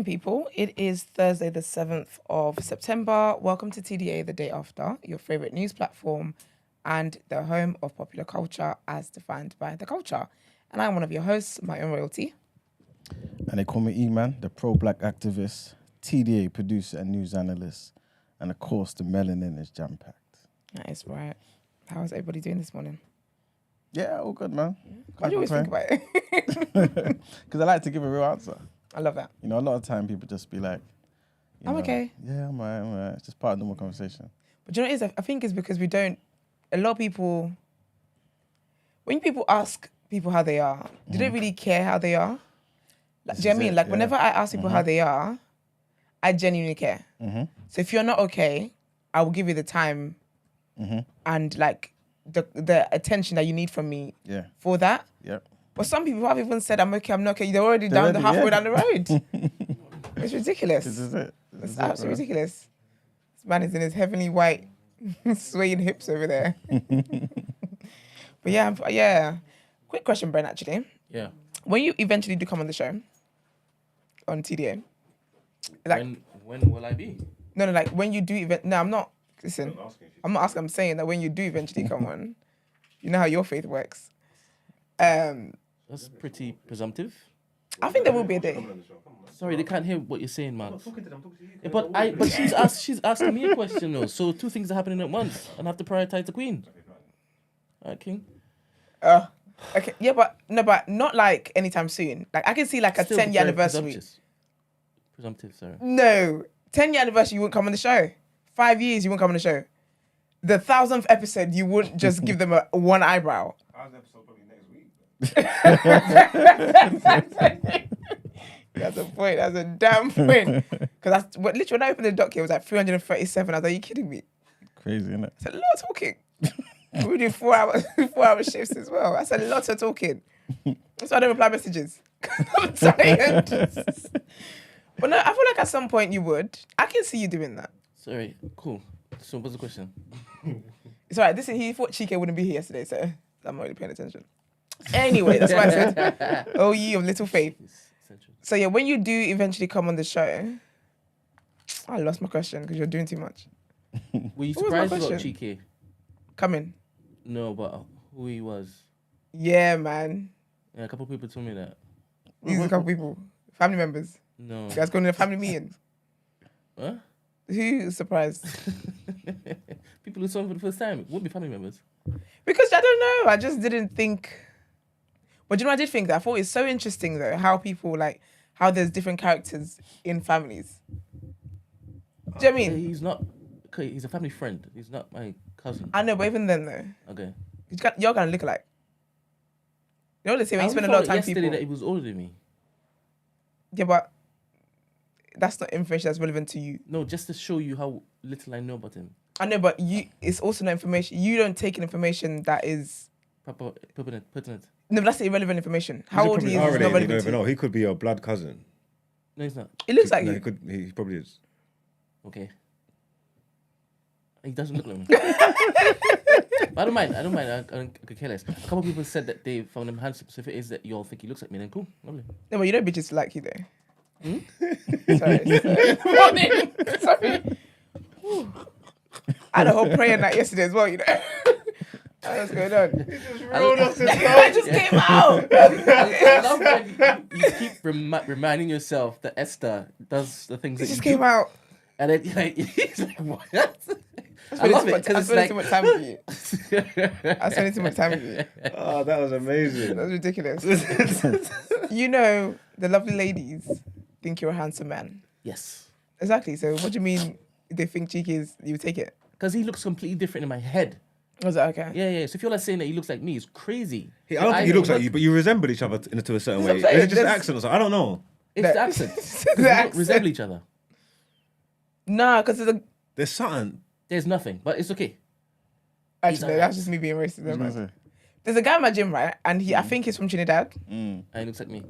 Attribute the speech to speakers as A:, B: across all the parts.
A: morning, people. It is Thursday, the 7th of September. Welcome to TDA, the day after, your favorite news platform and the home of popular culture as defined by the culture. And I'm one of your hosts, my own royalty.
B: And they call me E-Man, the pro-black activist, TDA producer and news analyst. And of course, the melanin is jam-packed.
A: That is right. How is everybody doing this morning?
B: Yeah, all good, man.
A: Why do you always think about it?
B: Because I like to give a real answer.
A: I love that.
B: You know, a lot of time people just be like,
A: I'm okay.
B: Yeah, I'm all right. It's just part of the normal conversation.
A: But you know what it is? I think it's because we don't, a lot of people, when people ask people how they are, they don't really care how they are. Like, do you know what I mean? Like, whenever I ask people how they are, I genuinely care. So if you're not okay, I will give you the time and like the attention that you need from me for that.
B: Yeah.
A: But some people have even said, I'm okay, I'm not okay. They're already halfway down the road. It's ridiculous.
B: This is it.
A: It's absolutely ridiculous. This man is in his heavenly white swaying hips over there. But yeah. Quick question, Brent, actually.
C: Yeah.
A: When you eventually do come on the show, on TDA, like...
C: When will I be?
A: No, like when you do no, I'm not, listen, I'm not asking, I'm saying that when you do eventually come on, you know how your faith works.
C: That's pretty presumptive.
A: I think there will be a day.
C: Sorry, they can't hear what you're saying, man. I'm talking to them, But she's asking me a question though. So two things are happening at once, and I have to prioritize the Queen. Alright, King.
A: Okay, yeah, but not like anytime soon. Like I can see like a 10-year anniversary.
C: Presumptive, sorry.
A: No, 10-year anniversary, you wouldn't come on the show. 5 years, you wouldn't come on the show. The 1,000th episode, you wouldn't just give them one eyebrow.
D: 1,000th episode probably next week.
A: That's a point. That's a damn point. Because that's what literally when I opened the doc here, it was like 337. I was like, are you kidding me?
B: Crazy, isn't it?
A: It's a lot of talking. We do 4-hour shifts as well. That's a lot of talking. That's why I don't reply messages. I'm tired. But no, I feel like at some point you would. I can see you doing that.
C: Sorry, cool. So what's the question?
A: It's all right. He thought Chike wouldn't be here yesterday, so I'm not really paying attention. Anyway, that's why I said, oh, ye of little faith. So yeah, when you do eventually come on the show, I lost my question because you're doing too much.
C: Were you surprised about Chike?
A: Coming?
C: No, but who he was.
A: Yeah, man.
C: Yeah, a couple of people told me that.
A: These are a couple people. Family members.
C: No.
A: You guys going to a family meeting?
C: What?
A: Who's surprised?
C: People who saw him for the first time. Wouldn't be family members.
A: Because I don't know. I just didn't think... But you know, I did think that. I thought it's so interesting, though, how people, like, how there's different characters in families. Do you know what I mean?
C: He's not... Okay, he's a family friend. He's not my cousin.
A: I know, but even then, though.
C: Okay.
A: You're going to look alike. You know what they say when you spend a lot of time with people...
C: that he was older than me.
A: Yeah, but that's not information that's relevant to you.
C: No, just to show you how little I know about him.
A: I know, but it's also not information. You don't take an information that is...
C: Pertinent.
A: No, but that's irrelevant information. How old he is not relevant
D: You don't even know. He could be your blood cousin.
C: No, he's not.
A: It looks like
D: No,
A: you.
D: he probably is.
C: Okay. He doesn't look like me. I don't mind. I could care less. A couple of people said that they found him handsome. So if it is that you all think he looks like me, then cool. Lovely.
A: No, but you know bitches like you though. Sorry. Morning. Sorry. I had a whole prayer night yesterday as well, you know. What's going on? It just came out.
C: I love when you keep reminding yourself that Esther does the things
A: It
C: that
A: just
C: you
A: came
C: do.
A: out.
C: And then he's like, what?
A: I love it
C: because
A: I
C: it's
A: spent
C: like...
A: too much time with you. I spent too much time with you.
D: Oh, that was amazing.
A: That was ridiculous. You know, the lovely ladies think you're a handsome man.
C: Yes.
A: Exactly. So what do you mean they think Cheeky is, you take it?
C: Because he looks completely different in my head.
A: Was that okay?
C: Yeah. So if you're like saying that he looks like me, it's crazy.
D: I don't think he looks like you, but you resemble each other to a certain way. Is it just accent or something? I don't know.
C: It's the accent. We don't resemble each other.
A: Nah, because
D: There's something.
C: There's nothing, but it's okay.
A: Actually, no, that's just me being racist. There's a guy in my gym, right? And I think he's from Trinidad.
C: And he looks like me.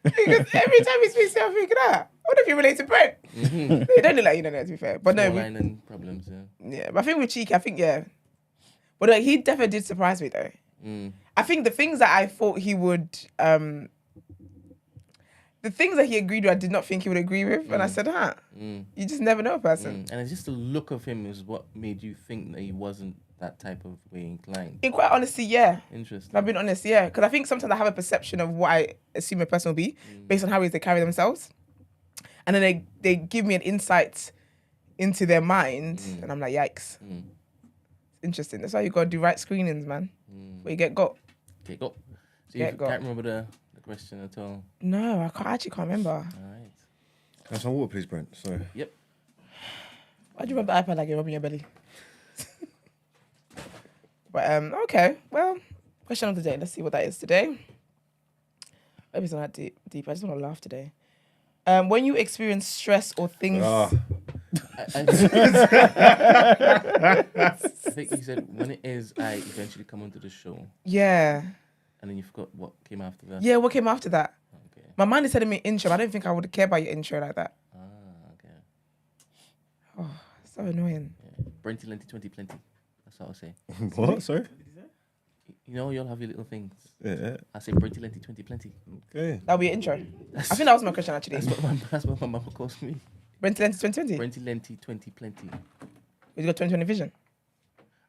A: Because every time he speaks to me, I'm thinking, what if you relate to Brent? He don't look like you, don't know, to be fair. But no.
C: Line and problems,
A: Yeah, but I think with Cheeky, yeah. But he definitely did surprise me, though. I think the things that I thought he would, the things that he agreed with, I did not think he would agree with. And I said, you just never know a person.
C: And it's just the look of him is what made you think that he wasn't that type of way inclined.
A: In quite honesty, yeah.
C: Interesting.
A: I've been honest, yeah. Because I think sometimes I have a perception of what I assume a person will be based on how they carry themselves. And then they give me an insight into their mind. And I'm like, yikes. Interesting. That's why you got to do right screenings, man. Where you get got.
C: Okay, go. So you can't remember the question at all?
A: No, I actually can't remember.
C: All right.
D: Can I have some water, please, Brent? Sorry.
C: Yep.
A: Why'd you rub the iPad like you're rubbing your belly? But okay, well, question of the day. Let's see what that is today. Maybe it's not that deep. I just want to laugh today. When you experience stress or things.
C: I think you said when it is, I eventually come onto the show.
A: Yeah.
C: And then you forgot what came after that.
A: Yeah, what came after that?
C: Okay.
A: My mind is telling me intro. I don't think I would care about your intro like that.
C: Okay.
A: Oh, so annoying.
C: Yeah. Brenty Lenty 2020. That's what I'll say.
D: What? Sorry?
C: You know, you'll have your little things.
D: Yeah.
C: I say Brenty Lenty 2020.
D: Okay.
A: That'll be your intro. I think that was my question actually.
C: That's what my mama calls me.
A: Brent Lens 2020.
C: Brenty Lenty 2020.
A: You got 2020 vision.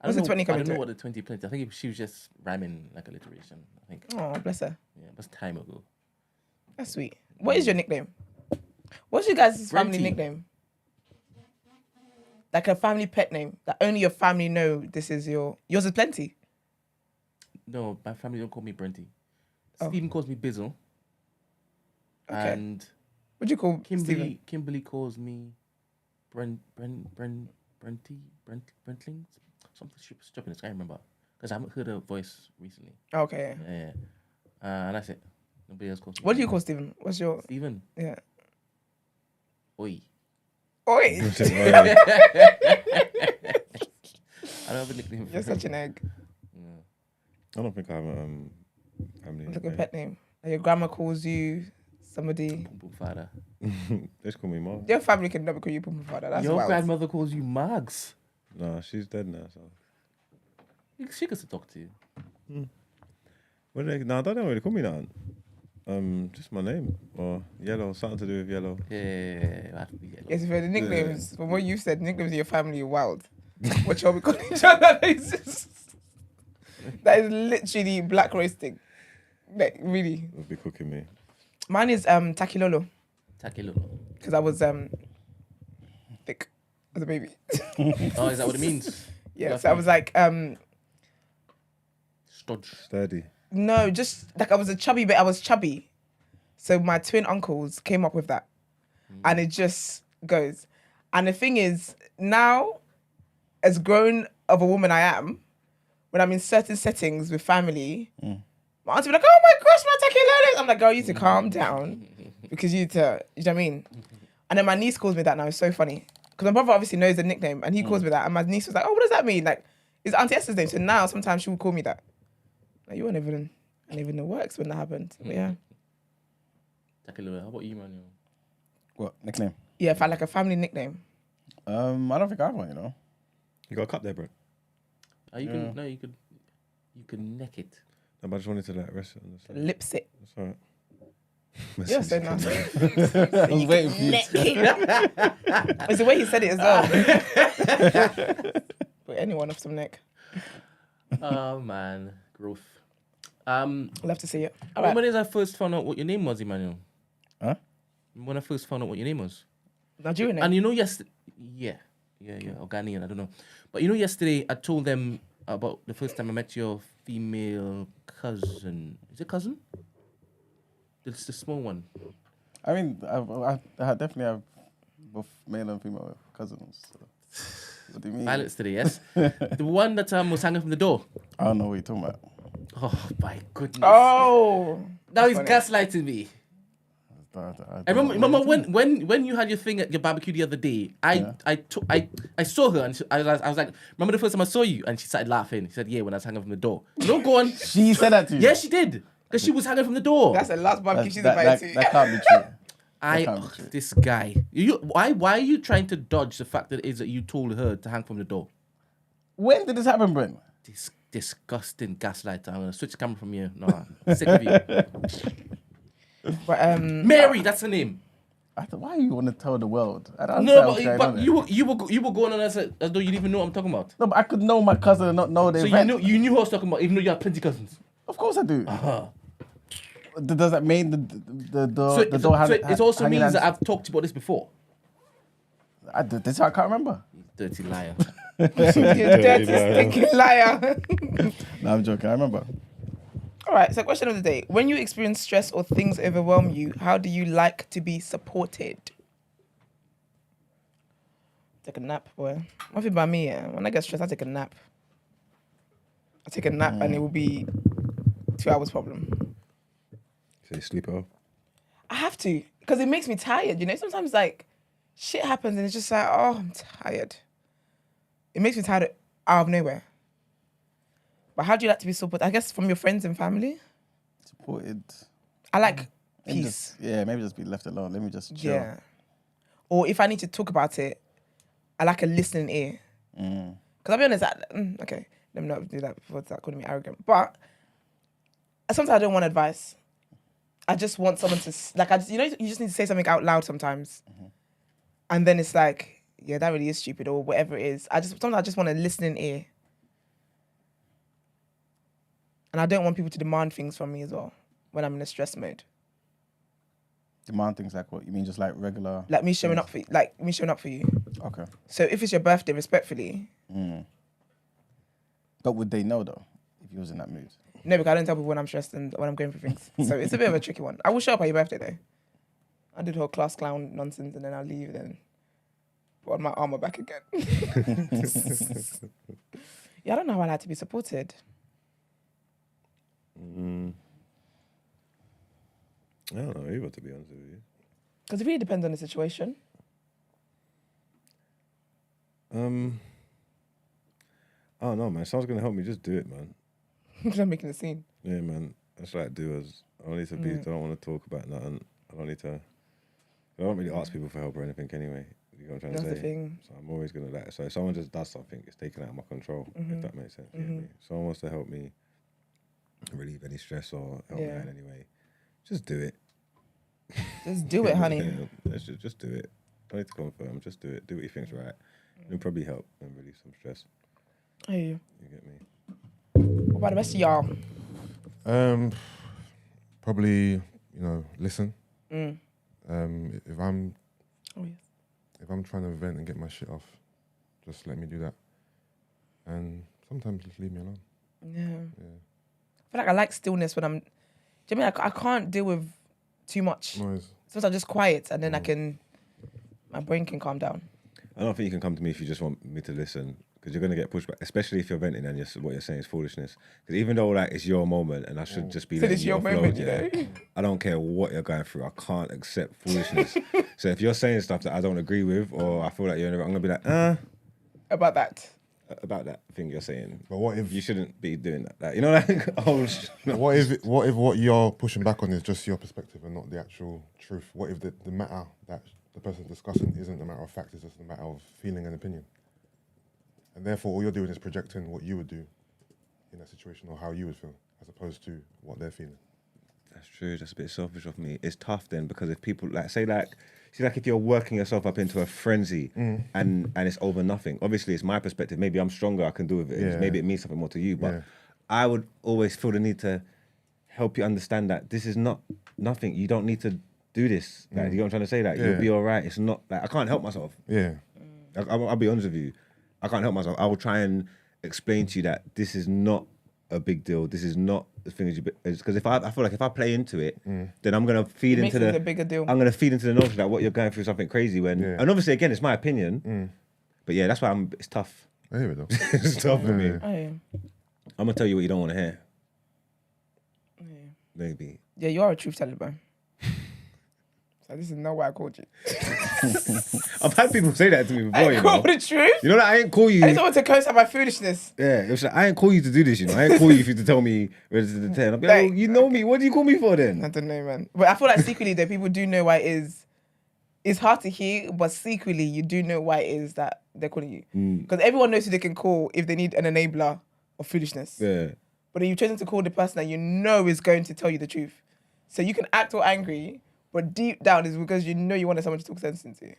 A: What's the 20
C: I
A: coming
C: don't know
A: to?
C: what the 2020. I think she was just rhyming like alliteration. I think.
A: Oh, bless her.
C: Yeah, it was time ago.
A: That's sweet. What is your nickname? What's your guys' family
C: Brenty.
A: nickname? Like a family pet name that only your family know this is yours is Plenty.
C: No, my family don't call me Brenty.
A: Oh.
C: Stephen calls me Bizzle.
A: Okay.
C: And
A: What'd you call Stephen?
C: Kimberly calls me Brentlings. Something stupid. I can't remember because I haven't heard her voice recently.
A: Okay.
C: Yeah. And that's it. Nobody else calls me.
A: What do you call Stephen? What's your
C: Stephen?
A: Yeah.
C: Oi.
A: Oi.
C: I don't have a nickname.
A: You're such an egg.
D: I don't think I have a family.
A: Like a pet name. Like your grandma calls you somebody.
C: Farah.
D: They just call me Mark.
A: Your family can never call you Pum Father. That's
C: Your
A: wild.
C: grandmother calls you Mags.
D: Nah, she's dead now. So.
C: She gets to talk to you.
D: What they, nah, they don't really call me that. Just my name or Yellow, something to do with yellow.
C: Yeah.
A: Yes, for the nicknames, from what you said, nicknames in your family are wild. What y'all be calling each other? That is literally black roasting. Like, really.
D: They'll be cooking me.
A: Mine is Takilolo.
C: Takilolo.
A: Because I was thick as a baby.
C: Oh, is that what it means?
A: Yeah, so I was like,
C: Stodge.
D: Sturdy.
A: no, just like I was a chubby bit. I was chubby. So my twin uncles came up with that. And it just goes. And the thing is, now, as grown of a woman I am, when I'm in certain settings with family, my auntie be like, oh my gosh, my Takilolo. I'm like, girl, you need to calm down. Because you need to, you know what I mean? And then my niece calls me that now. It's so funny. Because my brother obviously knows the nickname and he calls me that. And my niece was like, oh, what does that mean? Like, it's Auntie Esther's name. So now sometimes she will call me that. Like, you weren't even, I didn't even know works when that happened. But yeah.
C: Takilolo. How about you, Manuel?
B: What nickname?
A: Yeah, if I like a family nickname.
B: I don't think I have one. You know.
D: You got a cup there, bro?
C: You could neck it.
D: No, but I just wanted to let rest it on the side.
A: Lip sit.
D: That's all right.
A: You're so nasty.
B: I was waiting for you.
A: It's the way he said it as well. Put anyone off some neck.
C: Oh, man. Growth.
A: Love to see it. All right.
C: When did I first found out what your name was, Emmanuel?
B: Huh?
C: When I first found out what your name was.
A: Nigerian name.
C: And you know, yesterday, yeah, or Ghanaian, I don't know. But you know, yesterday I told them about the first time I met your female cousin. Is it cousin? It's the small one.
B: I mean, I definitely have both male and female cousins. So. What do you mean?
C: Violence today, yes. The one that was hanging from the door.
B: I don't know what you're talking about.
C: Oh my goodness!
A: Oh.
C: Now he's
A: funny.
C: gaslighting me. I remember when you had your thing at your barbecue the other day. I saw her and I was like, remember the first time I saw you? And she started laughing. She said, yeah, when I was hanging from the door. No, go on.
B: She said that to you?
C: Yeah, she did. Because she was hanging from the door.
A: That's the last barbecue she's
B: that
A: invited to.
B: can't be true.
C: This guy. Why are you trying to dodge the fact that it is that you told her to hang from the door?
B: When did this happen, Brent?
C: disgusting gaslighter. I'm gonna switch the camera from you. No, I'm sick of you.
A: But
C: Mary, that's her name.
B: Why you want to tell the world? I don't
C: No,
B: understand what's going
C: but
B: on
C: you were going on as though you didn't even know what I'm talking about.
B: No, but I could know my cousin and not know the
C: So
B: event.
C: you knew who I was talking about, even though you have plenty cousins.
B: Of course I do.
C: Uh-huh.
B: Does that mean the door
C: It also means that I've talked about this before.
B: This I can't remember.
C: Dirty liar.
A: you dirty, stinking liar.
B: No, I'm joking. I remember.
A: All right, so question of the day. When you experience stress or things overwhelm you, how do you like to be supported? Take a nap, boy. One thing about me, when I get stressed, I take a nap. I take a nap and it will be 2 hours problem.
D: So you sleep off?
A: I have to, because it makes me tired, you know? Sometimes, like, shit happens and it's just like, oh, I'm tired. It makes me tired out of nowhere. But how do you like to be supported? I guess from your friends and family?
B: Supported.
A: I like
B: Maybe
A: peace.
B: maybe just be left alone. Let me just chill.
A: Yeah. Or if I need to talk about it, I like a listening ear. Because I'll be honest, okay, let me not do that before it's calling me arrogant. But sometimes I don't want advice. I just want someone to, you just need to say something out loud sometimes. And then it's like, yeah, that really is stupid or whatever it is. Sometimes I just want a listening ear. And I don't want people to demand things from me as well when I'm in a stress mode.
B: Demand things like what? You mean just like regular?
A: Like me showing up for you.
B: Okay.
A: So if it's your birthday, respectfully.
B: But would they know though, if you was in that mood?
A: No, because I don't tell people when I'm stressed and when I'm going through things. So it's a bit of a tricky one. I will show up at your birthday though. I do the whole class clown nonsense and then I'll leave and put on my armor back again. Yeah, I don't know how I like to be supported.
D: I don't know either, to be honest with you.
A: Because it really depends on the situation.
D: I don't know, man. Someone's gonna help me. Just do it, man.
A: I'm making a scene.
D: Yeah, man. That's like doers. I don't need to be. I don't want to talk about nothing. I don't need to. I don't really ask people for help or anything anyway. You know what I'm trying
A: That's
D: to
A: the
D: say?
A: thing.
D: So I'm always gonna like. So if someone just does something, it's taken out of my control. If that makes sense. You know what I mean? If someone wants to help me relieve any stress or help me out in any way, just do it.
A: Just do it, honey.
D: Yeah, just do it. Don't need to confirm. Just do it. Do what you think's right. It'll probably help and relieve some stress.
A: I hear you.
D: You get me?
A: What about the rest of y'all?
E: Probably, listen.
A: Mm.
E: If I'm
A: Oh, yes.
E: if I'm trying to vent and get my shit off, just let me do that. And sometimes just leave me alone.
A: Yeah.
E: Yeah.
A: I feel like I like stillness when I'm... Do you know what I mean? I can't deal with too much.
E: Noise.
A: Sometimes I'm just quiet and then my brain can calm down.
D: I don't think you can come to me if you just want me to listen, because you're going to get pushed back, especially if you're venting and what you're saying is foolishness. Because even though like it's your moment and I should just be
A: So
D: letting
A: it's
D: you
A: your
D: offload,
A: moment, you know?
D: I don't care what you're going through. I can't accept foolishness. So if you're saying stuff that I don't agree with or I feel like you're in it, I'm going to be like,
A: About that.
D: about that thing you're saying.
E: But what if
D: You shouldn't be doing that. Like, you know, like, oh,
E: what if what you're pushing back on is just your perspective and not the actual truth? What if the matter that the person's discussing isn't a matter of fact, it's just a matter of feeling and opinion? And therefore all you're doing is projecting what you would do in that situation or how you would feel, as opposed to what they're feeling.
D: That's true. That's a bit selfish of me. It's tough then, because if people if you're working yourself up into a frenzy and it's over nothing. Obviously, it's my perspective. Maybe I'm stronger. I can do with it.
E: Yeah.
D: Maybe it means something more to you. But
E: Yeah.
D: I would always feel the need to help you understand that this is not nothing. You don't need to do this. Like, you know what I'm trying to say? Like, you'll be all right. It's not like I can't help myself.
E: Yeah.
D: I'll be honest with you. I can't help myself. I will try and explain to you that this is not a big deal. This is not the thing as you, because if I feel like if I play into it, then I'm gonna feed
A: Makes
D: into
A: it a bigger deal.
D: I'm gonna feed into the notion that what you're going through is something crazy and obviously again it's my opinion, but yeah, that's why it's tough.
E: I hear it though.
D: It's tough for me.
A: Oh, yeah.
D: I'm gonna tell you what you don't want to hear. Maybe.
A: Yeah, you are a truth teller, bro. So this is not why I called you.
D: I've had people say that to me before,
A: I
D: you know.
A: called the truth.
D: You know that I ain't call you.
A: I just want to co-sign my foolishness.
D: Yeah, it was like, I ain't call you to do this, you know. I ain't call you to tell me whether to the 10. I'll be like, oh, you know me. What do you call me for then?
A: I don't know, man. But I feel like secretly that people do know why it is. It's hard to hear, but secretly you do know why it is that they're calling you. Because everyone knows who they can call if they need an enabler of foolishness.
D: Yeah.
A: But then you've chosen to call the person that you know is going to tell you the truth. So you can act all angry, but deep down is because you know you wanted someone to talk sense into you.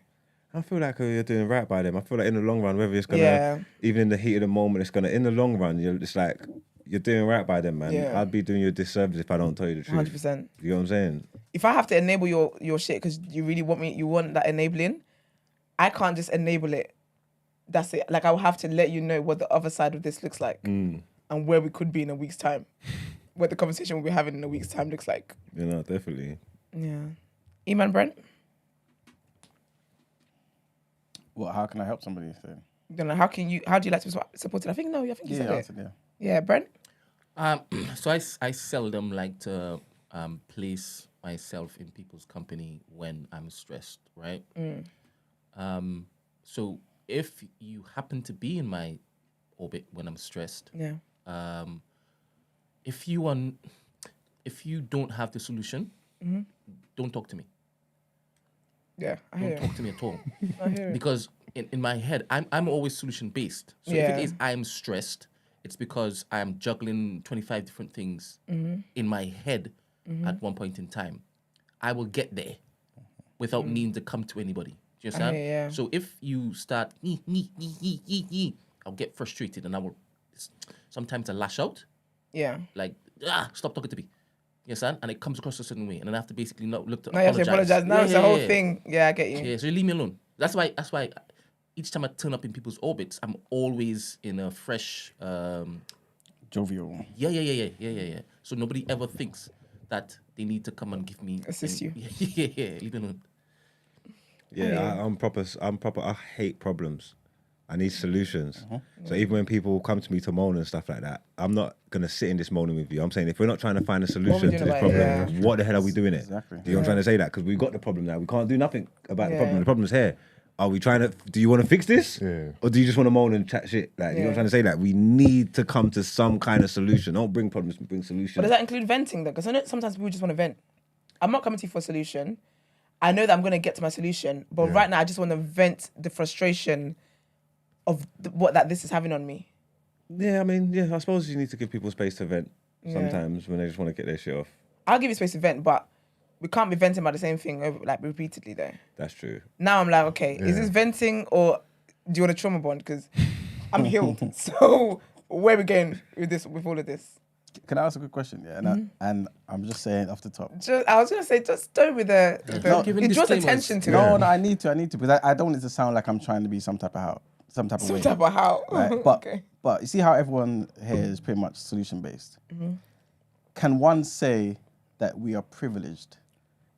D: I feel like you're doing right by them. I feel like in the long run, whether it's gonna,
A: Yeah.
D: even in the heat of the moment, it's gonna. In the long run, it's like you're doing right by them, man.
A: Yeah.
D: I'd be doing you a disservice if I don't tell you the truth.
A: 100%.
D: You know what I'm saying?
A: If I have to enable your shit because you really want that enabling, I can't just enable it. That's it. Like, I will have to let you know what the other side of this looks like and where we could be in a week's time. What the conversation we'll be having in a week's time looks like.
D: You know, definitely.
A: Yeah. Eman Brent?
B: Well, how can I help somebody? So?
A: I don't know. How do you like to be supported? I think you said it.
B: Yeah.
A: Yeah, Brent?
C: So I seldom like to place myself in people's company when I'm stressed, right? So if you happen to be in my orbit when I'm stressed,
A: Yeah.
C: if you don't have the solution, don't talk to me.
A: Yeah, I hear
C: Don't talk to me at all.
A: I hear it.
C: Because in my head, I'm always solution based. So if
A: Yeah.
C: it is I'm stressed, it's because I'm juggling 25 different things in my head at one point in time. I will get there without needing to come to anybody. Do you understand?
A: yeah.
C: So if you start, I'll get frustrated and sometimes I lash out,
A: Yeah.
C: like, stop talking to me. You understand? And it comes across a certain way. And then I have to basically not look to
A: Now you have to apologize. Now it's the whole thing. Yeah, I get you.
C: Yeah, so you leave me alone. That's why each time I turn up in people's orbits, I'm always in a fresh
B: Jovial.
C: Yeah. So nobody ever thinks that they need to come and give me
A: Assist you.
C: Yeah, leave me alone.
D: Yeah, I'm proper. I hate problems. I need solutions. So even when people come to me to moan and stuff like that, I'm not gonna sit in this moaning with you. I'm saying if we're not trying to find a solution to
A: doing
D: this
A: about it?
D: problem, what the hell are we doing it?
B: Exactly.
D: You know what I'm trying to say? That because we've got the problem now, we can't do nothing about the problem.
A: Yeah.
D: The problem's here. Are we trying to? Do you want to fix this?
E: Yeah.
D: Or do you just want to moan and chat shit? Like you know what I'm trying to say? Like we need to come to some kind of solution. Don't bring problems, bring solutions.
A: But does that include venting though? Because I know sometimes people just want to vent. I'm not coming to you for a solution. I know that I'm going to get to my solution, but right now I just want to vent the frustration of what this is having on me.
D: Yeah, I mean, yeah, I suppose you need to give people space to vent sometimes when they just want to get their shit off.
A: I'll give you space to vent, but we can't be venting about the same thing repeatedly though.
D: That's true.
A: Now I'm like, okay, is this venting or do you want a trauma bond? Because I'm healed. So where are we going with all of this?
B: Can I ask a good question? Yeah, and I'm just saying off the top.
A: I was gonna say, just go with the
C: Giving
A: it draws
C: disclaimers.
A: attention to it.
B: No, I need to because I don't want it to sound like I'm trying to be some type of way.
A: Some type of how.
B: Right? But
A: Okay.
B: but you see how everyone here is pretty much solution based. Can one say that we are privileged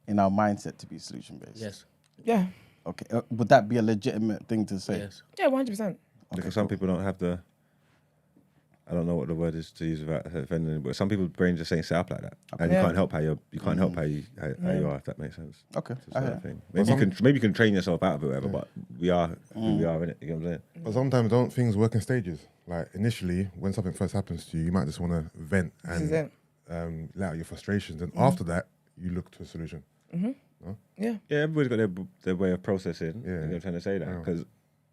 B: in our mindset to be solution based?
C: Yes.
A: Yeah.
B: Okay. Would that be a legitimate thing to say?
C: Yes.
A: Yeah, 100%.
D: Because some people don't have the. I don't know what the word is to use without offending, but some people's brain just ain't set up like that, and you can't help how you can't help how you are, if that makes sense.
B: Okay.
D: It's a certain thing. Maybe you can train yourself out of it, whatever. But we are who we are in it. You know what I'm saying?
E: But sometimes don't things work in stages? Like initially, when something first happens to you, you might just want to vent
A: This is it.
E: and let out your frustrations, and after that, you look to a solution.
A: Yeah.
D: Yeah, everybody's got their way of processing.
E: Yeah.
D: You know what I'm trying to say that because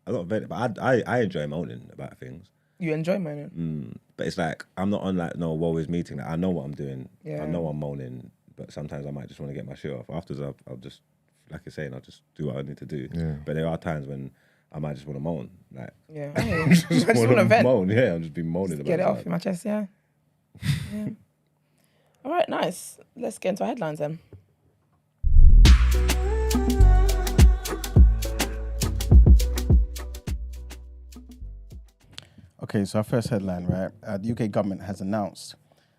D: a lot of it, but I enjoy moaning about things.
A: You enjoy moaning.
D: But it's like I'm not on like no woe is meeting. Like, I know what I'm doing.
A: Yeah.
D: I know I'm moaning, but sometimes I might just want to get my shit off. Afterwards, I'll just, like you're saying, I'll just do what I need to do.
E: Yeah.
D: But there are times when I might just want to moan. Like
A: Yeah. I just want to
D: wanna
A: vent.
D: moan. Yeah, I'll just be moaning about
A: Get it
D: it.
A: off in my chest, yeah. Yeah. All right, nice. Let's get into our headlines then.
B: Okay, so our first headline, right? The UK government has announced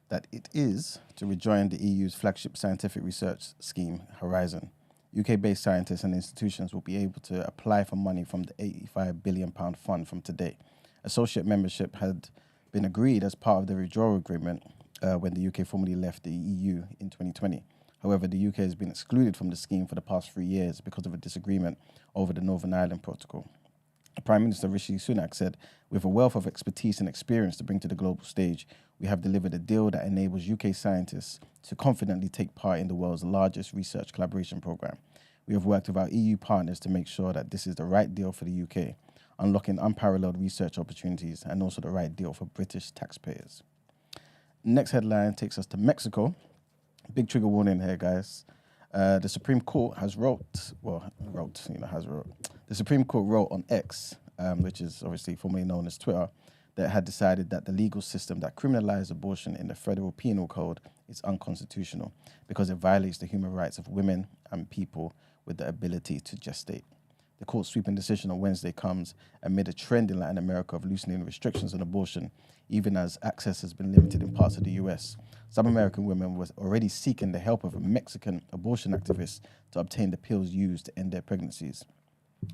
B: that it is to rejoin the EU's flagship scientific research scheme, Horizon. UK-based scientists and institutions will be able to apply for money from the £85 billion fund from today. Associate membership had been agreed as part of the withdrawal agreement when the UK formally left the EU in 2020. However, the UK has been excluded from the scheme for the past 3 years because of a disagreement over the Northern Ireland Protocol. Prime Minister Rishi Sunak said, with a wealth of expertise and experience to bring to the global stage, we have delivered a deal that enables UK scientists to confidently take part in the world's largest research collaboration programme. We have worked with our EU partners to make sure that this is the right deal for the UK. unlocking unparalleled research opportunities and also the right deal for British taxpayers. Next headline takes us to Mexico. Big trigger warning here, guys. The Supreme Court has The Supreme Court wrote on X, which is obviously formerly known as Twitter, that had decided that the legal system that criminalized abortion in the federal penal code is unconstitutional because it violates the human rights of women and people with the ability to gestate. The court's sweeping decision on Wednesday comes amid a trend in Latin America of loosening restrictions on abortion, even as access has been limited in parts of the US. Some American women were already seeking the help of a Mexican abortion activist to obtain the pills used to end their pregnancies.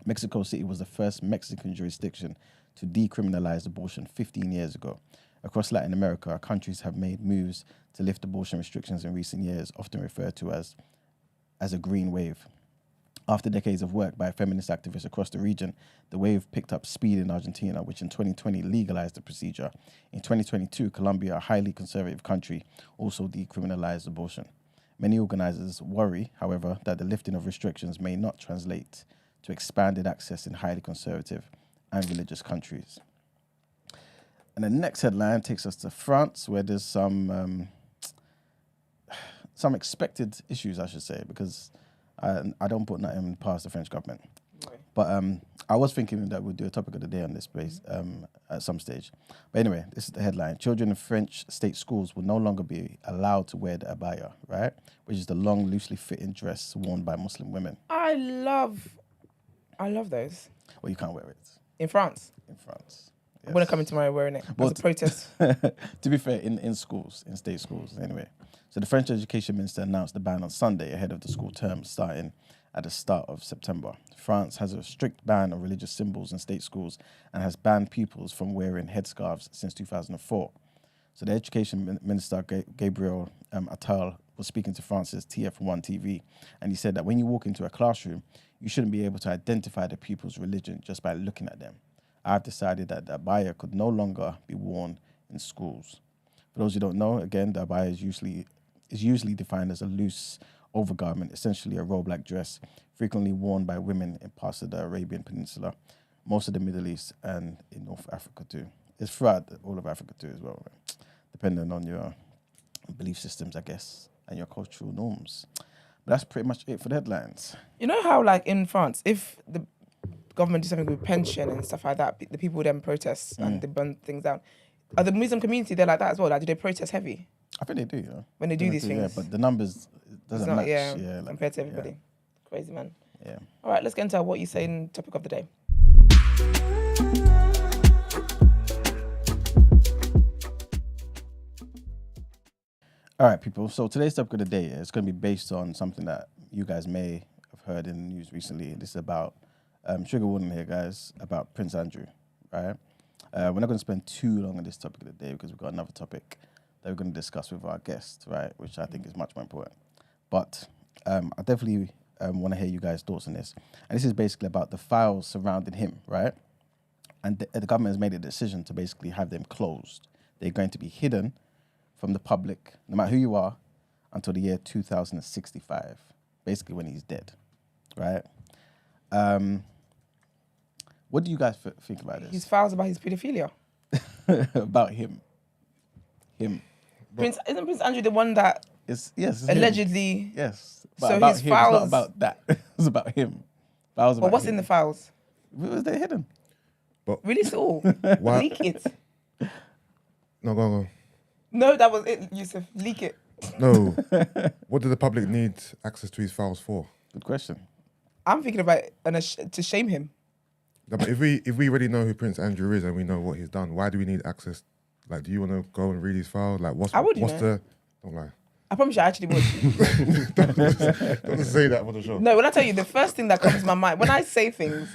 B: Mexico City was the first Mexican jurisdiction to decriminalize abortion 15 years ago. Across Latin America, countries have made moves to lift abortion restrictions in recent years, often referred to as a green wave. After decades of work by feminist activists across the region, the wave picked up speed in Argentina, which in 2020 legalized the procedure. In 2022, Colombia, a highly conservative country, also decriminalized abortion. Many organizers worry, however, that the lifting of restrictions may not translate to expanded access in highly conservative and religious countries. And the next headline takes us to France, where there's some expected issues, I should say, because I don't put nothing past the French government. Right. But I was thinking that we'd do a topic of the day on this space at some stage. But anyway, this is the headline. Children in French state schools will no longer be allowed to wear the abaya, right? Which is the long, loosely fitting dress worn by Muslim women.
A: I love those.
B: Well, you can't wear it.
A: In France?
B: In France. Yes.
A: I'm going to come in tomorrow wearing it as a protest.
B: To be fair, in schools, in state schools, anyway. So the French Education Minister announced the ban on Sunday ahead of the school term starting at the start of September. France has a strict ban on religious symbols in state schools and has banned pupils from wearing headscarves since 2004. So the Education Minister, Gabriel Attal, was speaking to France's TF1 TV, and he said that when you walk into a classroom, you shouldn't be able to identify the pupil's religion just by looking at them. I've decided that the abaya could no longer be worn in schools. For those who don't know, again, the abaya is usually defined as a loose overgarment, essentially a robe-like dress, frequently worn by women in parts of the Arabian Peninsula, most of the Middle East, and in North Africa too. It's throughout all of Africa too as well, right? Depending on your belief systems, I guess, and your cultural norms. But that's pretty much it for the headlines.
A: You know how, like, in France, if the government do something with pension and stuff like that, the people then protest and they burn things down. Are the Muslim community there like that as well? Like, do they protest heavy?
B: I think they do, you know.
A: When they do these things.
B: Yeah, but the numbers doesn't match.
A: Yeah, like, compared to everybody. Yeah. Crazy, man.
B: Yeah.
A: All right, let's get into what you say in topic of the day.
B: All right, people. So today's topic of the day is going to be based on something that you guys may have heard in the news recently. This is about, trigger warning here, guys, about Prince Andrew, right? We're not going to spend too long on this topic of the day because we've got another topic that we're going to discuss with our guest, right? Which I think is much more important. But I definitely want to hear you guys' thoughts on this. And this is basically about the files surrounding him, right? And the government has made a decision to basically have them closed. They're going to be hidden from the public, no matter who you are, until the year 2065, basically when he's dead, right? What do you guys think about this?
A: His files about his pedophilia.
B: About him.
A: Isn't Prince Andrew the one that
B: it's
A: allegedly?
B: Him. Yes. But
A: So
B: about
A: his
B: him,
A: files.
B: it's not about that. It's about him. Files about
A: But what's
B: him.
A: in the files?
B: Was they hidden?
A: Release it all.
E: Why?
A: Leak it.
E: No, go on.
A: No, that was it, Yusuf. Leak it.
E: No. What do the public need access to his files for?
B: Good question.
A: I'm thinking about it to shame him.
E: No, but if we already know who Prince Andrew is and we know what he's done, why do we need access? Like, do you want to go and read his files? Like,
A: I would,
E: don't lie.
A: I promise you, I actually would.
E: Don't just say that for the show.
A: No, when I tell you, the first thing that comes to my mind, when I say things,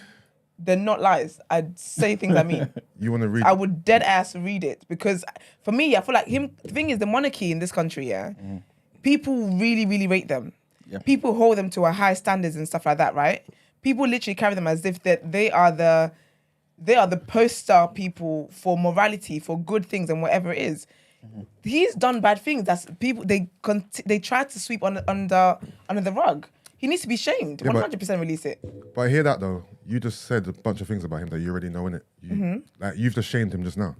A: they're not lies. I say things I mean.
E: You want to read?
A: I would dead ass read it because for me, I feel like the thing is the monarchy in this country, people really, really rate them.
B: Yeah.
A: People hold them to a high standards and stuff like that, right? People literally carry them as if that they are the poster people for morality, for good things and whatever it is. He's done bad things. That's people they try to sweep under the rug. He needs to be shamed.
E: Yeah,
A: 100% release it.
E: But I hear that though. you just said a bunch of things about him that you already know, innit? Like, you've just shamed him just now.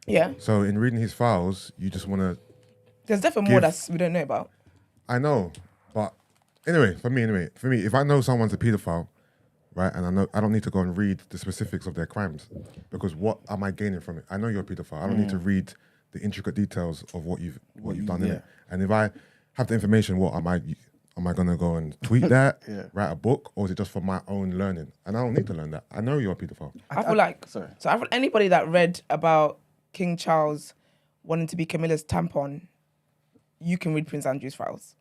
A: Yeah.
E: So in reading his files, you just want to...
A: There's definitely more that we don't know about.
E: I know, but anyway, for me, if I know someone's a paedophile, right, and I don't need to go and read the specifics of their crimes, because what am I gaining from it? I know you're a paedophile. I don't need to read the intricate details of what you've done in it. And if I have the information, what am I gonna go and tweet that, write a book, or is it just for my own learning? And I don't need to learn that. I know you're a paedophile.
A: I feel like I feel anybody that read about King Charles wanting to be Camilla's tampon, you can read Prince Andrew's files.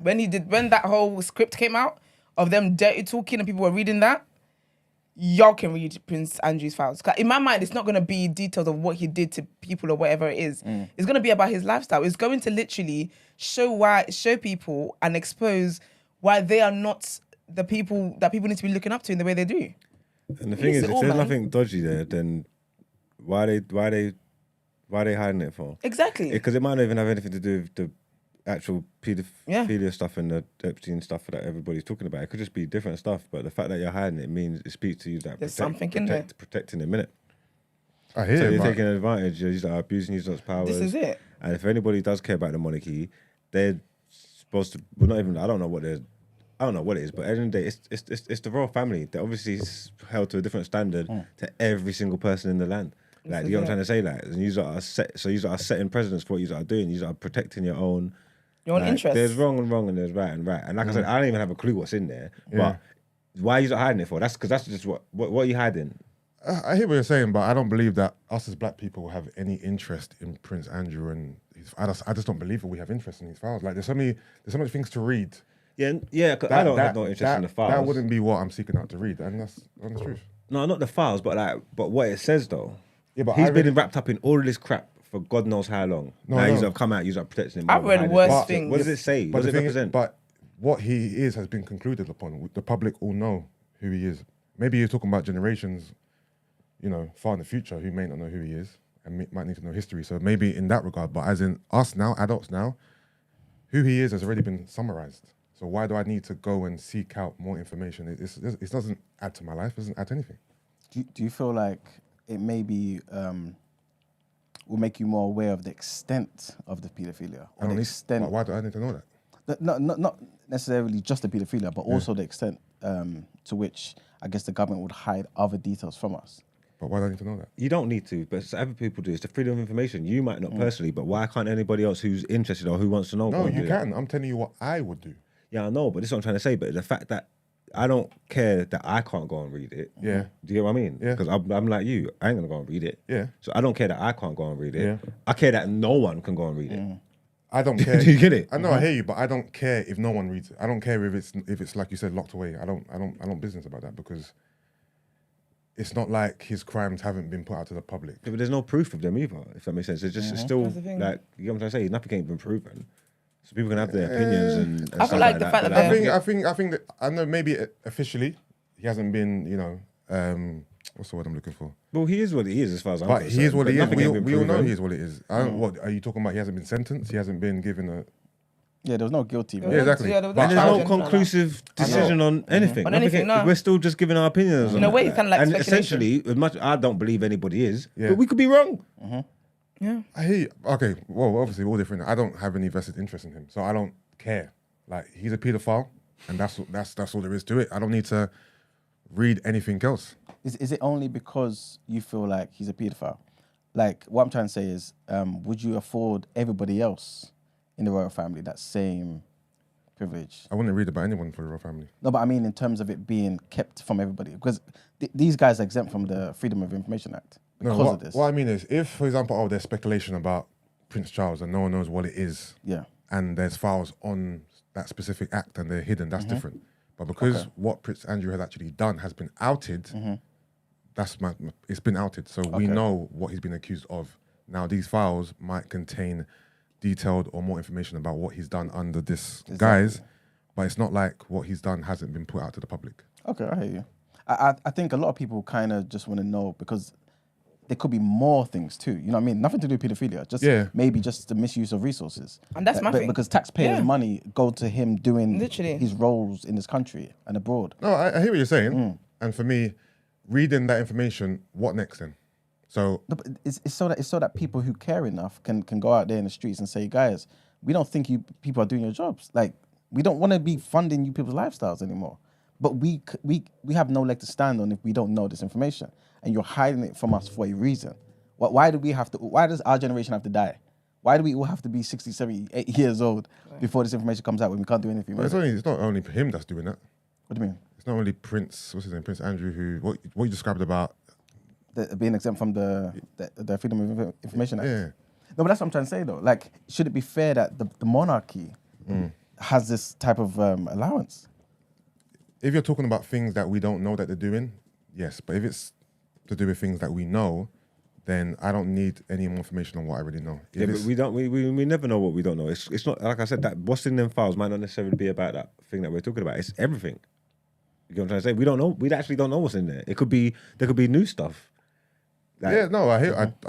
A: When that whole script came out of them dirty talking and people were reading that, y'all can read Prince Andrew's files. 'Cause in my mind, it's not going to be details of what he did to people or whatever it is. It's going to be about his lifestyle. It's going to literally show people and expose why they are not the people that people need to be looking up to in the way they do.
D: And the thing is, if there's nothing dodgy there, then why are they hiding it for?
A: Exactly.
D: Because it might not even have anything to do with the actual pedophilia stuff and the Epstein stuff that everybody's talking about. It could just be different stuff, but the fact that you're hiding it means it speaks to you that
A: there's something in there
D: protecting a minute.
E: I hear
D: so you're
E: but
D: taking advantage. You're abusing your powers.
A: This is it.
D: And if anybody does care about the monarchy, they're supposed to. Well, not even. I don't know what it is, but at the end of the day, it's the royal family. They're obviously held to a different standard to every single person in the land. Like, you know what I'm trying to say? Like, and you are setting precedents for what you are doing. You are protecting your own interests. There's wrong and there's right. And like I said, I don't even have a clue what's in there. But why are you hiding it for? That's because that's just what are you hiding?
E: I hear what you're saying, but I don't believe that us as black people have any interest in Prince Andrew and his. I just don't believe that we have interest in his files. Like, there's so many things to read.
D: Yeah. Cause I don't have no interest in the files.
E: That wouldn't be what I'm seeking out to read, and that's the truth.
D: No, not the files, but what it says though.
E: Yeah, but
D: he's been wrapped up in all of this crap for God knows how long. Now he's come out, he's protecting him.
A: I've read worse things.
D: What does it say? What does it represent?
E: But what he is has been concluded upon. The public all know who he is. Maybe you're talking about generations, far in the future, who may not know who he is and might need to know history. So maybe in that regard, but as in us now, adults now, who he is has already been summarized. So why do I need to go and seek out more information? It doesn't add to my life. It doesn't add to anything.
B: Do you feel like it maybe will make you more aware of the extent of the paedophilia? Or the extent.
E: Why do I need to know that?
B: Not necessarily just the paedophilia, but also the extent to which I guess the government would hide other details from us.
E: But why do I need to know that?
D: You don't need to, but other people do. It's the freedom of information. You might not personally, but why can't anybody else who's interested or who wants to know?
E: No, you can. I'm telling you what I would do.
D: Yeah, I know, but this is what I'm trying to say. But the fact that I don't care that I can't go and read it.
E: Yeah.
D: Do you know what I mean?
E: Yeah.
D: Because I'm like you. I ain't going to go and read it.
E: Yeah.
D: So I don't care that I can't go and read it.
E: Yeah.
D: I care that no one can go and read it.
E: I don't care.
D: Do you get it?
E: I know, I hear you, but I don't care if no one reads it. I don't care if it's like you said, locked away. I don't business about that, because it's not like his crimes haven't been put out to the public.
D: Yeah, but there's no proof of them either, if that makes sense. It's just it's still like, you know what I'm trying to say, nothing ain't been proven. So people can have their opinions and
A: I feel like the fact that
E: I think that I know maybe officially he hasn't been, what's the word I'm looking for?
D: Well, he is what he is as far as I'm
E: concerned.
D: concerned.
E: He is what he is. We all know
D: proven.
E: he is what it is. What are you talking about? He hasn't been sentenced. He hasn't been given a.
B: Yeah, there was no guilty.
E: Yeah, exactly.
A: Yeah,
D: And there's no conclusive decision on anything.
A: On anything, no.
D: We're still just giving our opinions.
A: In a way, it's kind of like
D: and
A: speculation.
D: essentially, as much I don't believe anybody is, but we could be wrong.
A: Yeah.
E: I hear you. Okay, well, obviously we're all different. I don't have any vested interest in him, so I don't care. Like, he's a paedophile, and that's all there is to it. I don't need to read anything else.
B: Is it only because you feel like he's a paedophile? Like, what I'm trying to say is, would you afford everybody else in the royal family that same privilege?
E: I wouldn't read about anyone for the royal family.
B: No, but I mean in terms of it being kept from everybody, because these guys are exempt from the Freedom of Information Act because of this.
E: What I mean is, if, for example, there's speculation about Prince Charles and no one knows what it is, and there's files on that specific act and they're hidden, that's different. But because what Prince Andrew has actually done has been outed, it's been outed. So we know what he's been accused of. Now, these files might contain detailed or more information about what he's done under this guise, but it's not like what he's done hasn't been put out to the public.
B: Okay, I hear you. I think a lot of people kind of just want to know, because there could be more things too. You know what I mean? Nothing to do with pedophilia. Just maybe just the misuse of resources.
A: And that's my thing.
B: Because taxpayers' money go to him doing
A: literally
B: his roles in this country and abroad.
E: No, I hear what you're saying. And for me, reading that information, what next then? So
B: No, but it's so that people who care enough can go out there in the streets and say, guys, we don't think you people are doing your jobs. Like, we don't want to be funding you people's lifestyles anymore. But we have no leg to stand on if we don't know this information, and you're hiding it from us for a reason. Why does our generation have to die? Why do we all have to be 60, 70, 80 years old before this information comes out when we can't do anything with it?
E: it's not only him that's doing that.
B: What do you mean?
E: It's not only Prince Andrew, who what you described about
B: Being exempt from the Freedom of Information Act.
E: Yeah.
B: No, but that's what I'm trying to say though. Like, should it be fair that the monarchy has this type of allowance?
E: If you're talking about things that we don't know that they're doing, yes. But if it's to do with things that we know, then I don't need any more information on what I already know.
D: Yeah, but we never know what we don't know. It's not, like I said, that what's in them files might not necessarily be about that thing that we're talking about. It's everything. You know what I'm trying to say? We don't know. We actually don't know what's in there. There could be new stuff.
E: I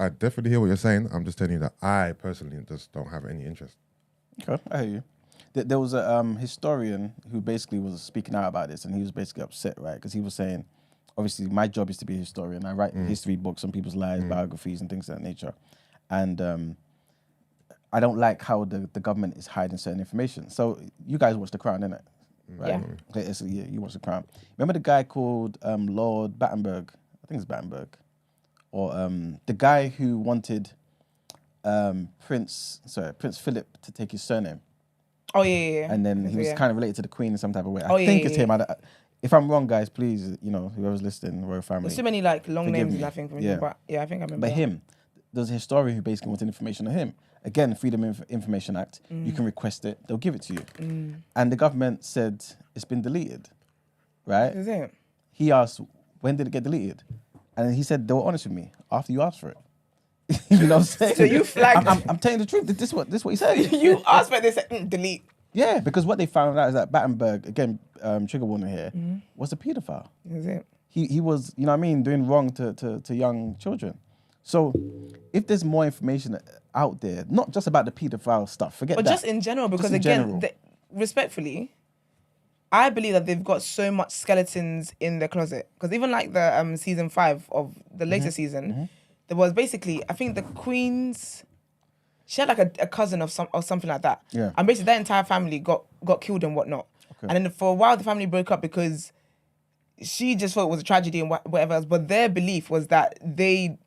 E: definitely hear what you're saying. I'm just telling you that I personally just don't have any interest.
B: Okay, I hear you. There was a historian who basically was speaking out about this, and he was basically upset, right? Because he was saying, obviously, my job is to be a historian. I write history books on people's lives, biographies, and things of that nature. And I don't like how the government is hiding certain information. So you guys watch The Crown, innit? Right?
A: Yeah.
B: Okay, so you watch The Crown. Remember the guy called Lord Battenberg? I think it's Battenberg. Or the guy who wanted Prince Philip to take his surname.
A: Oh, yeah.
B: And then he was kind of related to the Queen in some type of way.
A: Oh,
B: I think it's
A: yeah.
B: him. If I'm wrong, guys, please, whoever's listening, royal family.
A: There's too many like long
B: Forgive
A: names
B: me.
A: and I think from
B: Yeah.
A: but yeah, I think I remember.
B: But him, there's a historian who basically wanted information on him. Again, Freedom of Information Act, you can request it, they'll give it to you. And the government said it's been deleted, right?
A: Is it?
B: He asked, when did it get deleted? And he said, they were honest with me, after you asked for it. You know what I'm saying?
A: So you flagged.
B: I'm telling the truth, this is what he said.
A: You asked for this, delete.
B: Yeah, because what they found out is that Battenberg, again, trigger warning here, was a paedophile.
A: Is it?
B: He was, you know what I mean, doing wrong to young children. So if there's more information out there, not just about the paedophile stuff, forget
A: But
B: that.
A: just in general, because
B: in
A: again,
B: general.
A: respectfully, I believe that they've got so much skeletons in their closet. Because even like the season 5 of the latest season, there was basically, I think the Queen's, she had like a cousin or something like that.
B: Yeah.
A: And basically that entire family got killed and whatnot.
B: Okay.
A: And then for a while the family broke up because she just thought it was a tragedy and whatever else. But their belief was that they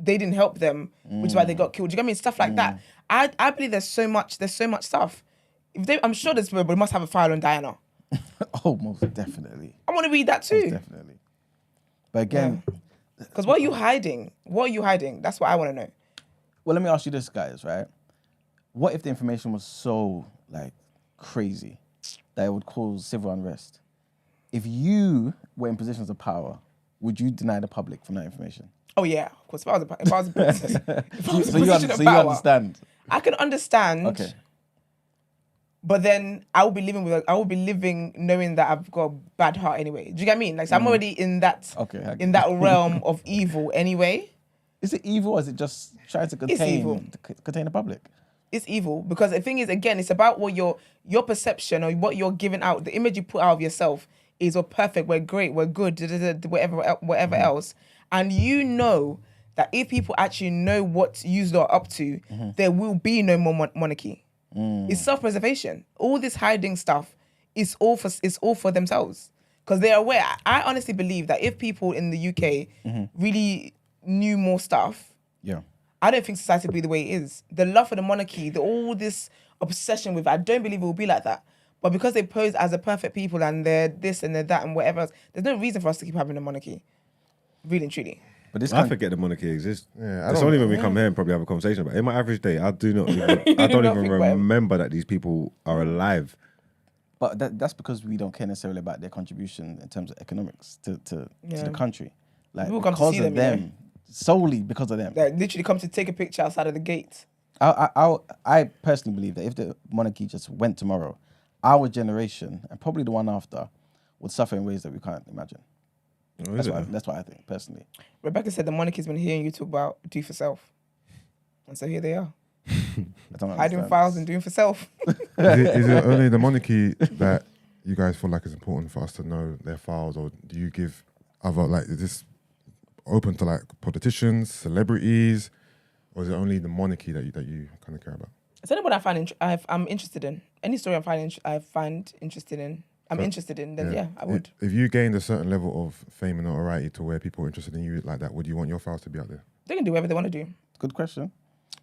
A: didn't help them, which is why they got killed. Do you get me? Stuff like that. I believe there's so much stuff. I'm sure there's people, but we must have a file on Diana.
B: Oh, most definitely.
A: I want to read that too.
B: Most definitely. But again,
A: Because what are you hiding? What are you hiding? That's what I want to know.
B: well, let me ask you this, guys, right? What if the information was so, like, crazy that it would cause civil unrest? If you were in positions of power, would you deny the public from that information?
A: Oh yeah, of course. If I was a position of
B: So you
A: power,
B: understand?
A: I can understand.
B: Okay.
A: But then I will be living knowing that I've got a bad heart anyway. Do you get what I mean? Like, so I'm already in that realm of evil anyway.
B: Is it evil or is it just trying to contain the public?
A: It's evil because the thing is, again, it's about what your perception or what you're giving out. The image you put out of yourself is, we're perfect, we're great, we're good, whatever else. And you know that if people actually know what you are up to, there will be no more monarchy. It's self-preservation. All this hiding stuff is all for themselves because they're aware. I honestly believe that if people in the UK really knew more stuff, I don't think society would be the way it is. The love for the monarchy, all this obsession with it, I don't believe it will be like that. But because they pose as a perfect people and they're this and they're that and whatever else, there's no reason for us to keep having a monarchy. Really and truly.
B: But this
D: I forget the monarchy exists.
E: Yeah,
D: it's only when we come here and probably have a conversation about it. In my average day, I don't even remember that these people are alive.
B: But that's because we don't care necessarily about their contribution in terms of economics to the country. Like,
A: People come to
B: because
A: see
B: of
A: them,
B: them, solely because of them.
A: They literally come to take a picture outside of the gate.
B: I personally believe that if the monarchy just went tomorrow, our generation and probably the one after would suffer in ways that we can't imagine. That's what I think personally.
A: Rebecca said the monarchy's been hearing you talk about do for self. And so here they are. Hiding files and doing for self.
E: Is it only the monarchy that you guys feel like it's important for us to know their files, or do you give other, like, is this open to like politicians, celebrities, or is it only the monarchy that you kind of care about?
A: It's anyone I'm interested in. Any story I find interested in. I'm interested in. Then I would.
E: If you gained a certain level of fame and notoriety to where people are interested in you like that, would you want your files to be out there?
A: They can do whatever they want to do.
B: Good question.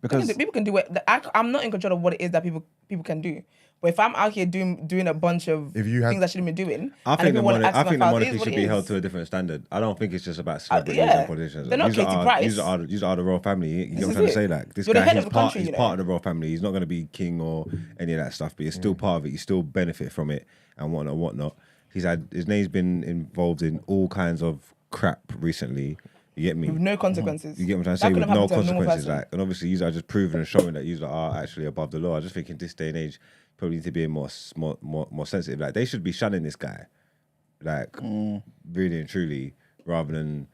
B: Because
A: people can do it. I'm not in control of what it is that people can do. But if I'm out here doing a bunch of things I shouldn't be doing,
D: I think the monarchy should be held to a different standard. I don't think it's just about celebrities and politicians.
A: They're not Katie Price.
D: These are the royal family. You know what I'm trying to say? Like, this guy, he's part of the royal family. He's not going to be king or any of that stuff, but he's still part of it. You still benefit from it and whatnot. His name's been involved in all kinds of crap recently. You get me?
A: With no consequences.
D: You get what I'm trying to say? With no consequences. Like, and obviously, you are just proving and showing that you are actually above the law. I just think in this day and age, probably need to be more sensitive. Like, they should be shunning this guy, like really and truly, rather than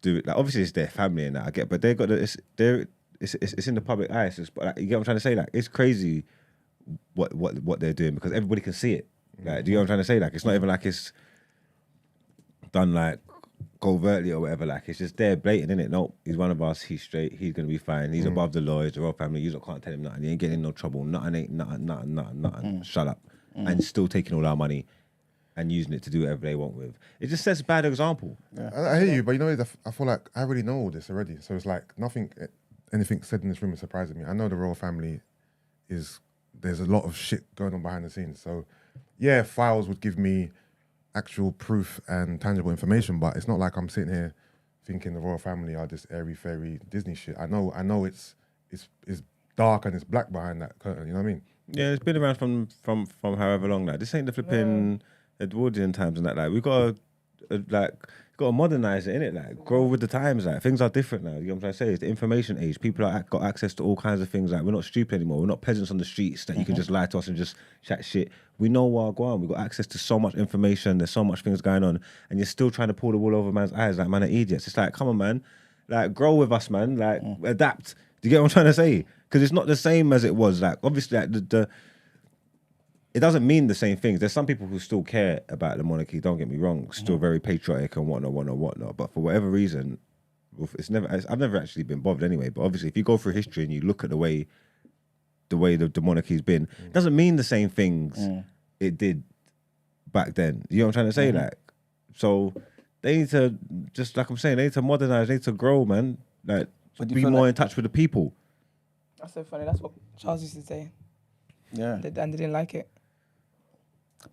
D: do it. Like, obviously, it's their family and that I get, but they got it's in the public eye. So like, you get what I'm trying to say? Like, it's crazy what they're doing because everybody can see it. Like, do you know what I'm trying to say? Like, it's not even like it's done like covertly or whatever. Like, it's just there blatant, innit? No, he's one of us. He's straight. He's gonna be fine. He's above the law. He's the royal family. You can't tell him nothing. He ain't getting in no trouble. Nothing. Shut up. And still taking all our money and using it to do whatever they want with. It just sets a bad example.
E: Yeah. I hear you, but you know, I feel like I already know all this already. So it's like anything said in this room is surprising me. I know the royal family there's a lot of shit going on behind the scenes. So yeah, files would give me actual proof and tangible information, but it's not like I'm sitting here thinking the royal family are this airy-fairy Disney shit. I know it's dark and it's black behind that curtain, you know what I mean?
D: Yeah, it's been around from however long now. This ain't the flipping Edwardian times and that. Like, we got to modernize it, innit? Like, grow with the times. Like, things are different now. You know what I'm trying to say? It's the information age. People got access to all kinds of things. Like, we're not stupid anymore. We're not peasants on the streets that you can just lie to us and just chat shit. We know what's going on. We've got access to so much information. There's so much things going on, and you're still trying to pull the wool over man's eyes like man are idiots. It's like, come on, man. Like, grow with us, man. Like, adapt. Do you get what I'm trying to say? Because it's not the same as it was. Like, obviously, like, it doesn't mean the same things. There's some people who still care about the monarchy, don't get me wrong, still very patriotic and whatnot. But for whatever reason, I've never actually been bothered anyway. But obviously, if you go through history and you look at the way the monarchy's been, it doesn't mean the same things it did back then. You know what I'm trying to say? Like, so they need to, just like I'm saying, they need to modernize, they need to grow, man. Like, be more in touch with the people.
A: That's so funny. That's what Charles used to say.
B: Yeah.
A: And they didn't like it.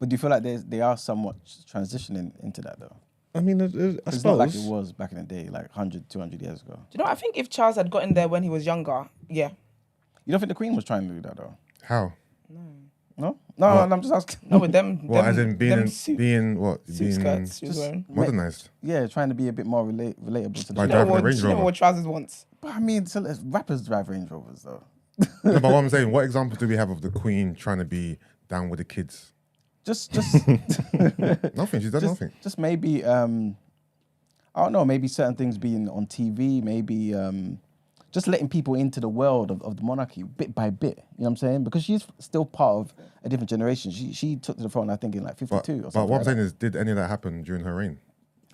B: But do you feel like they are somewhat transitioning into that though?
D: I mean, I
B: it's
D: suppose.
B: not like it was back in the day, like 100, 200 years ago.
A: Do you know, I think if Charles had gotten there when he was younger, yeah.
B: You don't think the Queen was trying to do that though?
E: How?
B: No, I'm just asking.
A: No, with them.
E: Well, as in being
A: suit skirts she was
B: just
A: wearing.
E: modernized.
B: Yeah, trying to be a bit more relatable to the
E: By
A: You know
E: driving a Range
A: what, you know
E: Rover.
A: what trousers wants?
B: But I mean, rappers drive Range Rovers though.
E: No, but what I'm saying, what examples do we have of the Queen trying to be down with the kids?
B: Just
E: Nothing. She's done nothing.
B: just maybe I don't know, maybe certain things being on TV, maybe just letting people into the world of the monarchy bit by bit. You know what I'm saying? Because she's still part of a different generation. She took to the throne, I think, in like 52 or something.
E: But what I'm
B: like
E: saying
B: that.
E: is, did any of that happen during her reign?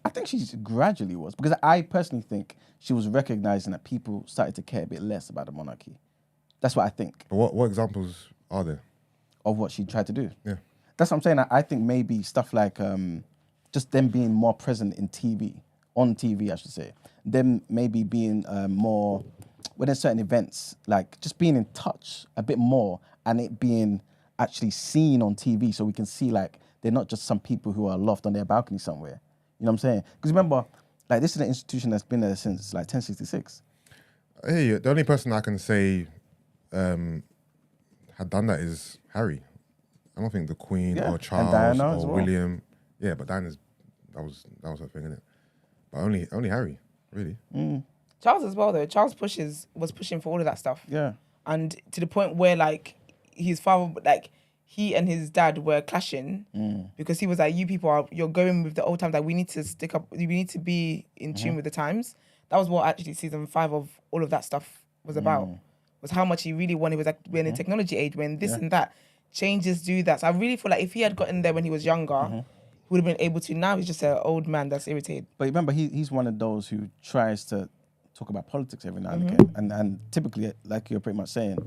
B: I think she gradually was, because I personally think she was recognizing that people started to care a bit less about the monarchy. That's what I think
E: But what examples are there?
B: of what she tried to do.
E: Yeah.
B: That's what I'm saying. I think maybe stuff like just them being more present on TV, I should say. Them maybe being more, when there's certain events, like just being in touch a bit more and it being actually seen on TV so we can see like they're not just some people who are aloft on their balcony somewhere. You know what I'm saying? Because remember, like this is an institution that's been there since like 1066.
E: I hear you. The only person I can say had done that is Harry. I don't think the Queen or Charles
B: Diana as
E: or
B: well.
E: William. Yeah, but Diana's that was her thing, innit? But only Harry, really.
A: Charles as well, though. Charles was pushing for all of that stuff.
B: Yeah.
A: And to the point where, like, his father, like, he and his dad were clashing because he was like, you're going with the old times. Like, we need to stick up, we need to be in tune with the times. That was what actually season 5 of all of that stuff was about. Was how much he really wanted. Was like, we're in a technology age when this and that changes do that. So I really feel like if he had gotten there when he was younger, would have been able to. Now he's just an old man that's irritated.
B: But remember, he's one of those who tries to talk about politics every now and again. And typically, like you're pretty much saying,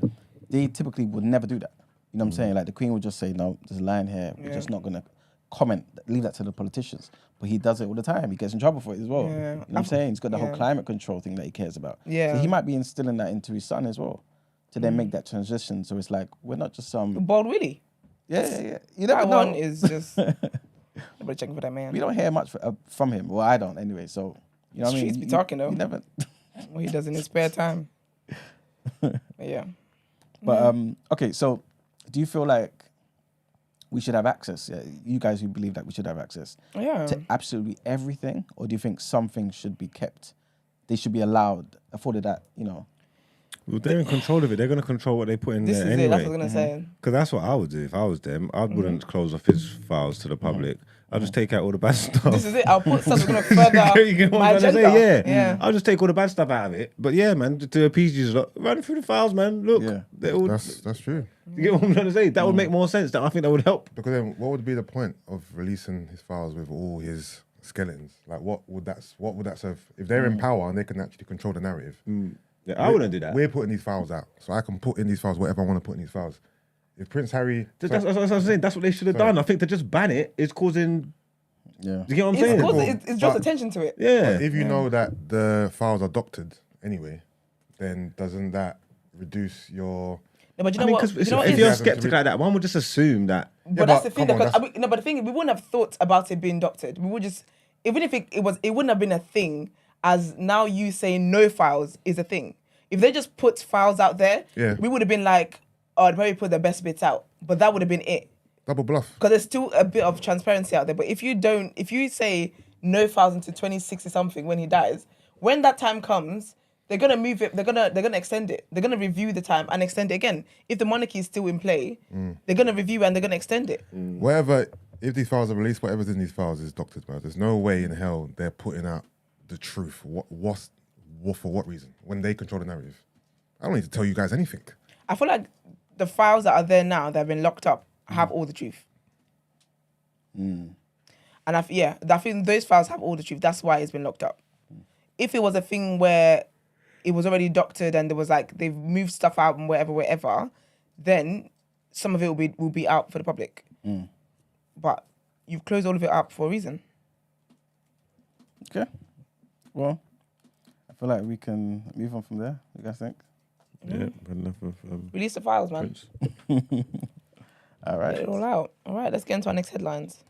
B: they typically would never do that. You know what I'm saying? Like the Queen would just say, no, there's a line here. We're just not going to comment. Leave that to the politicians. But he does it all the time. He gets in trouble for it as well.
A: Yeah.
B: You know what I'm saying? He's got the whole climate control thing that he cares about.
A: Yeah.
B: So he might be instilling that into his son as well to then make that transition. So it's like, we're not just some...
A: Bald Willie.
B: Yeah. You never
A: That
B: know.
A: one is just... Nobody checking for that man.
B: We don't hear much from him. Well, I don't anyway. So, you know what I mean?
A: Streets be talking though.
B: You never...
A: What he does in his spare time. But yeah.
B: But, okay, so do you feel like we should have access, you guys who believe that we should have access to absolutely everything? Or do you think some things should be kept? They should be afforded that, you know...
D: Well, they're in control of it. They're going to control what they put in
A: This
D: there
A: is
D: anyway.
A: it. That's what I was going to say.
D: Because that's what I would do if I was them. I wouldn't close off his files to the public. I'll just take out all the bad stuff.
A: This is it. I'll put stuff that's going to further
D: You get what
A: my
D: I'm trying to
A: agenda.
D: say? Yeah.
A: Yeah.
D: I'll just take all the bad stuff out of it. But yeah, man, to appease you, lot, run through the files, man. Look, they're all,
E: That's true.
D: you get what I'm trying to say? That would make more sense. I think that would help.
E: Because then, what would be the point of releasing his files with all his skeletons? Like, what would that serve? If they're in power and they can actually control the narrative,
D: Yeah, I wouldn't do that.
E: We're putting these files out, so I can put in these files whatever I want to put in these files. If Prince Harry,
D: That's what I'm saying. That's what they should have done. I think to just ban it is causing.
B: Yeah.
D: Do you get what I'm saying?
A: It's draws attention to it.
D: Yeah.
E: if you know that the files are doctored anyway, then doesn't that reduce your?
A: No, but you
D: I
A: know
D: mean,
A: what?
D: because
A: You know what
D: if
A: is-
D: you're skeptic like that, one would just assume that.
A: But that's the thing.
E: come on,
A: Because no, but the thing is, we wouldn't have thought about it being doctored. We would just, even if it wouldn't have been a thing. As now you saying no files is a thing. If they just put files out there, we would have been like, oh, I'd probably put the best bits out. But that would have been it.
E: Double bluff.
A: Because there's still a bit of transparency out there. But if you say no files until 2060 something when he dies, when that time comes, they're gonna move it. They're gonna extend it. They're gonna review the time and extend it again. If the monarchy is still in play, they're gonna review and they're gonna extend it.
E: Whatever. If these files are released, whatever's in these files is doctored, bro. There's no way in hell they're putting out the truth. For what reason? When they control the narrative, I don't need to tell you guys anything.
A: I feel like the files that are there now that have been locked up have all the truth. And I think those files have all the truth. That's why it's been locked up. If it was a thing where it was already doctored and there was like they've moved stuff out and wherever, then some of it will be out for the public. But you've closed all of it up for a reason.
B: Okay. Well, I feel like we can move on from there. You guys think?
D: Yeah, but enough of
A: Release the files, man.
D: Prince.
B: All right.
A: Get it all out. All right, let's get into our next headlines.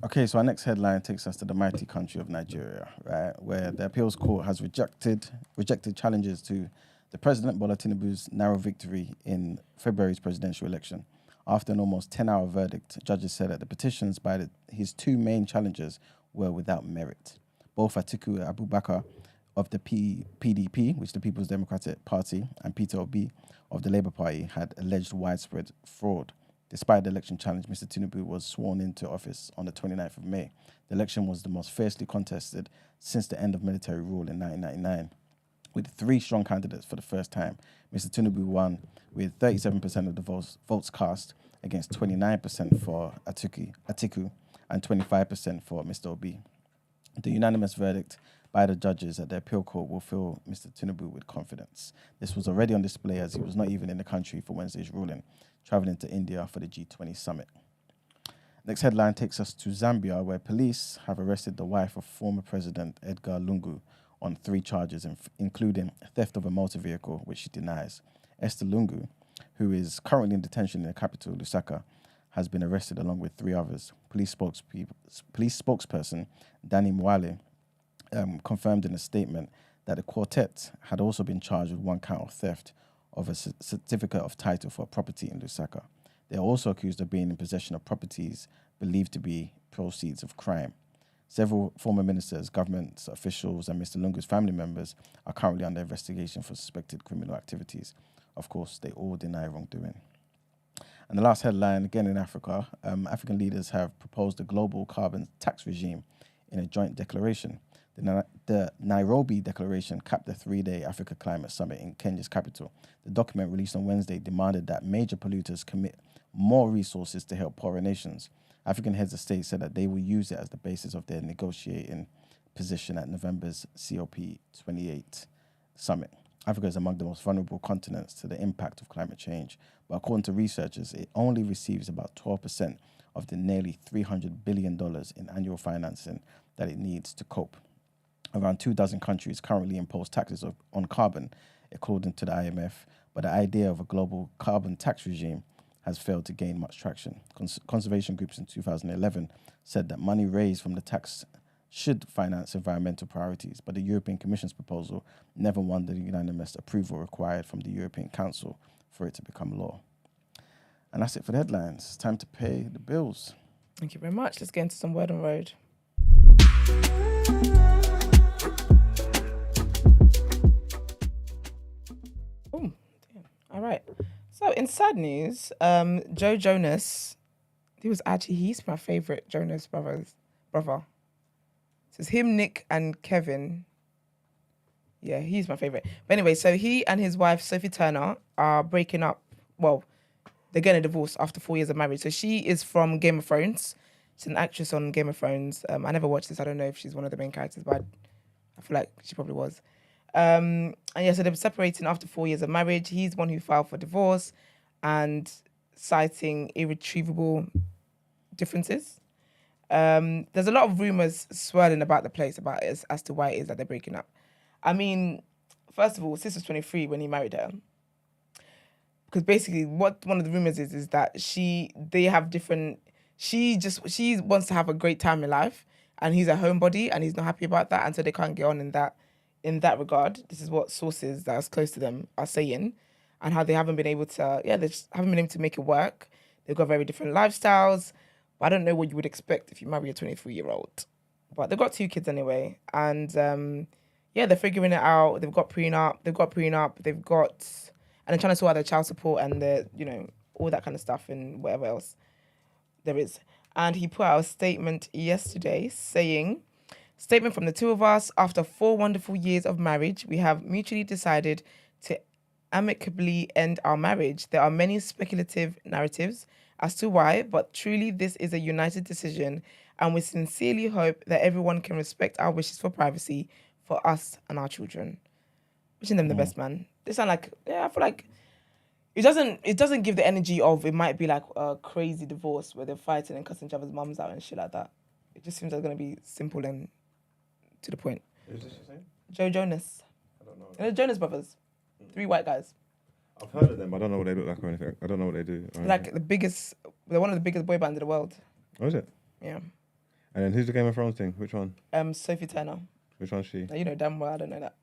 B: Okay, so our next headline takes us to the mighty country of Nigeria, right, where the appeals court has rejected challenges to the President Bola Tinubu's narrow victory in February's presidential election. After an almost 10-hour verdict, judges said that the petitions by his two main challengers were without merit. Both Atiku Abubakar of the PDP, which is the People's Democratic Party, and Peter Obi of the Labour Party had alleged widespread fraud. Despite the election challenge, Mr. Tinubu was sworn into office on the 29th of May. The election was the most fiercely contested since the end of military rule in 1999. With three strong candidates for the first time, Mr. Tinubu won with 37% of the votes cast against 29% for Atiku and 25% for Mr. Obi. The unanimous verdict by the judges at the appeal court will fill Mr. Tinubu with confidence. This was already on display as he was not even in the country for Wednesday's ruling, traveling to India for the G20 summit. Next headline takes us to Zambia, where police have arrested the wife of former President Edgar Lungu on 3 charges, including theft of a motor vehicle, which she denies. Esther Lungu, who is currently in detention in the capital, Lusaka, has been arrested along with 3 others. Police spokesperson Danny Mwale confirmed in a statement that the quartet had also been charged with 1 count of theft of a certificate of title for a property in Lusaka. They are also accused of being in possession of properties believed to be proceeds of crime. Several former ministers, government officials, and Mr. Lungu's family members are currently under investigation for suspected criminal activities. Of course, they all deny wrongdoing. And the last headline, again in Africa, African leaders have proposed a global carbon tax regime in a joint declaration. The Nairobi Declaration capped the 3-day Africa Climate Summit in Kenya's capital. The document released on Wednesday demanded that major polluters commit more resources to help poorer nations. African heads of state said that they will use it as the basis of their negotiating position at November's COP28 summit. Africa is among the most vulnerable continents to the impact of climate change, but according to researchers, it only receives about 12% of the nearly $300 billion in annual financing that it needs to cope. Around 24 countries currently impose taxes on carbon, according to the IMF, but the idea of a global carbon tax regime has failed to gain much traction. Conservation groups in 2011 said that money raised from the tax should finance environmental priorities, but the European Commission's proposal never won the unanimous approval required from the European Council for it to become law. And that's it for the headlines. It's time to pay the bills.
A: Thank you very much. Let's get into some word on road. Oh, damn. All right. So in sad news, Jonas, he's my favorite Jonas brother. So it's him, Nick, and Kevin. Yeah, he's my favorite. But anyway, so he and his wife, Sophie Turner, are breaking up. Well, they're getting a divorce after 4 years of marriage. So she is from Game of Thrones. She's an actress on Game of Thrones. I never watched this. I don't know if she's one of the main characters, but I feel like she probably was. And yeah, so they were separating after 4 years of marriage. He's the one who filed for divorce and citing irretrievable differences. There's a lot of rumours swirling about the place about it as to why it is that they're breaking up. I mean, first of all, Sis was 23 when he married her. Because basically what one of the rumours is that she wants to have a great time in life and he's a homebody and he's not happy about that, and so they can't get on in that regard. This is what sources that are close to them are saying, and how they haven't been able to, they just haven't been able to make it work. They've got very different lifestyles. But I don't know what you would expect if you marry a 23-year-old. But they've got 2 kids anyway. And they're figuring it out. They've got prenup. And they're trying to sort out their child support and all that kind of stuff and whatever else there is. And he put out a statement yesterday saying, statement from the 2 of us, after 4 wonderful years of marriage, we have mutually decided to amicably end our marriage. There are many speculative narratives as to why, but truly this is a united decision, and we sincerely hope that everyone can respect our wishes for privacy for us and our children. Wishing them the best, man. They sound like, I feel like it doesn't give the energy of it might be like a crazy divorce where they're fighting and cussing each other's mums out and shit like that. It just seems like it's going to be simple and to the point.
D: Who's this your name?
A: Joe Jonas.
D: I don't know.
A: The Jonas brothers. 3 white guys.
D: I've heard of them. I don't know what they look like or anything. I don't know what they do.
A: Like they're one of the biggest boy bands in the world.
D: Oh, is it?
A: Yeah.
D: And then who's the Game of Thrones thing? Which one?
A: Sophie Turner.
D: Which one's she?
A: Now, you know damn well I don't know that.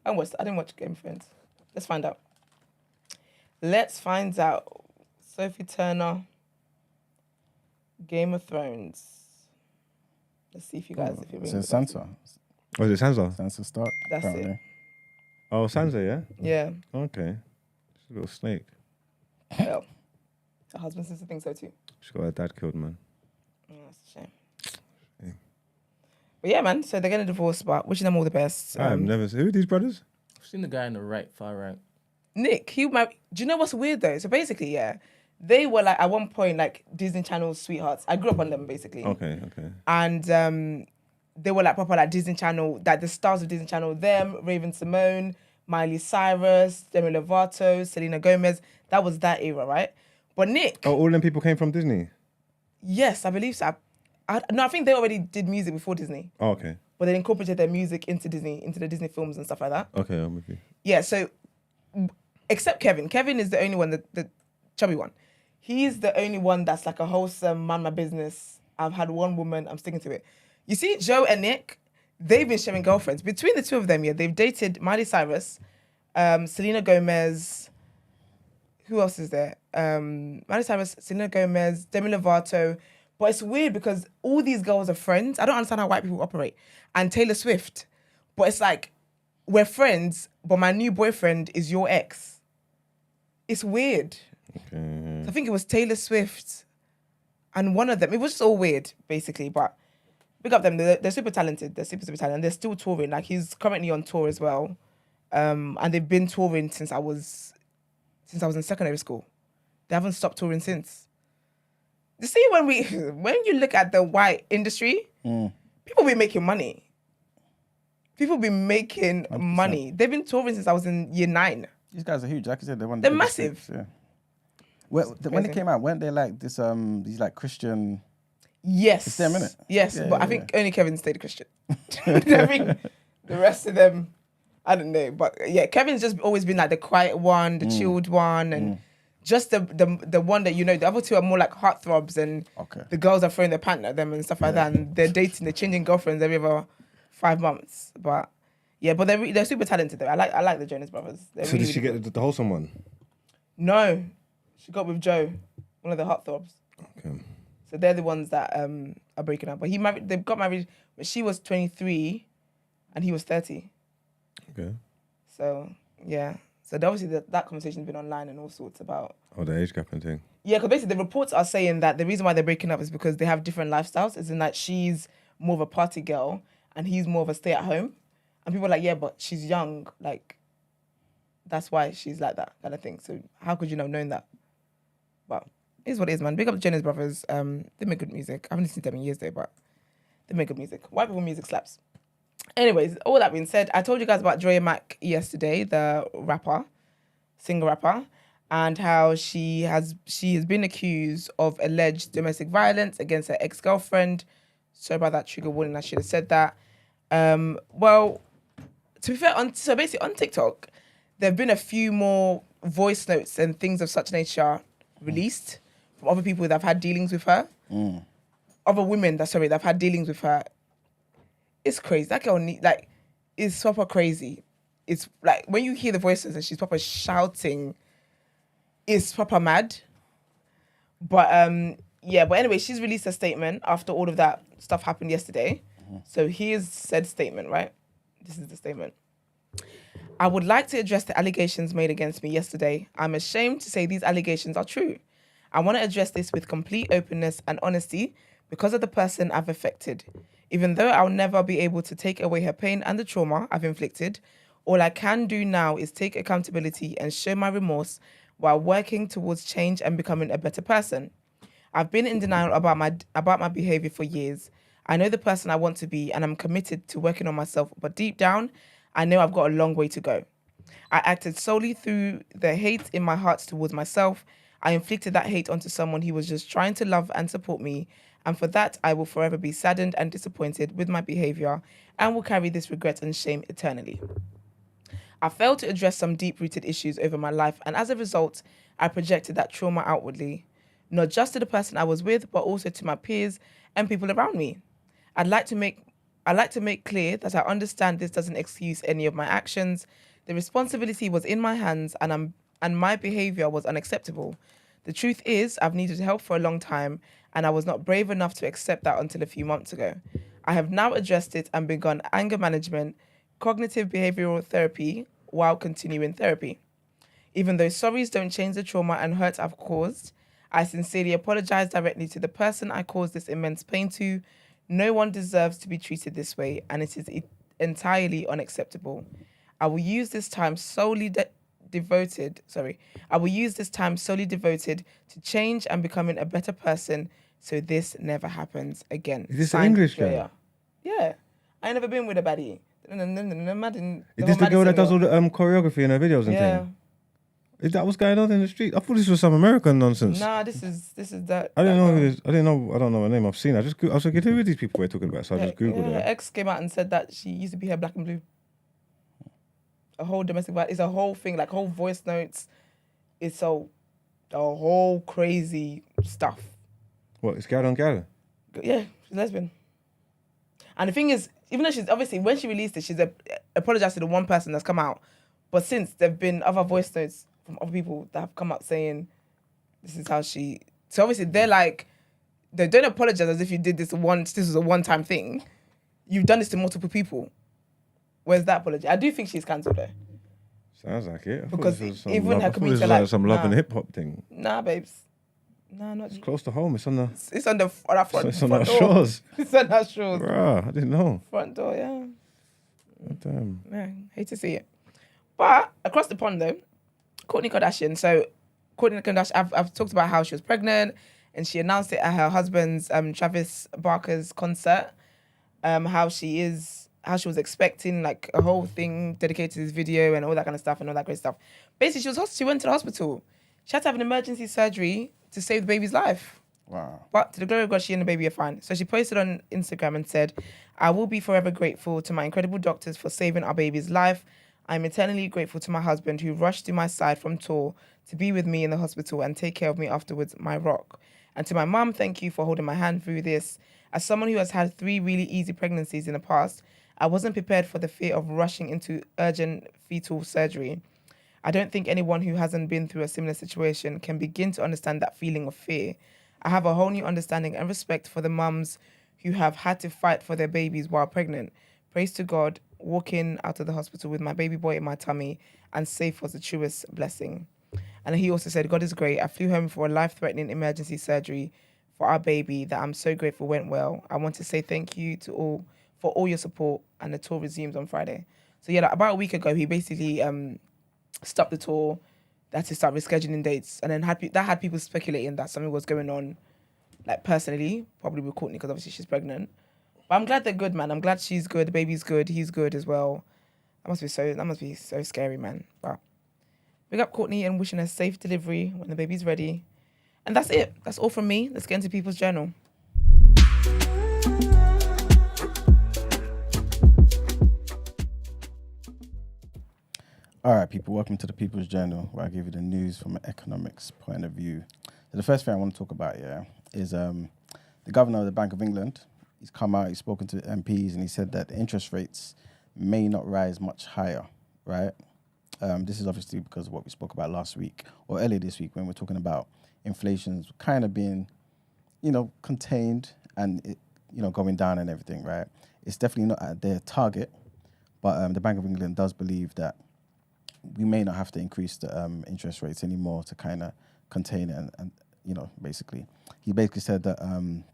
A: I didn't watch Game of Thrones. Let's find out. Sophie Turner, Game of Thrones. Let's see if you guys, if you're
B: Is it Sansa?
D: Oh, is it Sansa?
B: Sansa Stark.
A: That's
B: apparently.
A: it.
D: Oh, Sansa, yeah?
A: Yeah.
D: Okay. She's a little snake.
A: Well, her husband seems to think so too.
D: She got her dad killed, man.
A: Oh, that's a shame. But yeah, man. So they're getting a divorce, but wishing them all the best.
D: I've never seen... Who are these brothers?
C: I've seen the guy on the right, far right.
A: Nick, do you know what's weird though? So basically, they were like at one point like Disney Channel sweethearts. I grew up on them basically.
D: Okay.
A: And they were like proper like Disney Channel, like the stars of Disney Channel. Them, Raven Simone, Miley Cyrus, Demi Lovato, Selena Gomez. That was that era, right? But Nick.
D: Oh, all them people came from Disney?
A: Yes, I believe so. I think they already did music before Disney.
D: Oh, okay.
A: But they incorporated their music into Disney, into the Disney films and stuff like that.
D: Okay, I'm with you.
A: Yeah, so except Kevin. Kevin is the only one, the chubby one. He's the only one that's like a wholesome, man my business. I've had one woman, I'm sticking to it. You see, Joe and Nick, they've been sharing girlfriends. Between the 2 of them, they've dated Miley Cyrus, Selena Gomez. Who else is there? Miley Cyrus, Selena Gomez, Demi Lovato. But it's weird because all these girls are friends. I don't understand how white people operate. And Taylor Swift. But it's like, we're friends, but my new boyfriend is your ex. It's weird.
D: Okay.
A: I think it was Taylor Swift and one of them. It was just all weird, basically. But Big up them. They're super talented. They're super talented. And they're still touring. Like, he's currently on tour as well. And they've been touring since I was in secondary school. They haven't stopped touring since. You see, when you look at the white industry, people be making money. People be making
B: 100%.
A: money. They've been touring since I was in year 9.
B: These guys are huge. Like I said, they're
A: They're massive.
B: Groups, yeah. When they came out, weren't they like this? These like Christian.
A: Yes.
B: It's them, innit?
A: Yes,
B: Yeah,
A: but
B: yeah,
A: I think only Kevin stayed Christian. I think the rest of them, I don't know. But yeah, Kevin's just always been like the quiet one, the chilled one, and just the one that, the other two are more like heartthrobs, and the girls are throwing their pant at them and stuff like that, and they're changing girlfriends every other 5 months. But yeah, but they're super talented though. I like the Jonas Brothers. They're
D: So
A: really,
D: did she
A: really
D: get the wholesome one?
A: No, she got with Joe, one of the heartthrobs.
D: Okay.
A: So they're the ones that are breaking up. But they got married when she was 23 and he was 30.
D: Okay.
A: So, yeah. So obviously that conversation's been online and all sorts about...
D: Oh, the age gap and thing.
A: Yeah, because basically the reports are saying that the reason why they're breaking up is because they have different lifestyles. As in that she's more of a party girl and he's more of a stay-at-home. And people are like, yeah, but she's young. Like, that's why she's like that kind of thing. So how could you not have known that? But... it is what it is, man. Big up the Jonas Brothers. They make good music. I haven't listened to them in years though, but they make good music. White people music slaps. Anyways, all that being said, I told you guys about Dreya Mack yesterday, the singer rapper, and how she has been accused of alleged domestic violence against her ex-girlfriend. Sorry about that trigger warning. I should have said that. Well, to be fair, basically on TikTok, there have been a few more voice notes and things of such nature released from other people that have had dealings with her. Other women that have had dealings with her. It's crazy. That girl is super crazy. It's like when you hear the voices and she's proper shouting, it's proper mad. But but anyway, she's released a statement after all of that stuff happened yesterday. So here's said statement, right? This is the statement. I would like to address the allegations made against me yesterday. I'm ashamed to say these allegations are true. I want to address this with complete openness and honesty because of the person I've affected. Even though I'll never be able to take away her pain and the trauma I've inflicted, all I can do now is take accountability and show my remorse while working towards change and becoming a better person. I've been in denial about my behavior for years. I know the person I want to be and I'm committed to working on myself, but deep down, I know I've got a long way to go. I acted solely through the hate in my heart towards myself. I inflicted that hate onto someone who was just trying to love and support me. And for that, I will forever be saddened and disappointed with my behavior and will carry this regret and shame eternally. I failed to address some deep-rooted issues over my life, and as a result, I projected that trauma outwardly, not just to the person I was with, but also to my peers and people around me. I'd like to make clear that I understand this doesn't excuse any of my actions. The responsibility was in my hands, and my behavior was unacceptable. The truth is, I've needed help for a long time, and I was not brave enough to accept that until a few months ago. I have now addressed it and begun anger management, cognitive behavioral therapy, while continuing therapy. Even though sorries don't change the trauma and hurt I've caused, I sincerely apologize directly to the person I caused this immense pain to. No one deserves to be treated this way, and it is entirely unacceptable. I will use this time solely devoted to change and becoming a better person, so this never happens again.
D: Is this
A: Signed,
D: an English
A: Dreya.
D: girl?
A: Yeah. I ain't never been with a baddie.
D: Is this the girl that does all the choreography in her videos and
A: Yeah.
D: things? Is that what's going on in the street? I thought this was some American nonsense.
A: Nah, this is that.
D: I didn't
A: that
D: know
A: girl.
D: who this, I don't know her name. I've seen her. I was like, who are these people we're talking about? So I just Googled
A: Her
D: her.
A: ex came out and said that she used to be her black and blue. A whole domestic violence. It's a whole thing, like whole voice notes. It's a whole crazy stuff.
D: What, it's gal on gal?
A: Yeah, she's lesbian. And the thing is, even though she's obviously, when she released it, she's apologized to the one person that's come out. But since there have been other voice notes from other people that have come out saying this is how she. So obviously they're like, they don't apologize as if you did this was a one-time thing. You've done this to multiple people. Where's that apology? I do think she's cancelled though.
D: Sounds like it.
A: Because even her community
D: like some love and hip hop thing.
A: Nah, babes. No, not.
D: It's close to home. It's on the.
A: It's on the front.
D: It's on
A: front
D: our
A: door.
D: shores.
A: It's on our shores.
D: Bruh, I didn't know.
A: Front door, yeah.
D: Damn.
A: Yeah, hate to see it. But across the pond though, Kourtney Kardashian. So Kourtney Kardashian, I've talked about how she was pregnant and she announced it at her husband's Travis Barker's concert. How she was expecting like a whole thing dedicated to this video and all that kind of stuff and all that great stuff. Basically, she went to the hospital. She had to have an emergency surgery to save the baby's life.
B: Wow.
A: But to the glory of God, she and the baby are fine. So she posted on Instagram and said, I will be forever grateful to my incredible doctors for saving our baby's life. I'm eternally grateful to my husband who rushed to my side from tour to be with me in the hospital and take care of me afterwards, my rock. And to my mum, thank you for holding my hand through this. As someone who has had 3 really easy pregnancies in the past, I wasn't prepared for the fear of rushing into urgent fetal surgery. I don't think anyone who hasn't been through a similar situation can begin to understand that feeling of fear. I have a whole new understanding and respect for the mums who have had to fight for their babies while pregnant. Praise to God, walking out of the hospital with my baby boy in my tummy and safe was the truest blessing. And he also said, God is great. I flew home for a life-threatening emergency surgery for our baby that I'm so grateful went well. I want to say thank you to all for all your support, and the tour resumes on Friday. So yeah, like about a week ago, he basically stopped the tour. They had to start rescheduling dates, and then had people speculating that something was going on, like personally, probably with Kourtney because obviously she's pregnant. But I'm glad they're good, man. I'm glad she's good. The baby's good. He's good as well. That must be so scary, man. But big up Kourtney and wishing her safe delivery when the baby's ready. And that's it. That's all from me. Let's get into People's Journal.
B: All right, people, welcome to the People's Journal, where I give you the news from an economics point of view. So the first thing I want to talk about, is the governor of the Bank of England. He's come out, he's spoken to MPs, and he said that the interest rates may not rise much higher, right? This is obviously because of what we spoke about last week, or earlier this week, when we're talking about inflation's kind of being, contained and, going down and everything, right? It's definitely not at their target, but the Bank of England does believe that we may not have to increase the interest rates anymore to kind of contain it and basically. He basically said that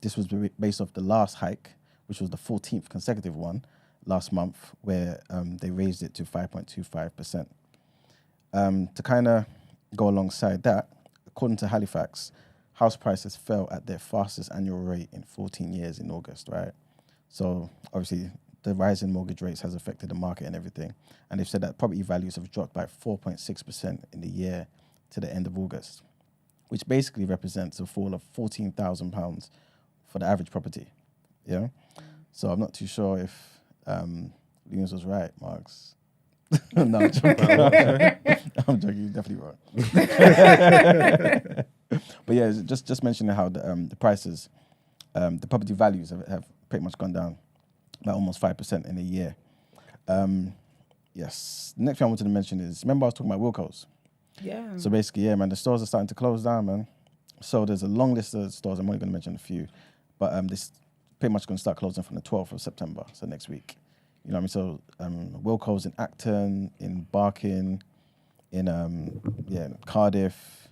B: this was based off the last hike, which was the 14th consecutive one last month, where they raised it to 5.25%. To kind of go alongside that, according to Halifax, house prices fell at their fastest annual rate in 14 years in August, right? So obviously, the rise in mortgage rates has affected the market and everything. And they've said that property values have dropped by 4.6% in the year to the end of August, which basically represents a fall of £14,000 for the average property. Yeah. So I'm not too sure if Lunes was right, Marks. No, I'm joking. I'm joking. You're definitely wrong. But yeah, just mentioning how the prices, the property values have pretty much gone down by almost 5% in a year. Yes. The next thing I wanted to mention is, remember I was talking about Wilko's?
A: Yeah.
B: So basically, yeah, man, the stores are starting to close down, man. So there's a long list of stores. I'm only going to mention a few. But this pretty much going to start closing from the 12th of September, so next week. You know what I mean? So Wilko's in Acton, in Barking, in Cardiff,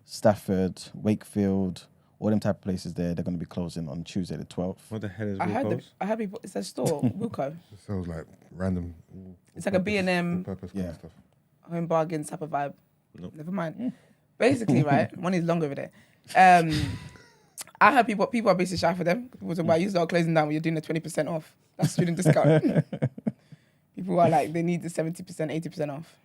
B: Stafford, Wakefield, all them type of places there, they're going to be closing on Tuesday the 12th.
D: What the hell is
A: I
D: Wilko's?
A: heard people. It's a store, Wilko.
E: It sounds like random.
A: It's like a B&M
E: Purpose kind of stuff.
A: home bargain type of vibe.
D: Nope.
A: Never mind. Basically, right, money's long over there. I heard people are basically shy for them. People talk about you start closing down when you're doing a 20% off. That's student discount. People are like, they need the 70%, 80% off.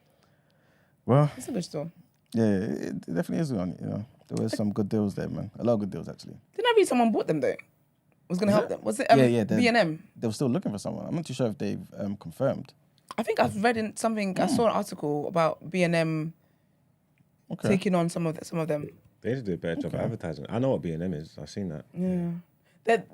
B: Well,
A: It's a good store.
B: yeah, it definitely is one. There were some good deals there, man. A lot of good deals, actually.
A: Didn't I read someone bought them though? Was going to help them. Was it
B: Yeah,
A: B&M?
B: They were still looking for someone. I'm not too sure if they've confirmed.
A: I think I've read in something. I saw an article about B&M taking on some of them.
D: They just did a better job of advertising. I know what B&M is. I've seen that.
A: Yeah.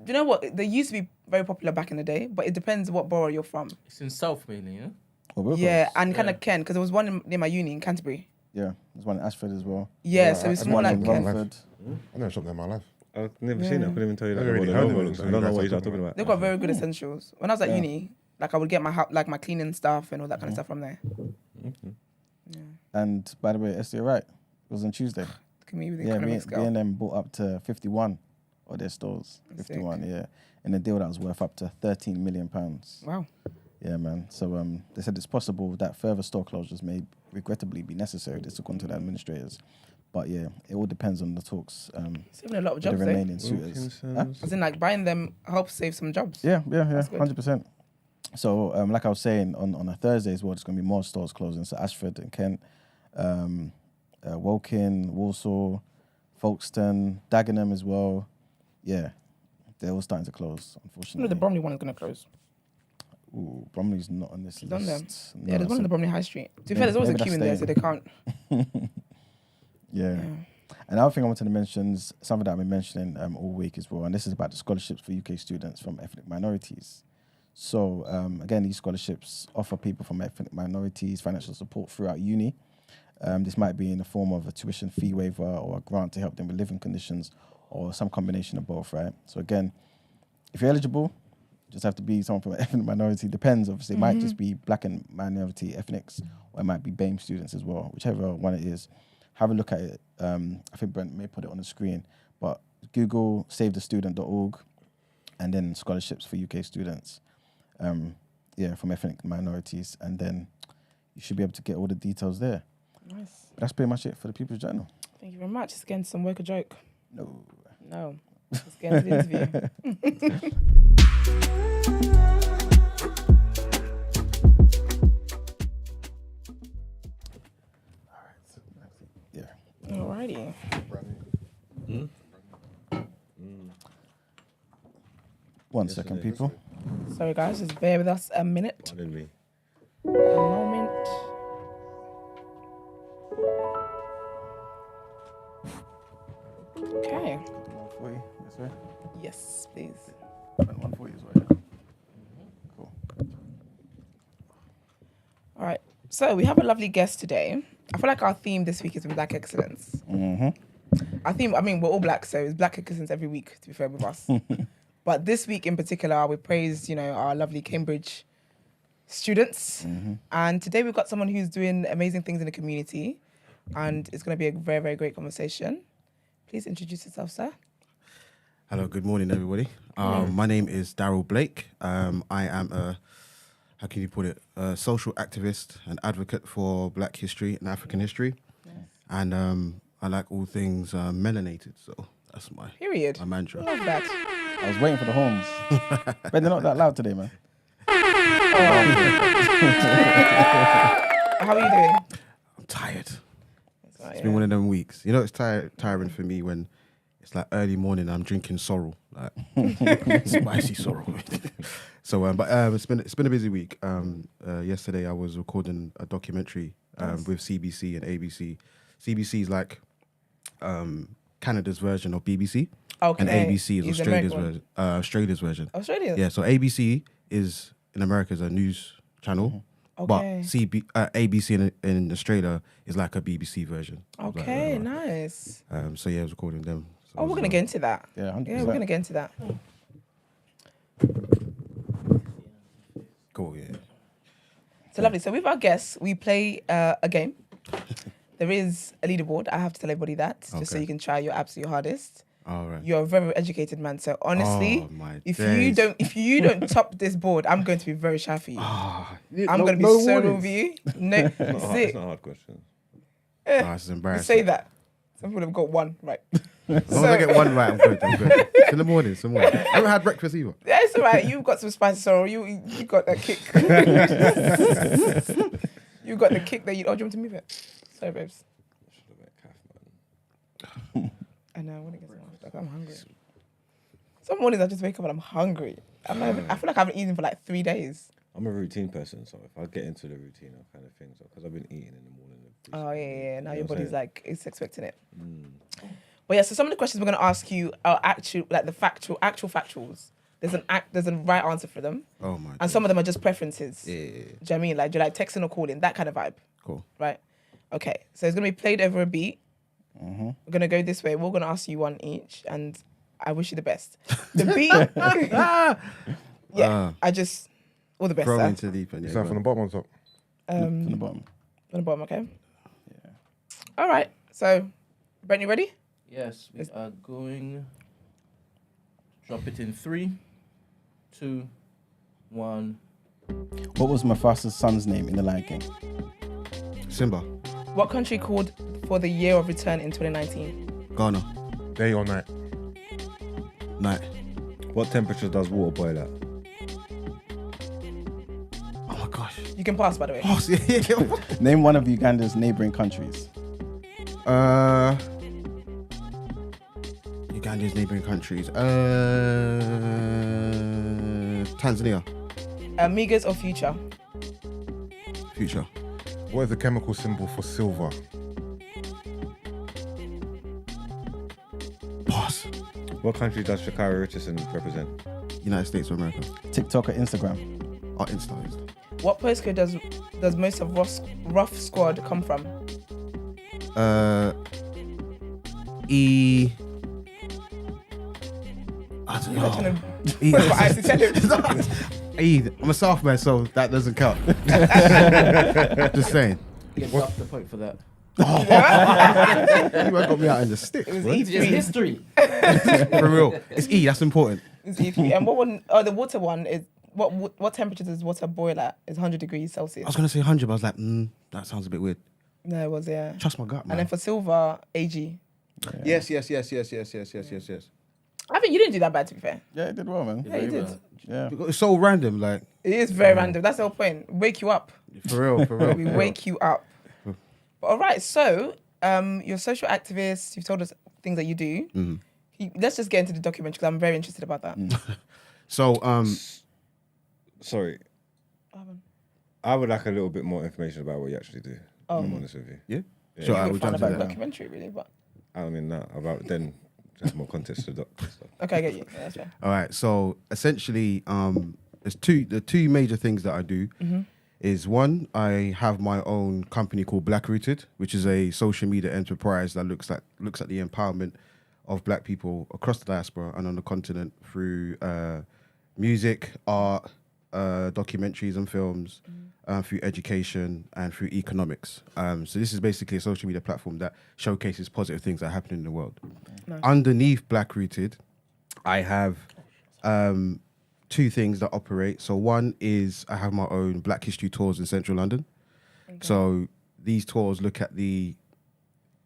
A: You know what? They used to be very popular back in the day, but it depends what borough you're from.
C: It's in South mainly, yeah?
B: Well, Wilko's.
A: Yeah, and kind of Kent, because there was one near my uni in Canterbury.
B: Yeah, there's one in Ashford as well.
A: Yeah, so it's more like Kent.
B: Romford.
E: I never shopped there in my life.
D: I've never seen it. I couldn't even tell you
E: I
D: that.
E: already
D: What the
E: heard of
D: logo
E: it,
D: looks
E: so
D: like. I don't know
E: you
D: what
E: guys
D: you're
E: are
D: talking about.
A: They've got very good essentials. When I was at uni, like I would get my cleaning stuff and all that kind of stuff from there.
B: And by the way, Esther, you're right. It was on Tuesday.
A: me with the
B: Yeah,
A: economics girl.
B: B&M bought up to 51 of their stores.
A: That's
B: 51, yeah. In a deal that was worth up to £13 million.
A: Wow.
B: Yeah, man. So they said it's possible that further store closures may regrettably be necessary. This according to the administrators. But yeah, it all depends on the talks.
A: Saving a lot of
B: with
A: jobs,
B: the
A: though.
B: remaining suitors. Huh?
A: As in, like, buying them helps save some jobs.
B: Yeah,
A: That's good.
B: 100%. So, like I was saying, on a Thursday as well, there's going to be more stores closing. So Ashford and Kent, Woking, Walsall, Folkestone, Dagenham as well. Yeah, they're all starting to close, unfortunately.
A: No, the Bromley one is going to close.
B: Ooh, Bromley's not on this
A: It's on there.
B: list.
A: Yeah, there's one in the Bromley High Street. To be fair, there's always a
B: maybe
A: queue in
B: that's
A: there, so they can't.
B: Yeah. Another thing I wanted to mention is something that I've been mentioning all week as well, and this is about the scholarships for UK students from ethnic minorities. So, again, these scholarships offer people from ethnic minorities financial support throughout uni. This might be in the form of a tuition fee waiver or a grant to help them with living conditions or some combination of both, right? So, again, if you're eligible, you just have to be someone from an ethnic minority. Depends, obviously. It might just be black and minority ethnics, or it might be BAME students as well, whichever one it is. Have a look at it. I think Brent may put it on the screen, but Google savethestudent.org and then scholarships for UK students, from ethnic minorities, and then you should be able to get all the details there.
A: Nice.
B: But that's pretty much it for the People's Journal.
A: Thank you very much. Let's get into some work or joke.
B: No.
A: Let's get into the interview. Alrighty.
B: One second, people.
A: Sorry, guys, just bear with us a minute.
D: Pardon me.
A: A moment. Okay.
B: 140, yes, sir.
A: Yes, please.
B: 140 as well, yeah. Cool.
A: All right. So we have a lovely guest today. I feel like our theme this week is Black excellence. Our theme, I mean, we're all black, so it's Black excellence every week, to be fair with us. But this week in particular, we praised, our lovely Cambridge students. And today we've got someone who's doing amazing things in the community. And it's going to be a very, very great conversation. Please introduce yourself, sir.
F: Hello, good morning, everybody. My name is Darrel Blake. I am a social activist and advocate for Black history and African history. Yes. And I like all things melanated, so that's my mantra.
A: Love that.
B: I was waiting for the horns. But they're not that loud today, man.
A: How are you doing?
F: I'm tired. It's been one of them weeks. It's tiring for me when it's like early morning. I'm drinking sorrel, like spicy sorrel. So, it's been a busy week. Yesterday I was recording a documentary with CBC and ABC. CBC is like Canada's version of BBC, and ABC is Australia's version.
A: Australia?
F: Yeah. So ABC is in America is a news channel. But ABC in Australia is like a BBC version.
A: Okay, nice.
F: So yeah, I was recording them. So
A: we're going to get into that.
B: Yeah, 100%.
A: Yeah, we're going to get into that.
F: Cool, yeah.
A: So lovely. So with our guests, we play a game. There is a leaderboard. I have to tell everybody that, just so you can try your absolute hardest.
F: All right.
A: You're a very educated man, so honestly, if you don't top this board, I'm going to be very shy for you. I'm going to be so rude with you. No,
D: It's not a hard question.
F: This is embarrassing.
A: Say that. Some people have got one right.
F: As long as I get one right, I'm good. It's in the morning, I haven't had breakfast either.
A: Yeah, it's all right. You've got some spicy sorrel. You got that kick. You got the kick that you. Oh, do you want to move it? Sorry, babes. I know. I want to get some. Like, I'm hungry. Some mornings I just wake up and I'm hungry. I feel like I haven't eaten for like 3 days.
D: I'm a routine person, so if I get into the routine of kind of things, because I've been eating in the morning.
A: Oh yeah. Now your body's like it's expecting it. But yeah, so some of the questions we're going to ask you are actual factuals. There's a right answer for them.
F: Oh my.
A: And some of them are just preferences.
F: Yeah.
A: Do you know what I mean? Like, do you like texting or calling? That kind of vibe.
F: Cool.
A: Right. Okay. So it's going to be played over a beat. We're going to go this way. We're going to ask you one each, and I wish you the best. The beat. I just all the best.
F: Throw
A: Sir.
F: me into the deep end.
E: Is that from the bottom or top?
B: From the bottom.
A: From the bottom, okay?
B: Yeah.
A: All right. So Brent, you ready?
C: Yes, we are going. Drop it in 3, 2, 1.
B: What was Mufasa's son's name in The Lion King?
F: Simba.
A: What country called for the year of return in 2019?
F: Ghana.
E: Day or night?
F: Night.
D: What temperature does water boil at?
F: Oh my gosh.
A: You can pass, by the way.
F: Oh, yeah.
B: Name one of Uganda's neighboring countries.
F: Uganda's neighboring countries. Tanzania.
A: Amigas or Future?
F: Future.
E: What is the chemical symbol for silver?
F: Pass.
D: What country does Sha'Carri Richardson represent?
F: United States of America.
B: TikTok or Instagram?
F: Oh, Insta.
A: What postcode does most of Rough Squad come from?
F: E. I don't know. E.
A: What I used to tell him.
F: E. I'm a South man, so that doesn't count. Just saying.
C: Get off the point for that.
F: You got me out in the sticks.
A: It was
F: bro.
A: E3.
C: It's history.
F: For real. It's E. That's important.
A: It's E3. And what one? Oh, the water one is what temperature does water boil at? It's 100 degrees Celsius.
F: I was gonna say 100, but I was like, that sounds a bit weird.
A: No, it was, yeah.
F: Trust my gut, man.
A: And then for silver, AG.
F: Yes.
A: I think you didn't do that bad, to be fair.
B: Yeah, it did well, man.
A: Yeah, you did.
B: Yeah.
F: It's so random, like
A: It is very random. That's the whole point. Wake you up.
F: for real.
A: We wake you up. But all right, so you're a social activist. You've told us things that you do. Let's just get into the documentary because I'm very interested about that.
F: So
D: Sorry. I would like a little bit more information about what you actually do. I'm honest with you.
F: yeah.
D: Yeah.
F: Sure,
A: You
F: I
A: were
F: will
A: fun
F: jump to
A: about the
F: that.
A: documentary, really, but
D: I mean, that about then just more context to the doc and stuff.
A: okay, I get you. Yeah, that's fair.
F: All right. So essentially, there's the two major things that I do. Is one, I have my own company called Black Rooted, which is a social media enterprise that looks at the empowerment of Black people across the diaspora and on the continent through music, art, documentaries and films, through education and through economics. So this is basically a social media platform that showcases positive things that happen in the world.
A: Nice.
F: Underneath Black Rooted, I have two things that operate. So one is I have my own Black History tours in Central London. Okay. So these tours look at the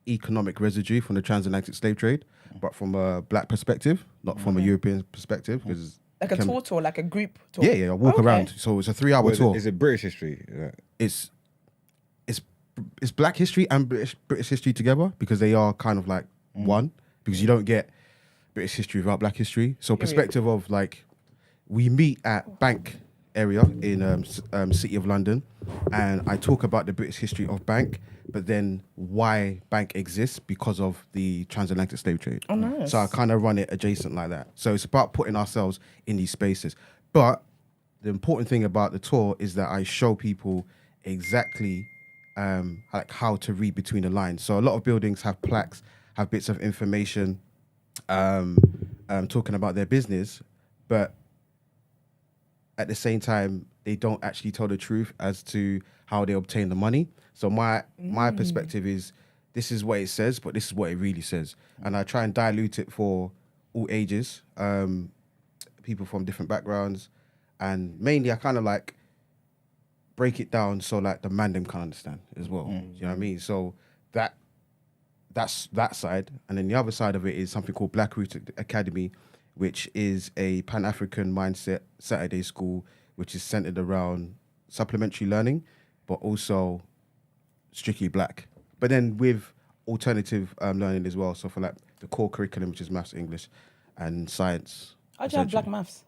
F: economic residue from the transatlantic slave trade, but from a Black perspective, not from a European perspective. Because
A: Like a tour, like a group tour.
F: Yeah, I walk around. So it's a 3-hour tour.
D: Is it British history? Yeah.
F: It's Black history and British history together because they are kind of like one, because you don't get British history without Black history. So perspective of like, we meet at Bank area in City of London, and I talk about the British history of Bank, but then why Bank exists because of the transatlantic slave trade.
A: Oh, nice.
F: So I kind of run it adjacent like that. So it's about putting ourselves in these spaces. But the important thing about the tour is that I show people exactly like how to read between the lines. So a lot of buildings have plaques, have bits of information talking about their business, but at the same time, they don't actually tell the truth as to how they obtain the money. So my perspective is, this is what it says, but this is what it really says. And I try and dilute it for all ages, people from different backgrounds. And mainly I kind of like break it down so like the man them can understand as well. Do you know what I mean? So that's that side. And then the other side of it is something called Black Rooted Academy, which is a Pan-African mindset Saturday school, which is centered around supplementary learning, but also strictly Black. But then with alternative learning as well. So for like the core curriculum, which is maths, English, and science.
A: How do you have Black maths?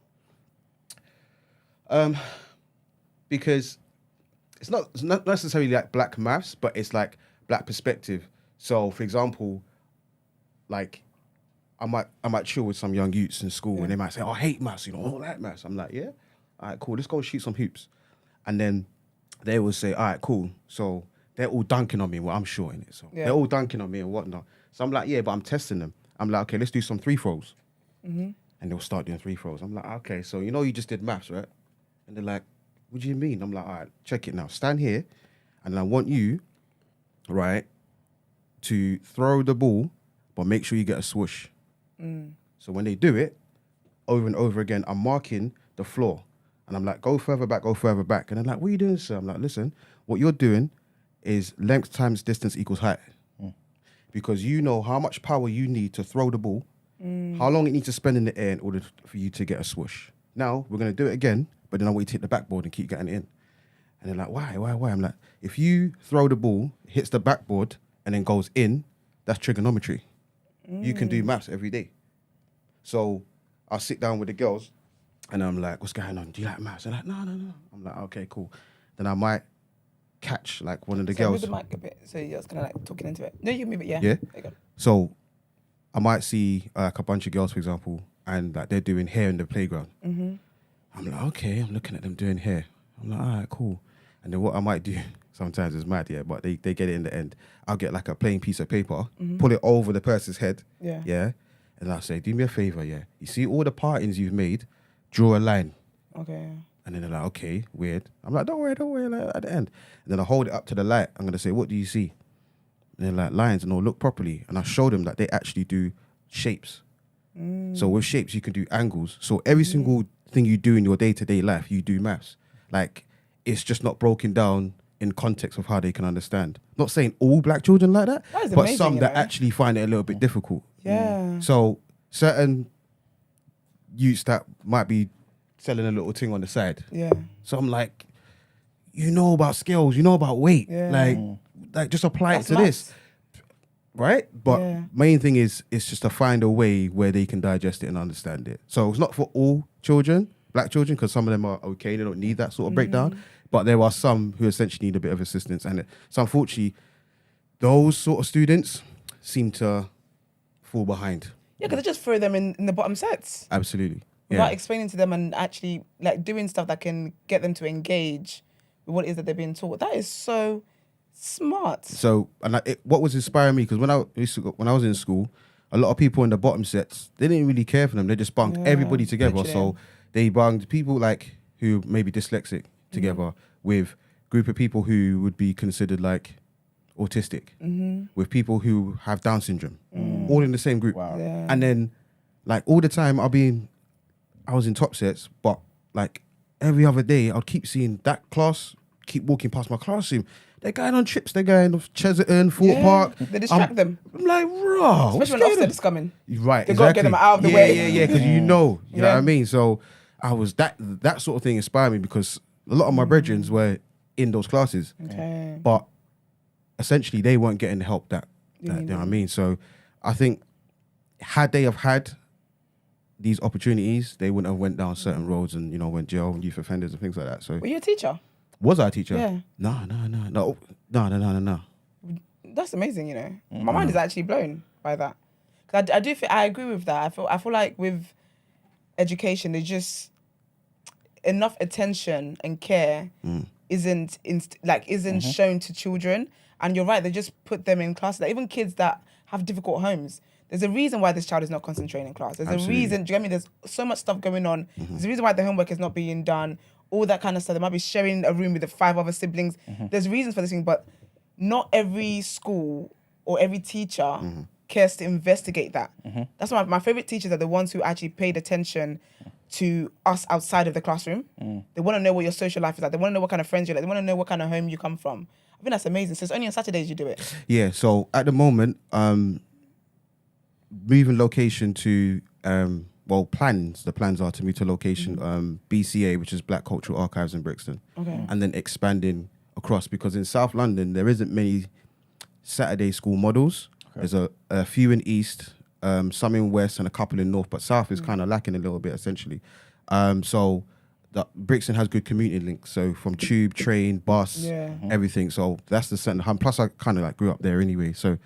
F: Because it's not necessarily like Black maths, but it's like Black perspective. So for example, like I might chill with some young youths in school and they might say, oh, I hate maths, I don't like maths. I'm like, yeah, all right, cool, let's go shoot some hoops. And then they will say, all right, cool. So they're all dunking on me, well, I'm short in it. So they're all dunking on me and whatnot. So I'm like, yeah, but I'm testing them. I'm like, okay, let's do some free throws. And they'll start doing free throws. I'm like, okay, so you just did maths, right? And they're like, what do you mean? I'm like, all right, check it now. Stand here and I want you, right, to throw the ball, but make sure you get a swoosh. So when they do it, over and over again, I'm marking the floor. And I'm like, go further back. And they're like, what are you doing, sir? I'm like, listen, what you're doing is length times distance equals height. Because you know how much power you need to throw the ball, how long it needs to spend in the air in order for you to get a swoosh. Now, we're going to do it again, but then I want you to hit the backboard and keep getting it in. And they're like, why? I'm like, if you throw the ball, hits the backboard, and then goes in, that's trigonometry. You can do maths every day. So I'll sit down with the girls, and I'm like, what's going on? Do you like maths? They're like, no. I'm like, okay, cool. Then I might catch like one of the girls.
A: Move the mic a bit, so you're just kind of like talking into it. No, you can move it, yeah.
F: Yeah.
A: There you go.
F: So I might see like a bunch of girls, for example, and like they're doing hair in the playground. I'm like, okay, I'm looking at them doing hair. I'm like, all right, cool. And then what I might do sometimes is mad, yeah, but they get it in the end. I'll get like a plain piece of paper, pull it over the person's head, yeah, and I'll say, do me a favor, yeah. You see all the partings you've made, draw a line.
A: Okay.
F: And then they're like, okay, weird. I'm like, don't worry, like, at the end. And then I hold it up to the light. I'm going to say, what do you see? And they're like, lines. And I'll look properly. And I show them that they actually do shapes. So with shapes, you can do angles. So every single thing you do in your day-to-day life, you do maths. Like, it's just not broken down in context of how they can understand. Not saying all black children like that,
A: That is
F: but
A: amazing,
F: some
A: you
F: that
A: know.
F: actually find it a little bit difficult.
A: Yeah.
F: So certain youths that might be selling a little thing on the side.
A: Yeah.
F: So I'm like, you know about scales, you know about weight.
A: Yeah.
F: Like just apply
A: That's
F: it to this.
A: maths.
F: Right? But
A: Yeah.
F: main thing is it's just to find a way where they can digest it and understand it. So it's not for all children, black children, because some of them are okay, they don't need that sort of breakdown. But there are some who essentially need a bit of assistance. And so unfortunately, those sort of students seem to fall behind.
A: Yeah, because they just throw them in the bottom sets
F: Absolutely.
A: without
F: Yeah.
A: explaining to them and actually like doing stuff that can get them to engage with what it is that they're being taught. That is so smart.
F: So, and what was inspiring me, because when I was in school, a lot of people in the bottom sets, they didn't really care for them. They just bunked everybody together.
A: literally.
F: So they bunged people like who may be dyslexic together with group of people who would be considered like autistic, with people who have Down syndrome, all in the same group.
B: Wow.
A: Yeah.
F: And then like all the time I was in top sets, but like every other day I'd keep seeing that class, keep walking past my classroom. They're going on trips, they're going off Cheserton, Fort Park.
A: They distract them.
F: I'm like, raw.
A: Especially when Offset is coming.
F: Right,
A: They gotta get them out of the way.
F: Yeah, because you know what
A: Yeah.
F: I mean? So I was that sort of thing inspired me because a lot of my brethren were in those classes.
A: Okay.
F: But essentially they weren't getting the help that you know what I mean? So I think had they have had these opportunities, they wouldn't have went down certain roads and, went jail and youth offenders and things like that. So
A: Were you a teacher?
F: was I a teacher?
A: Yeah.
F: No.
A: That's amazing, My mind is actually blown by that. 'Cause I agree with that. I feel like with education, there's just enough attention and care isn't shown to children. And you're right, they just put them in classes. Like even kids that have difficult homes, there's a reason why this child is not concentrating in class. There's
F: Absolutely.
A: a reason. Do you get me? There's so much stuff going on. There's a reason why the homework is not being done. All that kind of stuff. They might be sharing a room with the 5 other siblings. There's reasons for this thing, but not every school or every teacher cares to investigate that. That's why my favorite teachers are the ones who actually paid attention to us outside of the classroom. They want to know what your social life is like. They want to know what kind of friends you're like. They want to know what kind of home you come from. I think that's amazing. So it's only on Saturdays you do it.
F: Yeah, so at the moment, moving location to plans. The plans are to move to location BCA, which is Black Cultural Archives in Brixton, and then expanding across because in South London there isn't many Saturday school models. There's a few in East, some in West, and a couple in North, but South is kind of lacking a little bit essentially. So Brixton has good community links, so from tube, train, bus, everything. So that's the center. Plus, I kind of like grew up there anyway, so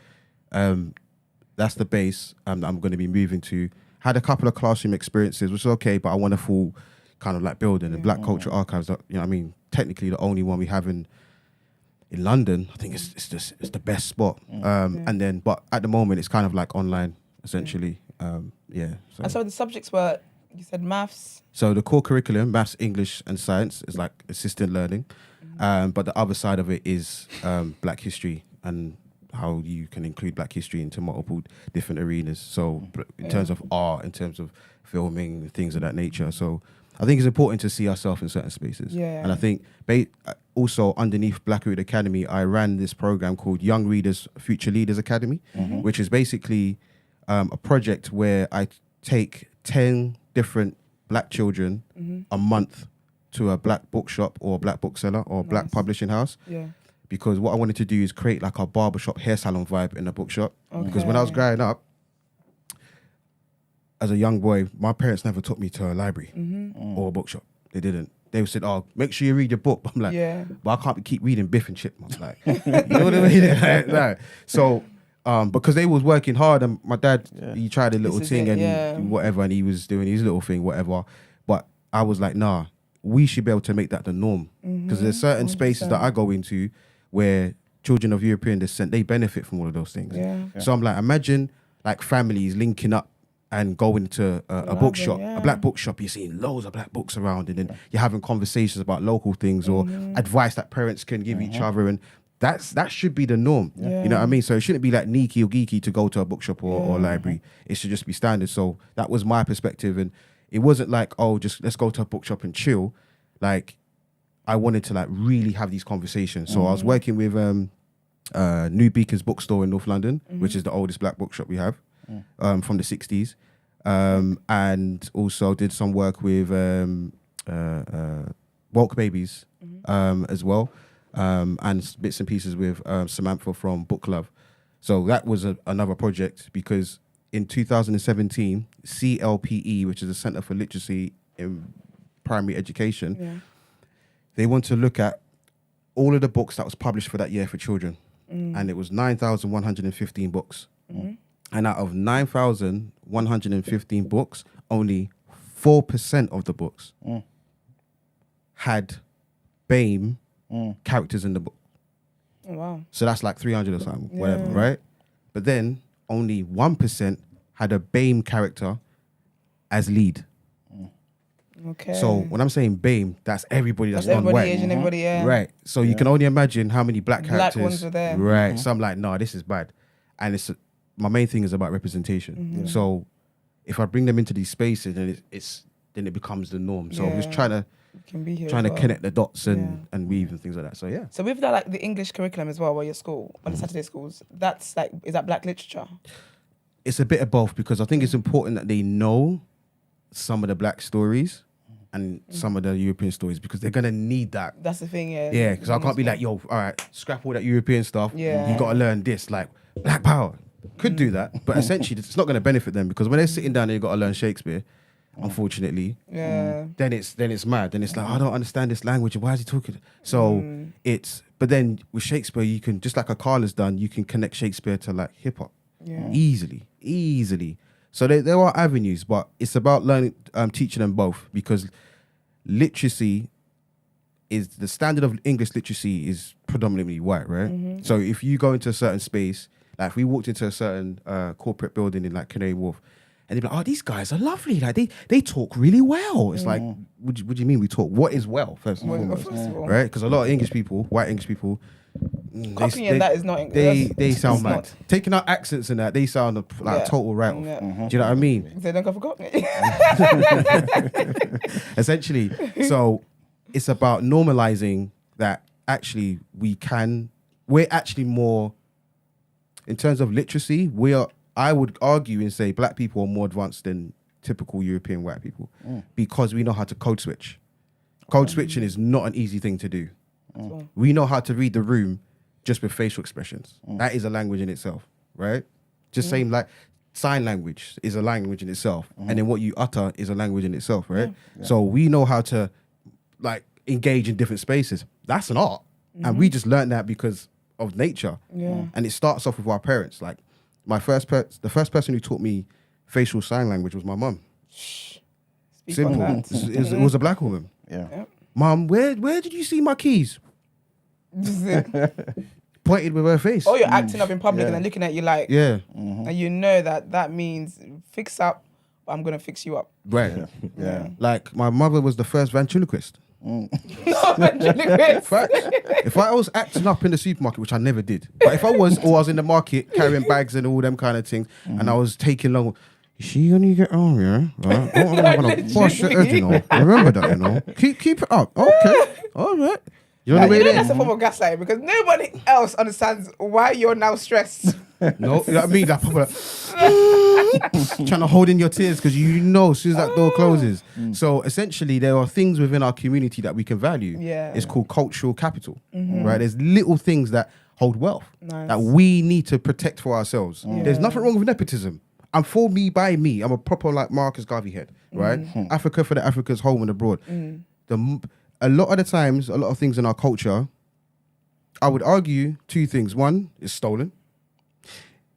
F: that's the base that I'm going to be moving to. Had a couple of classroom experiences, which is okay, but I want a full kind of like building. The Black Culture Archives, technically the only one we have in London. I think it's the best spot. And then, but at the moment, it's kind of like online essentially.
A: And so the subjects were, you said maths.
F: So the core curriculum, maths, English, and science is like assisted learning, but the other side of it is Black history and how you can include Black history into multiple different arenas. So in terms of art, in terms of filming, things of that nature. So I think it's important to see ourselves in certain spaces.
A: Yeah.
F: And I think also underneath Black Reader Academy, I ran this program called Young Readers Future Leaders Academy, which is basically a project where I take 10 different Black children a month to a Black bookshop or a Black bookseller or Black publishing house.
A: Yeah.
F: Because what I wanted to do is create like a barbershop hair salon vibe in the bookshop. Because when I was growing up, as a young boy, my parents never took me to a library or a bookshop. They didn't. They said, "Oh, make sure you read your book." I'm like, but I can't keep reading Biff and Chip. I'm like, you know what I mean? Like, so, because they was working hard, and my dad, he tried a little thing and whatever, and he was doing his little thing, whatever. But I was like, nah, we should be able to make that the norm. Because there's certain spaces that I go into where children of European descent, they benefit from all of those things. So I'm like, imagine like families linking up and going to a bookshop, a Black bookshop. You're seeing loads of Black books around, and then you're having conversations about local things or advice that parents can give each other, and that should be the norm. You know what I mean? So it shouldn't be like neaky or geeky to go to a bookshop or library. It should just be standard. So that was my perspective, and it wasn't like, oh, just let's go to a bookshop and chill. Like, I wanted to like really have these conversations. So I was working with New Beacons Bookstore in North London, which is the oldest Black bookshop we have. From the 60s, and also did some work with Woke Babies as well, and bits and pieces with Samantha from Book Love. So that was another project, because in 2017, CLPE, which is the Centre for Literacy in Primary Education, they want to look at all of the books that was published for that year for children, and it was 9,115 books. And out of 9,115 books, only 4% of the books had BAME characters in the book.
A: Oh, wow.
F: So that's like 300 or something, whatever, right? But then only 1% had a BAME character as lead.
A: Okay.
F: So when I'm saying BAME, that's everybody that's
A: everybody,
F: non-white.
A: Asian, everybody,
F: Right. So you can only imagine how many Black characters.
A: Black ones were there.
F: Right. So I'm like, no, this is bad. And my main thing is about representation. So if I bring them into these spaces, then then it becomes the norm. So I'm just trying to connect the dots and weave and things like that. So yeah.
A: So with that, like the English curriculum as well, where your school, on the Saturday schools, that's like, is that Black literature?
F: It's a bit of both, because I think it's important that they know some of the Black stories and some of the European stories, because they're gonna need that.
A: That's the thing, yeah.
F: Yeah, because I can't be like, yo, all right, scrap all that European stuff.
A: Yeah.
F: You gotta learn this, like Black Power. Could do that, but essentially it's not going to benefit them, because when they're sitting down and you got to learn Shakespeare, unfortunately, then it's mad. Then it's like, I don't understand this language. Why is he talking? So but then with Shakespeare, you can, just like Akala's done, you can connect Shakespeare to like hip hop easily. So there are avenues, but it's about learning, teaching them both, because literacy is, the standard of English literacy is predominantly white, right? So if you go into a certain space, like if we walked into a certain corporate building in like Canary Wharf, and they'd be like, oh, these guys are lovely. Like they talk really well. It's like, what do you mean we talk? What is well, first and foremost, right? Because a lot of English people, white English people,
A: that is not English.
F: They sound mad. Taking out accents and that, they sound like total write-off. Do you know what I mean?
A: They don't forgot me.
F: Essentially, so it's about normalizing that actually we're actually more, in terms of literacy, I would argue and say Black people are more advanced than typical European white people, because we know how to code switch. Code switching is not an easy thing to do. We know how to read the room just with facial expressions. That is a language in itself, right? Just same like sign language is a language in itself. And then what you utter is a language in itself, right? So we know how to like engage in different spaces. That's an art. And we just learned that because of nature. And it starts off with our parents. Like the first person who taught me facial sign language was my mum. Simple. It was a Black woman. Mum, where did you see my keys? Pointed with her face.
A: Oh, you're acting up in public and they're looking at you like, and you know that means fix up, but I'm gonna fix you up.
F: Right. Like my mother was the first ventriloquist.
A: Not 100 quid.
F: Facts. If I was acting up in the supermarket, which I never did, but if I was, or I was in the market carrying bags and all them kind of things, and I was taking long, is she gonna get on, yeah? Right. I'm gonna wash your head, you know. Remember that, you know. Keep it up. Okay. All right. You know the way
A: That's a form of gaslighting because nobody else understands why you're now stressed.
F: No, you know what I mean? That people are trying to hold in your tears because you know as soon as that door closes. So essentially, there are things within our community that we can value.
A: Yeah.
F: It's called cultural capital, right? There's little things that hold wealth that
A: Nice.
F: we need to protect for ourselves. There's nothing wrong with nepotism. I'm for me, by me. I'm a proper like Marcus Garvey head, right? Africa for the Africa's home and abroad. A lot of the times, a lot of things in our culture, I would argue two things. One is stolen.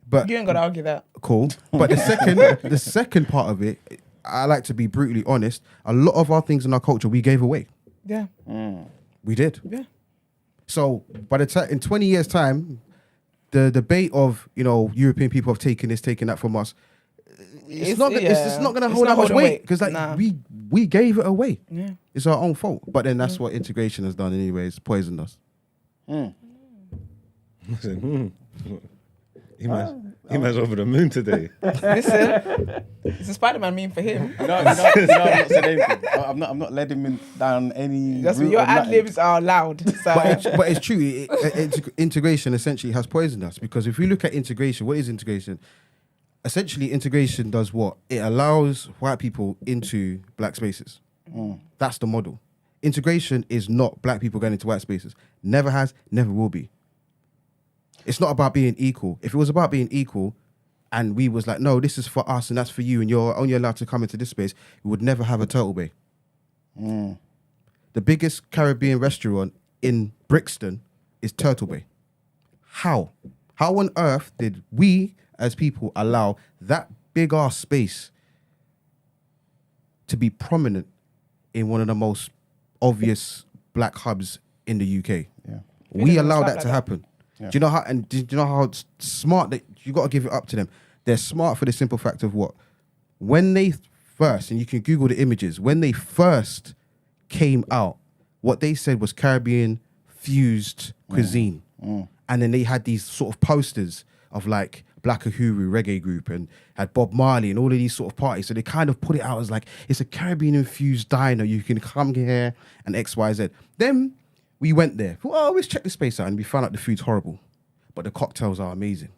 F: But
A: You ain't got to argue that.
F: cool. But the second part of it, I like to be brutally honest. A lot of our things in our culture we gave away.
A: Yeah.
F: We did.
A: Yeah.
F: So by the time in 20 years' time, the debate of European people have taken this, taken that from us. It's not going to hold that much weight because we gave it away.
A: Yeah.
F: It's our own fault. But then that's what integration has done anyway. It's poisoned us.
D: He man's over the moon today.
A: Listen, it's a Spider-Man meme for him.
B: No, I'm not saying anything. I'm not letting him down any.
A: That's what
B: route
A: your
B: of nothing.
A: ad-libs are loud. So.
F: But it's true. Integration essentially has poisoned us because if we look at integration, what is integration? Essentially, integration does what? It allows white people into black spaces. That's the model. Integration is not black people going into white spaces. Never has, never will be. It's not about being equal. If it was about being equal and we was like, no, this is for us and that's for you and you're only allowed to come into this space, we would never have a Turtle Bay. The biggest Caribbean restaurant in Brixton is Turtle Bay. How? How on earth did we as people allow that big ass space to be prominent in one of the most obvious black hubs in the UK?
B: Yeah.
F: We allow that
A: like
F: to
A: that.
F: happen.
B: Yeah.
F: Do you know how smart that you got to give it up to them? They're smart for the simple fact of what? When they first, and you can Google the images, when they first came out, what they said was Caribbean fused cuisine. And then they had these sort of posters of like Black Uhuru reggae group and had Bob Marley and all of these sort of parties. So they kind of put it out as like, it's a Caribbean infused diner. You can come here and X, Y, Z. Then we went there. Oh, let's check the space out. And we found out the food's horrible. But the cocktails are amazing.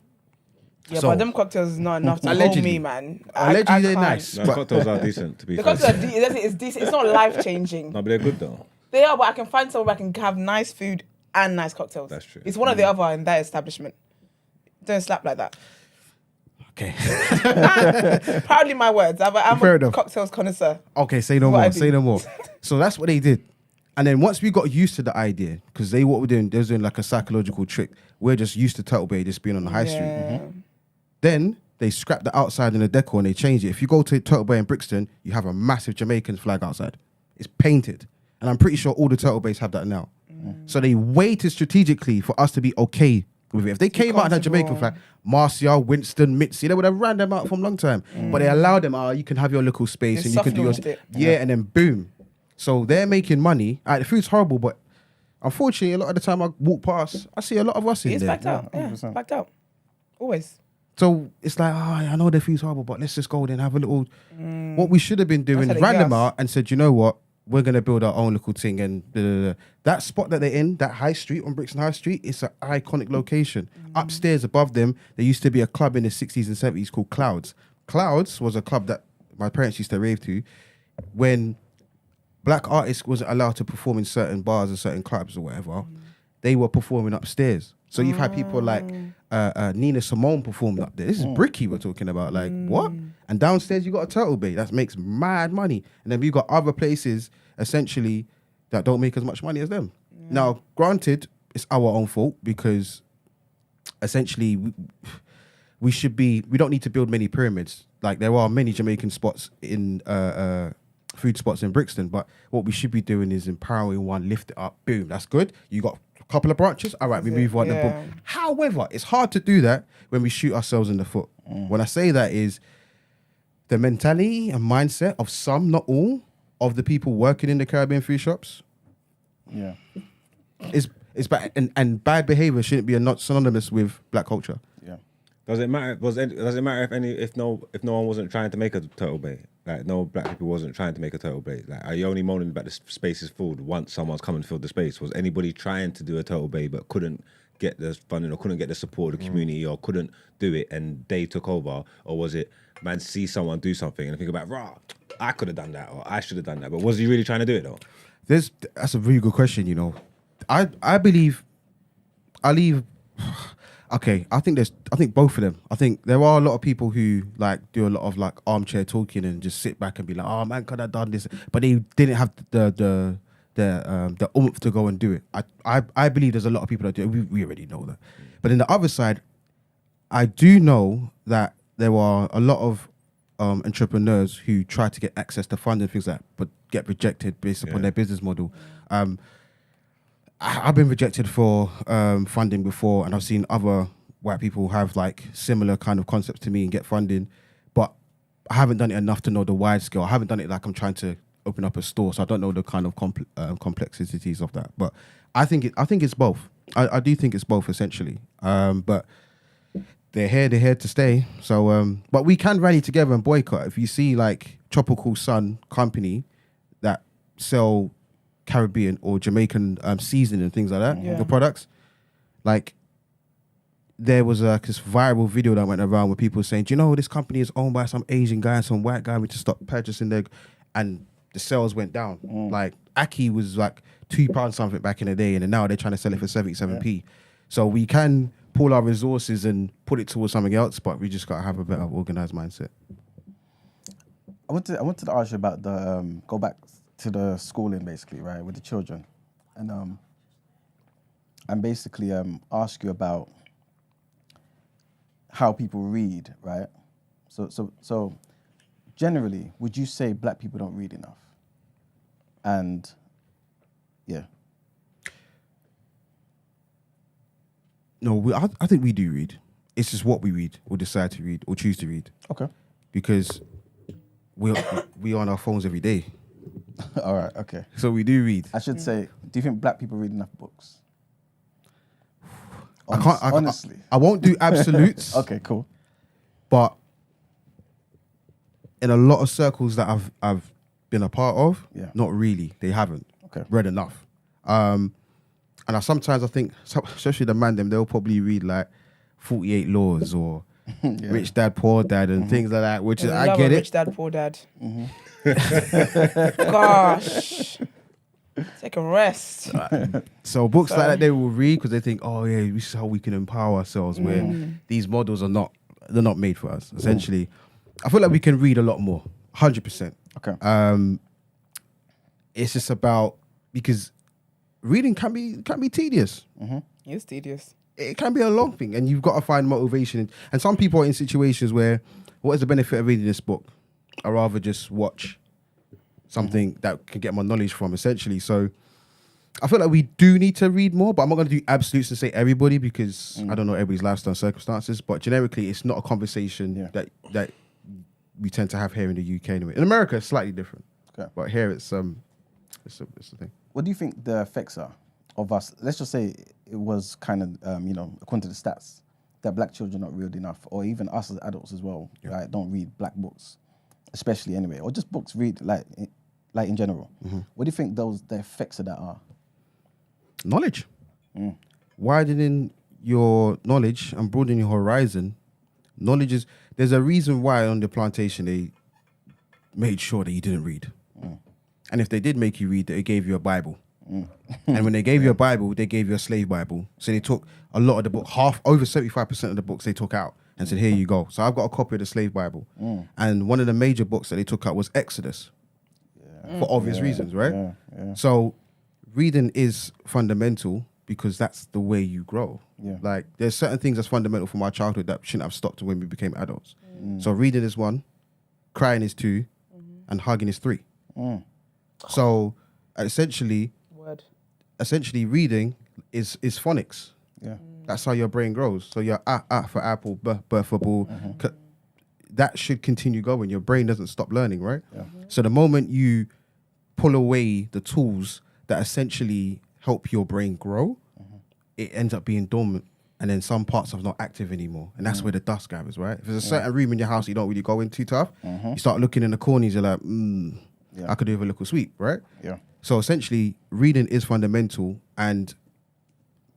A: Yeah,
F: So-
A: but them cocktails is not enough to hold
F: Allegedly.
A: me, man.
F: Allegedly,
A: I
F: they're
A: can't.
F: nice.
D: No, cocktails are decent, to be
A: The
D: fair.
A: cocktails are it's decent. It's not life-changing.
D: No, but they're good though.
A: They are, but I can find somewhere where I can have nice food and nice cocktails.
D: That's true.
A: It's one or the other in that establishment. Don't slap like that.
F: Okay.
A: Proudly my words. I'm
F: Fair
A: a
F: enough.
A: cocktails connoisseur.
F: Okay, say no
A: What I
F: more.
A: do.
F: Say no more. So that's what they did. And then once we got used to the idea, because what we're doing, they're doing like a psychological trick. We're just used to Turtle Bay just being on the high street. Then they scrapped the outside and the decor and they changed it. If you go to Turtle Bay in Brixton, you have a massive Jamaican flag outside. It's painted. And I'm pretty sure all the Turtle Bays have that now. So they waited strategically for us to be okay with it. If they came out in a Jamaican flag, Marcia, Winston, Mitzi, they would have ran them out from a long time. But they allowed them, you can have your little space
A: They
F: and you can do your...
A: soft-launched it.
F: Yeah, and then boom. So they're making money. The food's horrible, but unfortunately, a lot of the time I walk past, I see a lot of us in
A: It's
F: there.
A: backed out. Yeah,
B: 100%.
A: backed out. Always.
F: So it's like, I know the food's horrible, but let's just go there and have a little... What we should have been doing
A: That's
F: is
A: how
F: ran
A: they
F: them
A: get us.
F: out and said, you know what? We're going to build our own little thing. And that spot that they're in, that high street on Brixton High Street, it's an iconic location. Upstairs above them, there used to be a club in the 60s and 70s called Clouds. Clouds was a club that my parents used to rave to when black artists wasn't allowed to perform in certain bars and certain clubs or whatever. They were performing upstairs. So you've had people like Nina Simone performed up there. This is Bricky we're talking about. Like, what? And downstairs you got a Turtle Bay. That makes mad money. And then we've got other places, essentially, that don't make as much money as them. Now, granted, it's our own fault because, essentially, we don't need to build many pyramids. Like, there are many Jamaican spots in... food spots in Brixton, but what we should be doing is empowering one, lift it up, boom, that's good. You got a couple of branches, all right, we move on.
A: Yeah.
F: Boom. However, it's hard to do that when we shoot ourselves in the foot. When I say that is the mentality and mindset of some, not all, of the people working in the Caribbean food shops
B: Yeah.
F: It's bad, and bad behavior shouldn't be not synonymous with black culture.
B: Yeah.
D: Does it matter? Does it matter if no one wasn't trying to make a turtle bay? Like no black people wasn't trying to make a turtle bay. Like are you only moaning about the space is filled once someone's come and filled the space? Was anybody trying to do a turtle bay but couldn't get the funding or couldn't get the support of the community or couldn't do it and they took over? Or was it man see someone do something and think about I could have done that or I should have done that? But was he really trying to do it though?
F: That's a really good question. You know, I believe I leave. Okay, I think both of them. I think there are a lot of people who like do a lot of like armchair talking and just sit back and be like, "Oh man, could I done this?" But they didn't have the oomph to go and do it. I believe there's a lot of people that do it. We already know that. But in the other side, I do know that there are a lot of entrepreneurs who try to get access to funding things like that, but get rejected based upon their business model. I've been rejected for funding before, and I've seen other white people have like similar kind of concepts to me and get funding, but I haven't done it enough to know the wide scale. I haven't done it like I'm trying to open up a store, so I don't know the kind of complexities of that. But I think it's both. I do think it's both essentially. But they're here to stay. So, but we can rally together and boycott. If you see like Tropical Sun Company that sell Caribbean or Jamaican seasoning and things like that, the products, like there was this viral video that went around where people were saying, do you know this company is owned by some Asian guy and some white guy, we just stopped purchasing their, and the sales went down. Like Aki was like £2 something back in the day, and now they're trying to sell it for 77p. So we can pull our resources and put it towards something else, but we just gotta have a better organized mindset.
B: I wanted to ask you about the go back to the schooling basically, right, with the children, and basically ask you about how people read, right? So generally, would you say black people don't read enough? And yeah.
F: No, I think we do read. It's just what we read or decide to read or choose to read.
B: Okay.
F: Because we on our phones every day.
B: All right, okay.
F: So we do read.
B: I should say, do you think black people read enough books?
F: Honestly. I won't do absolutes.
B: Okay, cool.
F: But in a lot of circles that I've been a part of, not really. They haven't read enough. And sometimes I think, especially the man, they'll probably read like 48 Laws or Rich Dad, Poor Dad and things like that, which is, I get it.
A: Rich Dad, Poor Dad. Gosh. Take a rest.
F: So books like that they will read because they think, oh yeah, this is how we can empower ourselves, where these models they're not made for us. Essentially, I feel like we can read a lot more, 100%.
B: Okay.
F: It's just about, because reading can be tedious.
A: It's tedious.
F: It can be a long thing, and you've got to find motivation. And some people are in situations where, what is the benefit of reading this book? I'd rather just watch something that can get my knowledge from, essentially. So I feel like we do need to read more, but I'm not going to do absolutes and say everybody, because I don't know everybody's lifestyle and circumstances. But generically, it's not a conversation that we tend to have here in the UK anyway. In America, it's slightly different. Okay. But here, it's the thing.
B: What do you think the effects are of us? Let's just say it was kind of, according to the stats, that black children not read enough, or even us as adults as well, right, don't read black books, especially anyway, or just books read like in general. What do you think the effects of that are?
F: Knowledge. Widening your knowledge and broadening your horizon. Knowledge is, there's a reason why on the plantation they made sure that you didn't read. And if they did make you read, they gave you a Bible. And when they gave you a Bible, they gave you a slave Bible. So they took a lot of the book, over 75% of the books they took out and said, here you go. So I've got a copy of the slave Bible. And one of the major books that they took out was Exodus. For obvious reasons, right? So reading is fundamental because that's the way you grow. Like there's certain things that's fundamental from our childhood that shouldn't have stopped when we became adults. So reading is 1, crying is 2, and hugging is 3. So essentially reading is phonics. That's how your brain grows. So you're for apple, b for ball. That should continue going. Your brain doesn't stop learning, right? So the moment you pull away the tools that essentially help your brain grow, it ends up being dormant. And then some parts are not active anymore. And that's where the dust gathers, right? If there's a certain room in your house you don't really go in too tough, you start looking in the corners, you're like, I could do with a little sweep, right?
B: Yeah.
F: So essentially, reading is fundamental. And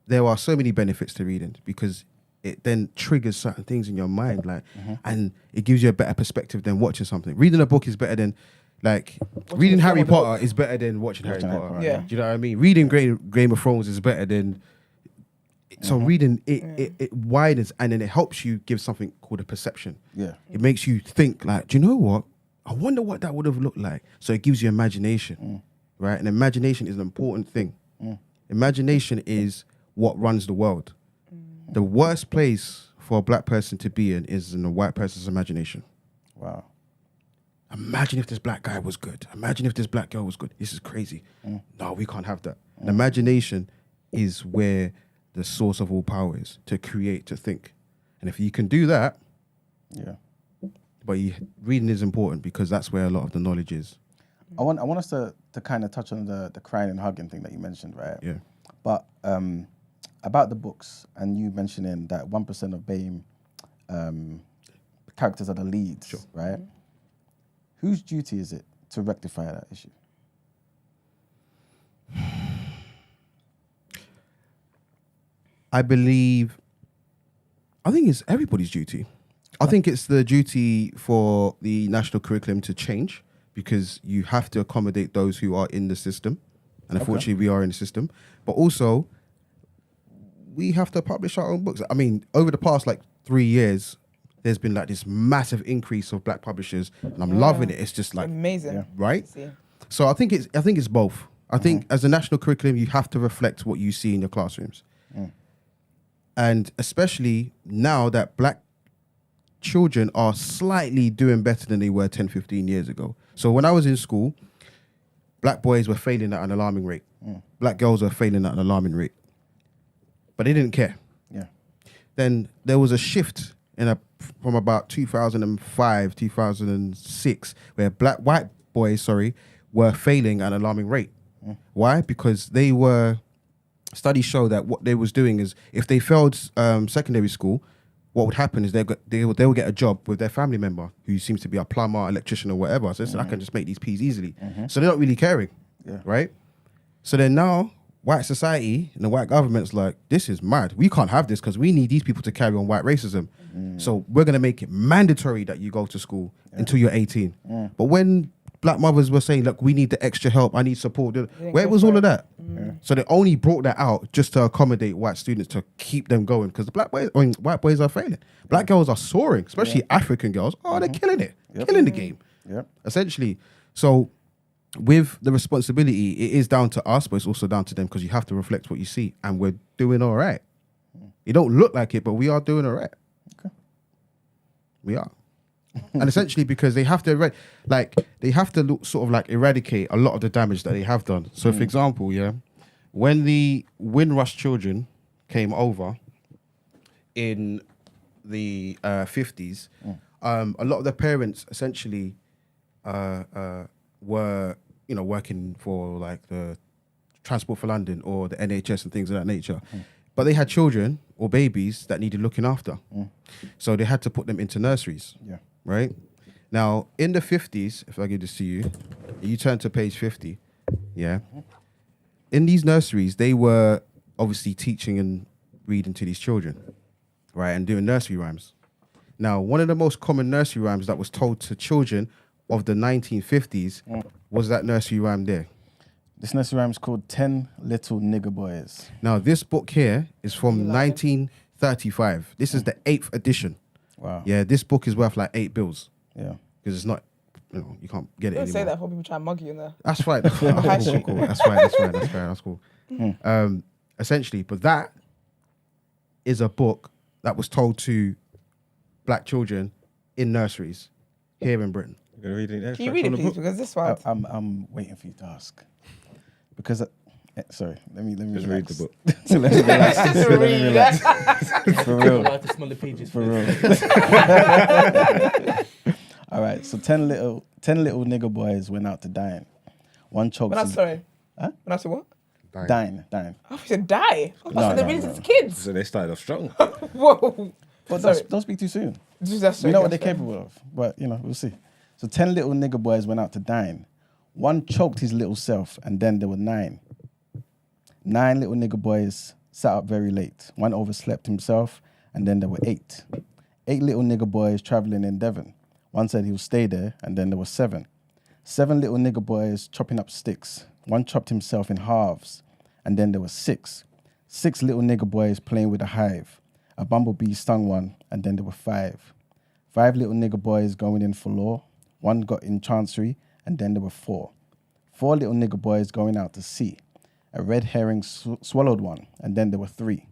F: there are so many benefits to reading because it then triggers certain things in your mind, like, and it gives you a better perspective than watching something. Reading a book is better than, like, reading Harry Potter is better than watching Harry Potter.
A: Yeah.
F: Do you know what I mean? Reading Game of Thrones is better than... So reading, it widens and then it helps you give something called a perception.
B: Yeah.
F: It makes you think like, do you know what? I wonder what that would have looked like. So it gives you imagination, right? And imagination is an important thing. Imagination is what runs the world. The worst place for a black person to be in is in a white person's imagination.
B: Wow.
F: Imagine if this black guy was good. Imagine if this black girl was good. This is crazy. No, we can't have that. And imagination is where the source of all power is, to create, to think. And if you can do that, but reading is important because that's where a lot of the knowledge is.
B: I want us to kind of touch on the crying and hugging thing that you mentioned, right?
F: Yeah.
B: But about the books and you mentioning that 1% of BAME characters are the leads, right? Whose duty is it to rectify that issue?
F: I think it's everybody's duty. I think it's the duty for the national curriculum to change because you have to accommodate those who are in the system. And unfortunately, we are in the system. But also, we have to publish our own books. I mean, over the past 3 years, there's been this massive increase of black publishers, and I'm loving it. It's just
A: amazing,
F: right? So I think it's both. I think as a national curriculum, you have to reflect what you see in your classrooms. And especially now that black children are slightly doing better than they were 10, 15 years ago. So when I was in school, black boys were failing at an alarming rate. Black girls were failing at an alarming rate. But they didn't care.
B: Yeah.
F: Then there was a shift from about 2005, 2006, where white boys were failing at an alarming rate. Why? Because studies show that what they was doing is if they failed secondary school, what would happen is they would get a job with their family member who seems to be a plumber, electrician or whatever. So I can just make these peas easily. So they're not really caring, right? So then now white society and the white government's like, this is mad. We can't have this because we need these people to carry on white racism. So we're going to make it mandatory that you go to school until you're 18. But when black mothers were saying, look, we need the extra help, I need support, where was all of that? So they only brought that out just to accommodate white students to keep them going because white boys are failing. Black girls are soaring, especially African girls. Oh, they're killing it, killing the game, essentially. So with the responsibility, it is down to us, but it's also down to them because you have to reflect what you see, and we're doing all right. It don't look like it, but we are doing all right. Okay. We are. And essentially because they have to eradicate a lot of the damage that they have done. So for example, when the Windrush children came over in the 50s, a lot of the parents essentially were working for the Transport for London or the NHS and things of that nature. But they had children or babies that needed looking after. So they had to put them into nurseries. Yeah. Right? Now, in the 50s, if I give this to you, you turn to page 50, in these nurseries, they were obviously teaching and reading to these children, right, and doing nursery rhymes. Now, one of the most common nursery rhymes that was told to children of the 1950s was that nursery rhyme there.
B: This nursery rhyme is called 10 Little Nigger Boys.
F: Now, this book here is from 1935. This is the 8th edition.
B: Wow.
F: Yeah, this book is worth $8 bills.
B: Yeah.
F: Because it's not, you can't get it
A: Don't
F: anymore.
A: say that for people try and mug you in there.
F: That's fine. That's cool. That's fine. That's cool. Essentially, but that is a book that was told to black children in nurseries here in Britain.
D: You're gonna read an
A: Can you
D: extract
A: read
D: from
A: it,
D: the
A: please?
D: book?
A: Because this one.
B: I'm waiting for you to ask. Because, sorry, let me
D: Just
B: relax.
D: read the book.
B: Let me relax.
A: Just
B: Let me
A: read.
B: relax. For real.
C: Allowed to smell the pages.
B: For real. All right, so 10 little nigger boys went out to dine. One choked
A: But I'm sorry. When I said what?
E: Dying.
B: Dying.
A: Oh, you said die. I
B: No,
A: said they're
B: no,
A: really
B: no.
A: to kids.
D: So they started off strong.
A: Whoa.
B: But
A: Sorry.
B: don't speak too soon.
A: That's
B: We know what they're capable of, but we'll see. So 10 little nigger boys went out to dine. One choked his little self, and then there were 9. 9 little nigger boys sat up very late. One overslept himself, and then there were 8. 8 little nigger boys traveling in Devon. One said he would stay there, and then there were 7. 7 little nigger boys chopping up sticks. One chopped himself in halves, and then there were 6. 6 little nigger boys playing with a hive. A bumblebee stung one, and then there were 5. 5 little nigger boys going in for law. One got in chancery, and then there were 4. 4 little nigger boys going out to sea. A red herring swallowed one, and then there were 3.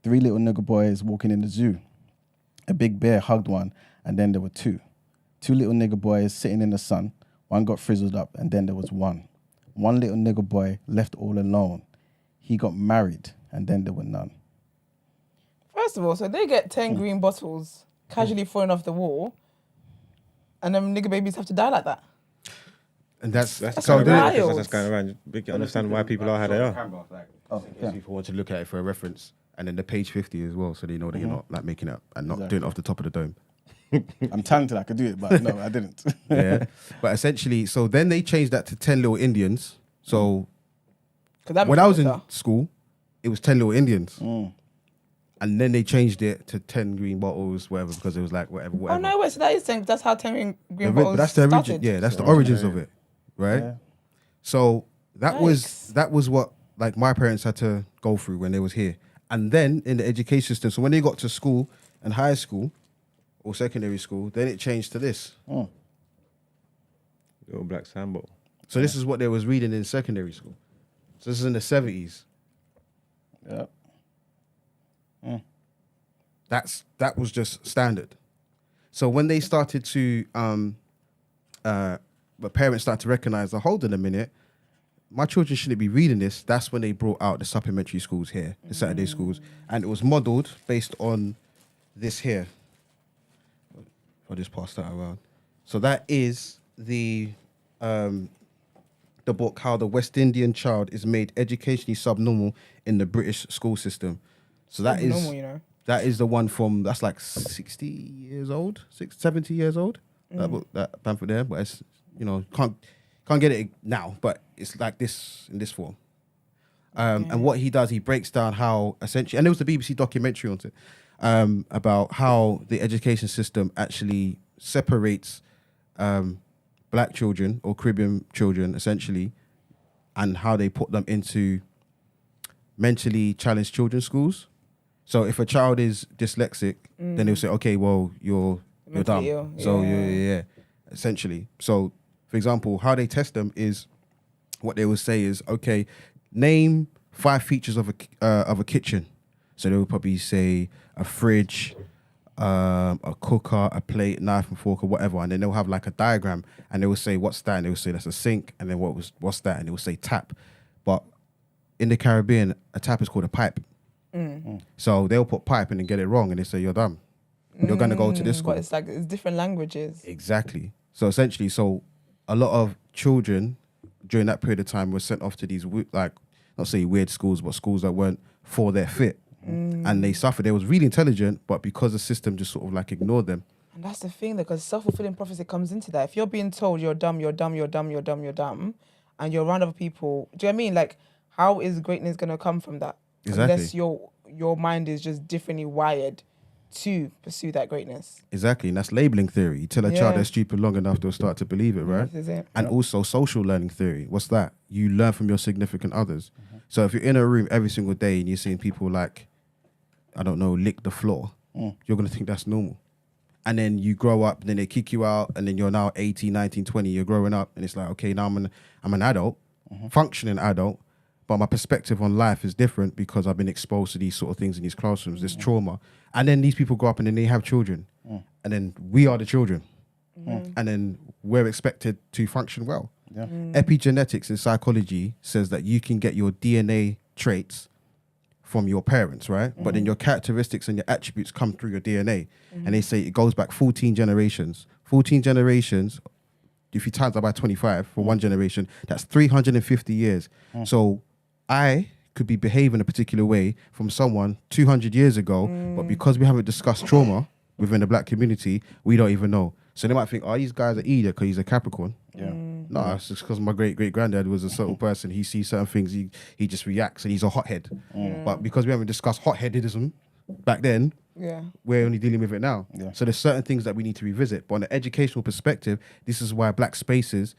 B: 3 little nigger boys walking in the zoo. A big bear hugged one, and then there were 2. 2 little nigger boys sitting in the sun. One got frizzled up, and then there was 1. 1 little nigger boy left all alone. He got married, and then there were none.
A: First of all, so they get 10 green bottles casually thrown off the wall, and then nigger babies have to die like that.
F: And that's
A: so
F: then-
A: wild.
D: That's going around. We can understand why people are how they are.
B: Oh, yeah.
F: People want to look at it for a reference, and then the page 50 as well, so they know that you're not like making it up and not
B: Exactly.
F: doing it off the top of the dome.
B: I'm talented, I could do it, but no, I didn't.
F: Yeah, but essentially, so then they changed that to 10 little Indians. So
A: 'Cause that
F: when
A: makes
F: I was
A: it
F: in
A: better.
F: school, it was 10 little Indians, and then they changed it to 10 green bottles, whatever, because it was like whatever.
A: Oh no, wait, so that is 10. That's how 10 green
F: But
A: bottles
F: that's the origin.
A: started.
F: Yeah, that's the origins of it, right?
B: Yeah.
F: So that
A: Yikes.
F: was what like my parents had to go through when they was here, and then in the education system. So when they got to school and high school or secondary school, then it changed to this.
D: Little black sandball.
F: So this is what they was reading in secondary school. So this is in the 70s.
B: Yeah.
F: That was just standard. So when they started to but parents started to recognize, hold on a minute, my children shouldn't be reading this. That's when they brought out the supplementary schools here, the Saturday schools, and it was modelled based on this here. I'll just pass that around. So that is the book, How the West Indian Child is Made Educationally Subnormal in the British School System. So that is
A: Normal, you know.
F: that is the one from, that's like 60 years old, 70 years old. That book, that pamphlet there, but it's, can't get it now, but it's like this in this form. And what he does, he breaks down how essentially, and there was a BBC documentary on it, about how the education system actually separates black children or Caribbean children essentially, and how they put them into mentally challenged children's schools. So if a child is dyslexic, then they'll say, okay, well, you're dumb.
A: Mentally ill,
F: So
A: yeah.
F: essentially. So for example, how they test them is, what they will say is, okay, name 5 features of a kitchen. So they would probably say a fridge, a cooker, a plate, knife and fork, or whatever, and then they'll have like a diagram, and they will say, what's that? And they will say that's a sink, and then what's that? And they will say tap. But in the Caribbean, a tap is called a pipe. So they'll put pipe and then get it wrong, and they say you're dumb. You're gonna go to this school.
A: But it's different languages.
F: Exactly. So essentially, a lot of children during that period of time were sent off to these not say weird schools, but schools that weren't for their fit, and they suffered. They was really intelligent, but because the system just sort of like ignored them.
A: And that's the thing, because self-fulfilling prophecy comes into that. If you're being told you're dumb, you're dumb, you're dumb, you're dumb, you're dumb, and you're around other people, do you know what I mean? Like, how is greatness gonna come from that?
F: Exactly.
A: Unless your mind is just differently wired to pursue that greatness.
F: Exactly, and that's labeling theory. You tell a child
A: Yeah.
F: they're stupid long enough, they'll start to believe it, right?
A: This is it.
F: And also social learning theory. What's that? You learn from your significant others. So if you're in a room every single day and you're seeing people like, I don't know, lick the floor, you're going to think that's normal. And then you grow up, and then they kick you out, and then you're now 18, 19, 20, you're growing up, and it's like, okay, now I'm an adult, functioning adult, but my perspective on life is different because I've been exposed to these sort of things in these classrooms, this trauma. And then these people grow up and then they have children. And then we are the children. And then we're expected to function well.
B: Yeah.
F: Epigenetics in psychology says that you can get your DNA traits from your parents, right? But then your characteristics and your attributes come through your DNA. And they say it goes back 14 generations. 14 generations if you times that by 25 for one generation, that's 350 years. So I could be behaving a particular way from someone 200 years ago, but because we haven't discussed trauma within the black community, we don't even know. So they might think, oh, these guys are either because he's a Capricorn.
B: Yeah.
F: No, it's just because my great-great-granddad was a certain person. He sees certain things, he just reacts, and he's a hothead. But because we haven't discussed hotheadism back then, we're only dealing with it now.
B: Yeah.
F: So there's certain things that we need to revisit. But on the educational perspective, this is why black spaces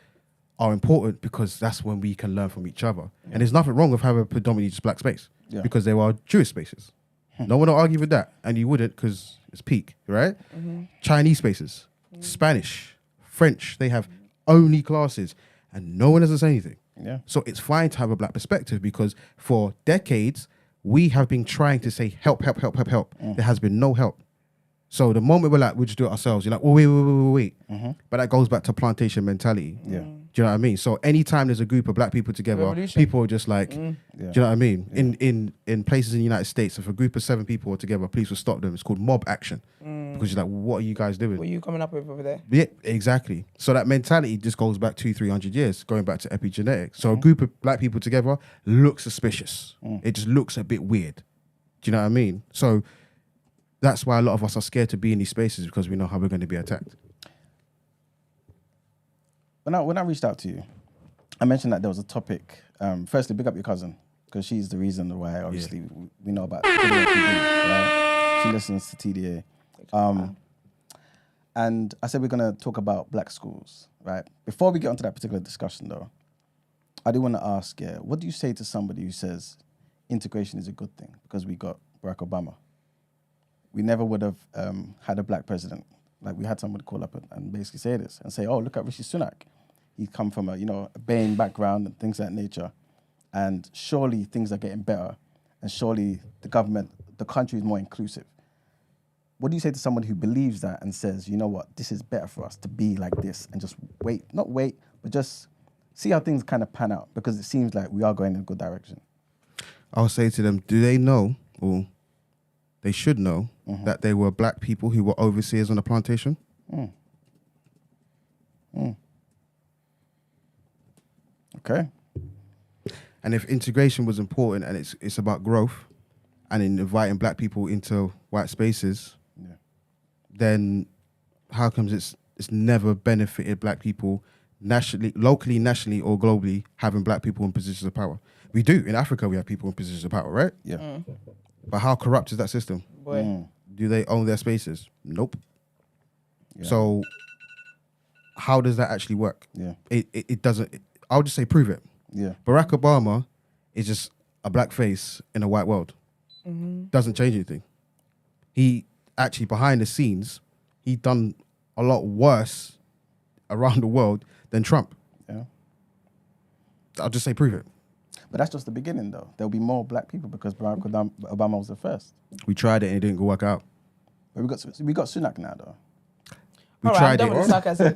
F: are important, because that's when we can learn from each other. And there's nothing wrong with having a predominantly just black space, because there are Jewish spaces. No one will argue with that, and you wouldn't, because it's peak, right? Chinese spaces, Spanish, French, they have only classes, and no one has to say anything.
B: Yeah.
F: So it's fine to have a black perspective, because for decades, we have been trying to say help. There has been no help. So the moment we're like, we'll just do it ourselves, you're like, oh, wait. But that goes back to plantation mentality.
B: Yeah.
F: Do you know what I mean? So anytime there's a group of black people together,
A: Revolution.
F: people are just like, do you know what I mean? In places in the United States, if a group of 7 people are together, police will stop them. It's called mob action. Because you're like, what are you guys doing?
A: What are you coming up with over there?
F: Yeah, exactly. So that mentality just goes back 200-300 years, going back to epigenetics. So a group of black people together looks suspicious. It just looks a bit weird. Do you know what I mean? So that's why a lot of us are scared to be in these spaces, because we know how we're going to be attacked.
B: When I reached out to you, I mentioned that there was a topic. Firstly, big up your cousin, because she's the reason why, obviously, we know about TDA, right? She listens to TDA. And I said we're going to talk about black schools, right? Before we get onto that particular discussion, though, I do want to ask, what do you say to somebody who says integration is a good thing because we got Barack Obama? We never would have had a black president. Like, we had somebody call up and basically say this and say, oh, look at Rishi Sunak. He's come from a Bain background and things of that nature. And surely things are getting better. And surely the country is more inclusive. What do you say to someone who believes that and says, you know what, this is better for us to be like this and just not wait, but just see how things kind of pan out, because it seems like we are going in a good direction.
F: I'll say to them, do they know, or they should know, that they were black people who were overseers on the plantation?
B: Okay.
F: And if integration was important and it's about growth and in inviting black people into white spaces, then how comes it's never benefited black people nationally, locally, nationally, or globally, having black people in positions of power? We do. In Africa, we have people in positions of power, right?
B: Yeah.
F: But how corrupt is that system?
A: Boy.
F: Do they own their spaces? Nope.
B: Yeah.
F: So how does that actually work?
B: Yeah.
F: It doesn't. I'll just say prove it.
B: Yeah.
F: Barack Obama is just a black face in a white world. Doesn't change anything. He actually, behind the scenes, he done a lot worse around the world than Trump.
B: Yeah.
F: I'll just say prove it.
B: But that's just the beginning, though. There'll be more black people because Barack Obama was the first.
F: We tried it and it didn't work out.
B: But we got Sunak now, though.
F: We
A: All right,
F: tried
A: I'm done
F: it.
A: with the sarcasm.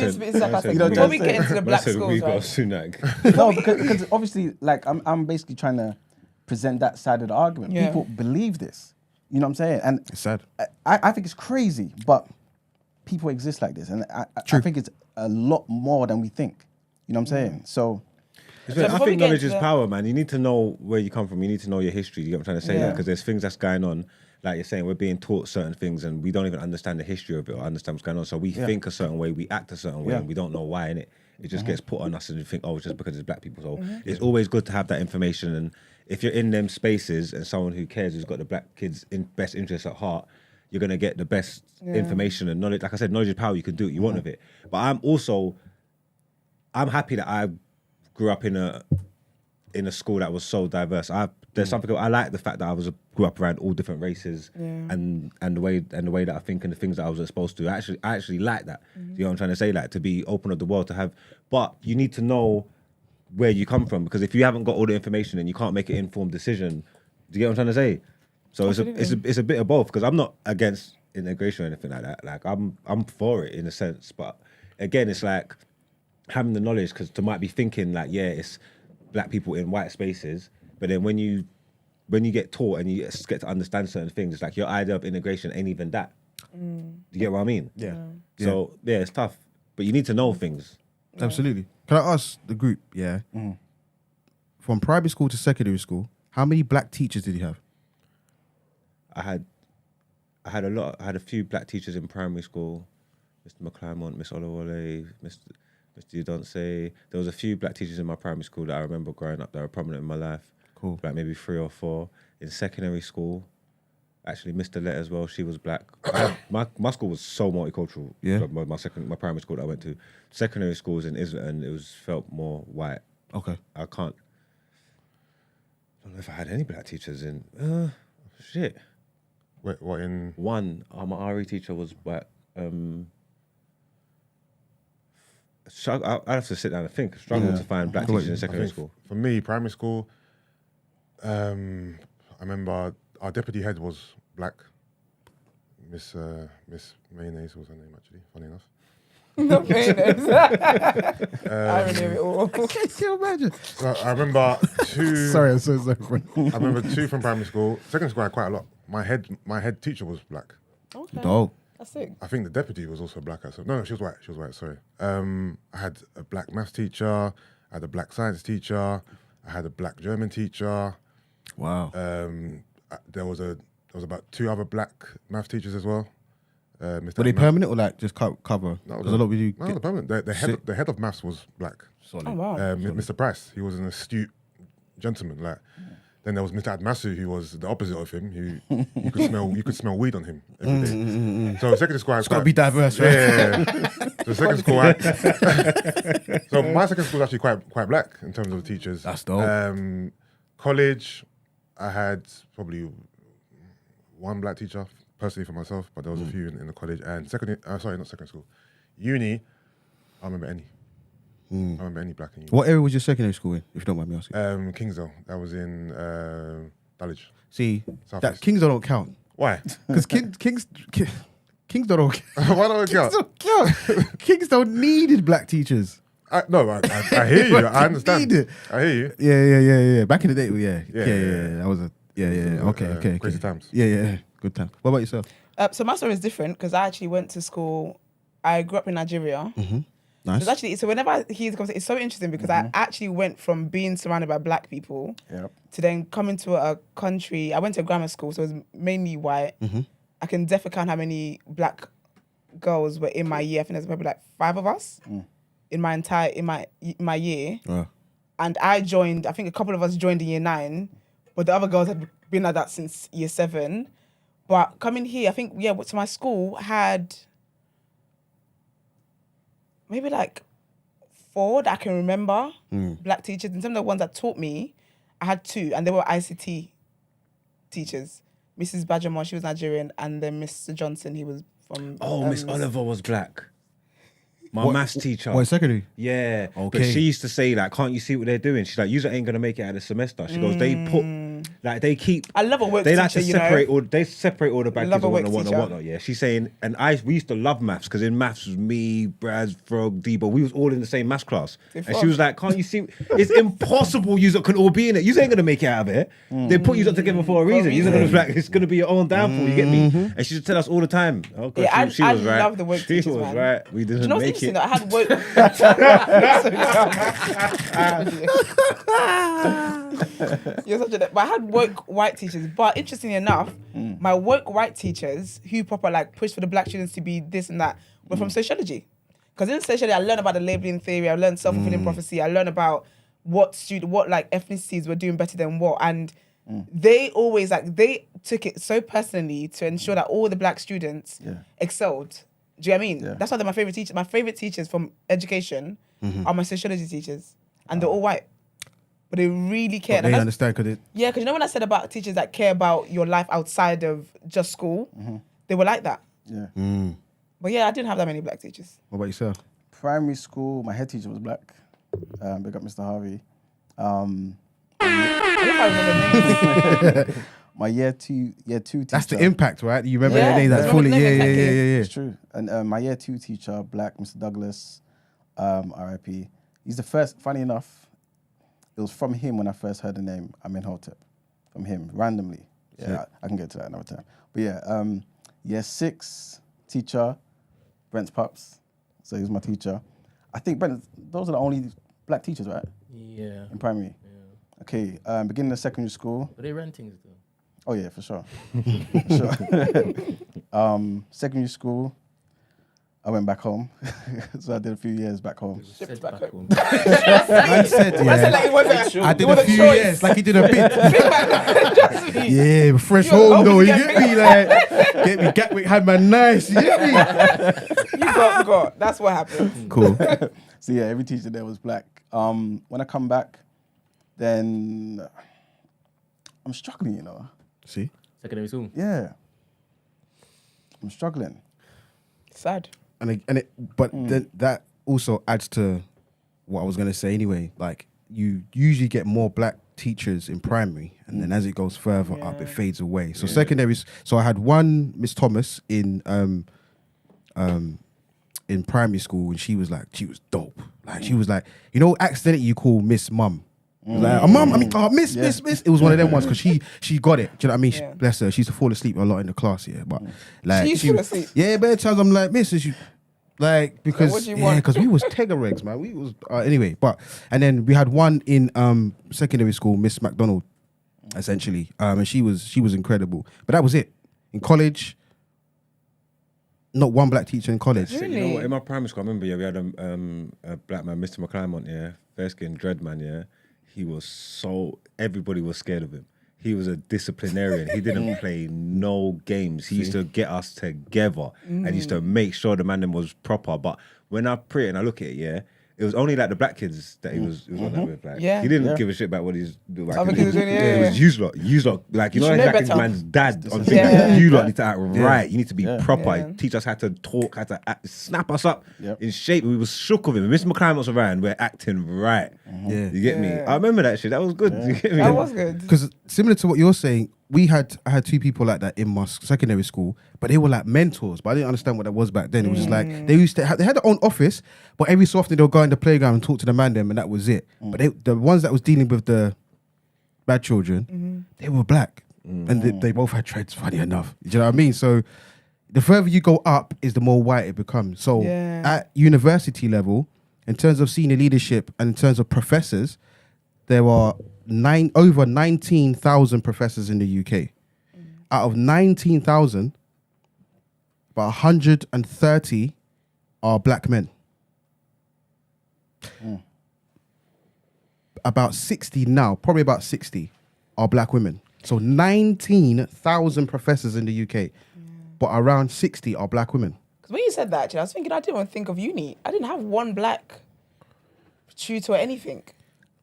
A: It's a bit sarcastic. Before we get into the black schools,
D: we got
A: right?
D: Sunak.
B: No, because obviously, like, I'm basically trying to present that side of the argument.
A: Yeah.
B: People believe this. You know what I'm saying? And
F: It's sad.
B: I think it's crazy, but people exist like this. And I think it's a lot more than we think. You know what I'm saying? So...
D: I
A: before we
D: think
A: get
D: knowledge
A: into
D: is
A: the-
D: power, man. You need to know where you come from. You need to know your history. You get what I'm trying to say?
B: Yeah.
D: Because there's things that's going on. Like you're saying, we're being taught certain things and we don't even understand the history of it or understand what's going on. So we think a certain way, we act a certain way, and we don't know why, innit? It just gets put on us and we think, oh, it's just because it's black people. So it's always good to have that information. And if you're in them spaces and someone who cares, who's got the black kids' best interests at heart, you're going to get the best information and knowledge. Like I said, knowledge is power. You can do what you want with it. But I'm happy that I grew up in a school that was so diverse. There's something I like the fact that I grew up around all different races and the way that I think and the things that I was exposed to. I actually like that. You know what I'm trying to say? Like, to be open of the world, to have, but you need to know where you come from, because if you haven't got all the information and you can't make an informed decision, do you get what I'm trying to say? So it's a bit of both, because I'm not against integration or anything like that. Like, I'm for it in a sense, but again, it's like having the knowledge, because to might be thinking like, yeah, it's black people in white spaces, but then when you get taught and you get to understand certain things, it's like your idea of integration ain't even that. Do you get what I mean?
F: Yeah.
D: So yeah, it's tough. but you need to know things.
F: Absolutely. Can I ask the group? Yeah. From primary school to secondary school, how many black teachers did you have?
D: I had a lot. I had a few black teachers in primary school. Mr. McClymont, Miss Olawole, Mr. Udonse. There was a few black teachers in my primary school that I remember growing up that were prominent in my life.
F: Cool.
D: Like maybe 3 or 4. In secondary school, actually Mr. Let as well, she was black. My school was so multicultural.
F: Yeah.
D: My primary school that I went to. Secondary school was in Islington, it was felt more white.
F: Okay.
D: I don't know if I had any black teachers in. Shit.
E: Wait, what in?
D: One, my RE teacher was black. I'd have to sit down and think. Struggled to find black teachers in secondary school.
E: For me, primary school, I remember our deputy head was black. Miss Mayonnaise was her name, actually, funny enough.
A: Not mayonnaise. Irony of it all.
F: Can you imagine?
E: So I remember 2.
F: Sorry, I'm so sorry.
E: I remember 2 from primary school. Secondary school, I had quite a lot. My head teacher was black.
A: Okay.
F: Dope.
A: That's sick.
E: I think the deputy was also black. No, she was white. She was white. Sorry. I had a black maths teacher. I had a black science teacher. I had a black German teacher.
F: Wow.
E: There was about 2 other black maths teachers as well.
F: Were they permanent or like just cover?
E: No,
F: Because a lot of you.
E: no, they're permanent. The head of maths was black.
F: Solid.
A: Oh wow.
E: Mr. Price, he was an astute gentleman. Like, then there was Mr. Admasu, who was the opposite of him. Who you could smell weed on him every day. So secondary school,
F: It's got to be diverse, right?
E: yeah. So secondary school, so my secondary school was actually quite black in terms of the teachers.
F: That's dope.
E: College, I had probably 1 black teacher personally for myself, but there was a few in the college. And not secondary school, uni, I remember any. I remember any black in uni.
F: What area was your secondary school in, if you don't mind me asking?
E: Kingsdale. That was in Dulwich.
F: See,
E: South
F: that
E: East.
F: Kingsdale don't count.
E: Why?
F: Because Kingsdale don't count.
E: Why don't it count?
F: Kingsdale needed black teachers.
E: I hear you. I understand.
F: Need it.
E: I hear you.
F: Yeah. Back in the day, yeah. That was a okay.
E: Crazy times.
F: Yeah. Good time. What about yourself?
A: So my story is different because I actually went to school. I grew up in Nigeria.
F: Nice.
A: It's actually, so whenever I hear the conversation, it's so interesting because I actually went from being surrounded by black people to then coming to a country. I went to a grammar school, so it was mainly white. I can definitely count how many black girls were in my year. I think there's probably like 5 of us in my year.
F: Wow.
A: And I joined, I think a couple of us joined in year 9, but the other girls had been like that since year 7. But coming here, I think, so my school had maybe like 4 that I can remember, black teachers. In terms of the ones that taught me, I had 2, and they were ICT teachers. Mrs. Bajamon, she was Nigerian, and then Mr. Johnson, he was from...
D: Miss Oliver was black. My maths teacher.
F: What, secondary?
D: Yeah.
F: Okay.
D: But she used to say, like, can't you see what they're doing? She's like, you ain't going to make it out of the semester. She goes, they put, like, they keep...
A: I love a work
D: They
A: teacher,
D: like to separate all the bad kids and whatnot. Yeah. She's saying, and we used to love maths, because in maths was me, Braz, Frog, Debo, we was all in the same maths class. And she was like, can't you see? It's impossible you can all be in it. You ain't going to make it out of it. They put you together for a reason. You're going to like, it's going to be your own downfall, you get me? And she used to tell us all the time. Oh, God,
A: Yeah,
D: she
A: I
D: was right.
A: love the work teachers,
D: She was
A: man.
D: right. We
A: Do
D: didn't
A: you know what's
D: make
A: interesting?
D: it.
A: That I had work... But I had woke white teachers. But interestingly enough, my woke white teachers who proper like push for the black students to be this and that were from sociology. Because in sociology, I learned about the labeling theory. I learned self-fulfilling prophecy. I learned about what like ethnicities were doing better than what. And they always they took it so personally to ensure that all the black students excelled. Do you know what I mean?
B: Yeah.
A: That's why they're my favorite teachers. My favorite teachers from education are my sociology teachers, and they're all white, but they really care.
F: They understand because
A: Yeah, because you know when I said about teachers that care about your life outside of just school, they were like that.
B: Yeah.
A: But yeah, I didn't have that many black teachers.
F: What about yourself?
B: Primary school, my head teacher was black. Big up Mr. Harvey.
A: I don't remember names.
B: My year two teacher.
F: That's the impact, right? You remember
A: Yeah,
F: the name that's
A: yeah.
F: fully.
A: Remember the
F: Yeah.
A: name, exactly.
B: It's true. And my year 2 teacher, black, Mr. Douglas, RIP. He's the first, funny enough, it was from him when I first heard the name Amenhotep. From him, randomly. Yeah, I can get to that another time. But yeah, year 6 teacher, Brent's Pups. So he was my teacher. I think, Brendan, those are the only black teachers, right?
C: Yeah.
B: In primary.
C: Yeah.
B: Okay, beginning of secondary school.
C: But they renting though.
B: Oh yeah, for sure. For sure. Secondary school, I went back home. So I did a few years back home.
C: Shipped back home.
F: I said, I did a few years, like he did a bit. Yeah, fresh home though, you get me? Like, get me Gatwick had my nice, you get me?
A: You got. That's what happened.
F: Cool.
B: So yeah, every teacher there was black. When I come back, then I'm struggling, you know.
F: See?
C: Secondary school.
B: Yeah. I'm struggling.
A: Sad.
F: But then that also adds to what I was gonna say anyway. Like you usually get more black teachers in primary, and then as it goes further up, it fades away. So secondary. So I had one Miss Thomas in primary school, and she was dope. Like she was like, you know, accidentally you call Miss Mum. Like, Mum, Miss. It was one of them ones because she got it. Do you know what I mean?
A: Yeah.
F: Bless her. She used to fall asleep a lot in the class, yeah. But like,
A: She used to fall asleep?
F: Yeah, but times I'm like, Miss, is you like because
A: what do you want?
F: because we was Tegaregs, man. We was anyway. But and then we had one in secondary school, Miss McDonald, essentially, and she was incredible. But that was it. In college, not one black teacher in college.
A: Really?
D: You know what? In my primary school, I remember, we had a black man, Mr. McClymont, yeah, fair skin, dread man, yeah. He was everybody was scared of him. He was a disciplinarian. He didn't play no games. He used to get us together and used to make sure the man was proper. But when I pray and I look at it, yeah, it was only like the black kids that he was on that with. Like,
A: Yeah.
D: he didn't give a shit about what he's doing.
A: Other kids doing, yeah.
D: It was you lot. Like, you know,
A: should
D: like
A: know
D: his
A: better.
D: man's dad on
A: Yeah.
D: things. You lot need to act right. You need to be proper.
A: Yeah.
D: Teach us how to talk, how to act, snap us up
B: Yep.
D: in shape. We was shook of him. Mr. McClymont was around. We're acting right.
F: Yeah.
D: You get me?
A: Yeah.
D: I remember that shit. That was good. You get me?
A: That was good.
F: Because similar to what you're saying, I had two people like that in my secondary school, but they were like mentors. But I didn't understand what that was back then. It was just like they had their own office, but every so often they'll go in the playground and talk to the man them, and that was it. But the ones that was dealing with the bad children, they were black, and they both had dreads. Funny enough, do you know what I mean? So the further you go up, is the more white it becomes. So at university level, in terms of senior leadership and in terms of professors, there are over 19,000 professors in the UK. Out of 19,000, about 130 are black men. About 60 now, probably about 60 are black women. So 19,000 professors in the UK, but around 60 are black women.
A: Because when you said that, I was thinking, I didn't even think of uni. I didn't have one black tutor or anything.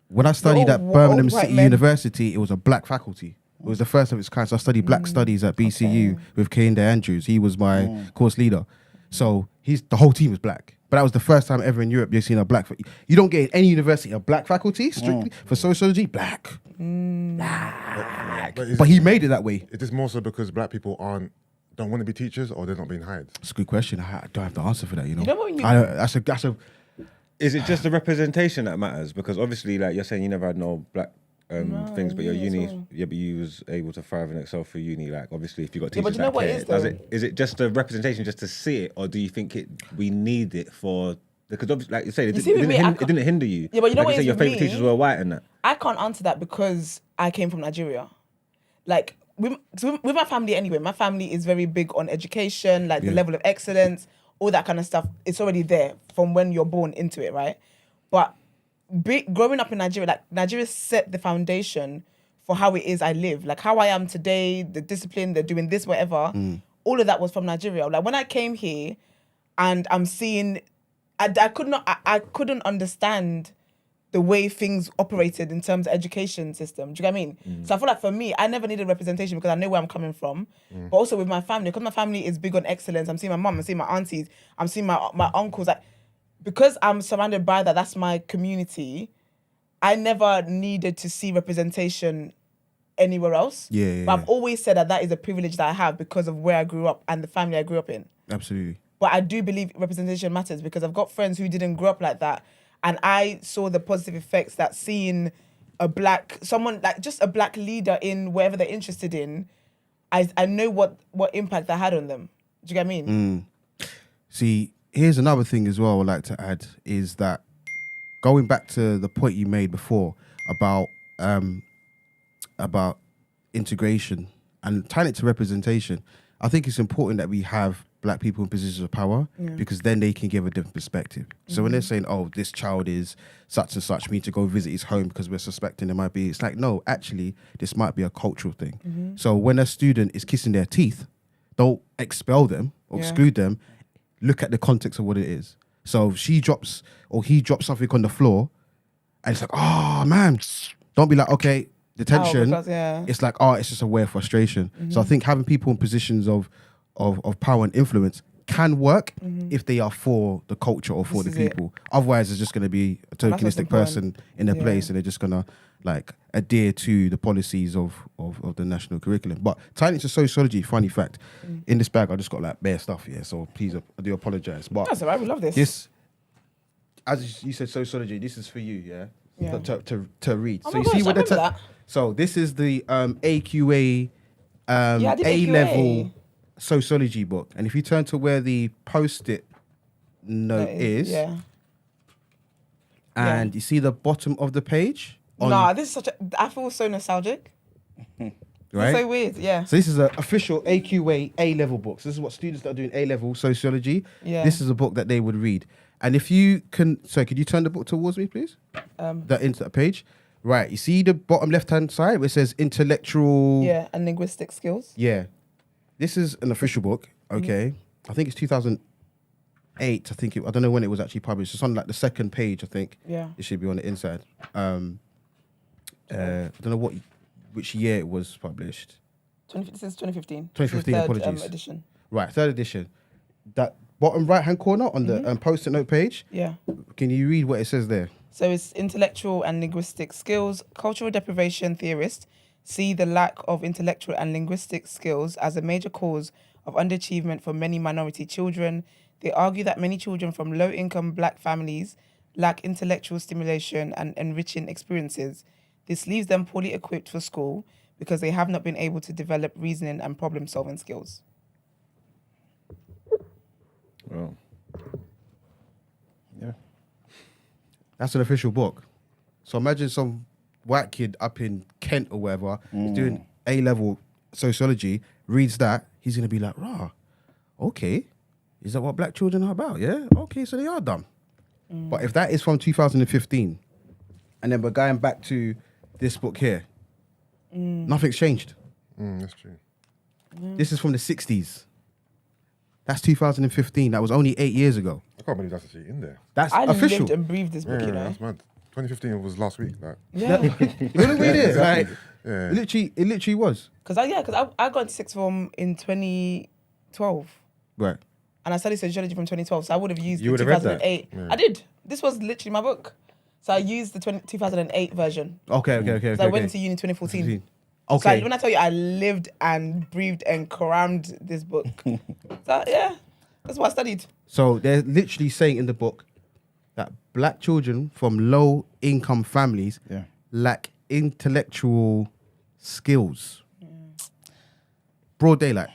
F: When I studied
A: all
F: at Birmingham
A: white
F: City
A: men.
F: University, it was a black faculty. It was the first of its kind. So I studied black studies at BCU with Kane Andrews. He was my course leader. So the whole team was black. But that was the first time ever in Europe you've seen a black. You don't get in any university a black faculty strictly for sociology. Black. But he made it that way.
E: It is more so because black people don't want to be teachers, or they're not being hired.
F: That's a good question. I don't have the answer for that. You know,
A: You know when you-
F: that's a.
D: Is it just the representation that matters? Because obviously, like you're saying, you never had no black things, but your uni, but you was able to thrive and excel for uni. Like obviously, if you got
A: Yeah, but
D: teachers
A: you know
D: that
A: what it
D: care,
A: is,
D: does
A: though?
D: it? Is it just the representation, just to see it, or do you think we need it for? Because obviously, like you say,
A: You see, with me,
D: it didn't hinder you.
A: Yeah, but you know
D: like
A: what
D: you
A: it
D: say,
A: is
D: your
A: with
D: favorite
A: me?
D: teachers were white and that.
A: I can't answer that because I came from Nigeria. Like, with my family anyway, my family is very big on education, like the level of excellence, all that kind of stuff. It's already there from when you're born into it, right? But growing up in Nigeria, like Nigeria set the foundation for how it is I live. Like how I am today, the discipline, the doing this, whatever, all of that was from Nigeria. Like when I came here and I'm seeing, I couldn't understand the way things operated in terms of education system. Do you get what I mean? So I feel like for me, I never needed representation because I know where I'm coming from. But also with my family, because my family is big on excellence. I'm seeing my mum, I'm seeing my aunties, I'm seeing my uncles. Like, because I'm surrounded by that, that's my community, I never needed to see representation anywhere else. But I've always said that is a privilege that I have because of where I grew up and the family I grew up in.
F: Absolutely.
A: But I do believe representation matters because I've got friends who didn't grow up like that. And I saw the positive effects that seeing someone like just a black leader in whatever they're interested in, I know what impact that had on them. Do you get what I mean?
F: See, here's another thing as well I'd like to add is that going back to the point you made before about integration and tying it to representation, I think it's important that we have black people in positions of power because then they can give a different perspective. So when they're saying, oh, this child is such and such, we need to go visit his home because we're suspecting there might be, it's like, no, actually, this might be a cultural thing. So when a student is kissing their teeth, don't expel them or exclude them. Look at the context of what it is. So if she drops or he drops something on the floor and it's like, oh, man, don't be like, okay, detention. It's like, oh, it's just a way of frustration. So I think having people in positions of power and influence can work if they are for the culture or for the people. Otherwise, it's just going to be a tokenistic person in their place and they're just going to like adhere to the policies of the national curriculum. But tying it to sociology, funny fact, in this bag, I just got like bare stuff here. So please, I do apologize. But
A: that's all right, we love this.
F: This, as you said, sociology, this is for you, to read.
A: Oh
F: so you
A: gosh,
F: see what
A: that.
F: So this is the AQA A-level sociology book. And if you turn to where the post-it note is, and you see the bottom of the page?
A: This is I feel so nostalgic.
F: Right?
A: It's so weird,
F: So this is an official AQA A-level book. So this is what students that are doing A-level sociology, this is a book that they would read. And if you can, could you turn the book towards me, please? Into that page. Right, you see the bottom left-hand side where it says intellectual...
A: and linguistic skills.
F: This is an official book, okay? I think it's 2008, I don't know when it was actually published. It's on like the second page, I think. It should be on the inside. I don't know which year it was published.
A: This is 2015.
F: 2015, apologies.
A: Edition.
F: Right, third edition. That bottom right-hand corner on the post-it note page, can you read what it says there?
A: So it's intellectual and linguistic skills. Cultural deprivation theorists see the lack of intellectual and linguistic skills as a major cause of underachievement for many minority children. They argue that many children from low-income black families lack intellectual stimulation and enriching experiences. This leaves them poorly equipped for school because they have not been able to develop reasoning and problem-solving skills.
D: Well,
B: yeah.
F: That's an official book. So imagine some white kid up in Kent or wherever is doing A-level sociology, reads that, he's going to be like, rah, okay. Is that what black children are about? Yeah? Okay, so they are dumb. But if that is from 2015, and then we're going back to this book here, nothing's changed.
E: That's true.
F: This is from the 60s. That's 2015. That was only 8 years ago.
E: I can't believe that's actually in there.
F: That's
A: I
F: official.
A: lived and breathed this book, you know.
E: That's mad. 2015 was last week. Like.
A: Yeah.
F: You want to read it? Like,
E: Yeah.
F: it literally was.
A: Because I got into sixth form in 2012.
F: Right.
A: And I studied sociology from 2012, so I would have used
D: You
A: the
D: would have read that?
A: 2008. I did. This was literally my book. So I used the 2008 version.
F: Okay.
A: So I went into uni 2014.
F: Okay.
A: So when I tell you I lived and breathed and crammed this book. So yeah, that's what I studied.
F: So they're literally saying in the book that black children from low income families lack intellectual skills. Broad daylight.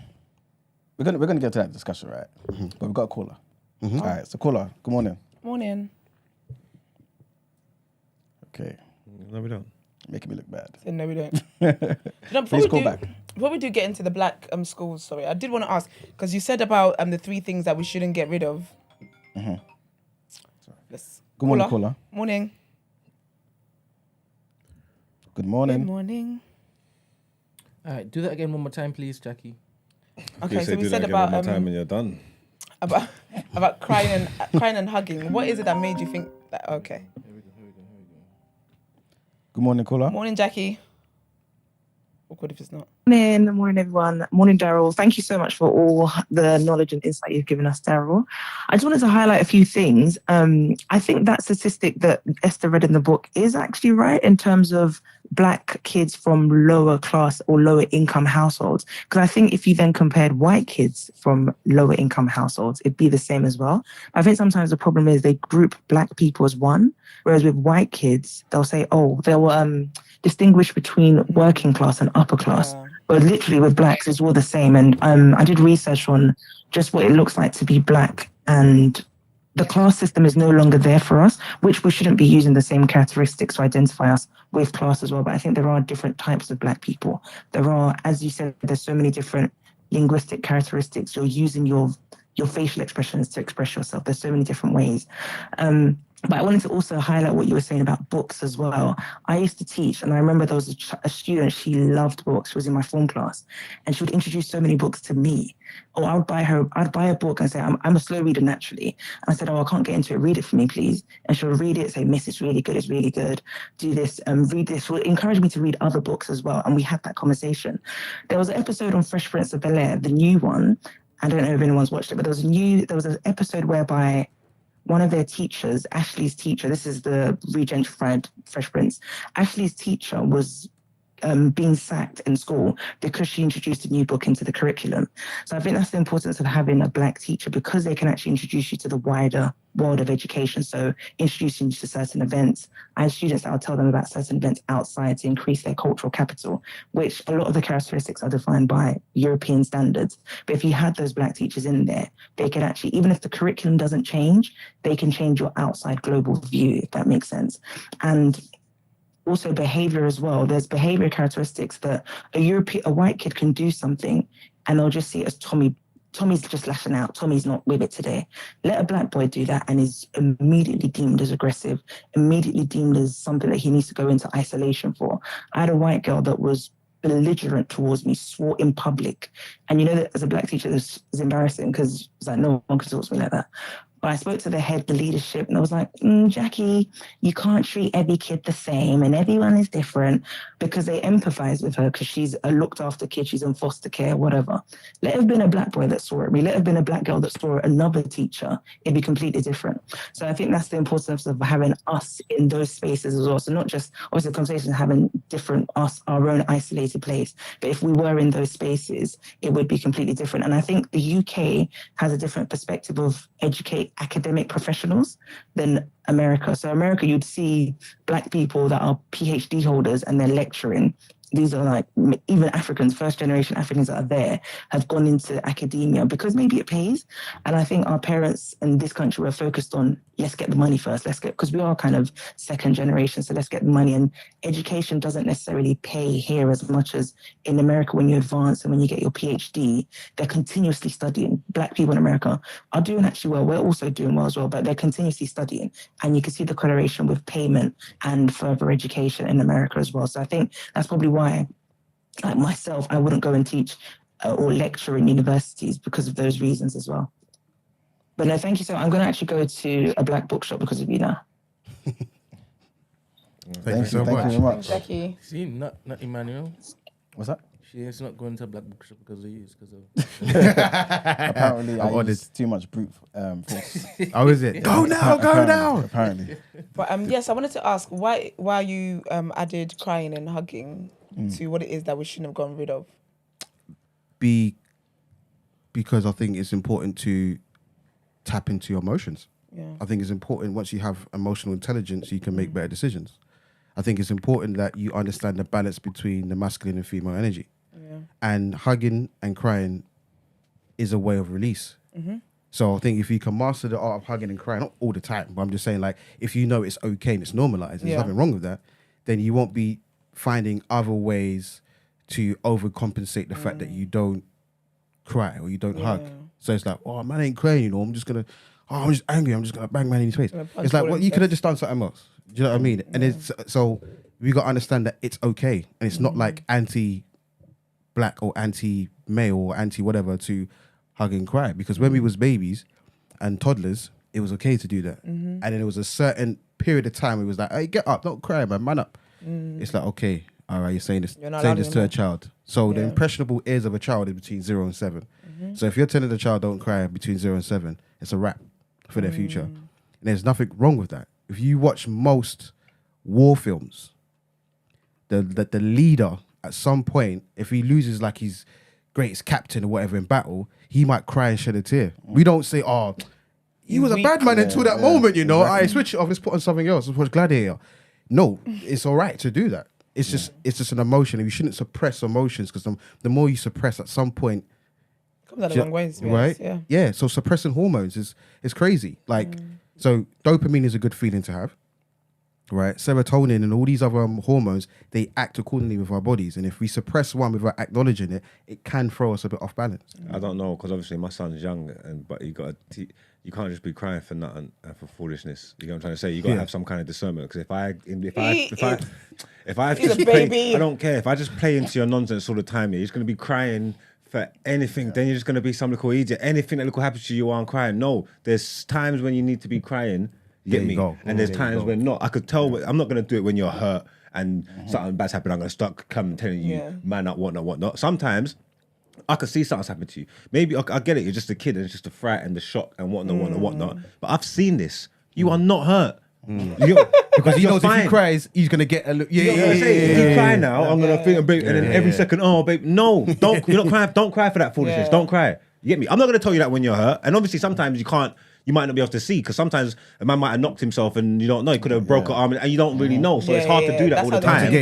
B: We're gonna get to that discussion, right? But we've got a caller. All right, so caller, good morning.
A: Morning.
B: Okay,
D: no, we don't.
B: making me look bad.
A: So no, we don't. Before
B: Please call back.
A: Before we do get into the black schools, sorry, I did want to ask, because you said about the 3 things that we shouldn't get rid of.
B: Good morning, caller.
A: Morning.
B: Good morning.
A: Good morning.
C: All right, do that again one more time, please, Jackie.
A: Okay, so we
D: do
A: said
D: that again
A: about
D: one more time and you're done.
A: about crying and hugging. What is it that made you think that? Okay.
B: Good morning, caller.
A: Morning, Jackie. Awkward if it's not.
G: Morning, everyone. Morning, Darrel. Thank you so much for all the knowledge and insight you've given us, Darrel. I just wanted to highlight a few things. I think that statistic that Esther read in the book is actually right in terms of black kids from lower class or lower income households. Because I think if you then compared white kids from lower income households, it'd be the same as well. I think sometimes the problem is they group black people as one, whereas with white kids, they'll say, they'll distinguish between working class and upper class. But literally with blacks, it's all the same. And I did research on just what it looks like to be black and the class system is no longer there for us, which we shouldn't be using the same characteristics to identify us with class as well. But I think there are different types of Black people. There are, as you said, there's so many different linguistic characteristics. You're using your facial expressions to express yourself. There's so many different ways. But I wanted to also highlight what you were saying about books as well. I used to teach, and I remember there was a student, she loved books. She was in my form class, and she would introduce so many books to me. Or I'd buy a book and say, I'm a slow reader naturally. And I said, I can't get into it. Read it for me, please. And she'll read it, say, Miss, it's really good. It's really good. Do this, read this. She'll encourage me to read other books as well. And we had that conversation. There was an episode on Fresh Prince of Bel-Air, the new one. I don't know if anyone's watched it, but there was an episode whereby one of their teachers, Ashley's teacher, this is the regentrified Fresh Prince, Ashley's teacher was being sacked in school because she introduced a new book into the curriculum. So I think that's the importance of having a Black teacher, because they can actually introduce you to the wider world of education. So introducing you to certain events. I have students that I'll tell them about certain events outside to increase their cultural capital, which a lot of the characteristics are defined by European standards. But if you had those Black teachers in there, they could actually, even if the curriculum doesn't change, they can change your outside global view, if that makes sense. And also behavior as well. There's behavior characteristics that a white kid can do something and they'll just see it as Tommy's just lashing out. Tommy's not with it today. Let a Black boy do that and is immediately deemed as aggressive, immediately deemed as something that he needs to go into isolation for. I had a white girl that was belligerent towards me, swore in public. And you know that as a Black teacher, this is embarrassing because it's like, no one can talk to me like that. But I spoke to the head, the leadership, and I was like, Jackie, you can't treat every kid the same and everyone is different, because they empathize with her because she's a looked after kid, she's in foster care, whatever. Let have been a Black boy that saw it. Let have been a Black girl that saw another teacher. It'd be completely different. So I think that's the importance of having us in those spaces as well. So not just, obviously, the conversation having different, our own isolated place, but if we were in those spaces, it would be completely different. And I think the UK has a different perspective of academic professionals than America. So America, you'd see Black people that are PhD holders and they're lecturing. These are like, even Africans, first generation Africans that are there have gone into academia because maybe it pays. And I think our parents in this country were focused on, let's get the money first, because we are kind of second generation, so let's get the money. And education doesn't necessarily pay here as much as in America. When you advance and when you get your PhD, they're continuously studying. Black people in America are doing actually well. We're also doing well as well, but they're continuously studying. And you can see the correlation with payment and further education in America as well. So I think that's probably why, like myself, I wouldn't go and teach or lecture in universities because of those reasons as well. But no, thank you so much. I'm going to actually go to a Black bookshop because of you now.
F: Thank you so
B: Thank you very much.
A: Jackie.
C: See, not Emmanuel.
B: What's that?
C: She is not going to a Black bookshop because of you. It's because of...
B: Apparently, I used too much brute force.
F: Oh, is it? Go now, go now.
B: Apparently.
A: But yes, I wanted to ask why you added crying and hugging to what it is that we shouldn't have gotten rid of.
F: Because I think it's important to tap into your emotions.
A: Yeah.
F: I think it's important, once you have emotional intelligence, you can make better decisions. I think it's important that you understand the balance between the masculine and female energy.
A: Yeah.
F: And hugging and crying is a way of release. Mm-hmm. So I think if you can master the art of hugging and crying, not all the time, but I'm just saying, like, if you know it's okay and it's normalized, there's nothing wrong with that, then you won't be finding other ways to overcompensate the fact that you don't cry or you don't hug. So it's like, oh, man ain't crying, you know, I'm just angry, I'm just going to bang man in his face. It's like, well, you could have just done something else. Do you know what I mean? And it's so we got to understand that it's okay. And it's not like anti-black or anti-male or anti-whatever to hug and cry. Because when we was babies and toddlers, it was okay to do that. And then there was a certain period of time where it was like, hey, get up, don't cry, man up. It's like, okay, all right, you're saying this to a child. So the impressionable ears of a child is between 0 and 7. So if you're telling the child don't cry between 0 and 7, it's a wrap for their future. And there's nothing wrong with that. If you watch most war films, the leader at some point, if he loses like his greatest captain or whatever in battle, he might cry and shed a tear. We don't say, oh, he was a bad man until that moment, you know. Exactly. I switch it off, let's put on something else. Let's watch Gladiator. No, it's all right to do that. It's just an emotion, and you shouldn't suppress emotions, because the more you suppress, at some point,
A: Comes out the wrong ways, to be
F: right?
A: honest, yeah.
F: So suppressing hormones is crazy. Like, so dopamine is a good feeling to have, right? Serotonin and all these other hormones, they act accordingly with our bodies. And if we suppress one without acknowledging it, it can throw us a bit off balance.
D: I don't know, because obviously my son's young, but you got to. You can't just be crying for nothing and for foolishness. You know what I'm trying to say? You got to have some kind of discernment. Because if I just play, I don't care. If I just play into your nonsense all the time, you're just going to be crying for anything. Then you're just going to be some little idiot. Anything that little happens to you, you aren't crying. No, there's times when you need to be crying. You get me? And there's times when not. I could tell. I'm not going to do it when you're hurt and something bad's happened. I'm going to start coming telling you, man up, whatnot. Sometimes I could see something's happened to you. Maybe I get it. You're just a kid, and it's just the fright and the shock and whatnot. But I've seen this. You are not hurt.
F: Because he knows if he cries, he's gonna get a look.
D: If you cry now, I'm gonna think, babe, and then every second, oh, babe, no, don't. You're not crying. Don't cry for that foolishness. Don't cry. You get me? I'm not gonna tell you that when you're hurt. And obviously, sometimes you can't. You might not be able to see, because sometimes a man might have knocked himself and you don't know. He could have broke an arm and you don't really know. So it's hard to do that all the time.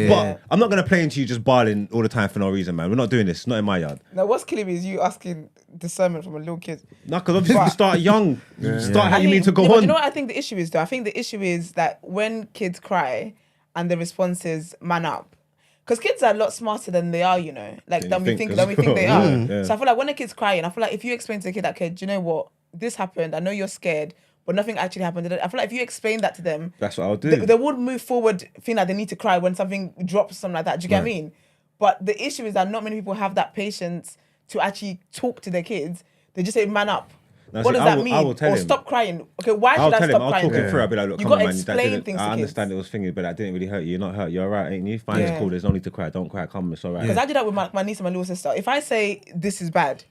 D: But I'm not going to play into you just bawling all the time for no reason, man. We're not doing this. Not in my yard.
A: Now, what's killing me is you asking discernment from a little kid.
D: No, because obviously you start young. Start how you mean to go on.
A: You know what I think the issue is, though? I think the issue is that when kids cry and the response is man up, because kids are a lot smarter than they are, you know. Like, than we think they are. So I feel like when a kid's crying, I feel like if you explain to a kid that, kid, you know what? This happened. I know you're scared, but nothing actually happened. I feel like if you explain that to them,
D: that's what I'll do.
A: They would move forward, feeling like they need to cry when something drops, something like that. Do you get what I mean? But the issue is that not many people have that patience to actually talk to their kids. They just say, "Man up."
D: No,
A: what does that mean?
D: I will tell
A: or
D: him.
A: Stop crying. Okay, why should I stop crying?
D: I'll talk him through. I'll be like, look,
A: you
D: come on,
A: got to
D: man.
A: explain things to
D: I
A: kids.
D: understand it was thingy, but that didn't really hurt you. You're not hurt. You're all right, ain't you? Fine, it's cool. There's no need to cry. Don't cry. Come, it's all right.
A: Because I do that with my niece and my little sister. If I say this is bad,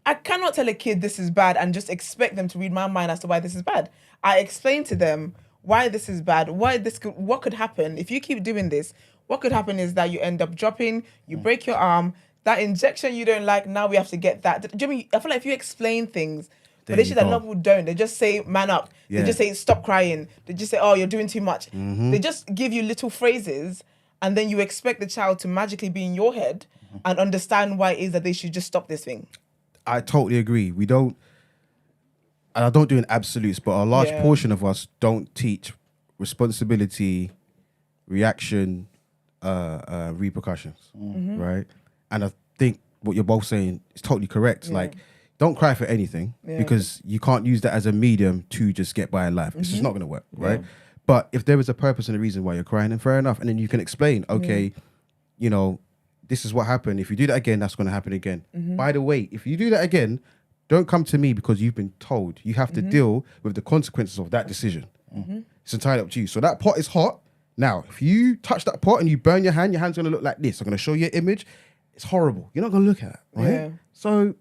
A: I cannot tell a kid this is bad and just expect them to read my mind as to why this is bad. I explain to them why this is bad, what could happen. If you keep doing this, what could happen is that you end up dropping, you break your arm, that injection you don't like, now we have to get that. Do you know what I mean? I feel like if you explain things, but they should that a lot of people don't. They just say, man up. They just say, stop crying. They just say, oh, you're doing too much. They just give you little phrases, and then you expect the child to magically be in your head and understand why it is that they should just stop this thing.
F: I totally agree. We don't, and I don't do in absolutes, but a large portion of us don't teach responsibility, reaction, repercussions, right? And I think what you're both saying is totally correct. Like, don't cry for anything because you can't use that as a medium to just get by in life. It's just not going to work, right? But if there is a purpose and a reason why you're crying, then fair enough. And then you can explain, okay, you know, this is what happened. If you do that again, that's going to happen again. By the way, if you do that again, don't come to me because you've been told. You have to deal with the consequences of that decision. It's entirely up to you. So that pot is hot. Now, if you touch that pot and you burn your hand's going to look like this. I'm going to show you an image. It's horrible. You're not going to look at it, right? Yeah. So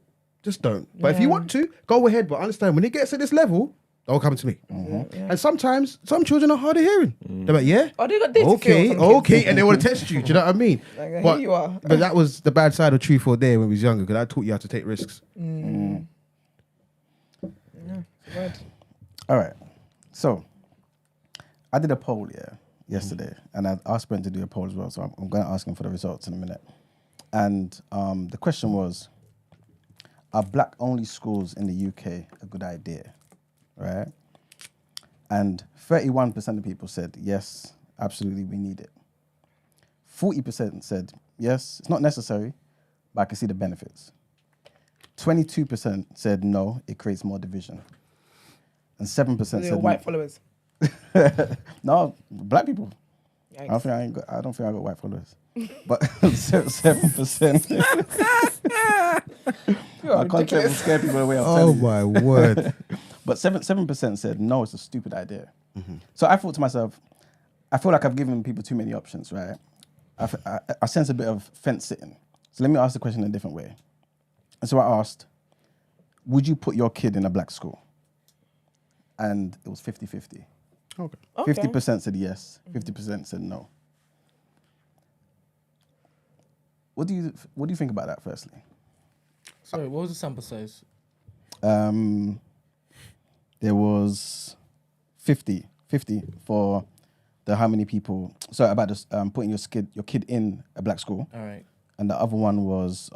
F: just don't. But if you want to, go ahead. But understand, when it gets to this level, don't come to me. And sometimes, some children are hard of hearing. They're like, yeah?
A: Oh, they got this okay.
F: And they want to test you. Do you know what I mean?
A: Like,
F: but,
A: here you are.
F: But that was the bad side of truth or dare when we was younger, because I taught you how to take risks.
B: All right. So, I did a poll, yesterday, and I asked Brent to do a poll as well, so I'm going to ask him for the results in a minute. And the question was, are black-only schools in the UK a good idea? Right? And 31% of people said, yes, absolutely, we need it. 40% said, yes, it's not necessary, but I can see the benefits. 22% said, no, it creates more division. And 7% said...
A: white followers.
B: No, black people. I don't think I got white followers. But 7%. My content will scare people away.
F: Oh my word.
B: But 7% said, no, it's a stupid idea. So I thought to myself, I feel like I've given people too many options, right? I sense a bit of fence sitting. So let me ask the question in a different way. And so I asked, would you put your kid in a black school? And it was 50-50.
F: Okay.
B: 50% said yes, 50% said no. What do you think about that, firstly?
C: Sorry, what was the sample size?
B: There was 50 for the how many people. So about this, putting your kid in a black school.
C: All right.
B: And the other one was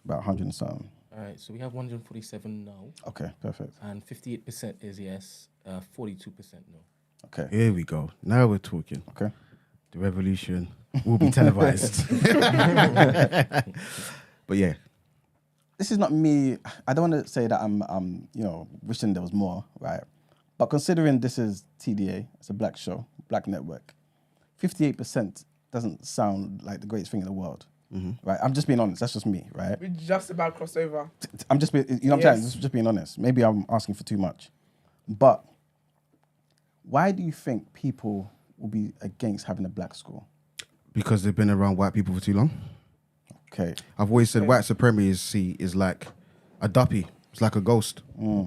B: about 100 and something.
C: All right, so we have 147 no,
B: Okay, perfect.
C: and 58% is yes, 42% no.
B: Okay.
F: Here we go. Now we're talking.
B: Okay.
F: The revolution will be televised. But yeah,
B: This is not me. I don't want to say that I'm wishing there was more, right? But considering this is TDA, it's a black show, black network, 58% doesn't sound like the greatest thing in the world, right? I'm just being honest. That's just me, right?
A: We just about crossover.
B: I'm just, what I'm saying? Just being honest. Maybe I'm asking for too much. But why do you think people will be against having a black school?
F: because they've been around white people for too long.
B: Okay.
F: I've always said white supremacy is like a duppy. It's like a ghost.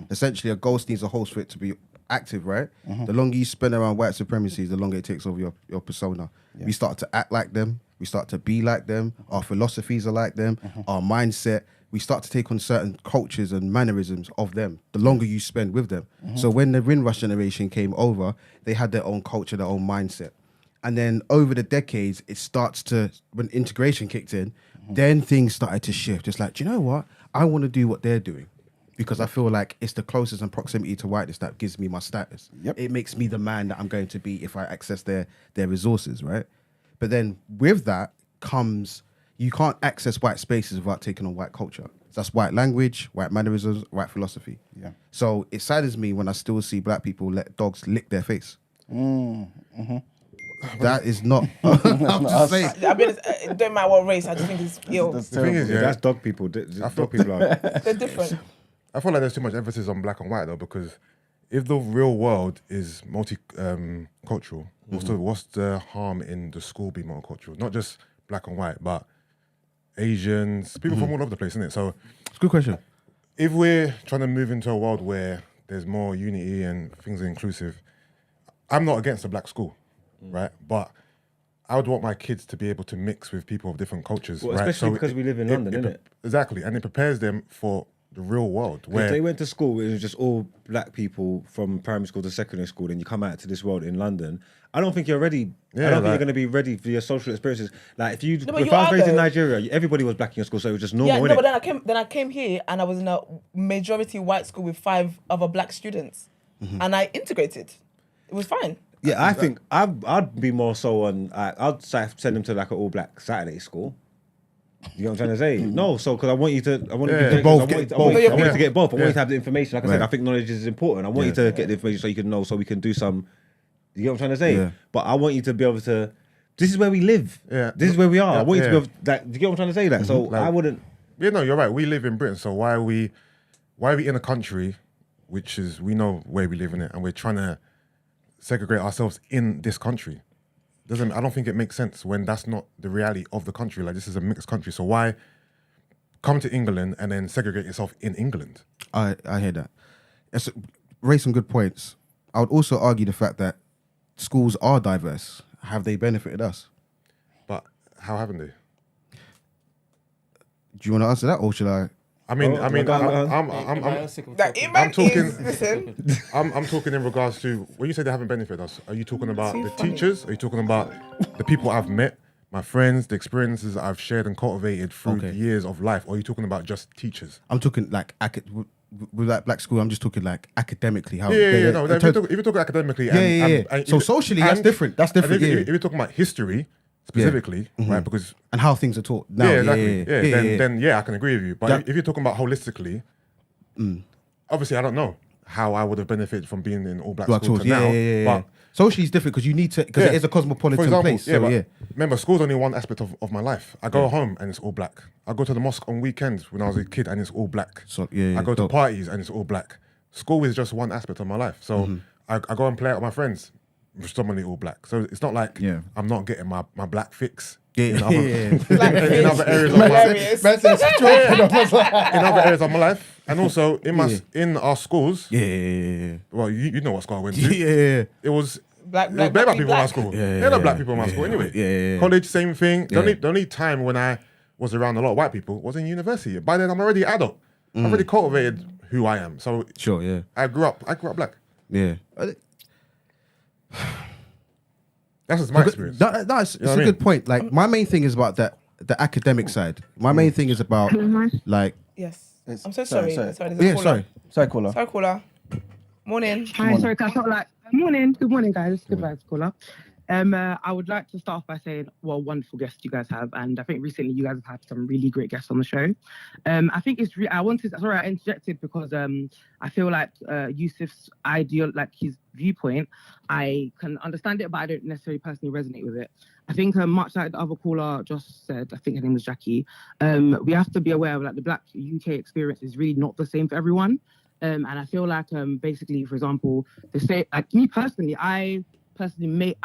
F: Essentially, a ghost needs a host for it to be active, right? The longer you spend around white supremacy, the longer it takes over your persona.
B: Yeah.
F: We start to act like them. We start to be like them. Our philosophies are like them. Our mindset. We start to take on certain cultures and mannerisms of them the longer you spend with them. So when the Windrush generation came over, they had their own culture, their own mindset. And then over the decades, it starts to, when integration kicked in, then things started to shift. It's like, do you know what? I want to do what they're doing because I feel like it's the closest in proximity to whiteness that gives me my status.
B: Yep.
F: It makes me the man that I'm going to be if I access their resources, right? But then with that comes, you can't access white spaces without taking on white culture. That's white language, white mannerisms, white philosophy.
B: Yeah.
F: So it saddens me when I still see black people let dogs lick their face. That is not. I'm just saying.
A: I mean, it don't matter what race. I just think it's ill.
B: That's
E: The thing is,
B: terrible.
E: yeah,
D: That's dog people. Dog people are.
A: They're different.
E: I feel like there's too much emphasis on black and white though, because if the real world is multicultural, what's the harm in the school being multicultural? Not just black and white, but Asians, people from all over the place, isn't it? So
F: It's a good question.
E: if we're trying to move into a world where there's more unity and things are inclusive, I'm not against a black school, right? But I would want my kids to be able to mix with people of different cultures,
D: Well,
E: right?
D: especially because we live in London, innit?
E: Exactly, and it prepares them for the real world.
D: If
E: Where
D: they went to school, it was just all black people from primary school to secondary school, then you come out to this world in London. I don't think you're ready.
E: Yeah,
D: I don't think
E: like-
D: you're going to be ready for your social experiences. Like if
A: but
D: if
A: you
D: I was
A: are
D: raised in
A: though.
D: Nigeria, everybody was black in your school, so it was just normal.
A: Yeah, no,
D: innit?
A: but then I came here and I was in a majority white school with 5 other black students, and I integrated. It was fine.
D: Yeah, I think I'd be more so on. I'd send them to like an all black Saturday school. You know what I'm trying to say? No, so because I want you to, I want you to
F: both
D: I want
F: get
D: you to,
F: both.
D: I want you to get both. I want you to have the information. Like I said,
F: Right.
D: I think knowledge is important. I want you to get the information so you can know, so we can do some. You know what I'm trying to say?
F: Yeah.
D: But I want you to be able to. This is where we live.
E: Yeah.
D: This is where we are. I want you to be
E: Yeah.
D: able. Like, do you get what I'm trying to say? Like, so
E: Like-
D: I wouldn't.
E: Yeah, no, you're right. We live in Britain, so why are we in a country which is, we know where we live in it, and we're trying to segregate ourselves in this country? I don't think it makes sense when that's not the reality of the country. Like, this is a mixed country, so why come to England and then segregate yourself in England?
F: I hear that. Raise some good points. I would also argue the fact that schools are diverse. Have they benefited us?
E: But how haven't they?
F: Do you want to answer that, or should I?
E: I'm
A: Like,
E: I'm talking-
A: listen,
E: I'm talking in regards to, when you say they haven't benefited us, are you talking about
A: Too
E: the
A: funny.
E: teachers? Are you talking about the people I've met, my friends, the experiences I've shared and cultivated through
F: Okay.
E: the years of life? Or are you talking about just teachers?
F: I'm talking like with that black school. I'm just talking like academically. How?
E: Yeah. No, if you're talking academically, and
F: So socially, that's different. That's
E: and
F: different.
E: If you're talking about history specifically, right? Because
F: And how things are taught now.
E: exactly. Then I can agree with you. But
F: That-
E: if you're talking about holistically, obviously I don't know how I would have benefited from being in all black
F: Black
E: school
F: schools,
E: to now.
F: yeah.
E: But
F: Socially is different because you need to, because it is a cosmopolitan place. So
E: but remember, school's only one aspect of my life. I go home and it's all black. I go to the mosque on weekends when I was a kid and it's all black.
F: So,
E: I go to
F: dope.
E: parties and it's all black. School is just one aspect of my life. So I go and play out with my friends, predominantly all black. So it's not like I'm not getting my black fix in other, in other areas of my life. In other areas of my life. And also in our schools, well, you know what school I went to. It was
A: black
E: bare black people in my school. There are black people in my school anyway.
F: Yeah.
E: College, same thing. The only time when I was around a lot of white people was in university. By then, I'm already adult. I've already cultivated who I am. So
F: Sure, yeah.
E: I grew up black.
F: Yeah.
E: That's just my experience.
F: It's
E: know
F: a
E: what I
F: good
E: mean?
F: point. Like my main thing is about that. the academic side. My main thing is about like.
A: Yes.
B: It's-
A: I'm so sorry.
B: sorry.
A: Sorry, there's a caller.
B: Sorry, caller.
A: Sorry, caller. Morning.
G: Hi, sorry, I felt like good morning, guys. Good vibes, caller. I would like to start off by saying, well, wonderful guests you guys have, and I think recently you guys have had some really great guests on the show. I think it's I interjected because I feel like Yusuf's his viewpoint, I can understand it, but I don't necessarily personally resonate with it. I think much like the other caller just said, I think her name was Jackie. We have to be aware of like the Black UK experience is really not the same for everyone. And I feel like basically, for example, me personally, I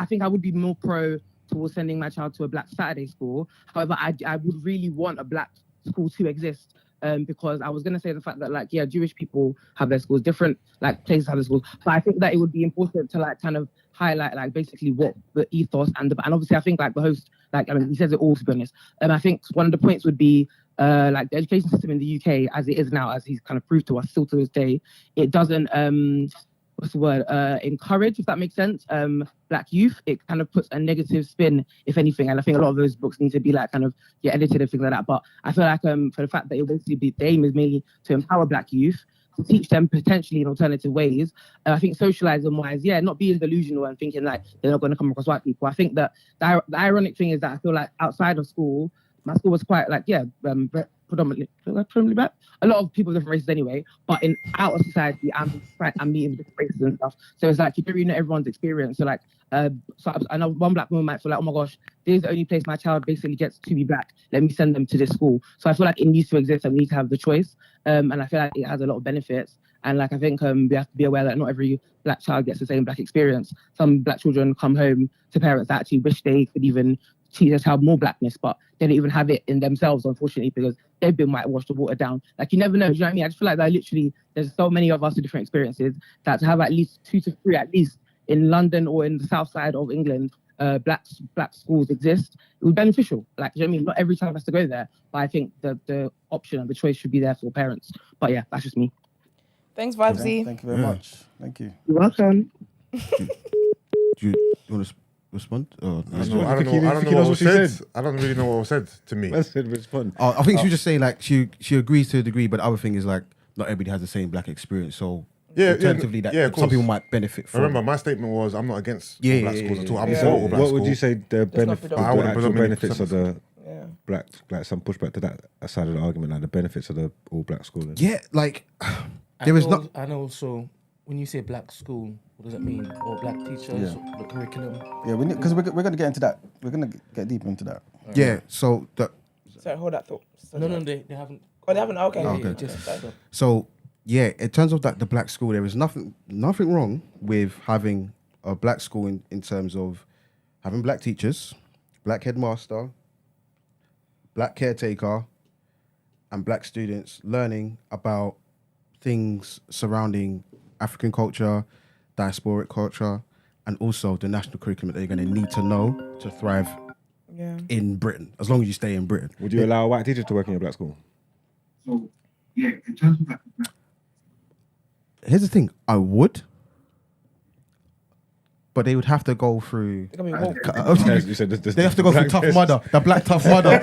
G: think I would be more pro towards sending my child to a Black Saturday school. However, I would really want a Black school to exist because I was going to say the fact that Jewish people have their schools, different places have their schools. But I think that it would be important to kind of highlight basically what the ethos and obviously I think the host, he says it all, to be honest. I think one of the points would be the education system in the UK as it is now, as he's kind of proved to us still to this day, it doesn't encourage, if that makes sense, Black youth. It kind of puts a negative spin, if anything, and I think a lot of those books need to be edited and things like that. But I feel like for the fact that it basically the aim is mainly to empower Black youth, to teach them potentially in alternative ways. I think socialize them wise, not being delusional and thinking they're not going to come across white people. I think that the ironic thing is that I feel like outside of school, my school was quite predominantly Black. A lot of people of different races anyway, but in out of society, I'm meeting with different races and stuff. So it's you don't really know everyone's experience. So I know one Black woman might feel oh my gosh, this is the only place my child basically gets to be Black. Let me send them to this school. So I feel like it needs to exist and we need to have the choice. And I feel like it has a lot of benefits. And I think we have to be aware that not every Black child gets the same Black experience. Some Black children come home to parents that actually wish they could even teach their child more Blackness, but they don't even have it in themselves, unfortunately, because they've been whitewashed or watered down. You never know, do you know what I mean? I just feel like there's so many of us with different experiences that to have at least 2 to 3, at least in London or in the south side of England, black schools exist, it would be beneficial. Do you know what I mean? Not every child has to go there, but I think the option and the choice should be there for parents. But yeah, that's just me.
A: Thanks, Vibesy.
B: Thank you very much. Thank you.
G: You're welcome.
F: Do you want to respond? Oh,
E: I don't know what was said. I don't really know what was said to me.
D: I said respond.
F: I think she was just saying she agrees to a degree, but the other thing is not everybody has the same Black experience. So alternatively, some people might benefit from.
E: Remember, my statement was I'm not against Black schools at all. I'm for all Black
D: What
E: schools.
D: would you say the actual benefits of the Black, some pushback to that side of the argument, the benefits of the all Black schooling?
F: Yeah, there is not.
C: And also, when you say Black school, what does that mean? Or Black teachers, the curriculum?
B: Yeah, because we're going to get into that. We're going to get deeper into that.
F: Yeah, so
A: Sorry, hold that thought.
C: No, they haven't.
A: Oh, they haven't? Okay.
F: Okay. So, in terms of the Black school, there is nothing wrong with having a Black school in terms of having Black teachers, Black headmaster, Black caretaker, and Black students learning about things surrounding African culture, diasporic culture, and also the national curriculum that you're going to need to know to thrive in Britain, as long as you stay in Britain.
D: Would you allow white teachers to work in your Black school?
F: So, in terms of that, here's the thing, I would, but they would have to go through.
D: You said
F: they have to go through Tough Mudder, the Black Tough Mudder.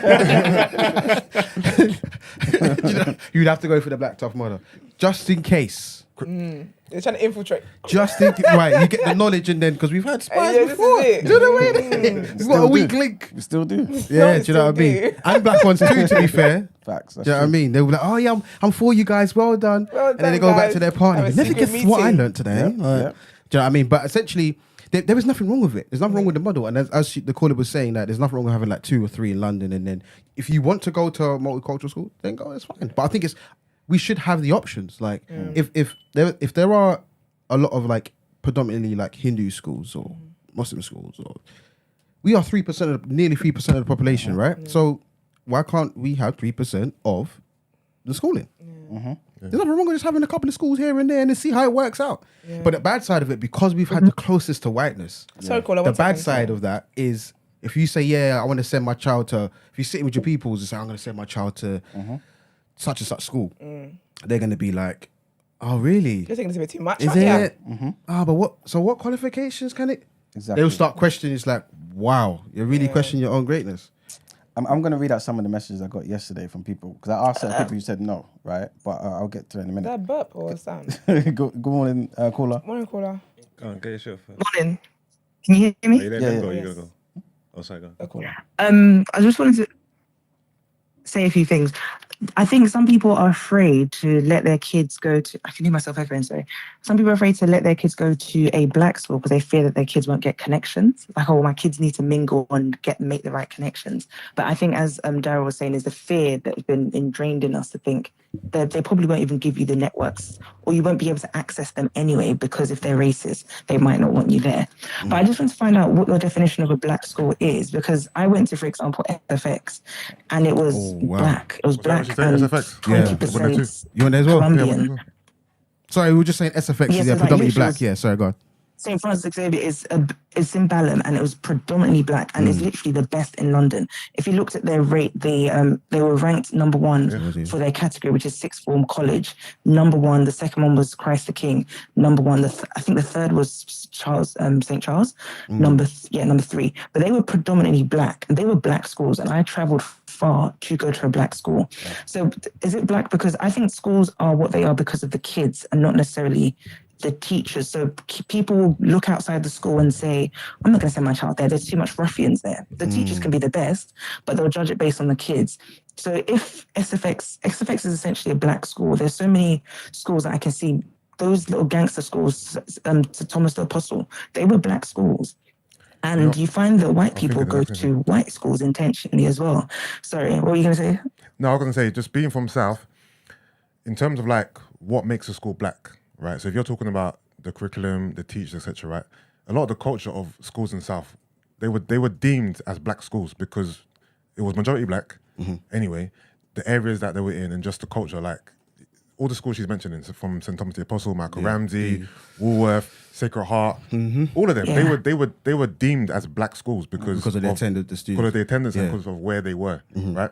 F: You'd have to go for the Black Tough Mudder, just in case.
A: They're trying to infiltrate.
F: Just think, right? You get the knowledge, and then because we've had spies before, do you know what I mean? It's not a weak link.
B: We still do.
F: Yeah, do you know what I mean? And Black ones too, to be fair.
B: Facts.
F: Do you know what I mean? They were like, "Oh yeah, I'm for you guys. Well done." And then they go back to their party.
A: Have a
F: Never
A: secret
F: guess what I
A: meeting.
F: learned today.
B: Yeah,
F: Do you know what I mean? But essentially, there is nothing wrong with it. There's nothing wrong with the model. And as the caller was saying, that there's nothing wrong with having 2 or 3 in London. And then if you want to go to a multicultural school, then go. It's fine. But I think we should have the options. If there are a lot of predominantly Hindu schools or Muslim schools, or we are nearly 3% of the population, right? So why can't we have 3% of the schooling? There's nothing wrong with just having a couple of schools here and there and then see how it works out. But the bad side of it, because we've had the closest to whiteness, the bad side of that is if you say, I want to send my child to, if you're sitting with your peoples and say, I'm going to send my child to such and such school, they're going to be like, oh, really?
A: You're thinking it's a bit too much.
F: Is it? But what qualifications can it?
B: Exactly.
F: They'll start questioning. It's like, wow, you're really questioning your own greatness.
B: I'm going to read out some of the messages I got yesterday from people because I asked certain people who said no, right? But I'll get to it in a
A: Is
B: minute.
A: that a burp or a sound?
B: Good morning, caller.
A: Morning, caller.
D: Go on, get your shit first.
G: Morning. Can you hear
D: Are
G: me?
D: you there?
B: Yeah,
D: Then go.
B: yeah.
D: You gotta go. Oh, sorry, go.
A: A caller.
G: I just wanted to say a few things. I think some people are afraid to let their kids go to, I can hear myself echoing, sorry. Some people are afraid to let their kids go to a black school because they fear that their kids won't get connections. Like, oh, my kids need to mingle and make the right connections. But I think, as Darrel was saying, is the fear that has been ingrained in us to think that they probably won't even give you the networks, or you won't be able to access them anyway, because if they're racist, they might not want you there. But I just want to find out what your definition of a black school is, because I went to, for example, SFX, and it was black. It was black
E: What you say,
G: and
E: SFX?
G: 20%
F: You went there as well?
G: Colombian.
F: Sorry, we were just saying SFX
G: Yes,
F: is
G: it's like
F: predominantly
G: literally
F: black. Yeah, sorry, go on.
G: St. Francis Xavier is it's in Balham, and it was predominantly black, and it's literally the best in London. If you looked at their rate, they were ranked number one for their category, which is sixth form college. Number one. The second one was Christ the King. Number one. I think the third was Charles, St. Charles. Number three. But they were predominantly black, and they were black schools. And I travelled far to go to a black school. So is it black because I think schools are what they are because of the kids and not necessarily the teachers. So people look outside the school and say, I'm not going to send my child there. There's too much ruffians there. The teachers can be the best, but they'll judge it based on the kids. So if SFX is essentially a black school, there's so many schools that I can see, those little gangster schools, to Thomas the Apostle, they were black schools. And you find that white people go to white schools intentionally as well. Sorry, what were you going to say?
E: No, I was going to say, just being from South, in terms of like what makes a school black, right? So if you're talking about the curriculum, the teachers, etc., right? A lot of the culture of schools in South, they were deemed as black schools because it was majority black anyway. The areas that they were in and just the culture, like all the schools she's mentioning, so from St. Thomas the Apostle, Michael Ramsey, Woolworth, Sacred Heart, all of them, they were deemed as black schools because
F: of the attendance, the students.
E: Because of the attendance and because of where they were, right?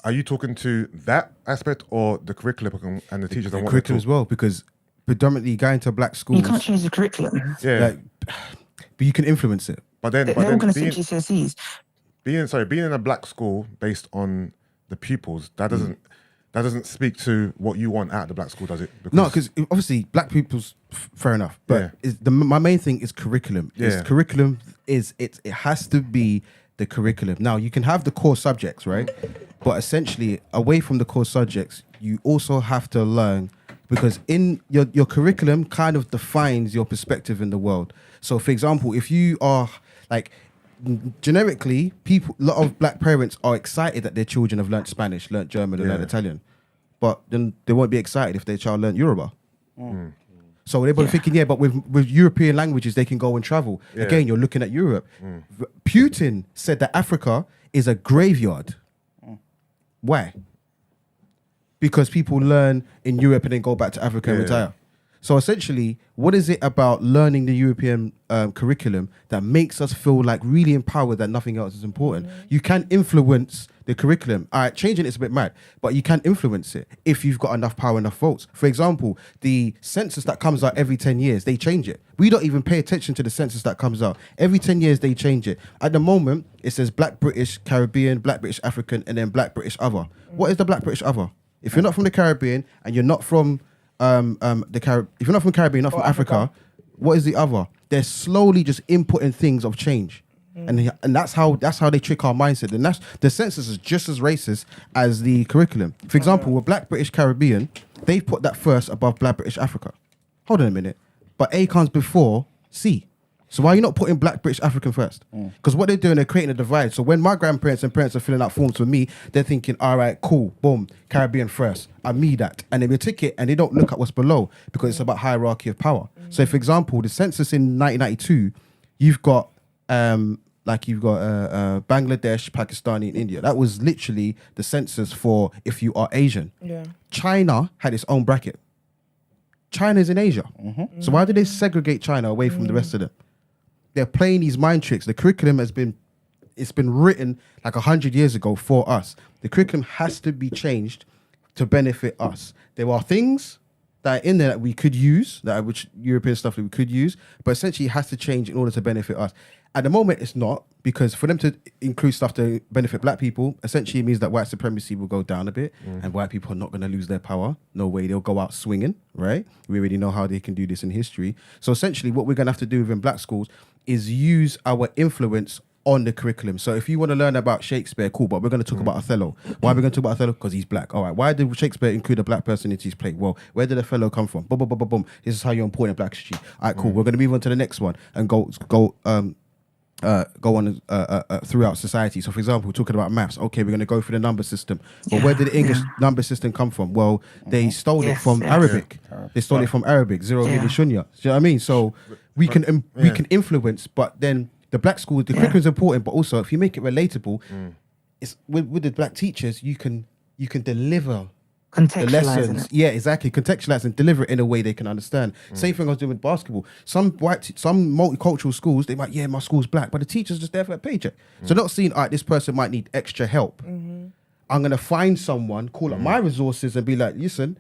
E: Are you talking to that aspect or the curriculum and the teachers?
F: The curriculum as well, because predominantly going to black schools.
G: You can't change the curriculum.
E: Yeah,
F: but you can influence it.
E: But then,
G: They're all going to see GCSEs.
E: Being in a black school based on the pupils, that doesn't speak to what you want out of the black school, does it?
F: No, because obviously black people's fair enough, but my main thing is curriculum. Curriculum it has to be the curriculum. Now you can have the core subjects, right? But essentially, away from the core subjects, you also have to learn, because in your curriculum kind of defines your perspective in the world. So, for example, if you are like generically, a lot of black parents are excited that their children have learnt Spanish, learnt German, and learnt Italian, but then they won't be excited if their child learnt Yoruba. So they're thinking, but with European languages, they can go and travel. Again, you're looking at Europe. Putin said that Africa is a graveyard. Why? Because people learn in Europe and then go back to Africa and retire. So essentially, what is it about learning the European curriculum that makes us feel like really empowered that nothing else is important? You can influence the curriculum. All right, changing it's a bit mad, but you can influence it if you've got enough power, enough votes. For example, the census that comes out every 10 years, they change it. We don't even pay attention to the census that comes out. Every 10 years, they change it. At the moment, it says Black British Caribbean, Black British African, and then Black British other. What is the Black British other? If you're not from the Caribbean and you're not from if you're not from Caribbean, not from Africa, what is the other? They're slowly just inputting things of change, and that's how they trick our mindset. And the census is just as racist as the curriculum. For example, with Black British Caribbean, they put that first above Black British Africa. Hold on a minute, but A comes before C. So why are you not putting Black British African first? Because what they're doing, they're creating a divide. So when my grandparents and parents are filling out forms for me, they're thinking, all right, cool, boom, Caribbean first, and me that. And they tick it and they don't look at what's below because it's about hierarchy of power. So for example, the census in 1992, you've got Bangladesh, Pakistani, and India. That was literally the census for if you are Asian. China had its own bracket. China's in Asia. So why did they segregate China away from the rest of them? They're playing these mind tricks. The curriculum has been written like 100 years ago for us. The curriculum has to be changed to benefit us. There are things that are in there that we could use, which European stuff that we could use, but essentially it has to change in order to benefit us. At the moment, it's not, because for them to include stuff to benefit black people, essentially it means that white supremacy will go down a bit, and white people are not going to lose their power. No way, they'll go out swinging, right? We already know how they can do this in history. So essentially what we're going to have to do within black schools is use our influence on the curriculum. So if you want to learn about Shakespeare, cool, but we're going to talk about Othello. Why are we going to talk about Othello? Because he's black. All right, why did Shakespeare include a black person into his play? Well, where did Othello come from? Boom, boom, boom, boom, boom. This is how you're important in black history. All right, cool. We're going to move on to the next one and go on throughout society. So for example, we're talking about maths. Okay, we're going to go through the number system. But where did the English number system come from? Well, they stole it from Arabic. They stole it from Arabic. Zero, shunya. Do you know what I mean? So we can influence, but then the black school, the curriculum is important, but also if you make it relatable, it's with the black teachers, you can deliver the lessons. Yeah, exactly. Contextualize and deliver it in a way they can understand. Same thing I was doing with basketball. Some multicultural schools, they might, my school's black, but the teacher's just there for a paycheck. So not seeing, all right, this person might need extra help. I'm going to find someone, call up my resources and be like, listen,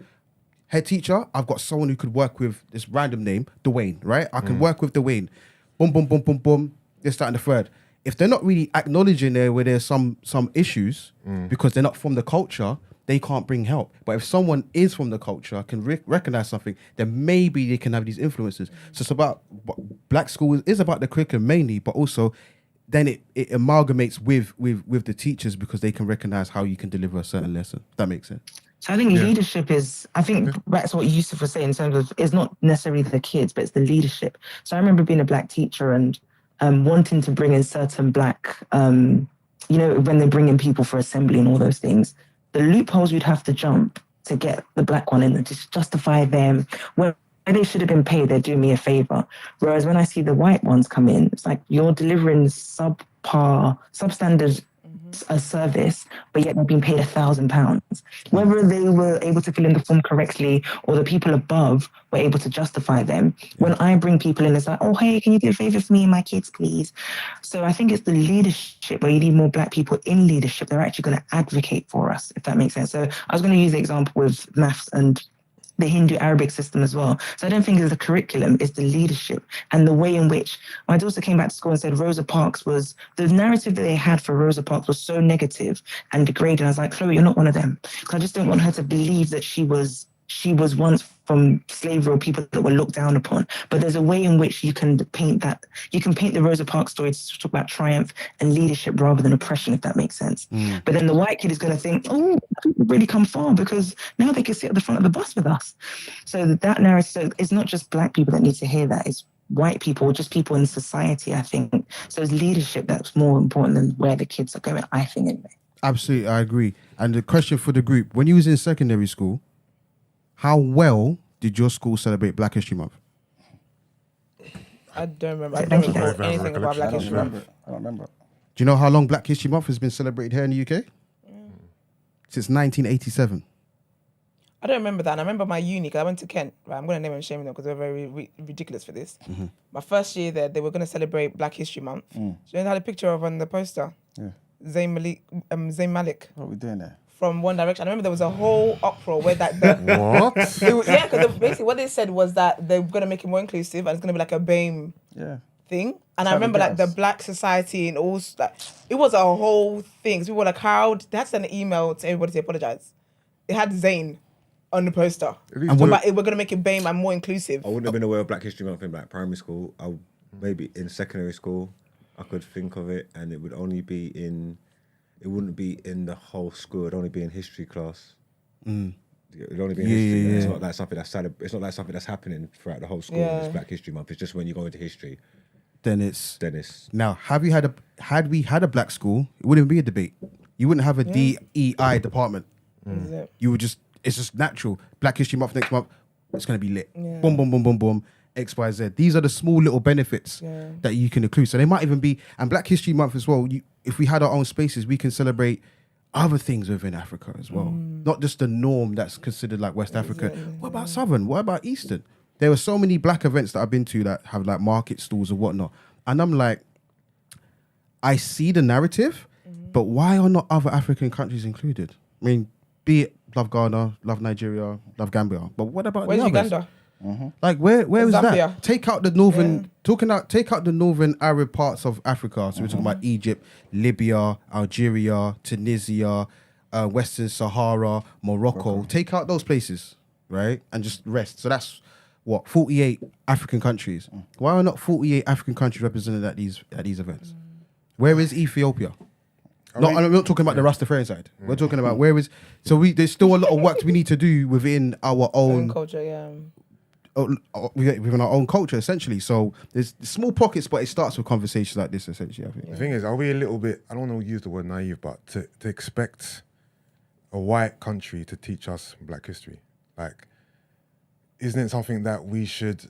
F: head teacher, I've got someone who could work with this random name, Dwayne, right? I can work with Dwayne. Boom, boom, boom, boom, boom. This, that, and the third. If they're not really acknowledging there where there's some issues because they're not from the culture, they can't bring help. But if someone is from the culture, can recognize something, then maybe they can have these influences. So it's about, black school is about the curriculum mainly, but also then it amalgamates with the teachers because they can recognize how you can deliver a certain lesson. If that makes sense.
G: So I think leadership is, I think that's what Yusuf was saying in terms of, it's not necessarily the kids, but it's the leadership. So I remember being a black teacher and wanting to bring in certain black, when they bring in people for assembly and all those things, the loopholes you'd have to jump to get the black one in and to justify them. When they should have been paid, they're doing me a favor. Whereas when I see the white ones come in, it's like you're delivering substandard a service, but yet they're being paid £1,000. Whether they were able to fill in the form correctly or the people above were able to justify them. When I bring people in, it's like, oh, hey, can you do a favor for me and my kids, please? So I think it's the leadership where you need more black people in leadership. They're actually going to advocate for us, if that makes sense. So I was going to use the example with maths and the Hindu-Arabic system as well. So I don't think it's the curriculum, it's the leadership and the way in which my daughter came back to school and said Rosa Parks was, the narrative that they had for Rosa Parks was so negative and degrading. I was like, Chloe, you're not one of them. Because I just don't want her to believe that she was once from slavery or people that were looked down upon. But there's a way in which you can paint the Rosa Parks story to talk about triumph and leadership rather than oppression, if that makes sense. But then the white kid is going to think, oh, people really come far because now they can sit at the front of the bus with us. So that narrative, so it's not just black people that need to hear that, it's white people, just people in society, I think. So it's leadership that's more important than where the kids are going, I think, anyway.
F: Absolutely, I agree. And the question for the group, when you was in secondary school, how well did your school celebrate Black History Month?
A: I don't remember. I don't remember anything about Black History Month.
B: I don't remember.
F: Do you know how long Black History Month has been celebrated here in the UK? Since 1987.
A: I don't remember that. And I remember my uni, because I went to Kent. Right, I'm going to name and shame them because they're very ridiculous for this. My first year there, they were going to celebrate Black History Month. Do you know they had a picture of on the poster? Yeah. Zayn Malik.
B: What are we doing there?
A: From One Direction. I remember there was a whole uproar where that...
E: What?
A: Because basically what they said was that they're going to make it more inclusive and it's going to be like a BAME thing. And I remember like the Black Society and all... Like, it was a whole thing. So we were like, how... They had to send an email to everybody to apologise. They had Zayn on the poster. And we're going to make it BAME and more inclusive.
D: I wouldn't have been aware of Black History Month in like primary school. Maybe in secondary school, I could think of it and it would only be in... It wouldn't be in the whole school. It'd only be in history class. It'd only be in history. It's not like something that's it's not like something that's happening throughout the whole school. It's Black History Month. It's just when you go into history.
F: Then it's now. Had we had a black school, it wouldn't be a debate. You wouldn't have a DEI department. You would just. It's just natural. Black History Month next month. It's gonna be lit. Boom, boom, boom, boom, boom. X, Y, Z. These are the small little benefits that you can include. So they might even be, and Black History Month as well, if we had our own spaces, we can celebrate other things within Africa as well. Not just the norm that's considered like West Africa. What about Southern? What about Eastern? There were so many black events that I've been to that have like market stalls and whatnot. And I'm like, I see the narrative, but why are not other African countries included? I mean, be it love Ghana, love Nigeria, love Gambia. But what about
A: Where's
F: the others?
A: Uganda?
F: Like where is
A: Zambia.
F: that? Take out the northern, take out the northern Arab parts of Africa. So we're talking about Egypt, Libya, Algeria, Tunisia, Western Sahara, Morocco. Take out those places, right, and just rest. So that's what 48 African countries. Why are not 48 African countries represented at these events? Where is Ethiopia? I'm not talking about the Rastafarian side. We're talking about where is. So there's still a lot of work we need to do within our own
A: culture. Yeah.
F: Within our own culture, essentially. So there's small pockets, but it starts with conversations like this, essentially, I think.
E: The thing is, are we a little bit, I don't want to use the word naive, but to expect a white country to teach us Black history, like, isn't it something that we should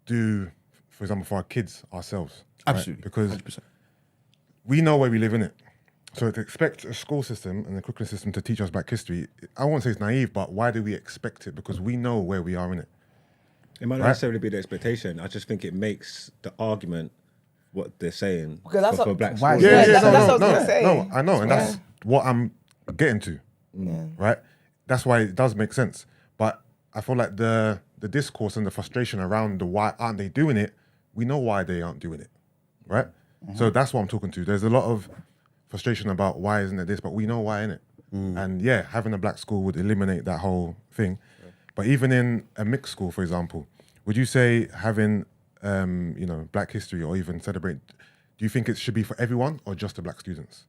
E: do, for example, for our kids ourselves?
F: Absolutely.
E: Right? Because
F: 100%.
E: we know where we live in it. So to expect a school system and a curriculum system to teach us Black history, I won't say it's naive, but why do we expect it? Because we know where we are in it.
D: It might not necessarily be the expectation. I just think it makes the argument what they're saying
A: Because that's
D: for
A: what-
D: Black
B: Why-
D: schools.
A: Yeah,
E: That's
A: what I was gonna say.
E: No, I know, and that's what I'm getting to.
A: Yeah.
E: Right? That's why it does make sense. But I feel like the discourse and the frustration around the why aren't they doing it, we know why they aren't doing it. Right? So that's what I'm talking to. There's a lot of frustration about why isn't it this, but we know why, innit? And yeah, having a Black school would eliminate that whole thing. But even in a mixed school, for example, would you say having Black history or even celebrate, do you think it should be for everyone or just the Black students?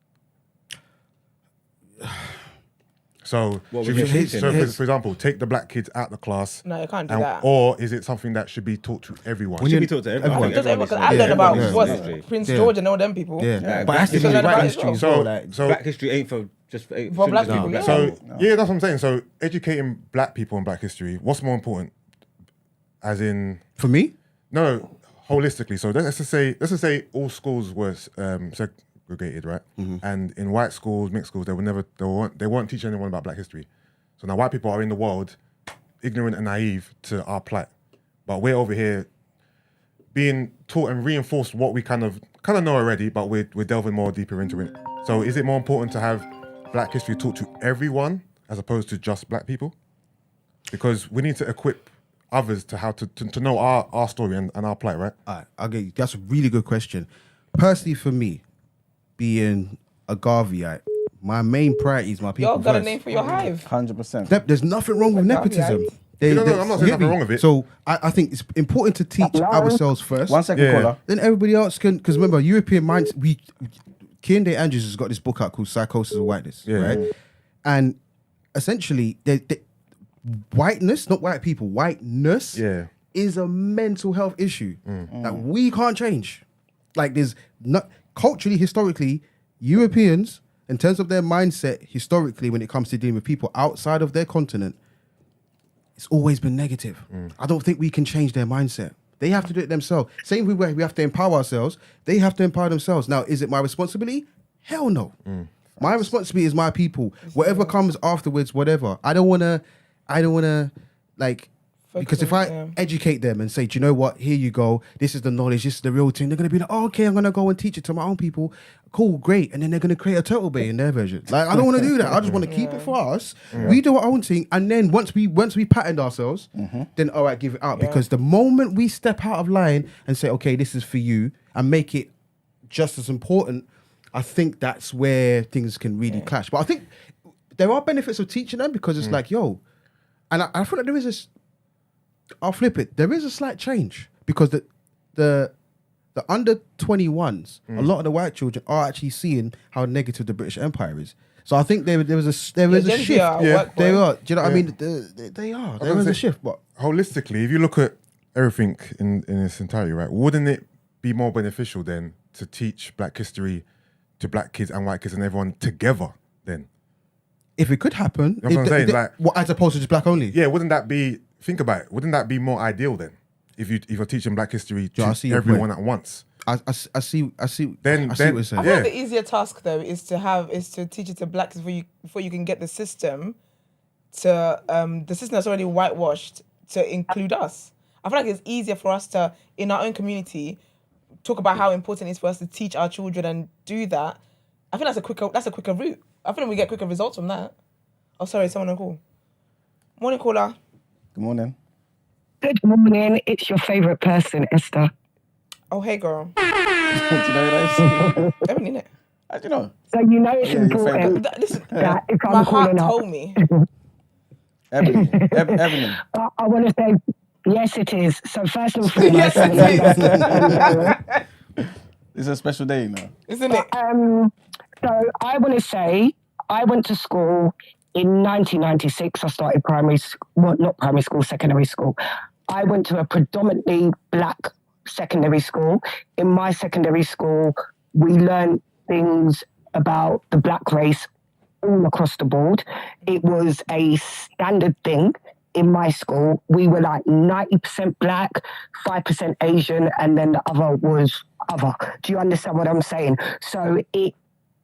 E: So,
D: What
E: should
D: would
E: we,
D: you teach
E: so
D: in?
E: for example, take the Black kids out of the class,
A: No, you can't do that.
E: or is it something that should be taught to everyone?
D: It should be taught to everyone. I think
A: Just
D: everyone
A: because
D: needs to
A: I
D: know.
A: learned about
D: Everyone
A: what
D: needs to know.
A: Prince
F: Yeah.
A: George and all them people.
F: Yeah,
D: Yeah,
F: but it has to
A: you
F: be
A: should learn
F: right
A: about it
F: history
A: as
F: as
E: well.
F: well. Like,
E: So,
D: Black history ain't for just
A: Black
D: shouldn't just be
A: people, yeah.
E: So
D: people.
E: yeah, that's what I'm saying. So educating Black people on Black history, what's more important? As in,
F: for me,
E: no, holistically. So let's just say all schools were segregated, right? And in white schools, mixed schools, they weren't teaching anyone about Black history. So now white people are in the world, ignorant and naive to our plight, but we're over here being taught and reinforced what we kind of know already, but we're delving more deeper into it. So is it more important to have Black history taught to everyone as opposed to just Black people? Because we need to equip others to how to know our story and our plight, right?
F: all right, I'll get you. That's a really good question. Personally, for me, being a Garveyite, my main priority is my people
A: You've got a
F: first.
A: name for your hive.
B: 100%.
F: There's nothing wrong with nepotism.
E: No, I'm not saying nothing wrong with it.
F: So I think it's important to teach ourselves first.
B: 1 second,
E: Yeah.
B: caller.
F: Then everybody else can, because remember, European minds. Kinde Andrews has got this book out called Psychosis of Whiteness,
E: Yeah.
F: right? And essentially, whiteness, not white people, whiteness, is a mental health issue that we can't change. Like there's not culturally, historically, Europeans, in terms of their mindset, historically, when it comes to dealing with people outside of their continent, it's always been negative. I don't think we can change their mindset. They have to do it themselves. Same way we have to empower ourselves, they have to empower themselves. Now, is it my responsibility? Hell no. My responsibility is my people. Whatever comes afterwards, whatever. I don't wanna like, because if I educate them and say, do you know what? Here you go. This is the knowledge. This is the real thing. They're gonna be like, oh, okay, I'm gonna go and teach it to my own people. Cool, great. And then they're gonna create a Turtle Bay in their version. Like, I don't want to do that. I just want to keep it for us. We do our own thing, and then once we patterned ourselves, then all right, give it out. Because the moment we step out of line and say, okay, this is for you, and make it just as important, I think that's where things can really clash. But I think there are benefits of teaching them because it's like, yo, and I feel like there is this. I'll flip it. There is a slight change because the under 21s, a lot of the white children are actually seeing how negative the British Empire is. So I think there is a shift. They are. Do you know what I mean? They are. There is a shift. But
E: holistically, if you look at everything in its entirety, right, wouldn't it be more beneficial then to teach Black history to Black kids and white kids and everyone together then?
F: if it could happen,
E: That's what I'm saying, like-
F: as opposed to just black only.
E: Yeah, wouldn't that be, think about it, wouldn't that be more ideal then? If you're teaching Black history
F: Yeah, I
E: to
F: see your
E: everyone
F: point.
E: at once.
F: I see.
E: Then-
F: I see
E: then-
F: what you're
A: I
F: saying.
A: feel
E: Yeah.
A: like the easier task though is to teach it to blacks before you can get the system to the system that's already whitewashed to include us. I feel like it's easier for us to, in our own community, talk about how important it is for us to teach our children and do that. I think that's a quicker route. I think we get quicker results from that. Oh, sorry, someone on call. Morning, caller.
B: Good morning.
G: Good morning. It's your favourite person, Esther.
A: Oh, hey, girl.
B: Do you know who that is?
A: Evelyn, innit?
B: How do you know?
G: So you know it's
B: Yeah, your favourite.
G: important
A: Listen,
G: that if
A: my
G: I'm
A: heart
G: calling up,
A: told me.
B: Evelyn. Evelyn.
G: I want to say, yes, it is. So first and foremost,
A: Yes, it is.
B: It's a special day, you know.
A: Isn't it?
G: So I want to say, I went to school in 1996. I started secondary school. I went to a predominantly black secondary school. In my secondary school, we learned things about the black race all across the board. It was a standard thing in my school. We were like 90% black, 5% Asian, and then the other was other. Do you understand what I'm saying? So it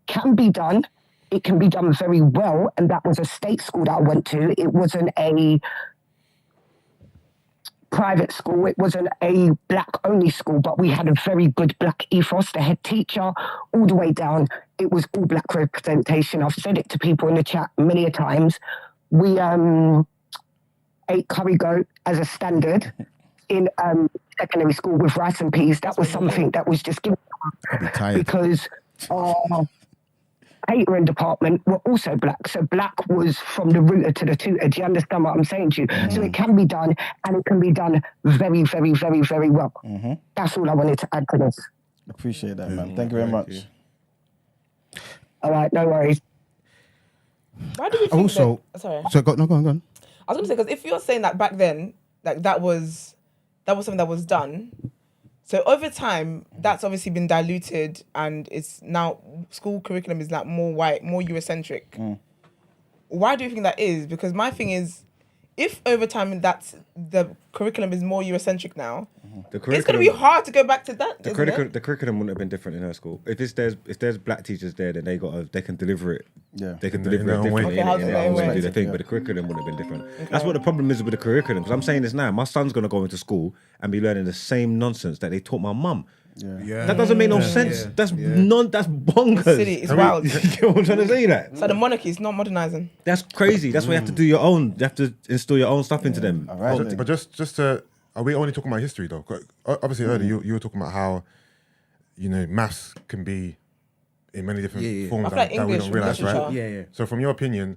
G: can be done. It can be done very well. And that was a state school that I went to. It wasn't a private school. It wasn't a black-only school, but we had a very good black ethos. The head teacher, all the way down, it was all black representation. I've said it to people in the chat many a times. We ate curry goat as a standard in secondary school with rice and peas. That was something that was just given because our catering department were also black. So black was from the rooter to the tutor. Do you understand what I'm saying to you? So it can be done, and it can be done very, very, very, very well. That's all I wanted to add to this.
B: Appreciate that, man. Thank you very much.
G: All right, no worries.
A: Why do we think
F: Also,
A: that, sorry.
F: So go on.
A: I was going to say, because if you're saying that back then, like that was something that was done. So over time, that's obviously been diluted, and it's now school curriculum is like more white, more Eurocentric. Why do you think that is? Because my thing is, if over time that's the curriculum is more Eurocentric now, it's going to be hard to go back to that.
D: The curriculum wouldn't have been different in her school. If there's black teachers there, then they can deliver it.
B: Yeah,
D: they can deliver it differently in their own way and do their thing. But the curriculum wouldn't have been different. Okay. That's what the problem is with the curriculum. Because I'm saying this now, my son's gonna go into school and be learning the same nonsense that they taught my mum. Yeah. That doesn't make no sense. That's bonkers.
A: It's silly. It's wild.
D: You know what I'm trying to say? That.
A: So the monarchy is not modernizing.
D: That's crazy. That's why you have to do your own. You have to instill your own stuff into them.
B: All right.
E: But just to, are we only talking about history though? Obviously, earlier you were talking about how, maths can be in many different forms that we don't realize, right?
F: Yeah.
E: So from your opinion,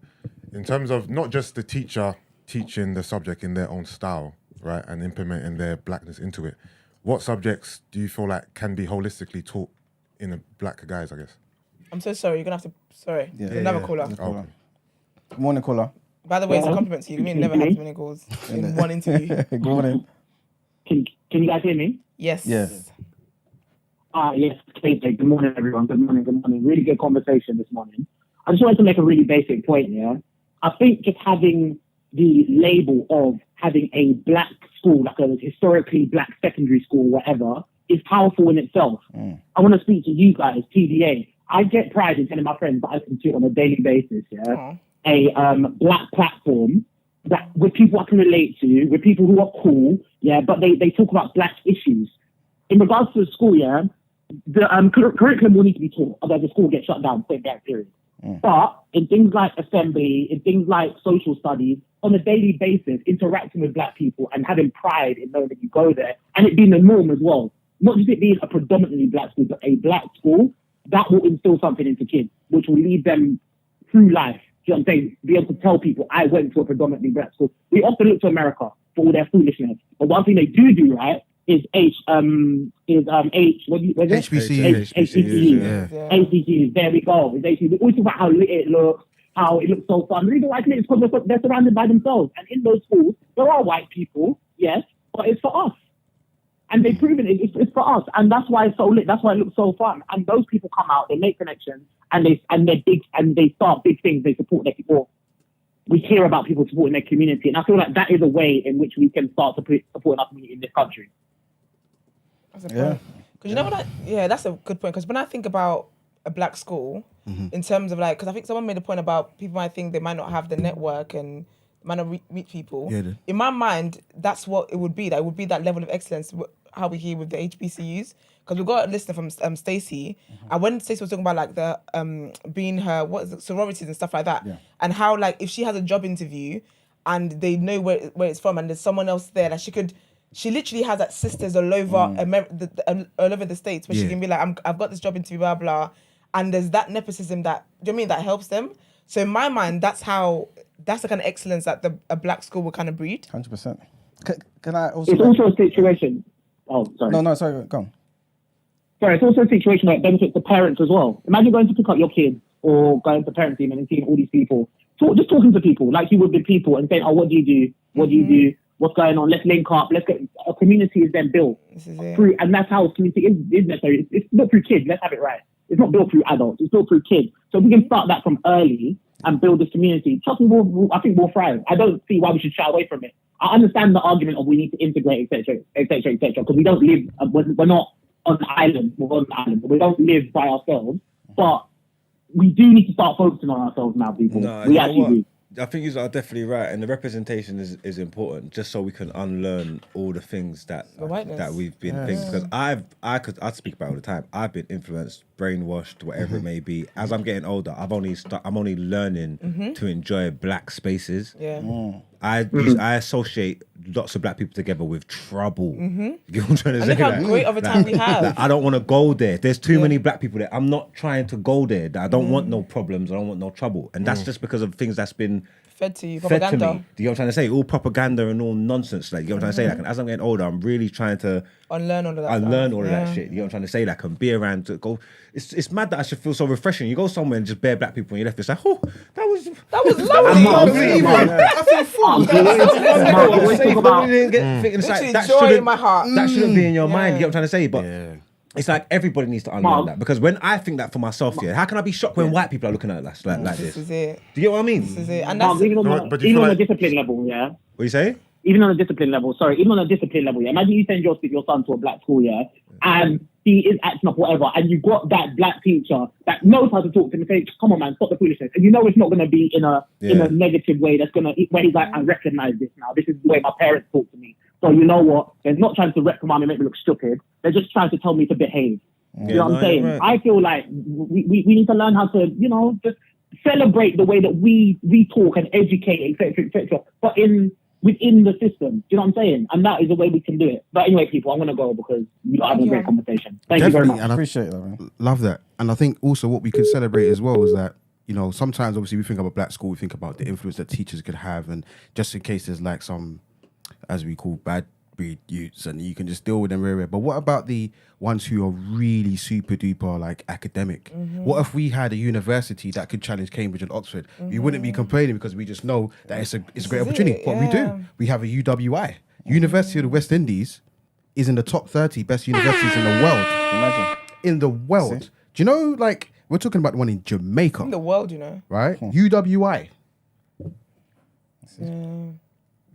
E: in terms of not just the teacher teaching the subject in their own style, right, and implementing their blackness into it, what subjects do you feel like can be holistically taught in a black guise, I guess?
A: I'm so sorry. You're going to have to... Sorry. Another caller.
B: Good morning, caller.
A: By the way, it's a compliment to you. You never had so many calls in one interview.
B: Good morning.
H: Can you guys hear me?
A: Yes.
B: Yes.
H: Yes. Good morning, everyone. Good morning. Really good conversation this morning. I just wanted to make a really basic point, yeah? I think just having the label of having a black school, like a historically black secondary school, whatever, is powerful in itself. I want to speak to you guys, TDA. I get pride in telling my friends that I can do it on a daily basis, yeah? A black platform that with people I can relate to, with people who are cool, yeah, but they talk about black issues. In regards to the school, yeah, the curriculum will need to be taught, otherwise the school will get shut down, point blank period. But in things like assembly, in things like social studies, on a daily basis, interacting with black people and having pride in knowing that you go there, and it being the norm as well. Not just it being a predominantly black school, but a black school, that will instill something into kids, which will lead them through life. You know what I'm saying? Be able to tell people, I went to a predominantly black school. We often look to America for all their foolishness. But one thing they do right is HBCU. There we go. We always talk about how lit it looks, how it looks so fun. The reason why it's lit is because they're surrounded by themselves. And in those schools, there are white people, yes, but it's for us. And they've proven it's for us. And that's why it's so lit. That's why it looks so fun. And those people come out, they make connections, and they start big things. They support their people. We hear about people supporting their community. And I feel like that is a way in which we can start to support our community in this country.
A: That's a point. Because you know what? That's a good point. Because when I think about a black school, in terms of like, because I think someone made a point about people might think they might not have the network and might not meet people. In my mind, that's what it would be. That it would be that level of excellence, how we hear with the HBCUs. because we got a listener from Stacey, and when Stacey was talking about like the being her sororities and stuff like that, and how like if she has a job interview and they know where it's from, and there's someone else there that she literally has like sisters all over all over the States where she can be like, I've got this job interview, blah blah, and there's that nepotism that, do you know what I mean, that helps them. So in my mind, that's the kind of excellence that a black school will kind of breed.
B: 100%. Can I also?
H: It's also a situation. Oh, sorry.
B: No, sorry. Go on.
H: Sorry, it's also a situation that benefits the parents as well. Imagine going to pick up your kids or going to parent team and seeing all these people. Just talking to people like you would with people and saying, oh, what do you do? What do you do? What's going on? Let's link up. Let's get a community is then built through, and that's how community is necessary. It's built through kids. Let's have it right. It's not built through adults. It's built through kids. So if we can start that from early and build this community, trust me, I think we'll thrive. I don't see why we should shy away from it. I understand the argument of we need to integrate, etc., because we don't live. We're not on the island. We're on the island. We don't live by ourselves, but we do need to start focusing on ourselves now, people.
D: No,
H: we actually do.
D: I think you are definitely right, and the representation is important, just so we can unlearn all the things that we've been thinking. Because I'd speak about it all the time. I've been influenced, brainwashed, whatever it may be. As I'm getting older, I'm only learning to enjoy black spaces. I associate lots of black people together with trouble. You know what I'm trying to say?
A: Look how great of a time we have.
D: I don't want to go there. There's too many black people there. I'm not trying to go there. I don't want no problems. I don't want no trouble. And that's just because of things that's been
A: fed to you,
D: fed
A: propaganda.
D: to me. Do you know what I'm trying to say? All propaganda and all nonsense. Like, you know what I'm trying to say? Like, and as I'm getting older, I'm really trying to
A: unlearn all of that.
D: Unlearn all of that shit. You know what I'm trying to say? Like, and be around to go. It's mad that I should feel so refreshing. You go somewhere and just bare black people and you left. It's like, oh, that was lovely.
A: I feel full.
D: That
A: joy in my heart.
D: That shouldn't be in your mind. You know what I'm trying to say? But it's like everybody needs to unlearn that, because when I think that for myself, how can I be shocked when white people are looking at us like this?
A: This is it.
D: Do you get what I mean?
A: This is it. And that's
H: even on a discipline level,
D: What you say?
H: Even on a discipline level, imagine you send your son to a black school, and he is acting up whatever, and you've got that black teacher that knows how to talk to him and say, come on man, stop the foolishness. And you know it's not going to be in a negative way where he's like, I recognize this now. This is the way my parents talk to me. So you know what? They're not trying to reprimand me and make me look stupid. They're just trying to tell me to behave. You know what I'm saying? Right. I feel like we need to learn how to, just celebrate the way that we talk and educate, etc., but within the system. Do you know what I'm saying? And that is the way we can do it. But anyway, people, I'm going to go because you're having a great conversation. Thank you very much.
F: And
B: I appreciate that, man.
F: Love that. And I think also what we could celebrate as well is that, sometimes obviously we think about black school, we think about the influence that teachers could have, and just in case there's like some, as we call, bad breed youths, and you can just deal with them very well. But what about the ones who are really super duper like academic? What if we had a university that could challenge Cambridge and Oxford? We wouldn't be complaining because we just know that it's a great opportunity. But we do. We have a UWI. University of the West Indies is in the top 30 best universities in the world.
B: Imagine.
F: In the world.
B: See?
F: Do you know, like, we're talking about the one in Jamaica.
A: in the world,
F: Right? UWI.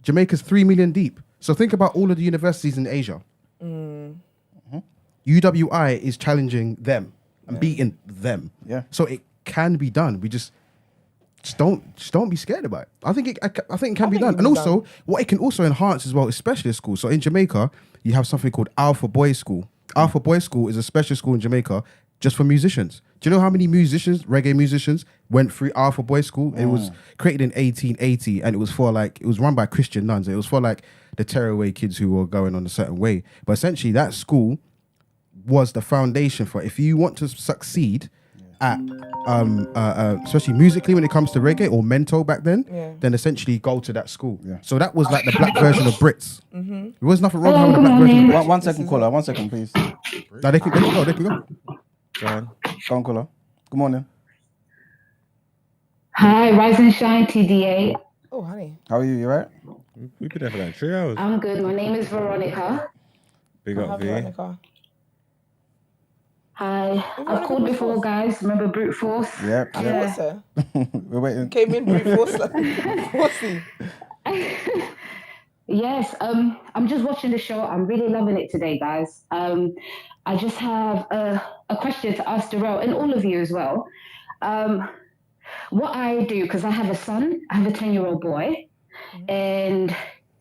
F: Jamaica's 3 million deep. So think about all of the universities in Asia. UWI is challenging them and beating them. Yeah. So it can be done. We just don't be scared about it. I think it can be done. And also, what it can also enhance as well is specialist schools. So in Jamaica, you have something called Alpha Boys School. Alpha Boys School is a special school in Jamaica just for musicians. Do you know how many reggae musicians, went through Alpha Boys School? It was created in 1880, and it was run by Christian nuns. It was for like the tearaway kids who were going on a certain way. But essentially, that school was the foundation for it. If you want to succeed at, especially musically when it comes to reggae or mento back then, then essentially go to that school. Yeah. So that was like the black version of Brits. There was nothing wrong with having the black version of Brits.
B: One second, caller. 1 second, please.
F: No, they can go.
B: Go on, caller. Good morning.
I: Hi, Rise and Shine TDA.
A: Oh, honey.
B: How are you? You right?
D: We've been there for like 3 hours.
I: I'm good. My name is Veronica.
D: Big up, V.
A: Veronica.
I: Hi. I've called before, guys. Remember Brute Force?
B: Yep.
A: Yeah.
B: We're waiting.
A: Came in Brute Force like pussy.
I: Yes. I'm just watching the show. I'm really loving it today, guys. I just have a question to ask Darrel and all of you as well. What I do, because I have a son, I have a 10-year-old boy, and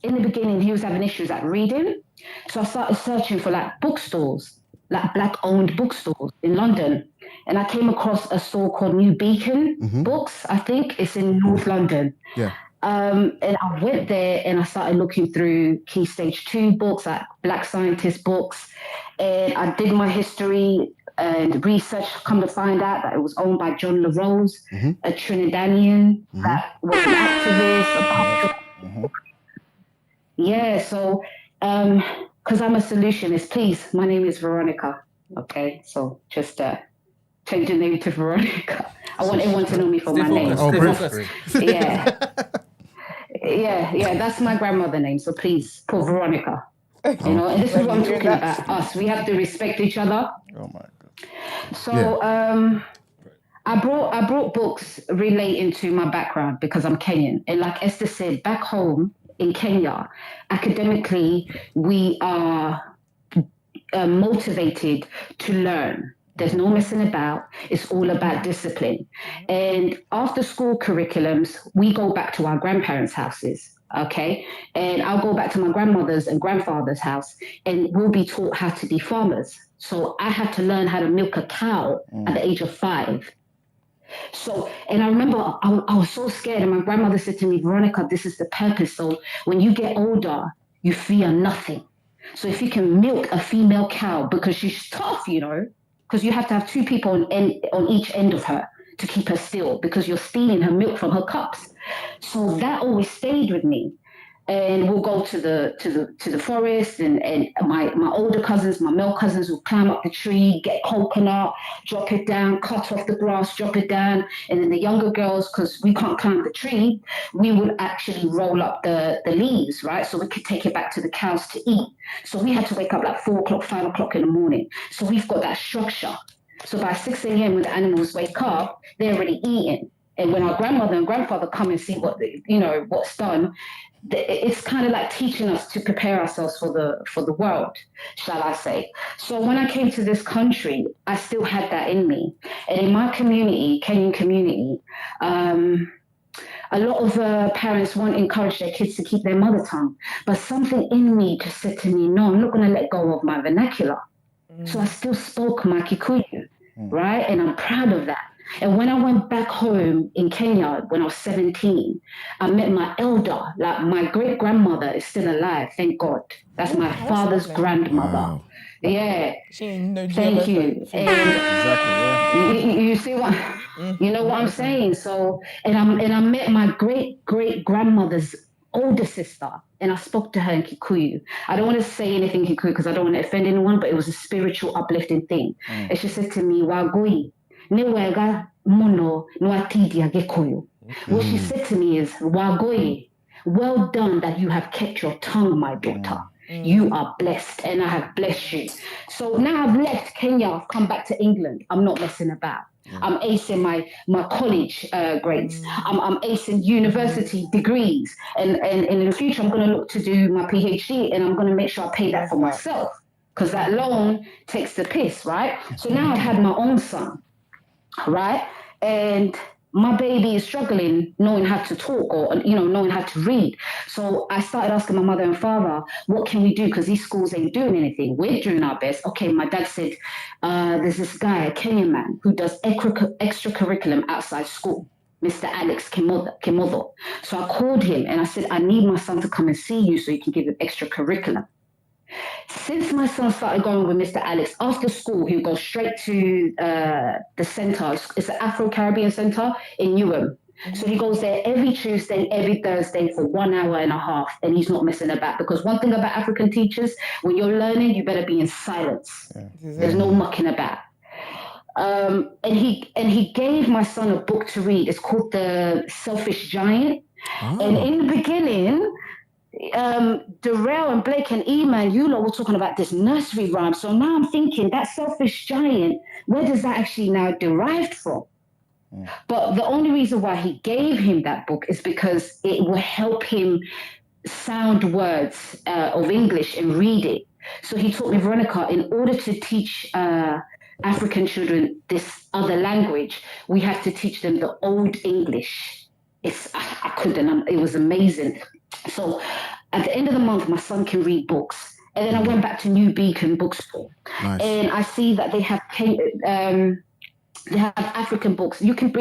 I: in the beginning he was having issues at reading, so I started searching for like bookstores like black-owned bookstores in London. And I came across a store called New Beacon Books, I think. It's in North London.
F: Yeah.
I: And I went there and I started looking through Key Stage 2 books, like Black Scientist books. And I did my history and research, come to find out that it was owned by John LaRose, a Trinidadian that was an activist, a cultural. Yeah, so because I'm a solutionist, please, my name is Veronica. Okay, so just change the name to Veronica. I want everyone to know me for my name.
F: Oh,
I: Yeah. Yeah, that's my grandmother's name, so please put Veronica. You know, and this is what I'm talking about, us. We have to respect each other.
B: Oh my God.
I: So I brought books relating to my background because I'm Kenyan. And like Esther said, back home in Kenya, academically, we are motivated to learn. There's no messing about. It's all about discipline. And after school curriculums, we go back to our grandparents' houses. Okay. And I'll go back to my grandmother's and grandfather's house and we'll be taught how to be farmers. So I had to learn how to milk a cow at the age of 5. So, and I remember I was so scared and my grandmother said to me, Veronica, this is the purpose. So when you get older, you fear nothing. So if you can milk a female cow because she's tough, you know, because you have to have 2 people on each end of her to keep her still because you're stealing her milk from her cups. So that always stayed with me. And we'll go to the forest and my older cousins, my male cousins will climb up the tree, get coconut, drop it down, cut off the grass, drop it down. And then the younger girls, because we can't climb the tree, we would actually roll up the leaves, right? So we could take it back to the cows to eat. So we had to wake up like 4 o'clock, 5 o'clock in the morning. So we've got that structure. So by 6 a.m. when the animals wake up, they're already eating. And when our grandmother and grandfather come and see what's done, it's kind of like teaching us to prepare ourselves for the world, shall I say. So when I came to this country, I still had that in me. And in my community, Kenyan community, a lot of parents won't encourage their kids to keep their mother tongue. But something in me just said to me, no, I'm not going to let go of my vernacular. So I still spoke my Kikuyu, right? And I'm proud of that. And when I went back home in Kenya when I was 17, I met my elder, like my great-grandmother is still alive, thank God. That's my father's grandmother. Wow. Yeah. Thank you. And you see what, you know what I'm saying? So, and I met my great-great-grandmother's older sister, and I spoke to her in Kikuyu. I don't want to say anything in Kikuyu because I don't want to offend anyone, but it was a spiritual, uplifting thing. And she said to me, Wagui, what she said to me is, Wagoi, well done that you have kept your tongue, my daughter. You are blessed, and I have blessed you. So now I've left Kenya, I've come back to England. I'm not messing about. I'm acing my college grades. I'm acing university degrees. And in the future, I'm going to look to do my PhD, and I'm going to make sure I pay that for myself, because that loan takes the piss, right? So now I've had my own son. Right? And my baby is struggling knowing how to talk or, knowing how to read. So I started asking my mother and father, what can we do? Because these schools ain't doing anything. We're doing our best. Okay, my dad said, there's this guy, a Kenyan man, who does extra curriculum outside school, Mr. Alex Kimodo. So I called him and I said, I need my son to come and see you so you can give him extra curriculum. Since my son started going with Mr. Alex, after school, he'll go straight to the center. It's an Afro-Caribbean center in Newham. So he goes there every Tuesday, every Thursday for 1 hour and a half, and he's not messing about. Because one thing about African teachers, when you're learning, you better be in silence. Yeah. There's no mucking about. And he gave my son a book to read. It's called The Selfish Giant. Oh. And in the beginning, Darrel and Blake and Eman, you lot were talking about this nursery rhyme. So now I'm thinking that selfish giant, where does that actually now derived from? But the only reason why he gave him that book is because it will help him sound words of English and read it. So he taught me, Veronica, in order to teach African children this other language, we have to teach them the old English. I couldn't, it was amazing. So at the end of the month, my son can read books. And then I went back to New Beacon Bookstore.
F: Nice.
I: And I see that they have African books. You can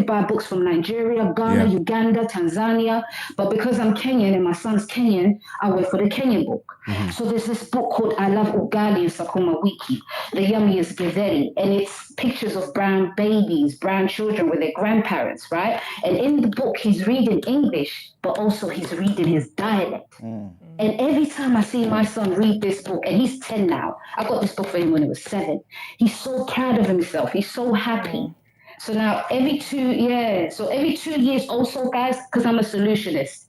I: buy books from Nigeria, Ghana, Uganda, Tanzania. But because I'm Kenyan and my son's Kenyan, I went for the Kenyan book. So there's this book called I Love Ugali and Sukuma Wiki, The Yummiest Githeri, and it's pictures of brown babies, brown children with their grandparents, right? And in the book, he's reading English, but also he's reading his dialect. And every time I see my son read this book, and he's 10 now, I got this book for him when he was 7. He's so proud of himself. He's so happy. So now every 2 years also, guys, because I'm a solutionist,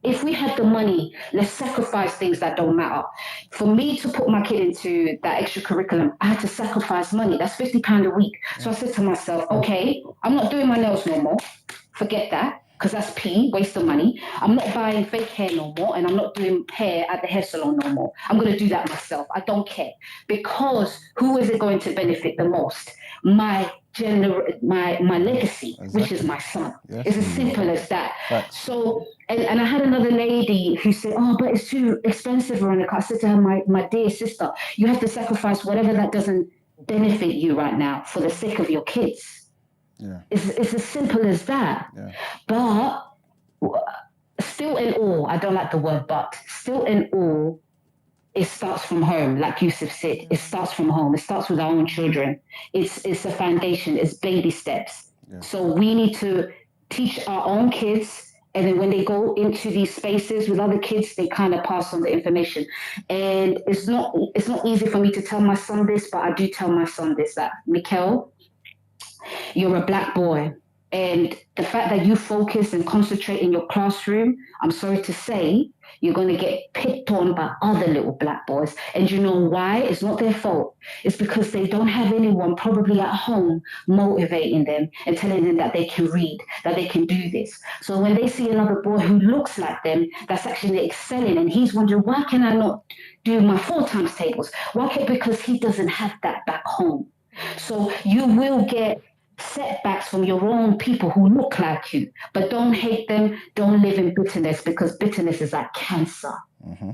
I: if we have the money, let's sacrifice things that don't matter. For me to put my kid into that extra curriculum, I had to sacrifice money. That's £50 a week. So I said to myself, okay, I'm not doing my nails no more. Forget that, because that's waste of money. I'm not buying fake hair no more, and I'm not doing hair at the hair salon no more. I'm going to do that myself. I don't care. Because who is it going to benefit the most? My legacy, which is my son. Yes. It's as simple as that. Right. So, and I had another lady who said, oh, but it's too expensive, Veronica. I said to her, my dear sister, you have to sacrifice whatever that doesn't benefit you right now for the sake of your kids. Yeah. It's as simple as that. Yeah. But still in all, I don't like the word but, still in all, it starts from home, like Yusuf said. It starts from home. It starts with our own children. It's a foundation. It's baby steps. Yeah. So we need to teach our own kids, and then when they go into these spaces with other kids, they kind of pass on the information. And it's not easy for me to tell my son this, but I do tell my son this, that, Mickle, you're a black boy. And the fact that you focus and concentrate in your classroom, I'm sorry to say, you're going to get picked on by other little black boys. And you know why? It's not their fault. It's because they don't have anyone probably at home motivating them and telling them that they can read, that they can do this. So when they see another boy who looks like them, that's actually excelling, and he's wondering, why can I not do my 4 times tables? Because he doesn't have that back home. So you will get setbacks from your own people who look like you, but don't hate them. Don't live in bitterness, because bitterness is like cancer.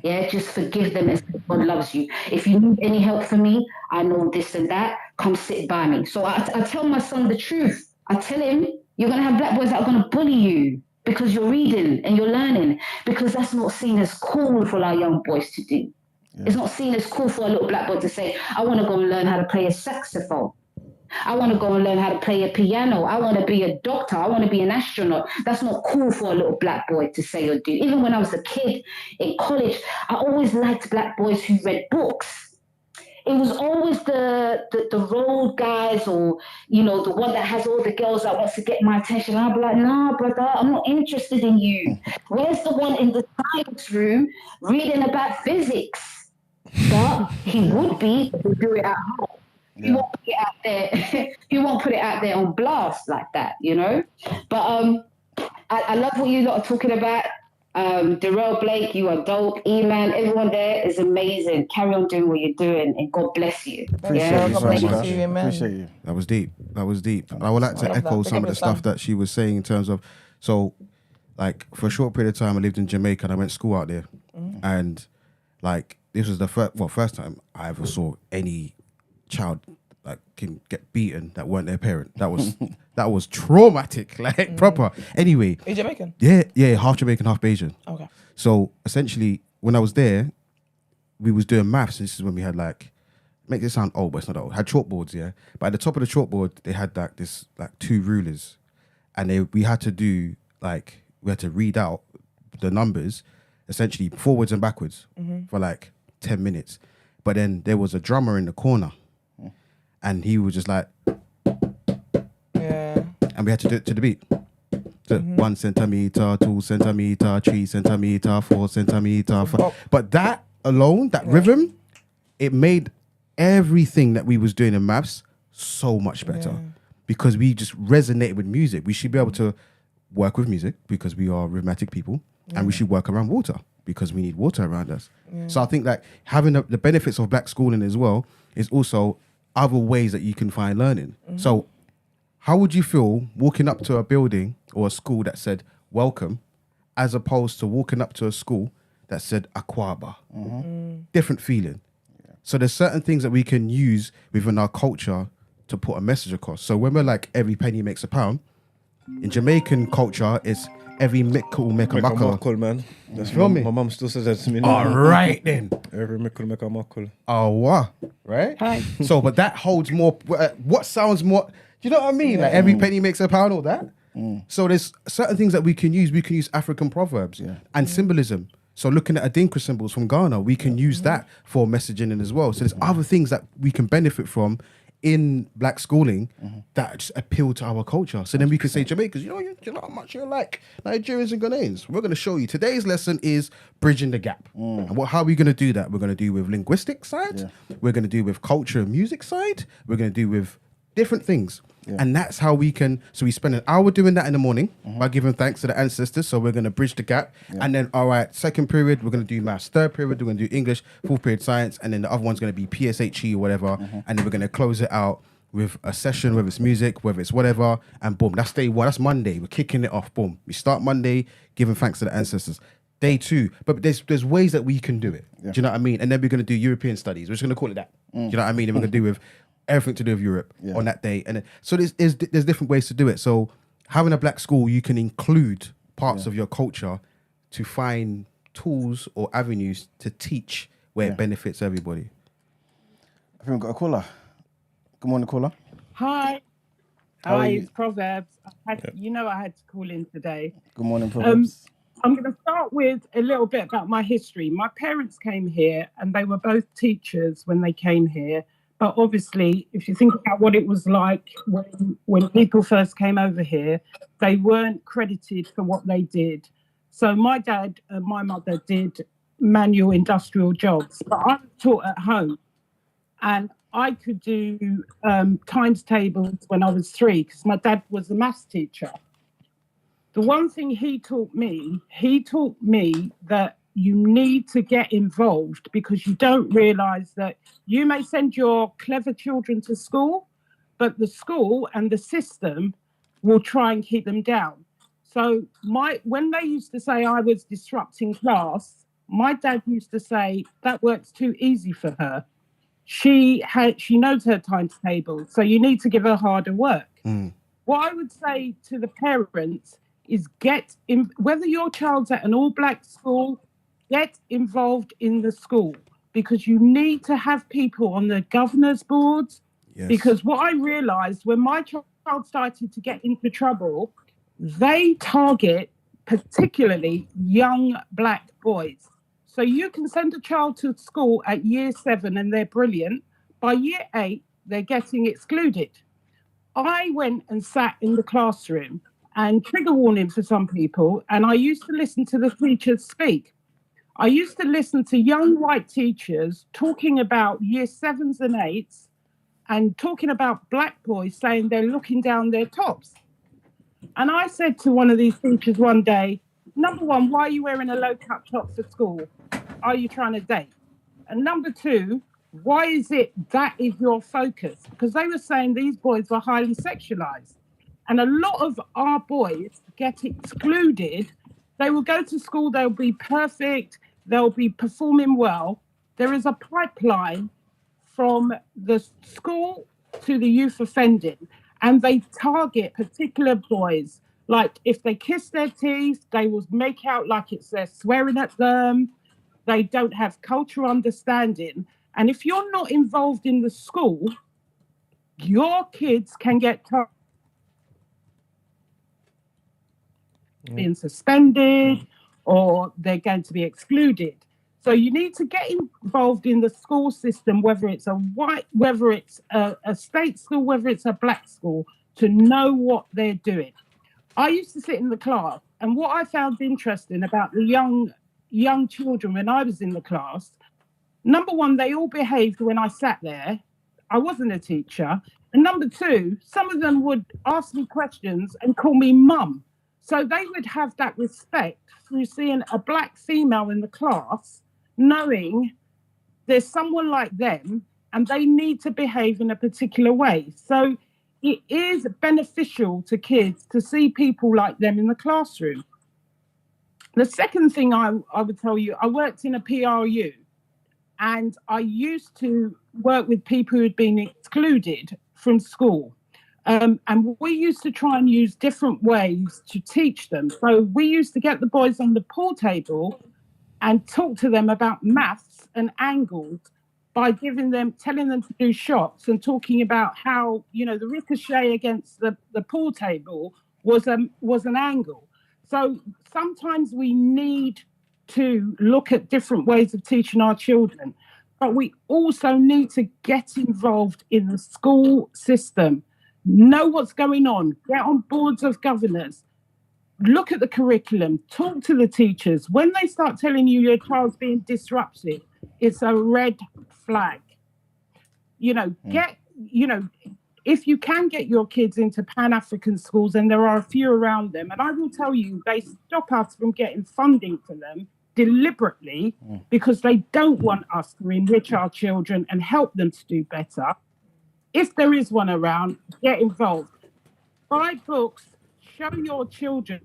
I: Yeah, just forgive them as God loves you. If you need any help from me, I know this and that, come sit by me. So I tell my son the truth. I tell him, you're going to have black boys that are going to bully you because you're reading and you're learning, because that's not seen as cool for our young boys to do. Yeah. It's not seen as cool for a little black boy to say, I want to go and learn how to play a saxophone. I want to go and learn how to play a piano. I want to be a doctor. I want to be an astronaut. That's not cool for a little black boy to say or do. Even when I was a kid in college, I always liked black boys who read books. It was always the road guys, or, you know, the one that has all the girls that wants to get my attention. I'd be like, nah, brother, I'm not interested in you. Where's the one in the science room reading about physics? But he would be if we do it at home. Yeah. He won't put it out there. He won't put it out there on blast like that, you know. But I love what you lot are talking about. Darrel, Blake, you are dope. E-Man, everyone there is amazing. Carry on doing what you're doing, and God bless you.
F: Appreciate you so much. Appreciate you. That was deep. I would like to echo some of the stuff that she was saying in terms of, so, like, for a short period of time, I lived in Jamaica and I went to school out there, and like this was the first time I ever saw any child like can get beaten that weren't their parent. That was traumatic, like proper. Anyway,
A: are you Jamaican?
F: Yeah, half Jamaican, half Bayesian.
A: Okay.
F: So essentially, when I was there, we was doing maths. This is when we had like, make it sound old, but it's not old. Had chalkboards, yeah. But at the top of the chalkboard, they had like this 2 rulers, and we had to read out the numbers, essentially forwards and backwards for like 10 minutes. But then there was a drummer in the corner. And he was just like, yeah. And we had to do it to the beat. So 1 centimeter, 2 centimeter, 3 centimeter, 4 centimeter. But that alone, that rhythm, it made everything that we was doing in maths so much better, because we just resonated with music. We should be able to work with music because we are rhythmic people, and we should work around water because we need water around us. So I think that having the benefits of black schooling as well is also other ways that you can find learning. So how would you feel walking up to a building or a school that said welcome, as opposed to walking up to a school that said Aquaba. Different feeling. So there's certain things that we can use within our culture to put a message across. So when we're like, every penny makes a pound, in Jamaican culture, it's every Mickle make a Muckle.
D: Man. That's
F: Feel me?
D: My mum still says that to me.
F: All right then.
D: Every Mickle make a Muckle.
F: Oh, wow. Right? So, but that holds more, what sounds more, you know what I mean? Like every penny makes a pound, all that. So there's certain things that we can use. We can use African proverbs and symbolism. So looking at Adinka symbols from Ghana, we can use that for messaging in as well. So there's other things that we can benefit from in black schooling that just appeal to our culture. So then we can say, Jamaicans, you know how much you're like Nigerians and Ghanaians. We're going to show you. Today's lesson is bridging the gap. And how are we going to do that? We're going to do with linguistic side. We're going to do with culture and music side. We're going to do with different things. And that's how we can, so we spend an hour doing that in the morning by giving thanks to the ancestors. So we're going to bridge the gap. And then, all right, second period, we're going to do maths. Third period, we're going to do English. Fourth period, science. And then the other one's going to be PSHE or whatever. And then we're going to close it out with a session, whether it's music, whether it's whatever. And boom, that's day one. That's Monday. We're kicking it off. Boom. We start Monday, giving thanks to the ancestors. Day two. But there's ways that we can do it. Do you know what I mean? And then we're going to do European studies. We're just going to call it that. Do you know what I mean? And we're going to do with everything to do with Europe on that day. And then, so there's different ways to do it. So having a black school, you can include parts of your culture to find tools or avenues to teach where it benefits everybody.
B: I think we've got a caller. Good morning, caller.
J: Hi.
B: How are you?
J: It's Proverbs. I had to call in today.
B: Good morning, Proverbs.
J: I'm going to start with a little bit about my history. My parents came here and they were both teachers when they came here. But obviously, if you think about what it was like when people first came over here, they weren't credited for what they did. So my dad and my mother did manual industrial jobs, but I was taught at home. And I could do times tables when I was 3 because my dad was a maths teacher. The one thing he taught me that you need to get involved because you don't realise that you may send your clever children to school, but the school and the system will try and keep them down. So when they used to say I was disrupting class, my dad used to say that works too easy for her. She knows her timetable, so you need to give her harder work. What I would say to the parents is whether your child's at an all-black school, get involved in the school because you need to have people on the governors' boards. Because what I realised when my child started to get into trouble, they target particularly young black boys. So you can send a child to school at year 7 and they're brilliant. By year 8, they're getting excluded. I went and sat in the classroom, and trigger warning for some people, and I used to listen to the teachers speak. I used to listen to young white teachers talking about year 7s and 8s and talking about black boys saying they're looking down their tops. And I said to one of these teachers one day, number one, why are you wearing a low-cut top for school? Are you trying to date? And number 2, why is it that is your focus? Because they were saying these boys were highly sexualized. And a lot of our boys get excluded. They will go to school, they'll be perfect, they'll be performing well. There is a pipeline from the school to the youth offending, and they target particular boys. Like if they kiss their teeth, they will make out like it's they're swearing at them. They don't have cultural understanding. And if you're not involved in the school, your kids can get being suspended or they're going to be excluded. So you need to get involved in the school system, whether it's a state school, whether it's a black school, to know what they're doing. I used to sit in the class, and what I found interesting about the young children when I was in the class, number one, they all behaved when I sat there. I wasn't a teacher. And number 2, some of them would ask me questions and call me mum. So they would have that respect through seeing a black female in the class, knowing there's someone like them and they need to behave in a particular way. So it is beneficial to kids to see people like them in the classroom. The second thing I would tell you, I worked in a PRU, and I used to work with people who had been excluded from school. And we used to try and use different ways to teach them. So we used to get the boys on the pool table and talk to them about maths and angles by telling them to do shots and talking about how, the ricochet against the pool table was an angle. So sometimes we need to look at different ways of teaching our children, but we also need to get involved in the school system, know what's going on, get on boards of governors, look at the curriculum, talk to the teachers. When they start telling you your child's being disrupted, it's a red flag. If you can get your kids into Pan-African schools, and there are a few around them, and I will tell you, they stop us from getting funding for them deliberately because they don't want us to enrich our children and help them to do better. If there is one around, get involved. Buy books, show your children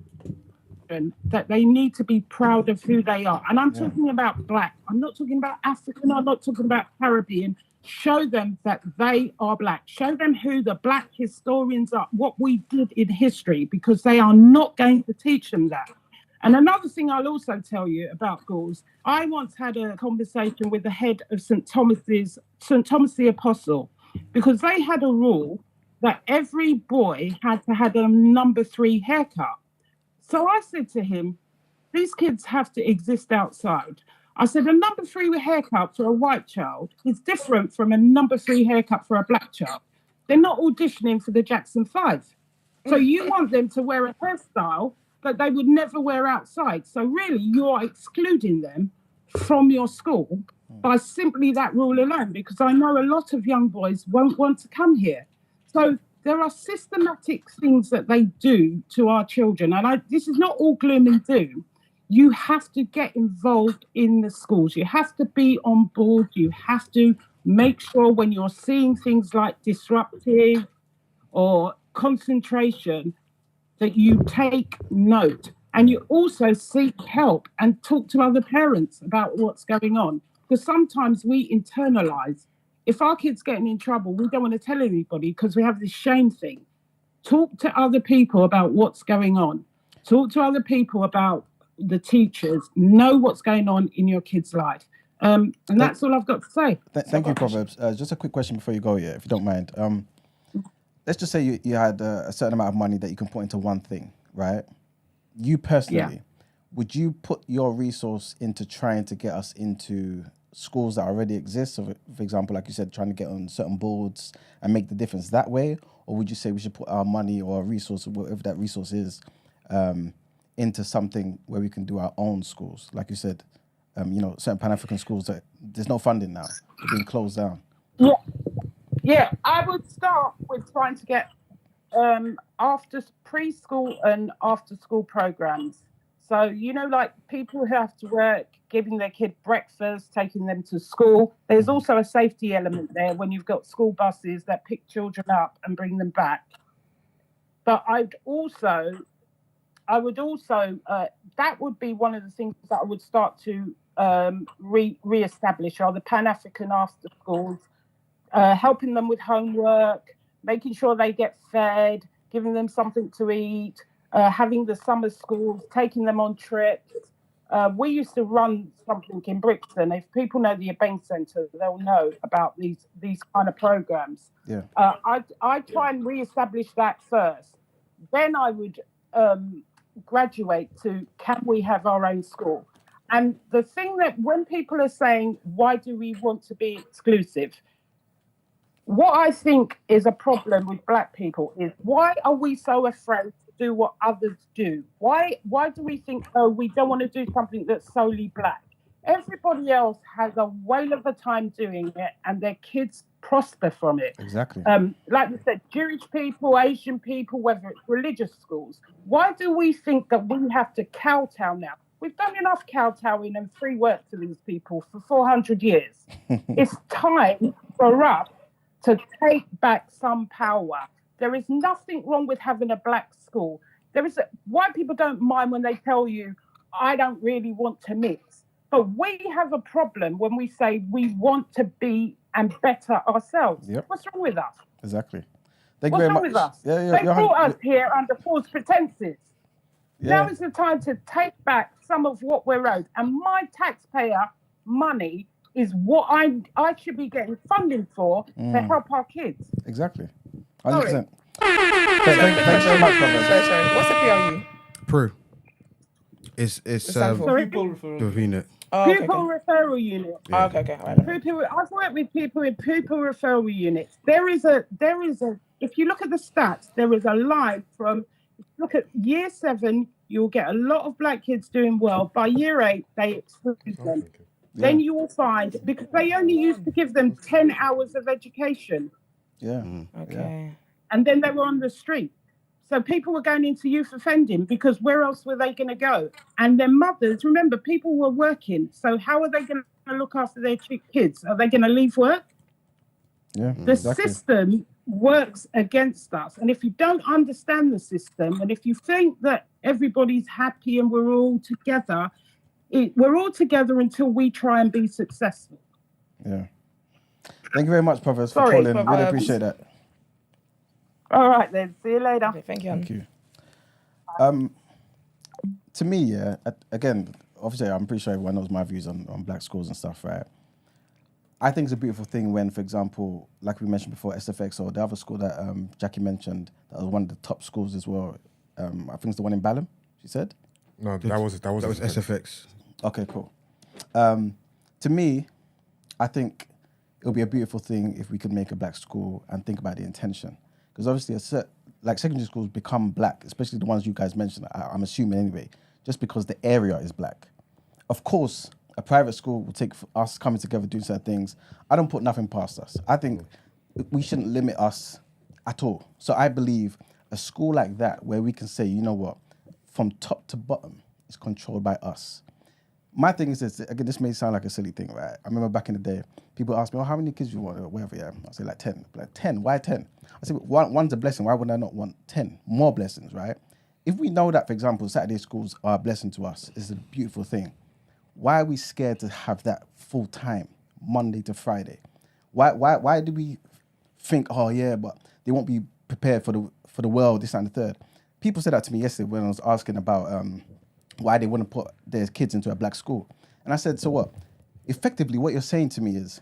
J: that they need to be proud of who they are. And I'm talking about Black. I'm not talking about African. I'm not talking about Caribbean. Show them that they are Black. Show them who the Black historians are, what we did in history, because they are not going to teach them that. And another thing I'll also tell you about schools, I once had a conversation with the head of St. Thomas the Apostle, because they had a rule that every boy had to have a number 3 haircut. So I said to him, these kids have to exist outside. I said, a number 3 haircut for a white child is different from a number 3 haircut for a Black child. They're not auditioning for the Jackson 5. So you want them to wear a hairstyle that they would never wear outside. So really, you are excluding them from your school by simply that rule alone, because I know a lot of young boys won't want to come here. So there are systematic things that they do to our children. And this is not all gloom and doom. You have to get involved in the schools. You have to be on board. You have to make sure when you're seeing things like disruptive or concentration that you take note. And you also seek help and talk to other parents about what's going on. Because sometimes we internalize. If our kid's getting in trouble, we don't want to tell anybody because we have this shame thing. Talk to other people about what's going on. Talk to other people about the teachers. Know what's going on in your kid's life. And that's all I've got to say.
B: Thank you, Proverbs. Just a quick question before you go, if you don't mind. Let's just say you had a certain amount of money that you can put into one thing, right? You personally, would you put your resource into trying to get us into schools that already exist? So for example, like you said, trying to get on certain boards and make the difference that way? Or would you say we should put our money or our resource, whatever that resource is, into something where we can do our own schools? Like you said, certain Pan-African schools that there's no funding now, they're being closed down.
J: Yeah, I would start with trying to get after preschool and after school programs. So, like people who have to work, giving their kid breakfast, taking them to school. There's also a safety element there when you've got school buses that pick children up and bring them back. But I would also, that would be one of the things that I would start to re-establish are the Pan-African after schools, helping them with homework, making sure they get fed, giving them something to eat, having the summer schools, taking them on trips. We used to run something in Brixton. If people know the Abaya Centre, they'll know about these kind of programs.
B: Yeah.
J: I try and re-establish that first. Then I would graduate to, can we have our own school? And the thing that when people are saying, why do we want to be exclusive? What I think is a problem with Black people is, why are we so afraid to do what others do? Why do we think, we don't want to do something that's solely Black? Everybody else has a whale of a time doing it, and their kids prosper from it.
B: Exactly.
J: Like we said, Jewish people, Asian people, whether it's religious schools. Why do we think that we have to kowtow now? We've done enough kowtowing and free work to these people for 400 years. It's time for us to take back some power. There is nothing wrong with having a Black school. White people don't mind when they tell you, I don't really want to mix. But we have a problem when we say we want to be and better ourselves.
B: Yep.
J: What's wrong with us?
B: Exactly. Thank
J: What's
B: you very
J: wrong
B: much.
J: with us?
B: Yeah,
J: They brought us here under false pretenses.
B: Yeah.
J: Now is the time to take back some of what we're owed. And my taxpayer money is what I should be getting funding for to help our kids.
B: Exactly. 100%.
J: Sorry.
B: Thanks very much, brother.
A: Sorry. What's the PRU?
F: Pro. It's
A: stand for?
J: Sorry?
F: the unit.
A: Oh, okay,
J: Pupil referral unit.
A: Oh, okay. All right.
J: I've worked with people in pupil referral units. There is a. If you look at the stats, there is a line from. Look at year 7, you'll get a lot of black kids doing well. By year 8, they exclude them.
B: Yeah.
J: Then you will find, because they only used to give them 10 hours of education.
B: Yeah.
A: Okay.
J: And then they were on the street. So people were going into youth offending because where else were they going to go? And their mothers, remember, people were working. So how are they going to look after their kids? Are they going to leave work?
B: Yeah.
J: The system works against us. And if you don't understand the system, and if you think that everybody's happy and we're all together, we're all together until we try and be successful.
B: Yeah. Thank you very much, Proverbs, for
J: Sorry,
B: calling. Really appreciate that.
J: All right, then. See you later.
A: Okay, thank you.
B: Thank you. To me, yeah, again, obviously, I'm pretty sure everyone knows my views on black schools and stuff, right? I think it's a beautiful thing when, for example, like we mentioned before, SFX or the other school that Jackie mentioned, that was one of the top schools as well. I think it's the one in Balham, she said?
E: No, that was
F: SFX.
B: Okay, cool. To me, I think it'll be a beautiful thing if we could make a black school and think about the intention. Because obviously, like secondary schools become black, especially the ones you guys mentioned, I'm assuming anyway, just because the area is black. Of course, a private school will take us coming together, doing certain things. I don't put nothing past us. I think we shouldn't limit us at all. So I believe a school like that, where we can say, you know what, from top to bottom, it's controlled by us. My thing is this, again, this may sound like a silly thing, right? I remember back in the day, people asked me, oh, how many kids do you want, or whatever, yeah. I say like 10. Like 10, why 10? I said, one's a blessing, why would I not want 10 more blessings, right? If we know that, for example, Saturday schools are a blessing to us, it's a beautiful thing. Why are we scared to have that full time, Monday to Friday? Why do we think, oh yeah, but they won't be prepared for the world, this and the third? People said that to me yesterday when I was asking about why they wouldn't put their kids into a black school. And I said, so what? Effectively, what you're saying to me is,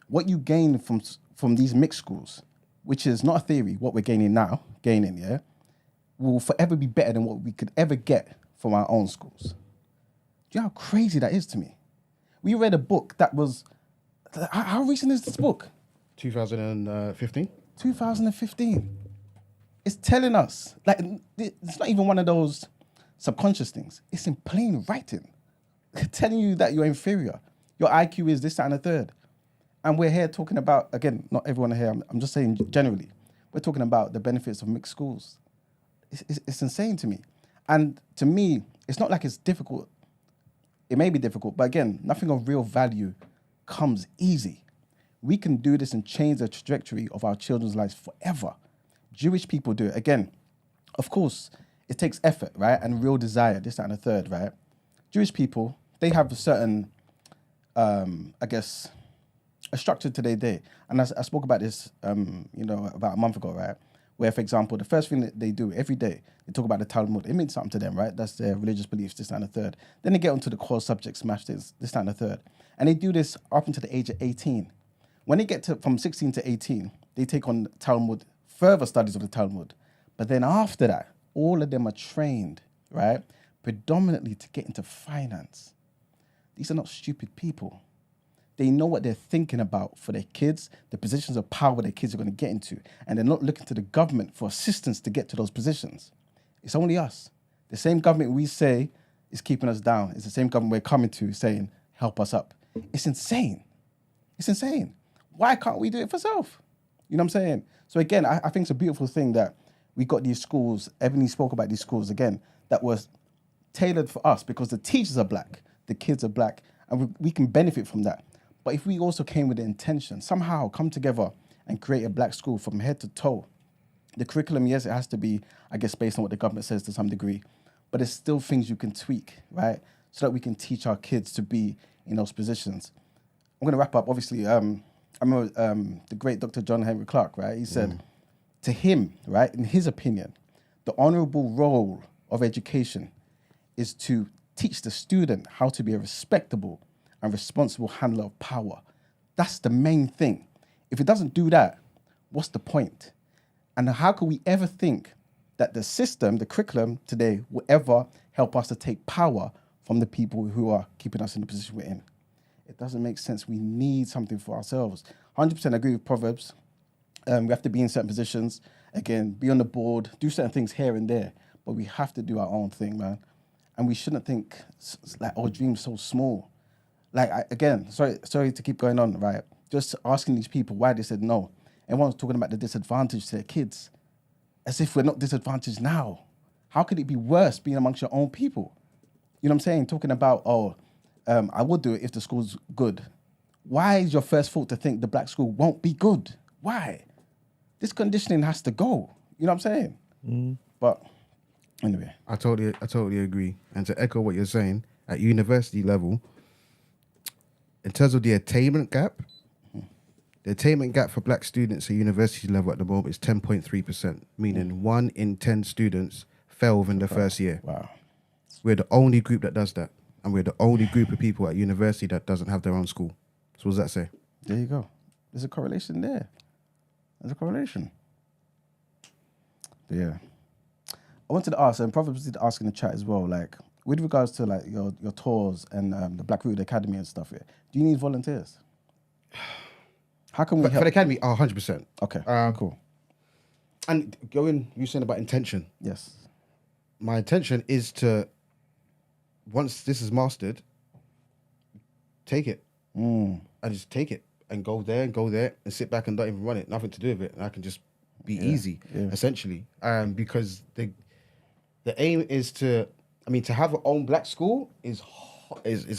B: what you gain from these mixed schools, which is not a theory, what we're gaining, yeah, will forever be better than what we could ever get from our own schools. Do you know how crazy that is to me? We read a book that was, how recent is this book?
F: 2015.
B: 2015. It's telling us, like, it's not even one of those subconscious things. It's in plain writing, telling you that you're inferior. Your IQ is this, that, and the third. And we're here talking about, again, not everyone here, I'm just saying generally, we're talking about the benefits of mixed schools. It's insane to me. And to me, it's not like it's difficult. It may be difficult, but again, nothing of real value comes easy. We can do this and change the trajectory of our children's lives forever. Jewish people do it. Again, of course, it takes effort, right? And real desire, this, that, and the third, right? Jewish people, they have a certain, I guess, a structure to their day. And I spoke about this, about a month ago, right? Where, for example, the first thing that they do every day, they talk about the Talmud. It means something to them, right? That's their religious beliefs, this, that, and the third. Then they get onto the core subjects, smash this, that, and the third. And they do this up until the age of 18. When they get to from 16 to 18, they take on Talmud, further studies of the Talmud. But then after that, all of them are trained, right? Predominantly to get into finance. These are not stupid people. They know what they're thinking about for their kids, the positions of power their kids are going to get into, and they're not looking to the government for assistance to get to those positions. It's only us. The same government we say is keeping us down. It's the same government we're coming to saying, help us up. It's insane. It's insane. Why can't we do it for self? You know what I'm saying? So again, I think it's a beautiful thing that we got these schools, Ebony spoke about these schools again, that was tailored for us because the teachers are black, the kids are black, and we can benefit from that. But if we also came with the intention, somehow come together and create a black school from head to toe, the curriculum, yes, it has to be, I guess, based on what the government says to some degree, but there's still things you can tweak, right? So that we can teach our kids to be in those positions. I'm going to wrap up. Obviously, I remember the great Dr. John Henry Clark, right? He said, to him, right, in his opinion, the honorable role of education is to teach the student how to be a respectable and responsible handler of power. That's the main thing. If it doesn't do that, what's the point? And how could we ever think that the system, the curriculum today, will ever help us to take power from the people who are keeping us in the position we're in? It doesn't make sense. We need something for ourselves. 100% agree with Proverbs. We have to be in certain positions. Again, be on the board, do certain things here and there, but we have to do our own thing, man. And we shouldn't think like our dreams so small. Like, sorry to keep going on, right? Just asking these people why they said no. Everyone's talking about the disadvantage to their kids, as if we're not disadvantaged now. How could it be worse being amongst your own people? You know what I'm saying? Talking about, I would do it if the school's good. Why is your first thought to think the black school won't be good? Why? This conditioning has to go. You know what I'm saying? But anyway.
F: I totally agree. And to echo what you're saying, at university level, in terms of the attainment gap, the attainment gap for black students at university level at the moment is 10.3%, meaning 1 in 10 students fail within the first year.
B: Wow.
F: We're the only group that does that. And we're the only group of people at university that doesn't have their own school. So what does that say?
B: There you go. There's a correlation there. There's a correlation. But yeah. I wanted to ask, and Proverbs did ask in the chat as well, like, with regards to like your tours and the Black Rooted Academy and stuff, do you need volunteers? How can we help?
F: For the academy, 100%.
B: Okay, cool.
F: And going, you were saying about intention.
B: Yes.
F: My intention is to, once this is mastered, take it. I just take it and go there and sit back and not even run it, nothing to do with it. And I can just be easy, essentially. Because the aim is to have our own black school is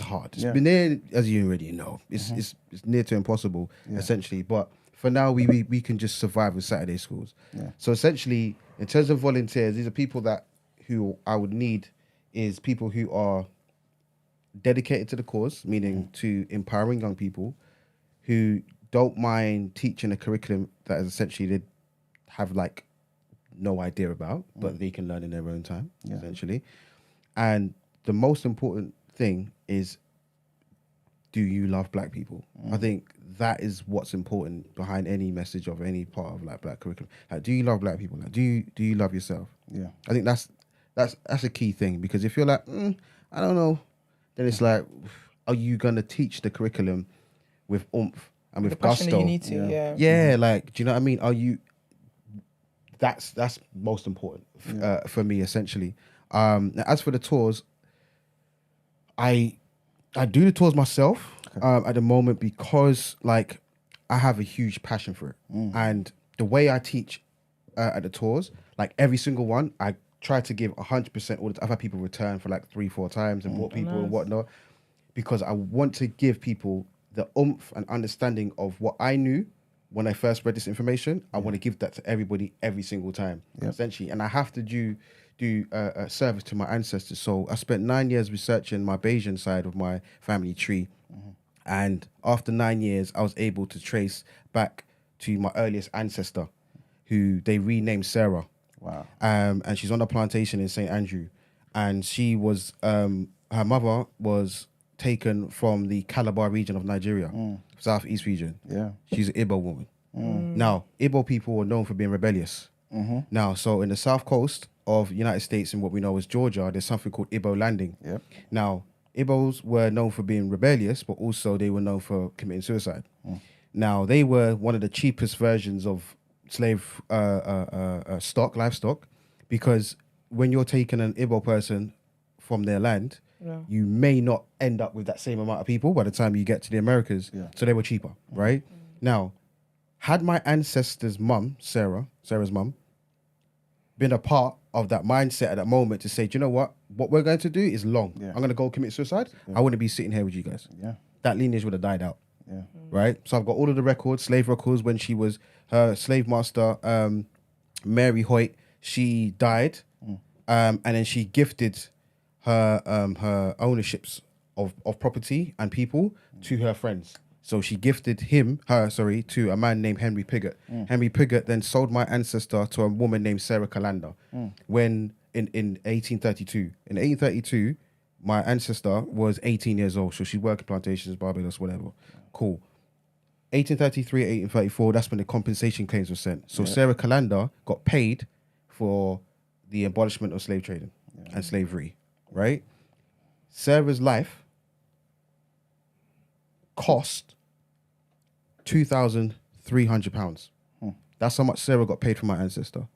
F: hard. It's been there, as you already know. It's near to impossible, essentially. But for now, we can just survive with Saturday schools. Yeah. So essentially, in terms of volunteers, these are people who I would need is people who are dedicated to the cause, meaning to empowering young people, who don't mind teaching a curriculum that is essentially they have like no idea about, but they can learn in their own time, essentially. And the most important thing is, do you love black people? I think that is what's important behind any message of any part of like black curriculum. Like, do you love black people? Like, do you love yourself? Yeah. I think that's a key thing, because if you're like, I don't know, then it's like, are you gonna teach the curriculum with oomph and with gusto?
A: The passion that you need to,
F: Yeah, like, do you know what I mean? Are you? That's most important for me, essentially. As for the tours, I do the tours myself at the moment, because like I have a huge passion for it, and the way I teach at the tours, like every single one, I try to give 100% all the time. I've had people return for like 3-4 times and brought people and whatnot, because I want to give people the oomph and understanding of what I knew when I first read this information. I want to give that to everybody every single time, essentially. And I have to do a service to my ancestors. So I spent 9 years researching my Bayesian side of my family tree. And after 9 years, I was able to trace back to my earliest ancestor, who they renamed Sarah. Wow. And she's on a plantation in St. Andrew. And she was, her mother was taken from the Calabar region of Nigeria, Southeast region. Yeah. She's an Igbo woman. Now, Igbo people were known for being rebellious. Now, so in the south coast of the United States, in what we know as Georgia, there's something called Igbo landing. Now, Igbos were known for being rebellious, but also they were known for committing suicide. Now, they were one of the cheapest versions of slave livestock, because when you're taking an Igbo person from their land, you may not end up with that same amount of people by the time you get to the Americas. So they were cheaper, right? Now, had my ancestor's mum, Sarah's mum, been a part of that mindset at that moment to say, do you know what we're going to do is long. I'm going to go commit suicide. I wouldn't be sitting here with you guys. That lineage would have died out. Right? So I've got all of the records, slave records, when she was her slave master, Mary Hoyt, she died and then she gifted her ownerships of property and people to her friends. So she gifted her to a man named Henry Pigott. Henry Pigott then sold my ancestor to a woman named Sarah Callender when in 1832. In 1832, my ancestor was 18 years old. So she worked in plantations, Barbados, whatever. Cool. 1833, 1834, that's when the compensation claims were sent. So Sarah Callender got paid for the abolishment of slave trading and slavery, right? Sarah's life cost £2,300. That's how much Sarah got paid from my ancestor.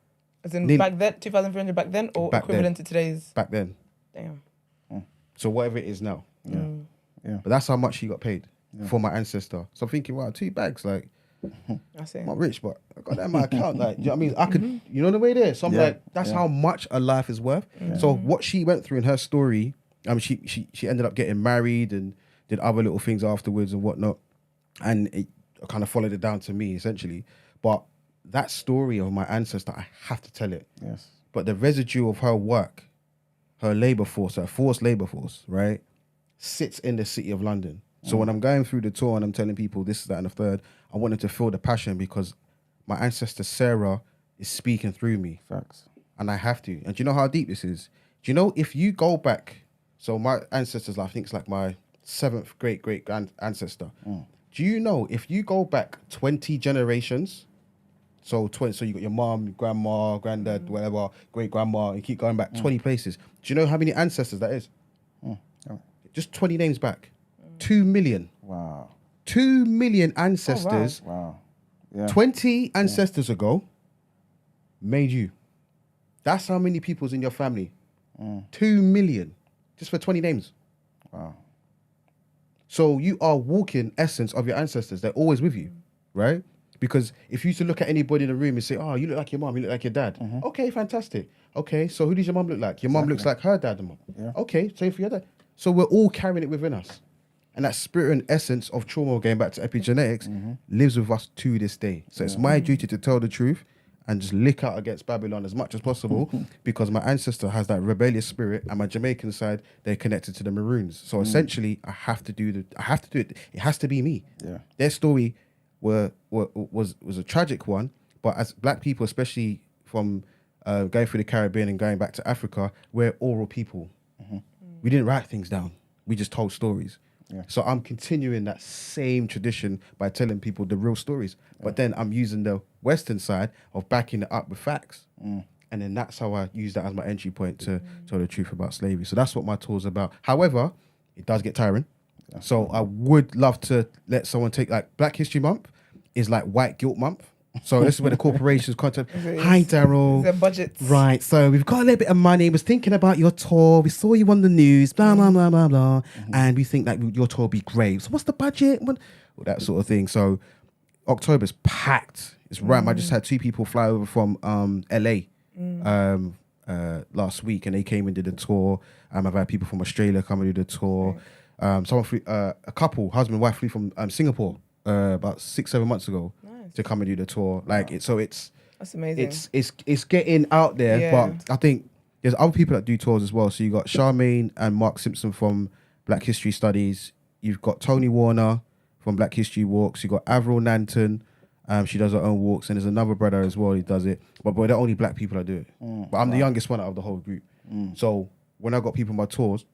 A: As in back then, 2,300 back then, or back equivalent to today's?
F: Back then.
A: Damn.
F: So whatever it is now. Yeah. But that's how much she got paid for my ancestor. So I'm thinking, wow, 2 bags, like, I'm not rich, but I got that in my account. Like, you know what I mean? I could, you know the way there. So I'm like, that's how much a life is worth. So what she went through in her story, she ended up getting married and did other little things afterwards and whatnot. And it kind of followed it down to me, essentially. But that story of my ancestor, I have to tell it.
B: Yes.
F: But the residue of her work, her labor force, her forced labor force, right, sits in the city of London. So when I'm going through the tour and I'm telling people this, that, and the third, I want them to feel the passion because my ancestor Sarah is speaking through me.
B: Facts.
F: And I have to. And do you know how deep this is? Do you know if you go back, so my ancestor's life, I think it's like my 7th great ancestor. Do you know if you go back 20 generations, so you got your mom, your grandma, granddad, whatever, great grandma, and keep going back 20 places. Do you know how many ancestors that is? Just 20 names back. 2 million.
B: Wow.
F: 2 million ancestors.
B: Oh, wow. Yeah.
F: 20 ancestors ago made you. That's how many people's in your family. 2 million. Just for 20 names.
B: Wow.
F: So you are walking essence of your ancestors. They're always with you, right? Because if you used to look at anybody in the room and say, oh, you look like your mom, you look like your dad. Okay, fantastic. Okay, so who does your mom look like? Your mom looks like her dad and mom.
B: Yeah.
F: Okay, same for your dad. So we're all carrying it within us. And that spirit and essence of trauma, going back to epigenetics, lives with us to this day. So it's my duty to tell the truth and just lick out against Babylon as much as possible because my ancestor has that rebellious spirit and my Jamaican side, they're connected to the Maroons. So essentially, I have to do it. It has to be me.
B: Yeah.
F: Their story was a tragic one, but as black people, especially from going through the Caribbean and going back to Africa, we're oral people. We didn't write things down. We just told stories. Yeah. So I'm continuing that same tradition by telling people the real stories. But then I'm using the Western side of backing it up with facts. And then that's how I use that as my entry point to tell the truth about slavery. So that's what my tour's about. However, it does get tiring. Yeah. So I would love to let someone take, like, Black History Month is like White Guilt Month. So this is where the corporations contact. Hi, Darrel.
A: The budgets.
F: Right. So we've got a little bit of money. Was thinking about your tour. We saw you on the news. Blah blah blah blah blah. And we think that your tour will be great. So what's the budget? That sort of thing. So October's packed. It's rammed. I just had 2 people fly over from LA last week, and they came and did a tour. I've had people from Australia come and do the tour. Someone flew, a couple, husband and wife, flew from Singapore about 6-7 months ago. To come and do the tour,
A: that's amazing.
F: It's getting out there, but I think there's other people that do tours as well. So you got Charmaine and Mark Simpson from Black History Studies. You've got Tony Warner from Black History Walks. You got Avril Nanton. She does her own walks, and there's another brother as well who does it. But they're only black people that do it. But I'm the youngest one out of the whole group. So when I got people on my tours,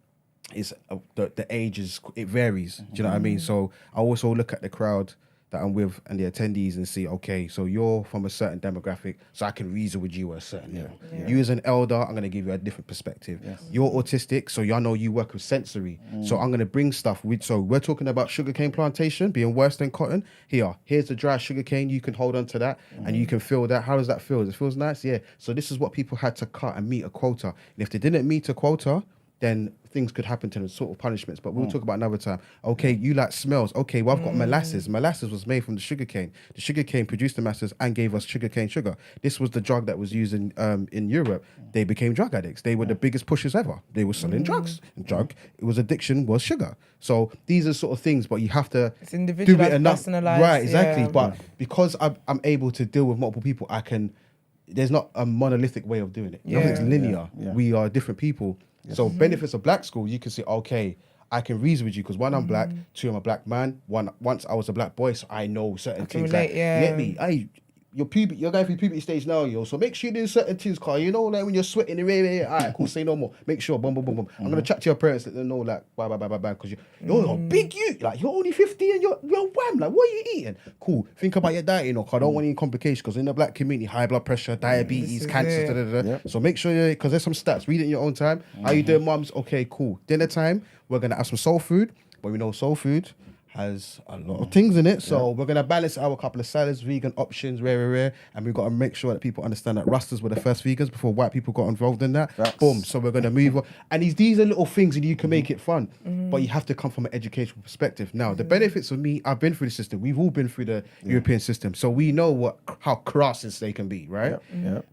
F: it's the ages, it varies. Do you know what I mean? So I also look at the crowd that I'm with and the attendees and see, okay, so you're from a certain demographic, so I can reason with you at a certain level. You as an elder, I'm going to give you a different perspective. You're autistic, so y'all know you work with sensory. So I'm going to bring stuff with, so we're talking about sugarcane plantation being worse than cotton. Here's the dry sugarcane, you can hold on to that and you can feel that. How does that feel? It feels nice? Yeah. So this is what people had to cut and meet a quota. And if they didn't meet a quota, then things could happen to them, sort of punishments. But we'll talk about another time. Okay, you like smells. Okay, well, I've got molasses. Molasses was made from the sugarcane. The sugarcane produced the molasses and gave us sugarcane sugar. This was the drug that was used in Europe. They became drug addicts. They were the biggest pushers ever. They were selling drugs. And it was addiction, was sugar. So these are sort of things, but you have to
A: it's individualized,
F: do it enough.
A: Personalized.
F: Right, exactly. But because I'm able to deal with multiple people, I can there's not a monolithic way of doing it. Nothing's linear. We are different people. So benefits of black school, you can say, okay, I can reason with you because one, I'm black, two, I'm a black man. Once I was a black boy, so I know certain things.
A: relate,
F: You get me? You're going through puberty stage now, yo. So make sure you do certain things, Carl. You know, like when you're sweating, all right, cool, say no more. Make sure, boom, boom, boom, boom. I'm gonna chat to your parents, let them know, like, bye, because you're a big you, like you're only 50 and you're wham, like what are you eating? Cool. Think about your diet, you know, cause I don't want any complications. Because in the black community, high blood pressure, diabetes, cancer, So make sure because there's some stats. Read it in your own time. How you doing, mums? Okay, cool. Dinner time. We're gonna have some soul food, but we know soul food has a lot of things in it. So we're going to balance out a couple of salads, vegan options, rare. And we've got to make sure that people understand that Rastas were the first vegans before white people got involved in that. Boom. So we're going to move on. And these are little things and you can make it fun. But you have to come from an educational perspective. Now, the benefits of me, I've been through the system. We've all been through the European system. So we know how crass they can be, right?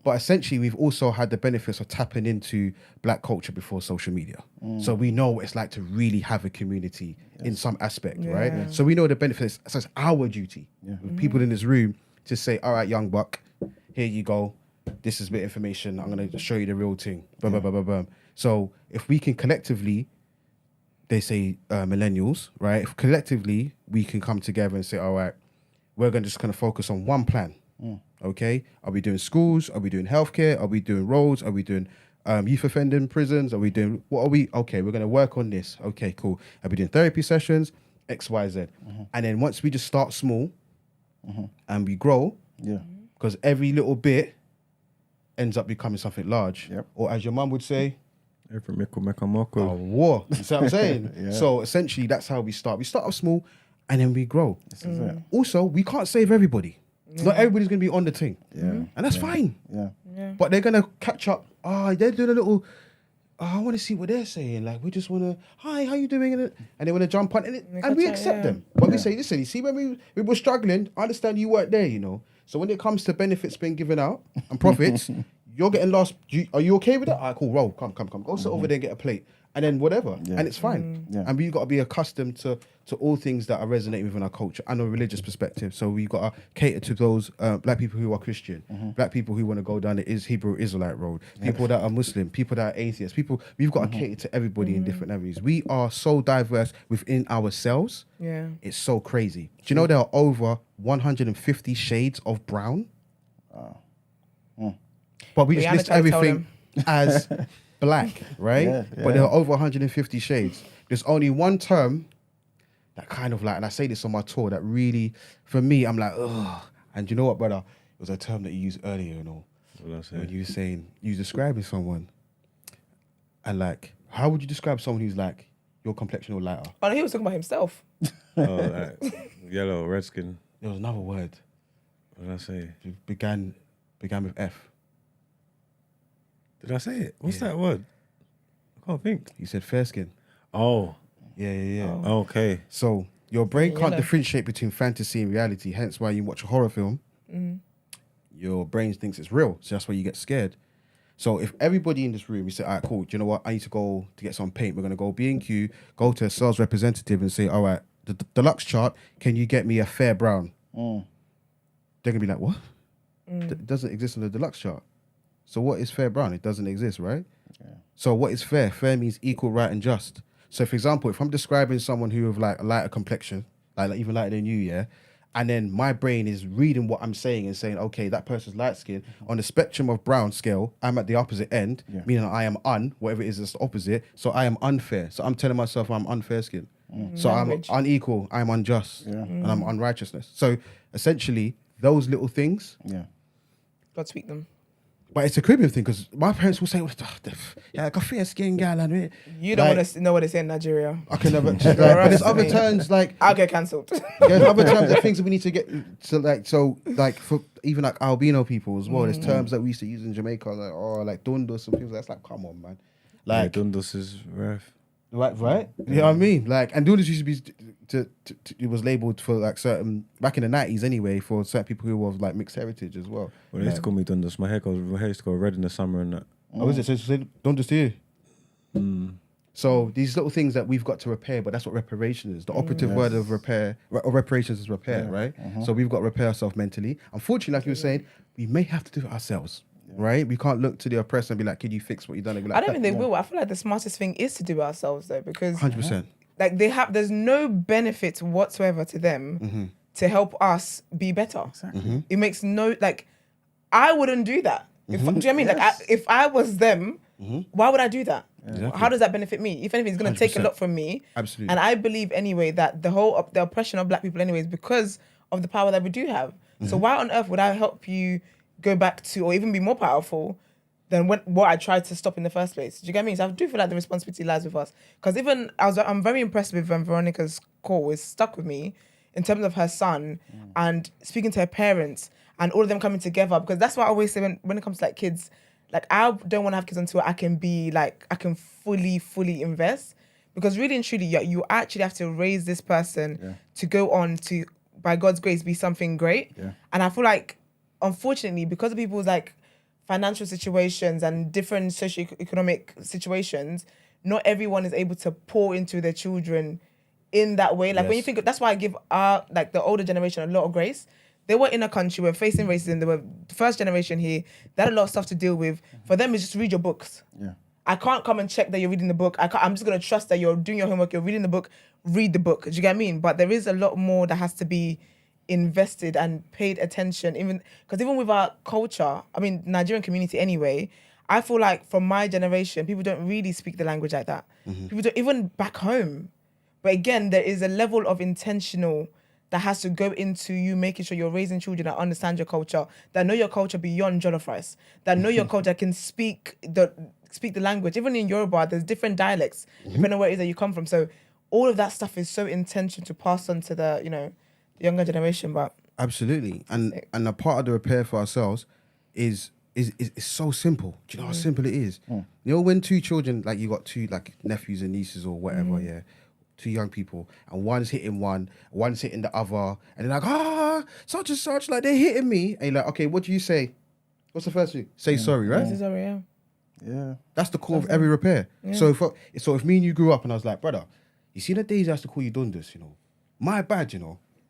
F: But essentially, we've also had the benefits of tapping into black culture before social media. So we know what it's like to really have a community in some aspect, right? So we know the benefits. So it's our duty with people in this room to say, all right, young buck, here you go. This is a bit of information. I'm going to show you the real thing. So if we can collectively, they say millennials, right? If collectively we can come together and say, all right, we're going to just kind of focus on one plan. Okay? Are we doing schools? Are we doing healthcare? Are we doing roads? Are we doing youth offending prisons? Are we doing, what are we? Okay, we're going to work on this. Okay, cool. Are we doing therapy sessions? X, Y, Z. And then once we just start small and we grow, because every little bit ends up becoming something large. Or as your mum would say,
D: every Mickle make a Muckle.
F: A war. You see what I'm saying? So essentially, that's how we start. We start off small and then we grow. Also, we can't save everybody. Not everybody's going to be on the thing. And that's fine. But they're going to catch up. They're doing a little, I want to see what they're saying. Like, we just want to, hi, how you doing? And they want to jump on it. And we accept them. But we say, listen, you see, when we were struggling, I understand you weren't there, you know. So when it comes to benefits being given out and profits, you're getting lost. Are you okay with that? All right, cool, roll, come. Go sit over there and get a plate. And then whatever. And it's fine. And we've got to be accustomed to all things that are resonating within our culture and a religious perspective. So we've got to cater to those black people who are Christian, black people who want to go down the Hebrew Israelite road, people that are Muslim, people that are atheists, we've got to cater to everybody in different avenues. We are so diverse within ourselves. It's so crazy. Do you know there are over 150 shades of brown? But we just list everything as black, right? But there are over 150 shades. There's only one term that kind of like, and I say this on my tour, that really, for me, I'm like, ugh. And you know what, brother? It was a term that you used earlier, you know, when you were saying, you were describing someone, and like, how would you describe someone who's like your complexion or lighter?
A: Oh, no, he was talking about himself.
D: Like yellow, red skin.
F: There was another word.
D: What did I say?
F: It began with F.
D: Did I say it? What's that word? I can't think.
F: You said fair skin.
D: Oh.
F: Yeah.
D: Oh. Okay.
F: So your brain can't differentiate between fantasy and reality, hence why you watch a horror film, your brain thinks it's real, so that's why you get scared. So if everybody in this room, you say, all right, cool, do you know what? I need to go to get some paint. We're going to go B&Q, go to a sales representative and say, all right, the deluxe chart, can you get me a fair brown? They're going to be like, what? It doesn't exist on the deluxe chart. So what is fair brown? It doesn't exist, right? So what is fair? Fair means equal, right, and just. So for example, if I'm describing someone who have like a lighter complexion, like even lighter than you, and then my brain is reading what I'm saying and saying, okay, that person's light skin. On the spectrum of brown scale, I'm at the opposite end, meaning I am whatever it is that's the opposite. So I am unfair. So I'm telling myself I'm unfair skin. So Language. I'm unequal, I'm unjust, and I'm unrighteousness. So essentially, those little things.
A: God speak them.
F: But it's a Caribbean thing because my parents will say, "Yeah, got fair skin, gal," and
A: you don't want to know what they say in Nigeria.
F: I can never. But there's other terms like
A: I'll get cancelled.
F: There's other terms, there things that we need to get to, like for even like albino people as well. There's terms that we used to use in Jamaica, like dundus and things. That's like, come on, man. Like
D: dundus is rough.
F: Right? You know what I mean? Like, and dundus used to be it was labelled for like certain back in the 90s anyway for certain people who were like mixed heritage as well.
D: Well, they used to call me dundus. My hair used to go red in the summer and that.
F: Oh, is it? So dundus to you? So these little things that we've got to repair, but that's what reparation is. The operative word of reparations is repair, right? So we've got to repair ourselves mentally. Unfortunately, like you were saying, we may have to do it ourselves. right? We can't look to the oppressor and be like, can you fix what you've done? And be like,
A: I don't think they will. I feel like the smartest thing is to do it ourselves though, because
F: 100%.
A: like there's no benefit whatsoever to them to help us be better.
B: Exactly.
A: It makes no, like, I wouldn't do that. Do you know what I mean? Like, if I was them, why would I do that?
F: Exactly.
A: How does that benefit me? If anything, it's going to take a
F: 100%.
A: lot from me.
F: Absolutely.
A: And I believe anyway that the oppression of black people anyway is because of the power that we do have. So why on earth would I help you go back to, or even be more powerful than what I tried to stop in the first place? Do you get me? So I do feel like the responsibility lies with us. Because even I'm very impressed with Veronica's call. It's stuck with me in terms of her son and speaking to her parents and all of them coming together. Because that's what I always say when it comes to like kids. Like, I don't want to have kids until I can be like, I can fully invest. Because really and truly, you actually have to raise this person to go on to, by God's grace, be something great. Yeah. And I feel like, unfortunately, because of people's like financial situations and different socioeconomic situations, not everyone is able to pour into their children in that way. Like when you think, that's why I give like the older generation a lot of grace. They were in a country, we're facing racism, they were the first generation here, they had a lot of stuff to deal with. For them, it's just read your books. Yeah. I can't come and check that you're reading the book. I'm just going to trust that you're doing your homework, you're reading the book, read the book. Do you get what I mean? But there is a lot more that has to be invested and paid attention. Even with our culture, I mean, Nigerian community anyway, I feel like from my generation, people don't really speak the language like that. People don't, even back home. But again, there is a level of intentional that has to go into you making sure you're raising children that understand your culture, that know your culture beyond jollof rice, that know your culture, can speak the language. Even in Yoruba, there's different dialects, depending on where it is that you come from. So all of that stuff is so intentional to pass on to the, the younger generation. But
F: absolutely. And a part of the repair for ourselves is so simple. Do you know how simple it is? You know, when two children, like you got two like nephews and nieces or whatever, two young people, and one's hitting one's hitting the other, and they're like, such and such, like they're hitting me. And you're like, okay, what do you say? What's the first thing? Say sorry, right?
A: Say sorry,
F: yeah. That's the core of every repair. Yeah. So if me and you grew up and I was like, brother, you see the days I used to call you Dundas, my bad,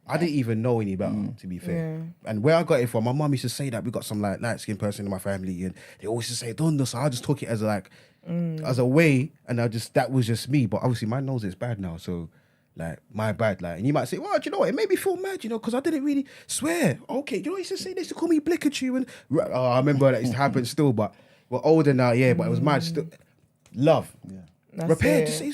F: I didn't even know any better, to be fair. Yeah. And where I got it from, my mum used to say that we got some like light-skinned person in my family, and they always used to say Dundas. So I just took it as like, as a way, and that was just me. But obviously my nose is bad now, so like my bad. Like, and you might say, well, do you know what? It made me feel mad, because I didn't really swear. Okay, you used to say they used to call me Blickachew, and I remember that used to happen still, but we're older now, but it was mad still. Love, repair. Just say,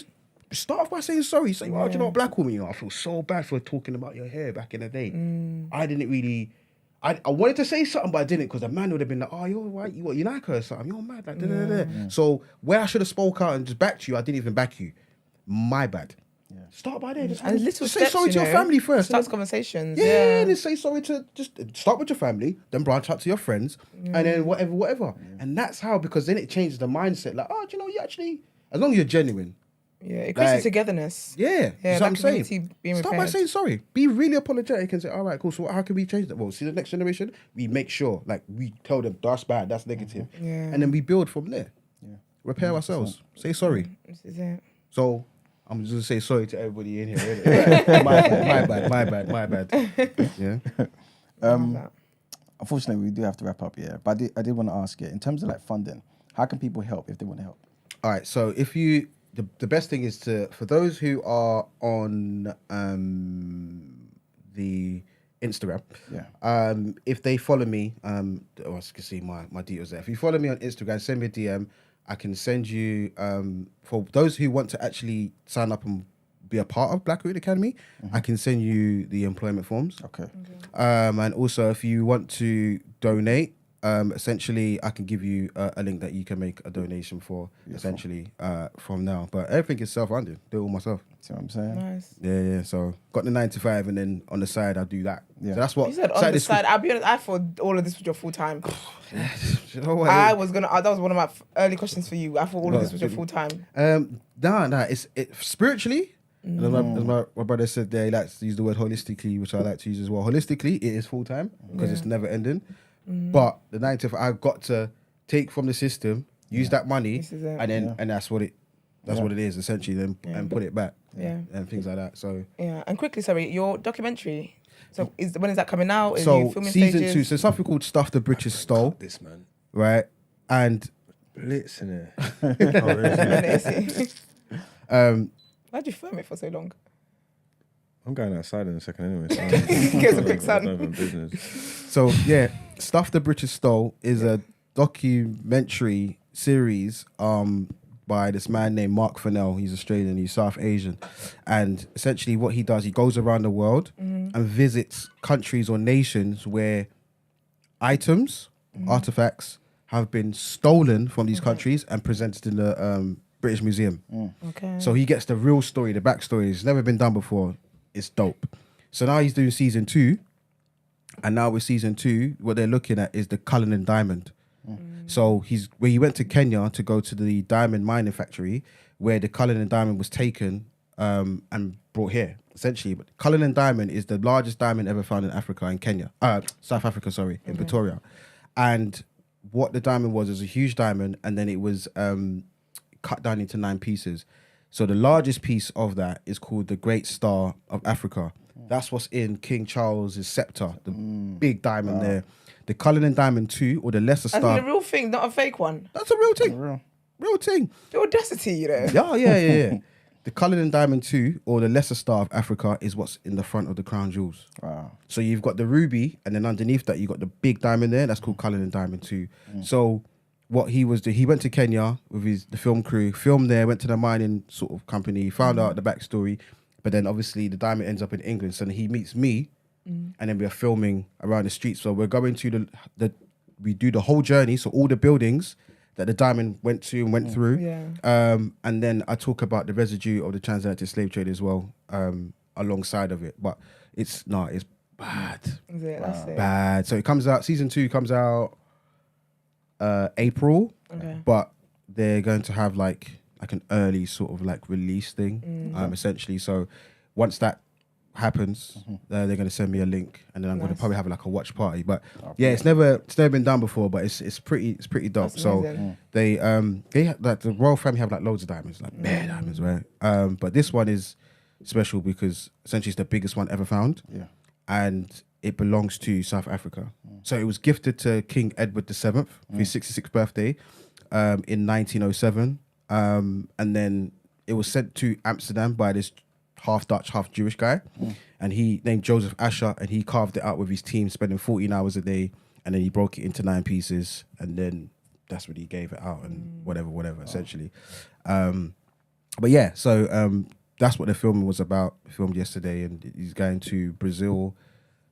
F: start off by saying sorry. Say, well, do you know what, black woman, I feel so bad for talking about your hair back in the day. I didn't really. I wanted to say something, but I didn't, because the man would have been like, oh, you're white, you like her or something, you're mad, like, da. So where I should have spoke out and just backed you, I didn't even back you. My bad. Yeah. Start by there. Just say sorry to your family first.
A: Start conversations.
F: Yeah, and then say sorry to, just start with your family, then branch out to your friends, and then whatever. Yeah. And that's how, because then it changes the mindset. Like, do you know, you actually, as long as you're genuine.
A: Yeah, it creates togetherness.
F: Yeah, that's what I'm saying. Start by saying sorry. Be really apologetic and say, all right, cool, so how can we change that? Well, see the next generation, we make sure, like, we tell them that's bad, that's negative. And then we build from there. Yeah. Repair ourselves. Say sorry.
A: This is it.
F: So, I'm just going to say sorry to everybody in here. My bad. Yeah.
B: Unfortunately, we do have to wrap up, But I did want to ask you, in terms of like funding, how can people help if they want to help?
F: All right, so if you... The best thing is for those who are on the Instagram, if they follow me, as you can see my details there. If you follow me on Instagram, send me a DM. I can send you, for those who want to actually sign up and be a part of Black Root Academy, I can send you the employment forms. Okay. And also, if you want to donate, essentially, I can give you a link that you can make a donation for, essentially, from now. But everything is self-funded. Do it all myself.
B: See what I'm saying?
A: Nice.
F: Yeah. So, got the 9 to 5, and then on the side, I do that. Yeah. So that's what...
A: You said on the side. I'll be honest, I thought all of this was your full-time.
F: You know what?
A: That was one of my early questions for you. I thought all of this was your full-time.
F: Nah. It's spiritually... As my brother said there, he likes to use the word holistically, which I like to use as well. Holistically, it is full-time, because it's never ending. But the 9 to 5, I've got to take from the system, use that money, and that's what it is essentially. Then and put it back, and things like that. So
A: and quickly, sorry, your documentary. So when is that coming out?
F: So season 2. So something called Stuff the British Stole.
D: This man.
F: right? And
D: Blitz in it.
A: Why'd you film it for so long?
D: I'm going outside in a second anyway. So
A: Gives a quick sun.
D: no business.
F: so yeah, Stuff the British Stole is a documentary series by this man named Mark Fennell. He's Australian, he's South Asian. And essentially what he does, he goes around the world and visits countries or nations where items, artifacts have been stolen from these countries and presented in the British Museum.
A: Okay.
F: So he gets the real story, the backstory. It's never been done before. It's dope. So now he's doing season 2. And now with season 2, what they're looking at is the Cullinan Diamond. So he went to Kenya to go to the diamond mining factory where the Cullinan Diamond was taken and brought here, essentially. But Cullinan Diamond is the largest diamond ever found in Africa, in Kenya. South Africa, sorry, in Pretoria. And what the diamond was a huge diamond, and then it was cut down into 9 pieces. So the largest piece of that is called the Great Star of Africa. That's what's in King Charles's scepter, the big diamond there. The Cullinan Diamond 2, or the Lesser
A: As in
F: Star.
A: a real thing, not a fake one.
F: That's a real thing. Real thing.
A: The audacity, you know.
F: Yeah. The Cullinan Diamond 2, or the Lesser Star of Africa, is what's in the front of the crown jewels. Wow. So you've got the ruby, and then underneath that, you've got the big diamond there. That's called Cullinan Diamond 2. So what he was doing, he went to Kenya with the film crew, filmed there, went to the mining sort of company, found out the backstory. But then obviously the diamond ends up in England. So then he meets me, and then we are filming around the streets. So we're going to we do the whole journey. So all the buildings that the diamond went to and went through.
A: Yeah.
F: And then I talk about the residue of the transatlantic slave trade as well, alongside of it. But it's bad.
A: Is it? That's it.
F: Bad. So it comes out, season 2 comes out April.
A: Okay.
F: But they're going to have like an early sort of like release thing, essentially. So once that happens, they're going to send me a link, and then I'm going to probably have like a watch party. But yeah, it's never been done before, but it's pretty dope.
A: That's
F: So
A: amazing.
F: they have like the royal family have like loads of diamonds, like bare diamonds, right? But this one is special because essentially it's the biggest one ever found, and it belongs to South Africa. So it was gifted to King Edward VII for his 66th birthday in 1907, and then it was sent to Amsterdam by this half Dutch, half Jewish guy, and he named Joseph Asher, and he carved it out with his team, spending 14 hours a day, and then he broke it into 9 pieces, and then that's when he gave it out, and whatever, essentially. But yeah, so that's what the filming was about. Filmed yesterday, and he's going to Brazil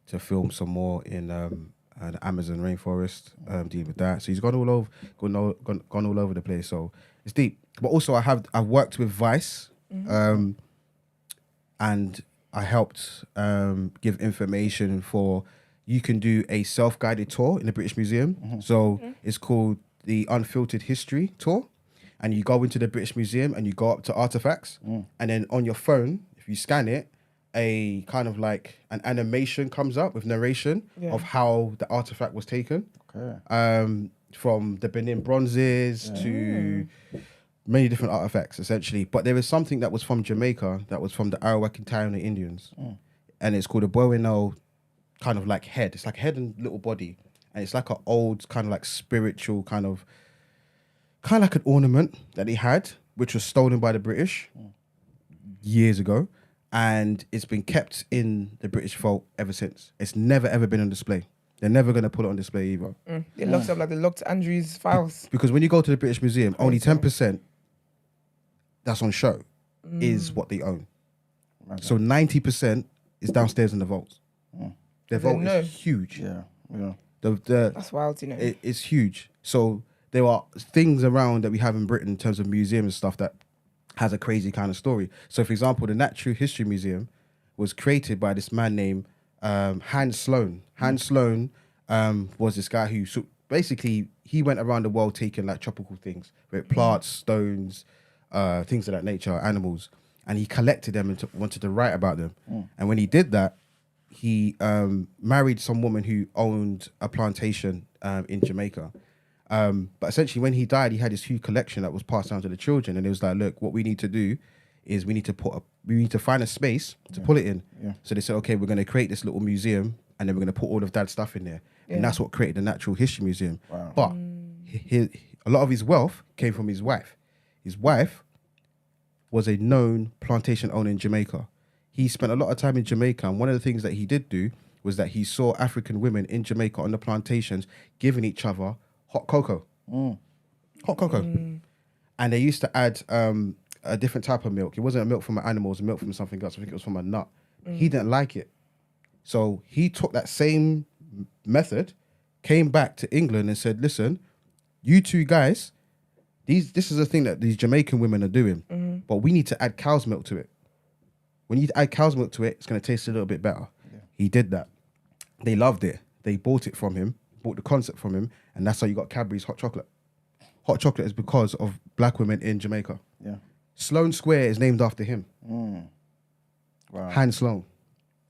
F: to film some more in the Amazon rainforest, dealing with that. So he's gone all over the place. So it's deep. But also, I've worked with Vice. And I helped give information for, you can do a self-guided tour in the British Museum. So it's called the Unfiltered History Tour. And you go into the British Museum and you go up to artifacts. And then on your phone, if you scan it, a kind of like an animation comes up with narration of how the artifact was taken. From the Benin bronzes to many different artifacts, essentially. But there is something that was from Jamaica, that was from the Arawak and Taino Indians. And it's called a Boweno kind of like head. It's like head and little body. And it's like an old kind of like spiritual kind of like an ornament that he had, which was stolen by the British years ago. And it's been kept in the British vault ever since. It's never, ever been on display. They're never going to put it on display either.
A: They locked up like they locked Andrew's files.
F: Because when you go to the British Museum, only 10% that's on show is what they own. So 90% is downstairs in the vaults. Their vault is huge.
A: That's wild, you know.
F: It's huge. So there are things around that we have in Britain in terms of museums and stuff that has a crazy kind of story. So, for example, the Natural History Museum was created by this man named Hans Sloane. Hans Sloane was this guy who basically he went around the world taking like tropical things, with plants, stones, things of that nature, animals, and he collected them and wanted to write about them. And when he did that, he married some woman who owned a plantation in Jamaica. But essentially, when he died, he had this huge collection that was passed down to the children, and it was like, look, what we need to do is we need to find a space to put it in. So they said, okay, we're going to create this little museum, and then we're going to put all of dad's stuff in there. And that's what created the Natural History Museum. But a lot of his wealth came from his wife. His wife was a known plantation owner in Jamaica. He spent a lot of time in Jamaica, and one of the things that he did do was that he saw African women in Jamaica on the plantations giving each other hot cocoa. Hot cocoa. And they used to add a different type of milk. It wasn't a milk from an animal, it was a milk from something else. I think it was from a nut. He didn't like it. So he took that same method, came back to England and said, listen, you two guys, this is a thing that these Jamaican women are doing, but we need to add cow's milk to it. When you add cow's milk to it, it's going to taste a little bit better. Yeah. He did that. They loved it. They bought it from him, bought the concept from him, and that's how you got Cadbury's hot chocolate. Hot chocolate is because of black women in Jamaica. Yeah. Sloane Square is named after him. Wow. Han Sloane.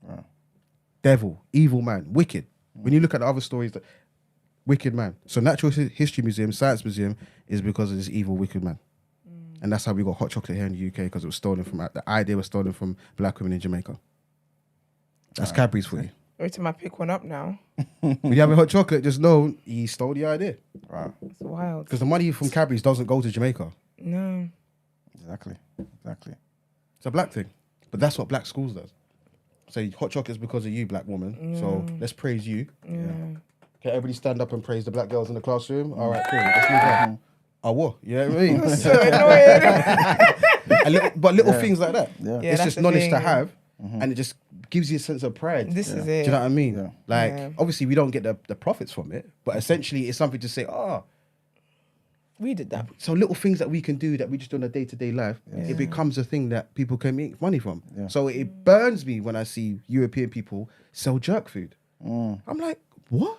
F: Wow. Devil, evil man, wicked. When you look at the other stories, wicked man. So Natural History Museum, Science Museum is because of this evil, wicked man. And that's how we got hot chocolate here in the UK, because it was stolen from, the idea was stolen from black women in Jamaica. That's Cadbury's for you.
A: Every time I pick one up now.
F: When you have a hot chocolate, just know he stole the idea.
B: Wow.
A: It's wild.
F: Because the money from Cadbury's doesn't go to Jamaica.
A: No.
B: Exactly.
F: It's a black thing. But that's what black schools does. Say hot chocolate's because of you, black woman. So let's praise you. Yeah. Okay, everybody stand up and praise the black girls in the classroom. All right, cool. Let's move on. Oh, what? You know what I mean?
A: So annoying.
F: But little things like that.
B: Yeah.
F: It's just knowledge to have, and it just gives you a sense of pride.
A: This is it.
F: Do you know what I mean?
B: Yeah.
F: Like, obviously, we don't get the profits from it, but essentially, it's something to say,
A: we did that.
F: so little things that we can do that we just do in a day-to-day life, it becomes a thing that people can make money from.
B: Yeah.
F: So it burns me when I see European people sell jerk food. I'm like, what?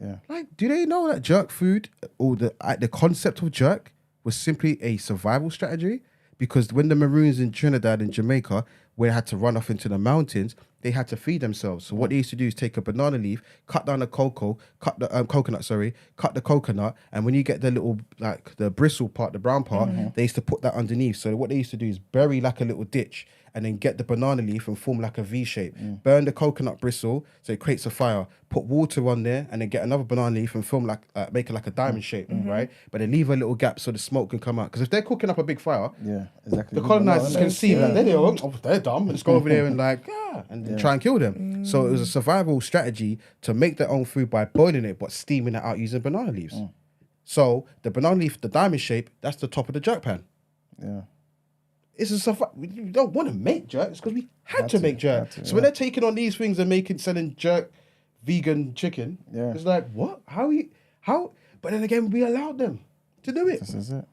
B: Yeah.
F: Like, do they know that jerk food or the concept of jerk was simply a survival strategy? Because when the Maroons in Trinidad and Jamaica, where they had to run off into the mountains, they had to feed themselves. So what they used to do is take a banana leaf, cut down the coconut, cut the coconut, and when you get the little, like the bristle part, the brown part, they used to put that underneath. So what they used to do is bury like a little ditch and then get the banana leaf and form like a V shape. Burn the coconut bristle so it creates a fire. Put water on there and then get another banana leaf and form like make it like a diamond shape, right? But then leave a little gap so the smoke can come out. Because if they're cooking up a big fire,
B: exactly.
F: the colonizers can see like they're dumb. Let's go over there and and try and kill them. So it was a survival strategy to make their own food by boiling it but steaming it out using banana leaves. So the banana leaf, the diamond shape, that's the top of the jerk pan.
B: Yeah.
F: It's a we don't want to make jerk. It's because we had to make jerk. So when they're taking on these things and selling jerk vegan chicken, it's like, what? How? But then again, we allowed them to do it.
B: This is it.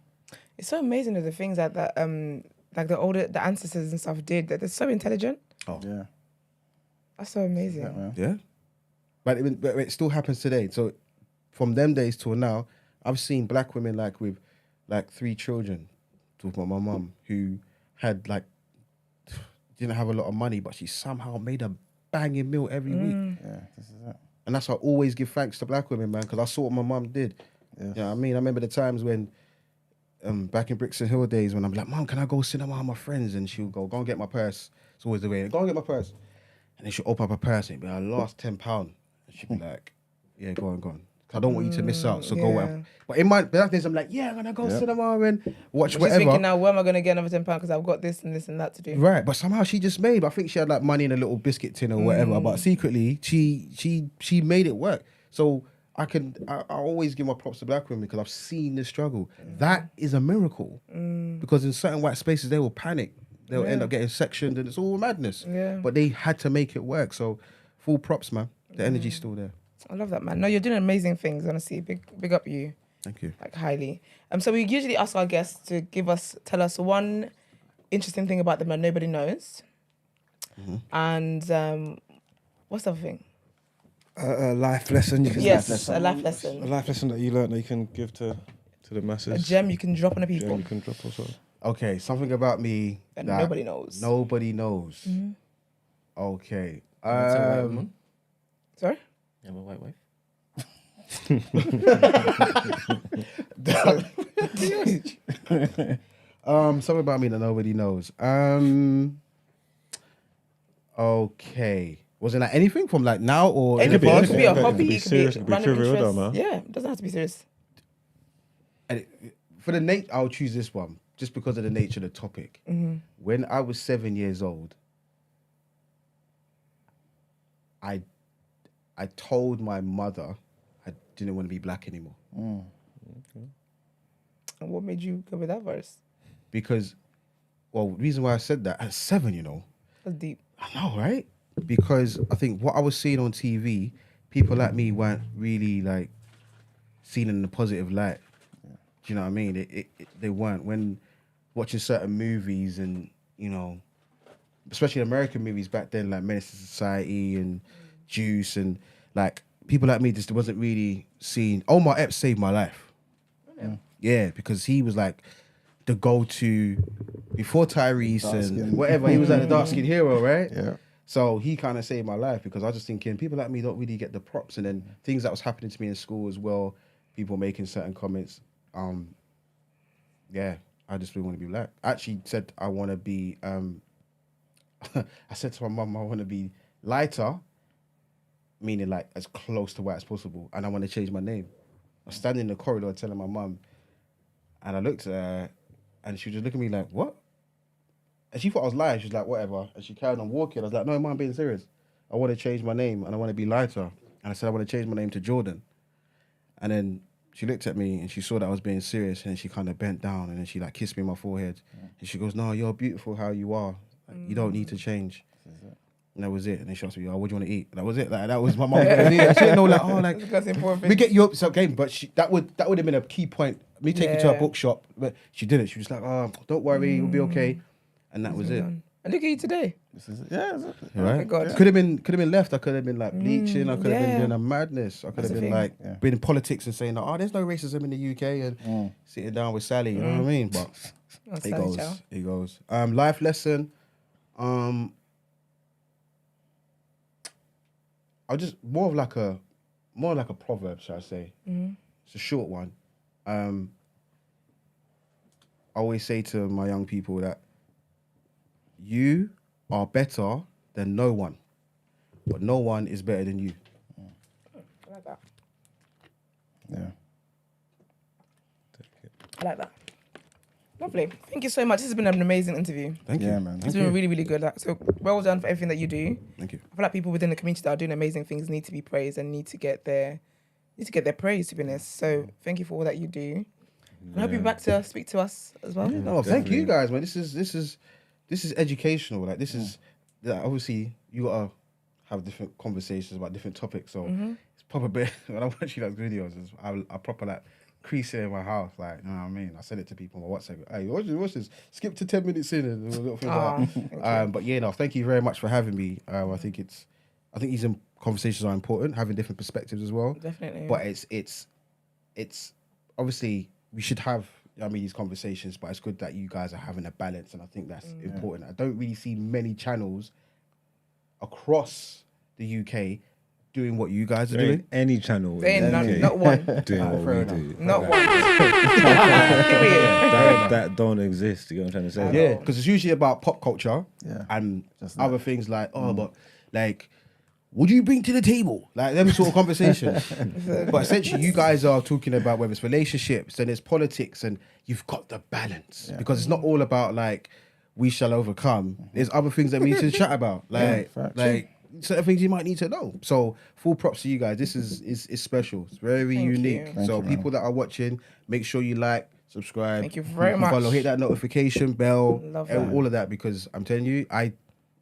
A: It's so amazing the things that like the ancestors and stuff did, that they're so intelligent.
B: Oh yeah.
A: That's so amazing.
F: Yeah. But it still happens today. So from them days till now, I've seen black women like with like 3 children, talking about my mum, who had like didn't have a lot of money, but she somehow made a banging meal every week.
B: Yeah, this is it.
F: And that's why I always give thanks to black women, man, because I saw what my mum did.
B: Yes.
F: You know what I mean? I remember the times when back in Brixton Hill days when I'm like, Mum, can I go cinema with my friends? And she'll go and get my purse. It's always the way. Go and get my purse. And then she'll open up her purse and it'll be our last £10. And she'll be like, yeah, go on. I don't want you to miss out, so go. But in my back days, I'm like, yeah, I'm gonna go cinema and watch whatever.
A: Just thinking now, where am I gonna get another £10? Because I've got this and this and that to do.
F: Right, but somehow she just made. I think she had like money in a little biscuit tin or whatever. But secretly, she made it work. So I always give my props to black women because I've seen the struggle. That is a miracle. Because in certain white spaces, they will panic. They'll end up getting sectioned, and it's all madness. Yeah. But they had to make it work. So full props, man. The energy's still there.
A: I love that, man. No, you're doing amazing things, honestly. Big up you.
F: Thank you.
A: Like, highly. So we usually ask our guests to tell us one interesting thing about them that nobody knows. And what's the other thing?
D: A life lesson.
A: Yes, a life lesson.
D: A life lesson that you learned that you can give to the masses.
A: A gem you can drop on the people.
D: Gem you can drop also.
F: Okay, something about me
A: that nobody knows.
F: Nobody knows. Okay.
A: Sorry?
C: You have a white wife?
F: Something about me that nobody knows. Okay. Was it like anything from like now or
A: it could be a hobby,
D: it could be serious, it could be trivial, man.
A: Yeah, it doesn't have to be serious.
F: And for the I'll choose this one just because of the nature of the topic. When I was 7 years old, I told my mother I didn't want to be black anymore.
A: And what made you go with that verse?
F: Because, well, the reason why I said that at 7, you know.
A: That's deep.
F: I know, right? Because I think what I was seeing on TV, people like me weren't really like seen in a positive light. Do you know what I mean? They weren't. When watching certain movies and, you know, especially American movies back then, like Menace to Society and Juice, and like people like me just wasn't really seen. Omar Epps saved my life. Yeah, because he was like the go-to before Tyrese and whatever. He was like the dark-skinned hero, right?
B: Yeah.
F: So he kind of saved my life because I was just thinking people like me don't really get the props, and then things that was happening to me in school as well, people making certain comments. Yeah, I just really want to be black. I actually said I want to be. I said to my mum I want to be lighter, meaning like as close to white as possible, and I want to change my name. I was standing in the corridor telling my mum, and I looked at her, and she was just looking at me like, what? And she thought I was lying. She was like, whatever. And she carried on walking. I was like, no, Mum, I'm being serious. I want to change my name, and I want to be lighter. And I said, I want to change my name to Jordan. And then she looked at me, and she saw that I was being serious, and she kind of bent down, and then she like kissed me on my forehead. And she goes, no, you're beautiful how you are. Like, you don't need to change. And that was it. And then she asked me, oh, what do you want to eat? And that was it. Like, that was my mum's idea. She didn't know, like, oh, like,
A: That's important.
F: we get you up, so game. But that would have been a key point. Me taking her to a bookshop, but she didn't. She was like, oh, don't worry, you'll be okay. And that was it.
A: And look at you today.
B: This is yeah. Exactly.
F: Right?
A: God.
F: Could have been left. I could have been like bleaching. I could have been doing a madness. I could have been like been in politics and saying, oh, there's no racism in the UK, and sitting down with Sally. You know what I mean? But it goes. It goes. Life lesson. I'll just more like a proverb, shall I say? It's a short one. I always say to my young people that you are better than no one, but no one is better than you.
A: I like that.
B: Yeah.
A: I like that. Lovely. Thank you so much. This has been an amazing interview.
F: Thank you.
B: Yeah, man.
A: It's been really, really good. Like, so well done for everything that you do.
F: Thank you.
A: I feel like people within the community that are doing amazing things need to be praised and need to get their praise, to be honest. So thank you for all that you do. And I hope you're back to speak to us as well.
F: No, thank you guys, man. This is educational. Like this is obviously you gotta have different conversations about different topics. So it's proper bit when I watch you like videos, I proper like crease it in my house, like, you know what I mean? I send it to people on my WhatsApp. Hey, watch this. Skip to 10 minutes in and a little thing like that. But yeah, no, thank you very much for having me. I think these conversations are important, having different perspectives as well.
A: Definitely.
F: But it's obviously we should have these conversations, but it's good that you guys are having a balance, and I think that's important. I don't really see many channels across the UK doing what you guys are doing.
D: Any channel.
A: Not one.
D: Doing what we do.
A: Not one.
D: That don't exist. You know what I'm trying to say?
F: Yeah, because it's usually about pop culture and
B: Just
F: other things like, but like, what do you bring to the table? Like them sort of conversations. But essentially, you guys are talking about whether it's relationships and it's politics, and you've got the balance because it's not all about like we shall overcome. There's other things that we need to chat about, like certain things you might need to know. So full props to you guys. This is special. It's very unique. So people that are watching, make sure you like, subscribe.
A: Thank you very much.
F: Follow, hit that notification bell,
A: Love that.
F: all of that, because I'm telling you, I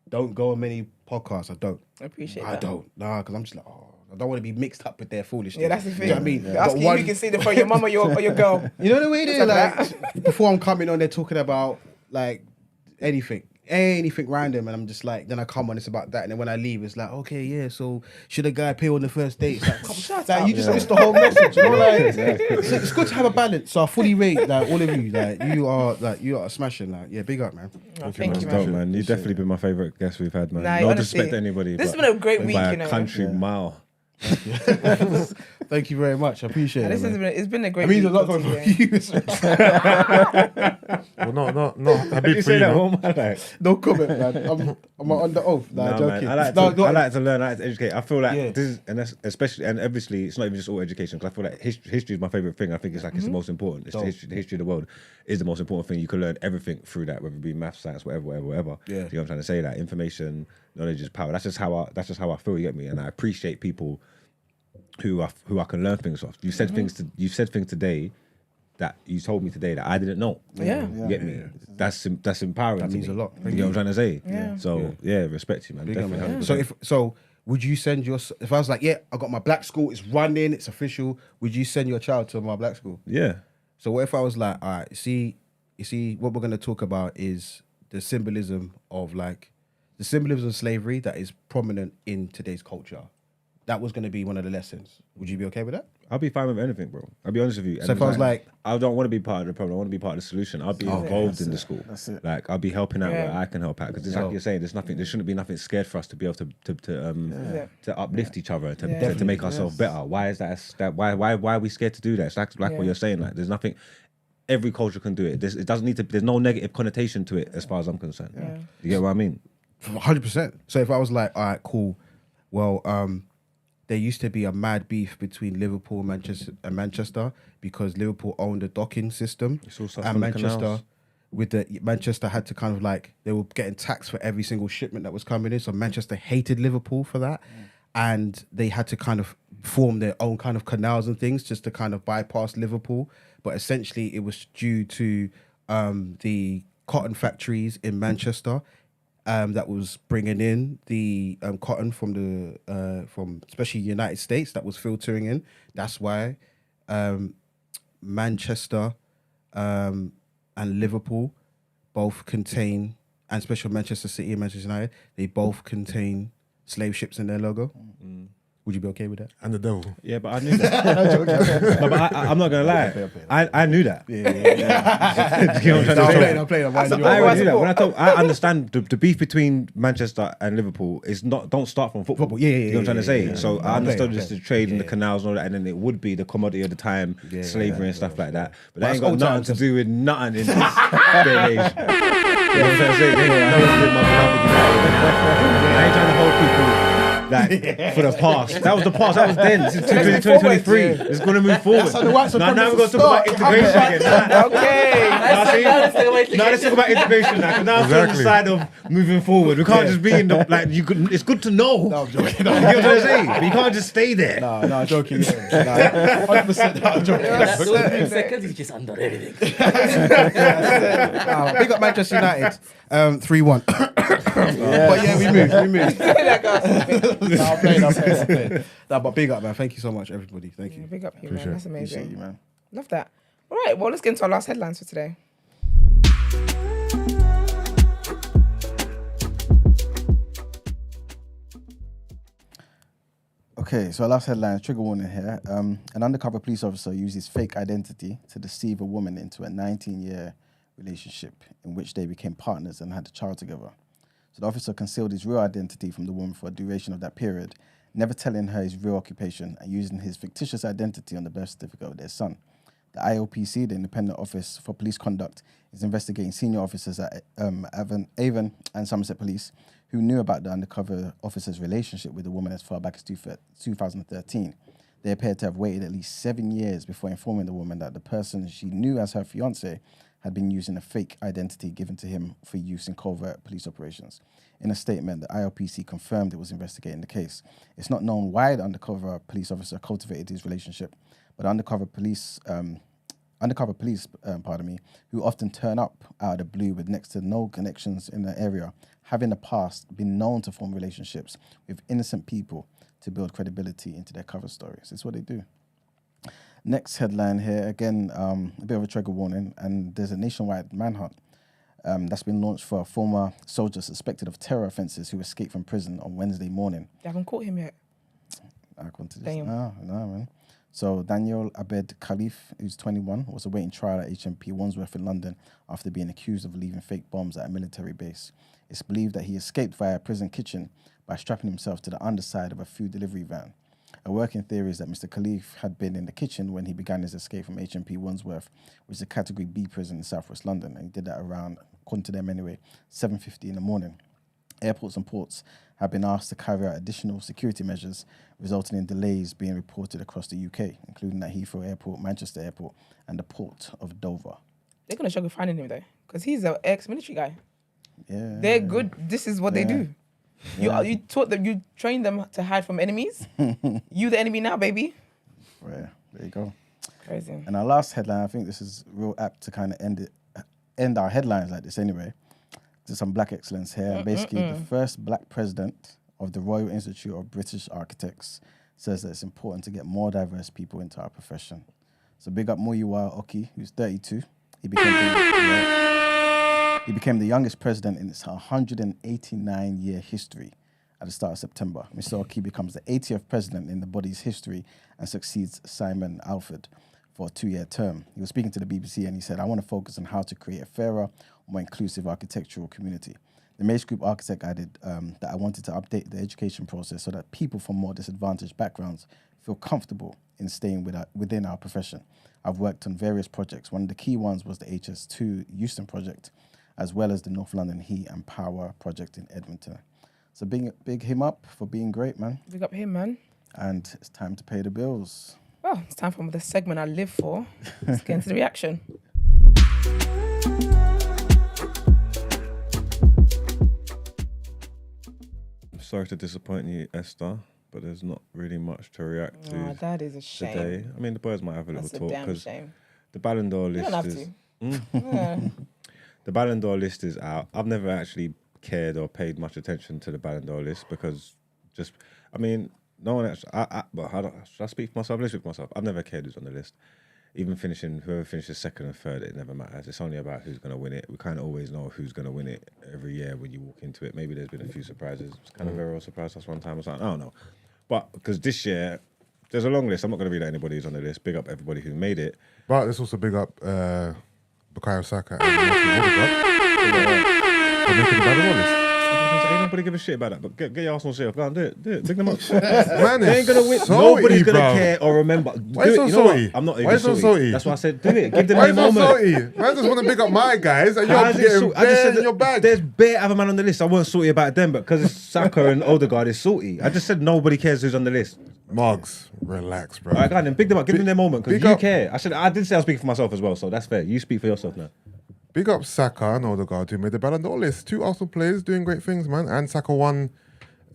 F: don't go on many podcasts. I don't.
A: I appreciate
F: I
A: that.
F: don't. Nah, because I'm just like, I don't want to be mixed up with their foolishness.
A: Yeah, that's the thing.
F: Do you know what I mean?
A: Ask you if you can see the front of your mum or your girl.
F: You know the way they're like, before I'm coming on, they're talking about like anything random, and I'm just like, then I come on, it's about that, and then when I leave, it's like, okay, yeah, so should a guy pay on the first date? It's like, you just missed the whole message, you know? Like, it's good to have a balance. So I fully rate like all of you, like you are smashing, like, yeah, big up, man.
A: Thank you,
D: Dope, man. You've definitely been my favourite guest we've had, man.
A: Nah,
D: No
A: honestly,
D: disrespect to anybody.
A: this
D: but
A: has been a great week,
D: by
A: you know.
D: a country mile.
F: Thank you very much. I appreciate it.
A: It's been a great.
F: I mean, a lot coming from you.
E: Well, no. I
D: You
E: did
D: say
E: for
D: that
E: you.
D: all my life.
F: No comment, man. I'm under oath. Nah,
D: No,
F: joking.
D: man. I like to learn. I like to educate. I feel like
F: Yeah.
D: this is, and that's especially, and obviously, it's not even just all education. Because I feel like history is my favorite thing. I think it's like it's the most important. It's the history of the world is the most important thing. You can learn everything through that, whether it be math, science, whatever.
F: Yeah.
D: You know what I'm trying to say? That information, knowledge is power. That's just how I feel. You get me? And I appreciate people who I can learn things off. You said things today that you told me today that I didn't know.
A: Yeah.
D: You get me? That's empowering.
F: That
D: to
F: means
D: me.
F: a lot.
D: You get what I'm trying to say?
A: Yeah.
D: So yeah, respect you, man.
F: Big up,
D: Definitely.
F: man.
D: 100%.
F: So would you send if I was like, yeah, I got my black school, it's running, it's official, would you send your child to my black school?
D: Yeah.
F: So what if I was like, all right, you see, what we're going to talk about is the symbolism of slavery that is prominent in today's culture. That was going to be one of the lessons. Would you be okay with that?
D: I'll be fine with anything, bro. I'll be honest with you.
F: So if I was like,
D: I don't want to be part of the problem. I want to be part of the solution. I'll be involved in the school.
B: That's it.
D: Like I'll be helping out
A: Yeah.
D: where I can help out. Because like you're saying, there shouldn't be nothing scared for us to be able to uplift each other, to make ourselves better. Why is that? Why are we scared to do that? It's like what you're saying. Like there's nothing. Every culture can do it. It doesn't need to. There's no negative connotation to it, as far as I'm concerned.
A: Yeah.
D: You get what I mean?
F: 100%. So if I was like, all right, cool. Well, there used to be a mad beef between Liverpool and Manchester because Liverpool owned the docking system,
D: all stuff
F: and
D: from the
F: Manchester had to kind of like, they were getting taxed for every single shipment that was coming in. So Manchester hated Liverpool for that, and they had to kind of form their own kind of canals and things just to kind of bypass Liverpool. But essentially, it was due to the cotton factories in Manchester. That was bringing in the cotton from especially United States that was filtering in. That's why Manchester and Liverpool both contain, and especially Manchester City and Manchester United, they both contain slave ships in their logo. Would you be okay with that?
E: And the devil.
D: Yeah, but I knew that. No, but I'm not gonna lie. I knew that.
F: Yeah.
D: You know what I'm trying to say?
F: I'm playing.
D: I already knew that. When I understand the beef between Manchester and Liverpool is don't start from football.
F: Yeah.
D: You know what I'm trying to say?
F: Yeah.
D: So I
F: I'm
D: understood
F: playing.
D: just the trade and the canals and all that, and then it would be the commodity of the time, slavery and stuff like that. But that
F: That's
D: ain't got
F: old
D: nothing
F: times.
D: to do with nothing in this day and age. You know what I'm trying to say? They ain't got nothing to do with my beloved United. I ain't trying to hold people like for the past. That was the past. That was then. This is 2023. It's going to move forward.
F: That's how the white
D: Now we're going to
F: supremacists
D: talk about
F: start.
D: integration again.
A: Okay.
D: Now let's talk about integration now. Because now I'm on the side of moving forward. We can't just be in the like. It's good to know.
F: No, I'm joking.
D: You get what I'm trying to say? But you can't just stay there.
F: No, I'm joking. 100%. I'm joking.
C: Seconds, he's just under everything.
F: Big up Manchester United. 3-1. But yeah, we moved. I'm playing. No, but big up, man. Thank you so much, everybody. Thank you.
A: Big up you, man. That's amazing.
B: Appreciate you, man.
A: Love that. All right, well, let's get into our last headlines for today.
B: Okay, so our last headline, trigger warning here. An undercover police officer used his fake identity to deceive a woman into a 19-year relationship in which they became partners and had a child together. So the officer concealed his real identity from the woman for a duration of that period, never telling her his real occupation and using his fictitious identity on the birth certificate of their son. The IOPC, the Independent Office for Police Conduct, is investigating senior officers at Avon and Somerset Police who knew about the undercover officer's relationship with the woman as far back as 2013. They appeared to have waited at least 7 years before informing the woman that the person she knew as her fiancé had been using a fake identity given to him for use in covert police operations. In a statement, the IOPC confirmed it was investigating the case. It's not known why the undercover police officer cultivated his relationship, but undercover police, who often turn up out of the blue with next to no connections in the area, have in the past been known to form relationships with innocent people to build credibility into their cover stories. It's what they do. Next headline here, again, a bit of a trigger warning, and there's a nationwide manhunt that's been launched for a former soldier suspected of terror offences who escaped from prison on Wednesday morning.
A: They haven't caught him yet.
B: I can't do this.
A: Damn.
B: No, man. So Daniel Abed Khalif, who's 21, was awaiting trial at HMP Wandsworth in London after being accused of leaving fake bombs at a military base. It's believed that he escaped via a prison kitchen by strapping himself to the underside of a food delivery van. A working theory is that Mr. Khalif had been in the kitchen when he began his escape from HMP Wandsworth, which is a Category B prison in southwest London, and he did that around, according to them anyway, 7:50 in the morning. Airports and ports have been asked to carry out additional security measures, resulting in delays being reported across the UK, including at Heathrow Airport, Manchester Airport, and the port of Dover.
A: They're going to struggle finding him, though, because he's an ex-military guy.
B: Yeah.
A: They're good. This is what they do.
B: Yeah.
A: You taught them, you trained them to hide from enemies. You the enemy now, baby.
B: Yeah, there you go.
A: Crazy.
B: And our last headline, I think this is real apt to kind of end our headlines like this anyway. There's some black excellence here. And basically, the first black president of the Royal Institute of British Architects says that it's important to get more diverse people into our profession. So big up Muyiwa Oki, who's 32. He became the youngest president in its 189-year history at the start of September. Mr. Oki becomes the 80th president in the body's history and succeeds Simon Alford for a 2-year term. He was speaking to the BBC and he said, I want to focus on how to create a fairer, more inclusive architectural community. The Mace Group architect added that I wanted to update the education process so that people from more disadvantaged backgrounds feel comfortable in staying within our profession. I've worked on various projects. One of the key ones was the HS2 Euston project, as well as the North London Heat and Power project in Edmonton. So big him up for being great, man.
A: Big up him, man.
B: And it's time to pay the bills.
A: Well, it's time for the segment I live for. Let's get into the reaction.
D: Sorry to disappoint you, Esther, but there's not really much to react to.
A: Oh, that is a shame.
D: Today. I mean, the boys might have a
A: That's
D: little
A: a
D: talk
A: damn
D: because
A: shame.
D: the Ballon d'Or
A: You
D: list
A: don't have
D: is.
A: Yeah.
D: The Ballon d'Or list is out. I've never actually cared or paid much attention to the Ballon d'Or list because no one actually. Should I speak for myself? Let's speak for myself. I've never cared who's on the list. Even whoever finishes second and third, it never matters. It's only about who's going to win it. We kind of always know who's going to win it every year when you walk into it. Maybe there's been a few surprises. It's kind of very well surprised us one time or something. I don't know. But because this year, there's a long list. I'm not going to read out anybody who's on the list. Big up everybody who made it.
E: But let's also big up Bukayo Saka and Martin Odegaard for making the Ballon d'Or list.
D: Nobody give a shit about that, but get your Arsenal shit off. Go on, do it. Big them up.
E: Man,
D: they ain't gonna win.
E: Salty,
D: Nobody's gonna
E: bro.
D: care or remember.
E: Why you so salty?
D: I'm not
E: Why
D: even
E: you so
D: salty.
E: salty?
D: That's why I said do it. Give them
E: Why
D: their
E: you so
D: moment.
E: salty? I just want to big up my guys and you're
D: How's it
E: getting
D: salty? I just
E: bare
D: said
E: in your bag.
D: there's bare other man on the list. I wasn't salty about them, but because it's Saka and Odegaard is salty. I just said nobody cares who's on the list.
E: Mugs, relax, bro.
D: All right, go on then. Big them up. Give them their moment because
E: big
D: you
E: up.
D: care. I did say I was speaking for myself as well, so that's fair. You speak for yourself now.
E: Big up Saka and Odegaard who made the Ballon d'Or list. 2 Arsenal players doing great things, man. And Saka won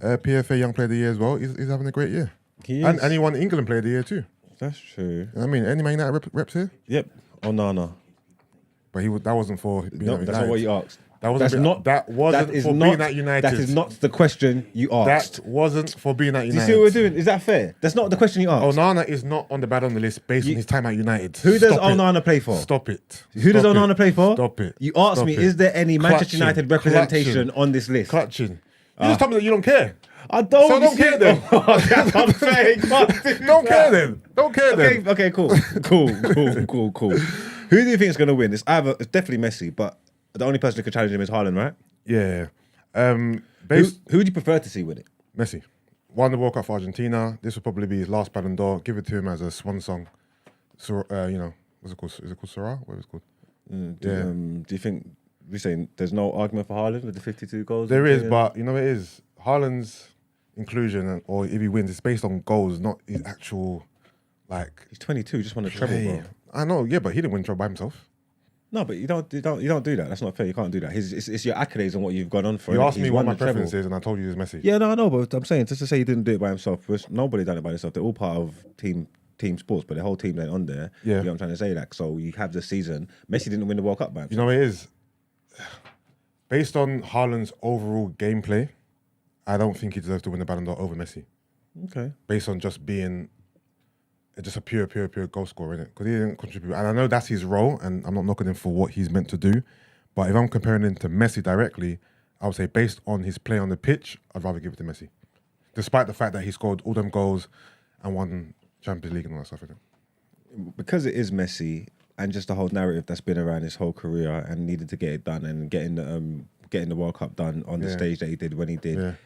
E: PFA Young Player of the Year as well. He's having a great year.
D: He
E: and
D: is.
E: he won England Player of the Year too.
D: That's true.
E: I mean, any Man United reps here?
D: Yep. Oh no.
E: But that wasn't for being
D: No,
E: at
D: that's
E: United.
D: not what you asked.
E: That wasn't for being at United.
D: That is not the question you asked.
E: That wasn't for being at United.
D: Do you see what we're doing? Is that fair? That's not the question you asked.
E: Onana is not on the Ballon d'Or list based on his time at United.
D: Who does
E: Stop it.
D: Onana play for?
E: Stop it.
D: Who does
E: Stop
D: Onana
E: it.
D: play for?
E: Stop it.
D: You asked
E: Stop
D: me,
E: it.
D: is there any Manchester
E: Clutching.
D: United representation on this list?
E: Clutching. You just told me that you don't care.
D: I don't.
E: So don't care then.
D: That's unfair.
E: Don't care then. Don't care then.
D: Okay, cool. Who do you think is going to win? It's definitely Messi, but the only person who can challenge him is Haaland, right?
E: Yeah.
D: Who would you prefer to see win it?
E: Messi. Won the World Cup for Argentina. This will probably be his last Ballon d'Or. Give it to him as a swan song. So, what's it called? Is it called Sarah? What is it called?
D: Do you think we're saying there's no argument for Haaland with the 52 goals?
E: There is, but you know what it is? Haaland's inclusion, or if he wins, it's based on goals, not his actual, like...
D: He's 22, just won a treble, bro.
E: I know, yeah, but he didn't win treble by himself.
D: No, but you don't do that. That's not fair. You can't do that. It's your accolades and what you've gone on for.
E: You asked
D: He's
E: me what
D: won
E: my
D: the treble.
E: preference is, and I told you it's Messi.
D: Yeah, no, I know, but I'm saying just to say he didn't do it by himself. Nobody done it by himself. They're all part of team sports, but the whole team ain't on there.
E: Yeah.
D: You know what I'm trying to say? Like, so you have the season. Messi didn't win the World Cup by himself.
E: You know what it is? Based on Haaland's overall gameplay, I don't think he deserves to win the Ballon d'Or over Messi.
D: Okay.
E: Based on just being just a pure goal scorer, innit? Because he didn't contribute. And I know that's his role, and I'm not knocking him for what he's meant to do. But if I'm comparing him to Messi directly, I would say based on his play on the pitch, I'd rather give it to Messi. Despite the fact that he scored all them goals and won Champions League and all that stuff, innit?
D: Because it is Messi and just the whole narrative that's been around his whole career and needed to get it done and getting the World Cup done on the stage that he did when he did.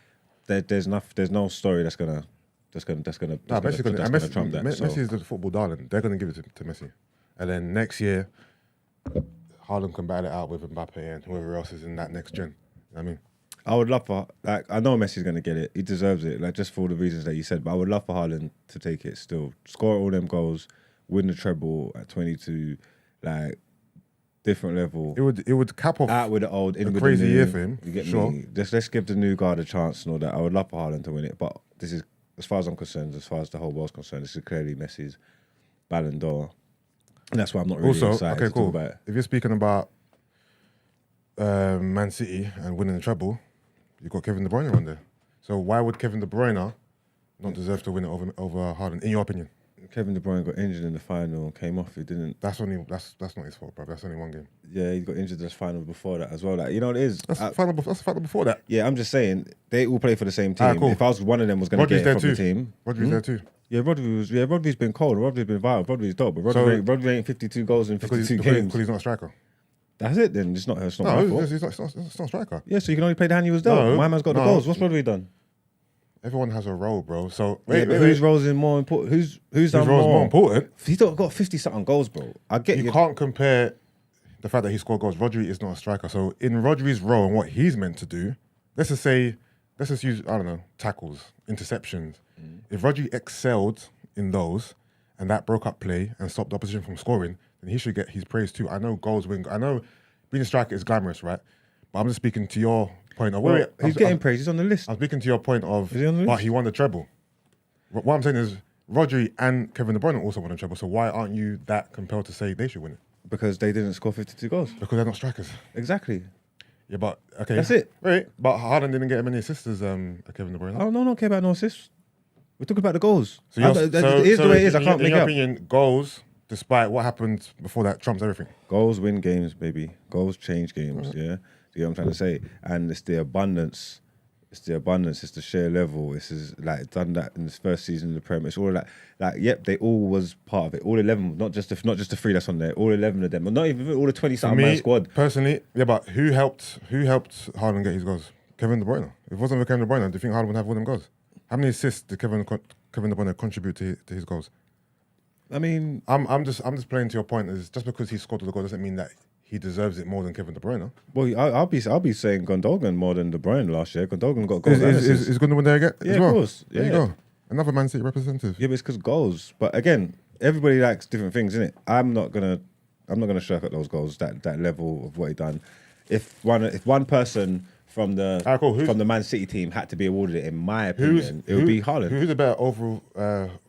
E: Yeah.
D: There's no story that's gonna That's gonna
E: Messi's
D: trump that.
E: Messi is the football darling. They're gonna give it to Messi, and then next year, Haaland can battle it out with Mbappe and whoever else is in that next gen. You know what I mean,
D: I would love for I know Messi's gonna get it. He deserves it. Just for all the reasons that you said. But I would love for Haaland to take it still, score all them goals, win the treble at 22, different level.
E: It would cap off
D: out with the old, in
E: a
D: with
E: crazy
D: the new,
E: year for him.
D: You get
E: sure.
D: me? Let's give the new guard a chance and all that. I would love for Haaland to win it, but this is, as far as I'm concerned, as far as the whole world's concerned, this is clearly Messi's Ballon d'Or, and that's why I'm not really excited to talk about it.
E: If you're speaking about Man City and winning the treble, you've got Kevin De Bruyne on there. So why would Kevin De Bruyne not deserve to win it over Haaland, in your opinion?
D: Kevin De Bruyne got injured in the final, came off. He didn't.
E: That's not his fault, bro. That's only one game.
D: Yeah, he got injured in the final before that as well. You know what it is.
E: That's the final before that.
D: Yeah, I'm just saying they all play for the same team.
E: Cool.
D: If I was one of them, was going to get it from the team.
E: Rodri's there too.
D: Yeah, Rodri's been cold. Rodri's been vital. Rodri's dope, but Rodri ain't 52 goals in 52 games.
E: Because he's not a striker.
D: That's it then. It's not my fault.
E: He's not a striker.
D: Yeah, so you can only play the hand you was dealt.
E: No,
D: my man's got the goals. What's Rodri done?
E: Everyone has a role, bro. So
D: whose roles is more important? Whose
E: role is more important?
D: He's got 50-something goals, bro. I get
E: you can't compare the fact that he scored goals. Rodri is not a striker. So in Rodri's role and what he's meant to do, let's just use, I don't know, tackles, interceptions. If Rodri excelled in those and that broke up play and stopped the opposition from scoring, then he should get his praise too. I know goals win. I know being a striker is glamorous, right? But I'm just speaking to your point of
D: he's getting praise. He's on the list.
E: I'm speaking to your point of,
D: is he on the list?
E: But he won the treble. What I'm saying is Rodri and Kevin De Bruyne also won the treble. So why aren't you that compelled to say they should win it?
D: Because they didn't score 52 goals.
E: Because they're not strikers.
D: Exactly.
E: Yeah, but okay.
D: That's it.
E: Right, but Haaland didn't get many assists as Kevin De Bruyne.
D: Oh, no, I don't care about no assists. We're talking about the goals.
E: So
D: it is the way it is. I can't make
E: in your
D: up.
E: opinion, goals, despite what happened before that, trumps everything.
D: Goals win games, baby. Goals change games, yeah? You know what I'm trying to say? And it's the abundance. It's the sheer level. This is done that in this first season of the Prem. It's all yep, they all was part of it. All 11, not just the 3 that's on there. All 11 of them, not even all the 20-something man squad.
E: Personally, yeah, but who helped Haaland get his goals? Kevin De Bruyne. If it wasn't for Kevin De Bruyne, do you think Haaland would have all them goals? How many assists did Kevin De Bruyne contribute to his goals?
D: I mean,
E: I'm just playing to your point. Is just because he scored the goal doesn't mean that he deserves it more than Kevin De Bruyne.
D: Well, I'll be saying Gundogan more than De Bruyne last year. Gundogan got goals.
E: Is Gundogan there again?
D: Yeah,
E: as well?
D: Of course.
E: There you go. Another Man City representative.
D: Yeah, but it's because goals. But again, everybody likes different things, innit? I'm not gonna shirk at those goals. That level of what he done. If one person from the Man City team had to be awarded it, in my opinion, it would be Haaland.
E: Who's a better overall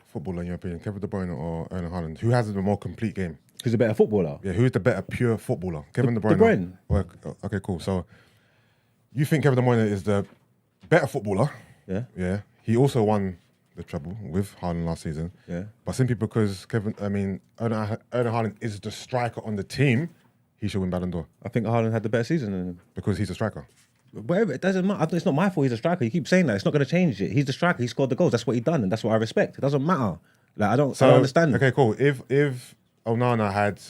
E: footballer in your opinion, Kevin De Bruyne or Erling Haaland? Who has the more complete game?
D: Who's a better footballer?
E: Yeah, who's the better pure footballer? Kevin De Bruyne.
D: De Bruyne.
E: Okay, cool. So you think Kevin De Bruyne is the better footballer?
D: Yeah.
E: Yeah. He also won the treble with Haaland last season.
D: Yeah.
E: But simply because Erling Haaland is the striker on the team, he should win Ballon d'Or.
D: I think Haaland had the better season than him.
E: Because he's a striker.
D: Whatever, it doesn't matter. It's not my fault he's a striker. You keep saying that. It's not going to change it. He's the striker. He scored the goals. That's what he done, and that's what I respect. It doesn't matter. I don't understand.
E: Okay, cool. If Onana had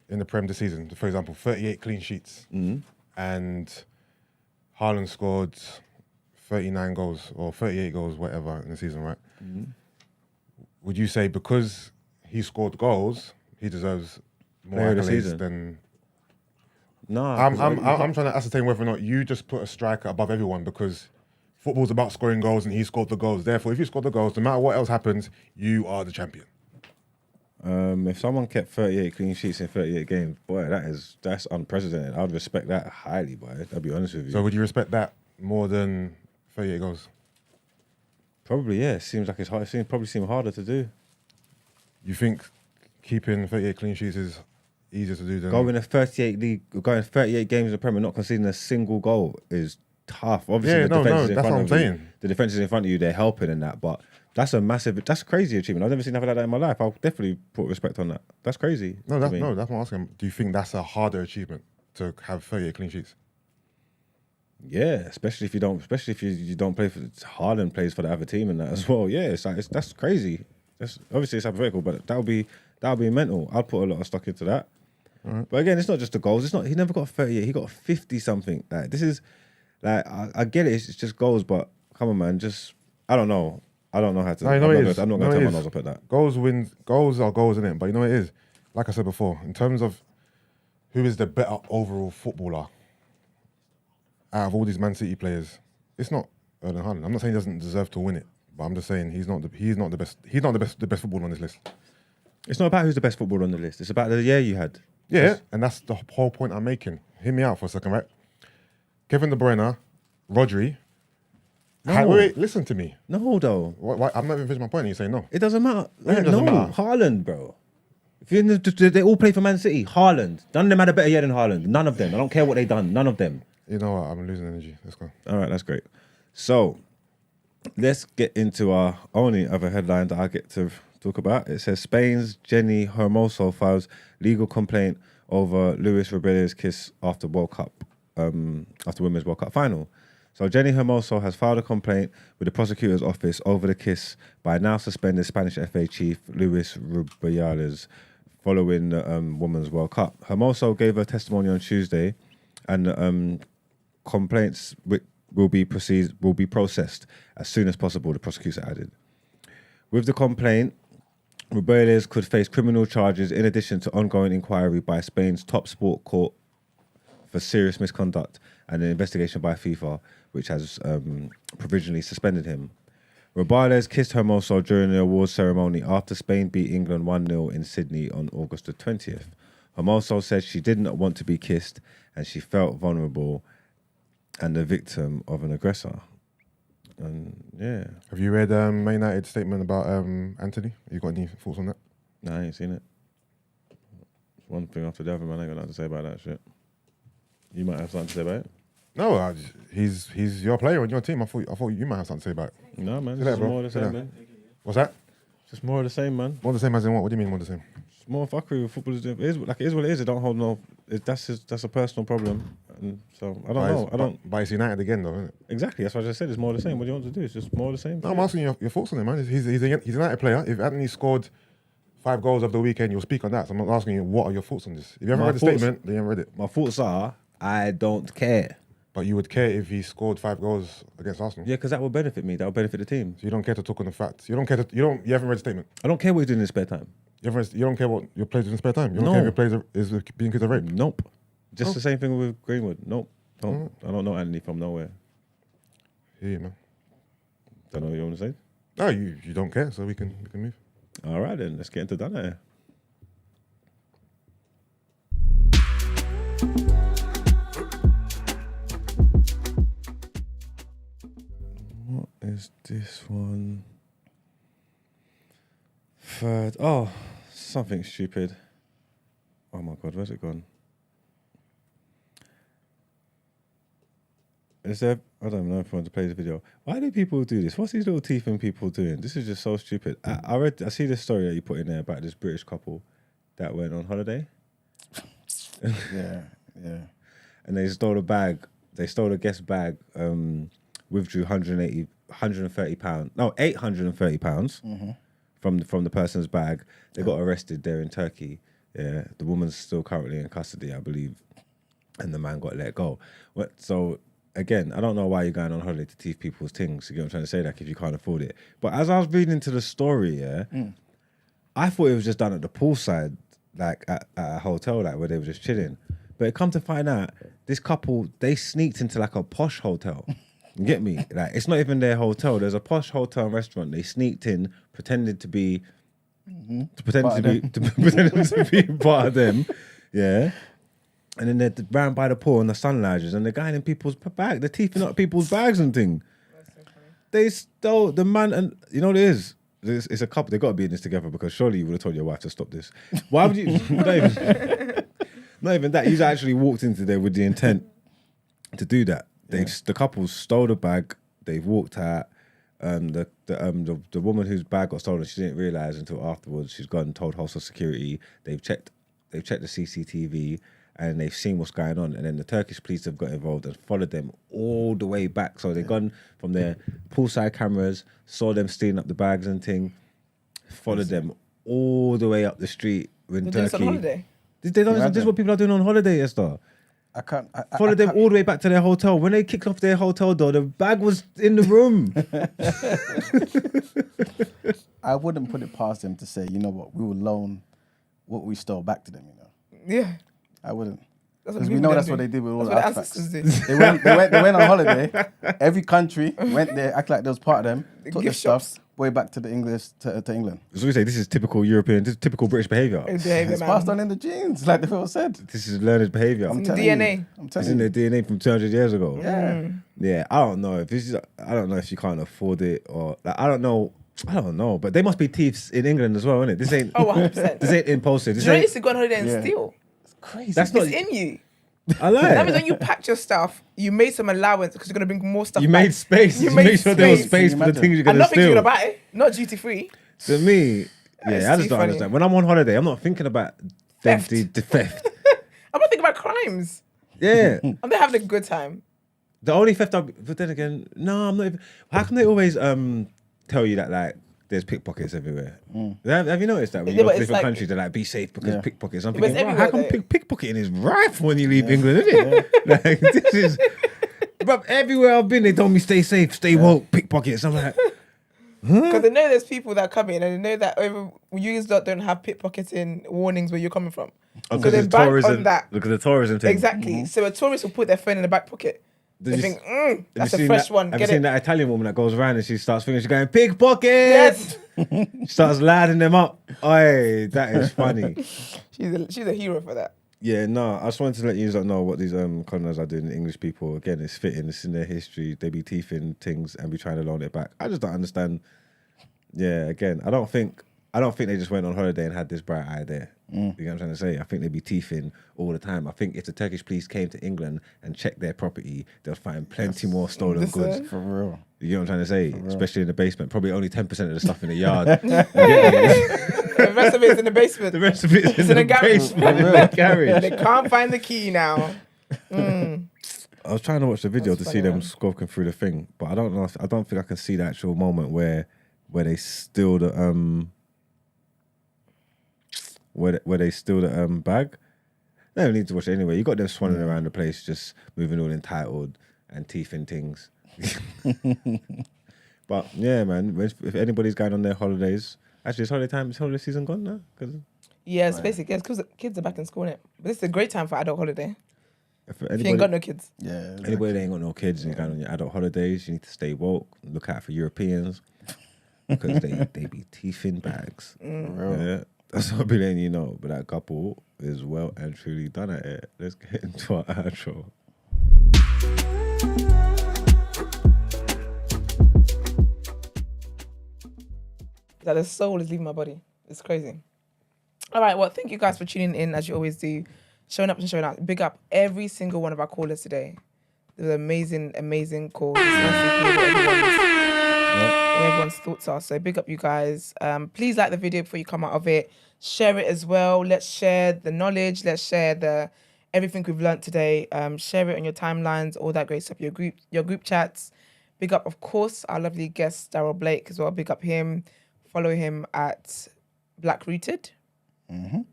E: in the Prem this season, for example, 38 clean sheets, and Haaland scored 39 goals or 38 goals, whatever, in the season, right? Would you say because he scored goals, he deserves more accolades than?
D: No,
E: I'm trying to ascertain whether or not you just put a striker above everyone because football's about scoring goals and he scored the goals. Therefore, if you scored the goals, no matter what else happens, you are the champion.
D: If someone kept 38 clean sheets in 38 games, boy, that's unprecedented. I'd respect that highly, boy. I'll be honest with you.
E: So would you respect that more than 38 goals?
D: Probably, yeah. Seems like it's hard. Probably seem harder to do.
E: You think keeping 38 clean sheets is easier to do than
D: going 38 games in the Premier, not conceding a single goal is tough. Obviously, the defenses in front of you, they're helping in that, but that's a crazy achievement. I've never seen nothing like that in my life. I'll definitely put respect on that. That's crazy.
E: That's what I'm asking. Do you think that's a harder achievement to have 38 clean sheets?
D: Yeah, especially if you don't play for Haaland plays for the other team and that as well. Yeah, that's crazy. Obviously it's hypothetical, but that would be mental. I'd put a lot of stock into that. Right. But again, it's not just the goals. He never got 38. He got 50 something. Like this is I get it. It's just goals, but come on, man. Just I don't know. I don't know how to.
E: No, you know it is.
D: I'm not going to tell my nose to put that.
E: Goals are goals, innit? But you know what it is? Like I said before, in terms of who is the better overall footballer out of all these Man City players, it's not Erling Haaland. I'm not saying he doesn't deserve to win it, but I'm just saying he's not the best. He's not the best footballer on this list.
D: It's not about who's the best footballer on the list. It's about the year you had.
E: Yeah, and that's the whole point I'm making. Hear me out for a second, right? Kevin De Bruyne, Rodri.
D: No.
E: Wait, listen to me.
D: No, though.
E: Why, I'm not even finishing my point and you say no.
D: It doesn't matter.
E: It doesn't matter.
D: Haaland, bro. If you're in they all play for Man City. Haaland. None of them had a better year than Haaland. None of them. I don't care what they done. None of them.
E: You know what? I'm losing energy. Let's go.
D: All right, that's great. So, let's get into our only other headline that I get to talk about. It says Spain's Jenny Hermoso files legal complaint over Luis Rubiales' kiss after World Cup, after Women's World Cup final. So Jenny Hermoso has filed a complaint with the prosecutor's office over the kiss by now suspended Spanish FA chief Luis Rubiales following the Women's World Cup. Hermoso gave her testimony on Tuesday, and complaints will be processed as soon as possible, the prosecutor added. With the complaint, Rubiales could face criminal charges in addition to ongoing inquiry by Spain's top sport court for serious misconduct and an investigation by FIFA, which has provisionally suspended him. Rubiales kissed Hermoso during the awards ceremony after Spain beat England 1-0 in Sydney on August the 20th. Hermoso said she did not want to be kissed and she felt vulnerable and the victim of an aggressor. And yeah.
E: Have you read Man United's statement about Antony? You got any thoughts on that?
D: No, I ain't seen it. One thing after the other, man. I ain't got nothing to say about that shit. You might have something to say about it.
E: No, he's your player on your team. I thought you might have something to say about it.
D: No, man.
E: It's
D: It's more of the same, man.
E: What's that?
D: Just more of the same, man.
E: More of the same as in what? What do you mean more of the same?
D: It's more fuckery with footballers. It is what it is. It don't hold no. That's a personal problem. And so I don't know.
E: But it's United again, though, isn't it?
D: Exactly. That's what I just said. It's more of the same. What do you want to do? It's just more of the same.
E: No, I'm asking your thoughts on it, man. He's a United player. If Antony scored 5 goals over the weekend, you'll speak on that. So I'm not asking you what are your thoughts on this. If you haven't read the statement, then you haven't read it.
D: My thoughts are I don't care.
E: But you would care if he scored 5 goals against Arsenal.
D: Yeah, because that will benefit me. That will benefit the team.
E: So you don't care to talk on the facts. You haven't read the statement.
D: I don't care what he's doing in his spare time.
E: You don't care what your players do in spare time. You don't care if your players is being accused of rape.
D: Nope. Just the same thing with Greenwood. Nope. I don't know Antony from nowhere.
E: Yeah, man.
D: Don't know what you want to say?
E: No, you don't care, so we can move.
D: All right then, let's get into Out Ere. What is this one? Third. Oh, something stupid. Oh my God, where's it gone? Is there? I don't know if I want to play the video. Why do people do this? What's these little teething people doing? This is just so stupid. I see this story that you put in there about this British couple that went on holiday.
B: Yeah.
D: And they stole a bag. They stole a guest bag. Withdrew £830 from the person's bag. They got arrested there in Turkey. Yeah, the woman's still currently in custody, I believe, and the man got let go. So again, I don't know why you're going on holiday to teeth people's things. You get what I'm trying to say? Like if you can't afford it. But as I was reading into the story, I thought it was just done at the poolside, like at a hotel, like where they were just chilling. But it come to find out, this couple, they sneaked into like a posh hotel. You get me? Like it's not even their hotel. There's a posh hotel and restaurant. They sneaked in, pretended to be pretending to be part of them. Yeah. And then they ran by the pool and the sun lounges and they're going in people's bag. They're teething up people's bags and thing. So they stole the man, and you know what it is? It's a couple. They got to be in this together because surely you would have told your wife to stop this. Why would you? Not even that. You actually walked into there with the intent to do that. The couple stole the bag. They've walked out. The woman whose bag got stolen, she didn't realise until afterwards. She's gone and told hostel security. They've checked the CCTV and they've seen what's going on. And then the Turkish police have got involved and followed them all the way back. So they've gone from their poolside cameras, saw them stealing up the bags and thing, followed them all the way up the street in Turkey.
A: This on holiday.
D: This is what people are doing on holiday, Esther.
B: I can't.
D: Followed them all the way back to their hotel. When they kicked off their hotel door, the bag was in the room.
B: I wouldn't put it past them to say, you know what, we will loan what we stole back to them. You know.
A: Yeah.
B: I wouldn't.
A: That's
B: Because we know that's what they did with all the
A: That's what
B: artifacts.
A: the ancestors did.
B: They went on holiday. Every country went there, act like they was part of them. Took their
A: gift
B: stuff
A: shops.
B: way back to the English to England.
D: So we say this is typical European, this is typical British behaviour.
B: It's passed on in the genes, like the film said.
D: This is learned behaviour.
B: I'm
A: the
B: telling
A: DNA.
B: You, I'm
D: It's
B: telling
D: in
B: you.
D: their DNA from 200 years ago.
B: Yeah.
D: Yeah, I don't know if this is. I don't know if you can't afford it or like, I don't know. But they must be thieves in England as well, isn't it? This ain't.
A: Oh, 100%.
D: This ain't impulsive.
A: Do
D: This
A: you know you
D: ain't.
A: used to go on holiday and
B: Yeah.
A: steal?
B: Crazy.
D: That's not.
A: It's in you.
D: I like.
A: That means when you packed your stuff, you made some allowance because you're going to bring more stuff
D: You
A: back.
D: made space.
A: You
D: You
A: made
D: made sure there was
A: space.
D: space
B: Can
D: for
B: you
D: the things you're
A: And
D: gonna
A: not thinking
D: steal.
A: about it. Not duty free.
D: To me,
A: It's
D: yeah, I just
A: too
D: don't
A: funny.
D: understand. When I'm on holiday, I'm not thinking about
A: Theft.
D: the theft.
A: I'm not thinking about crimes.
D: Yeah.
A: I'm there having a good time.
D: The only theft but then again, no, I'm not even. How come they always tell you that like there's pickpockets everywhere? Have you noticed that when you
A: Yeah,
D: go
A: but
D: to
A: it's
D: different
A: like-
D: countries, they're like, be safe because
B: Yeah.
D: pickpockets. I'm
A: Yeah, but it's
D: thinking, wow, how come
A: everywhere,
D: pickpocketing is rife when you leave England, isn't it? Like this is. But everywhere I've been, they told me stay safe, stay woke, pickpockets. I'm like,
A: Because they know there's people that come in and they know that you guys don't have pickpocketing warnings where you're coming from. So they
D: because
A: bank on that.
D: Look at the tourism thing.
A: Exactly. So a tourist will put their phone in the back pocket.
D: Did
A: They
D: you
A: think,
D: Have
A: that's
D: you
A: a
D: seen
A: fresh
D: that-
A: one.
D: Have
A: Get
D: you seen
A: it?
D: that Italian woman that goes around and she starts thinking she's going pickpocket?
A: Yes.
D: She starts ladding them up. Oi, that is funny.
A: She's a hero for that.
D: Yeah, no, I just wanted to let you know what these colonizers are doing. The English people, again, it's fitting. It's in their history. They be teething things and be trying to loan it back. I just don't understand. Yeah, again, I don't think they just went on holiday and had this bright idea. You know what I'm trying to say? I think they'd be teething all the time. I think if the Turkish police came to England and checked their property, they'll find plenty more stolen goods.
B: For real.
D: You know what I'm trying to say? Especially in the basement. Probably only 10% of the stuff in the yard.
A: The rest of it's in the basement.
D: The rest of it's
A: in the garage.
D: basement, in the garage.
A: They can't find the key now.
D: I was trying to watch the video
A: That's
D: to see
A: funny,
D: them
A: man.
D: skulking through the thing, but I don't know. I don't think I can see the actual moment where they steal the where they steal the bag. They don't need to watch it anyway. You got them swanning around the place, just moving all entitled and teething things. But yeah, man. If anybody's going on their holidays, actually, it's holiday time. It's holiday season gone now.
A: Yeah, it's basically because kids are back in school, innit? But this is a great time for adult holiday.
D: If
A: If you ain't got no kids.
B: Yeah.
D: Anybody that ain't got no kids and you're going on your adult holidays, you need to stay woke. Look out for Europeans because they be teething bags. Yeah, that's what I'll be letting you know. But that couple is well and truly done at it. Let's get into our outro.
A: That the soul is leaving my body. It's crazy. All right, well, thank you guys for tuning in as you always do. Showing up and showing out. Big up every single one of our callers today. They were amazing, amazing calls. It's nice to hear what everyone's thoughts are. So big up you guys. Please like the video before you come out of it. Share it as well. Let's share the knowledge. Let's share everything we've learned today. Share it on your timelines, all that great stuff. Your group chats. Big up, of course, our lovely guest Darrel Blake as well. Big up him. Follow him at Black Rooted on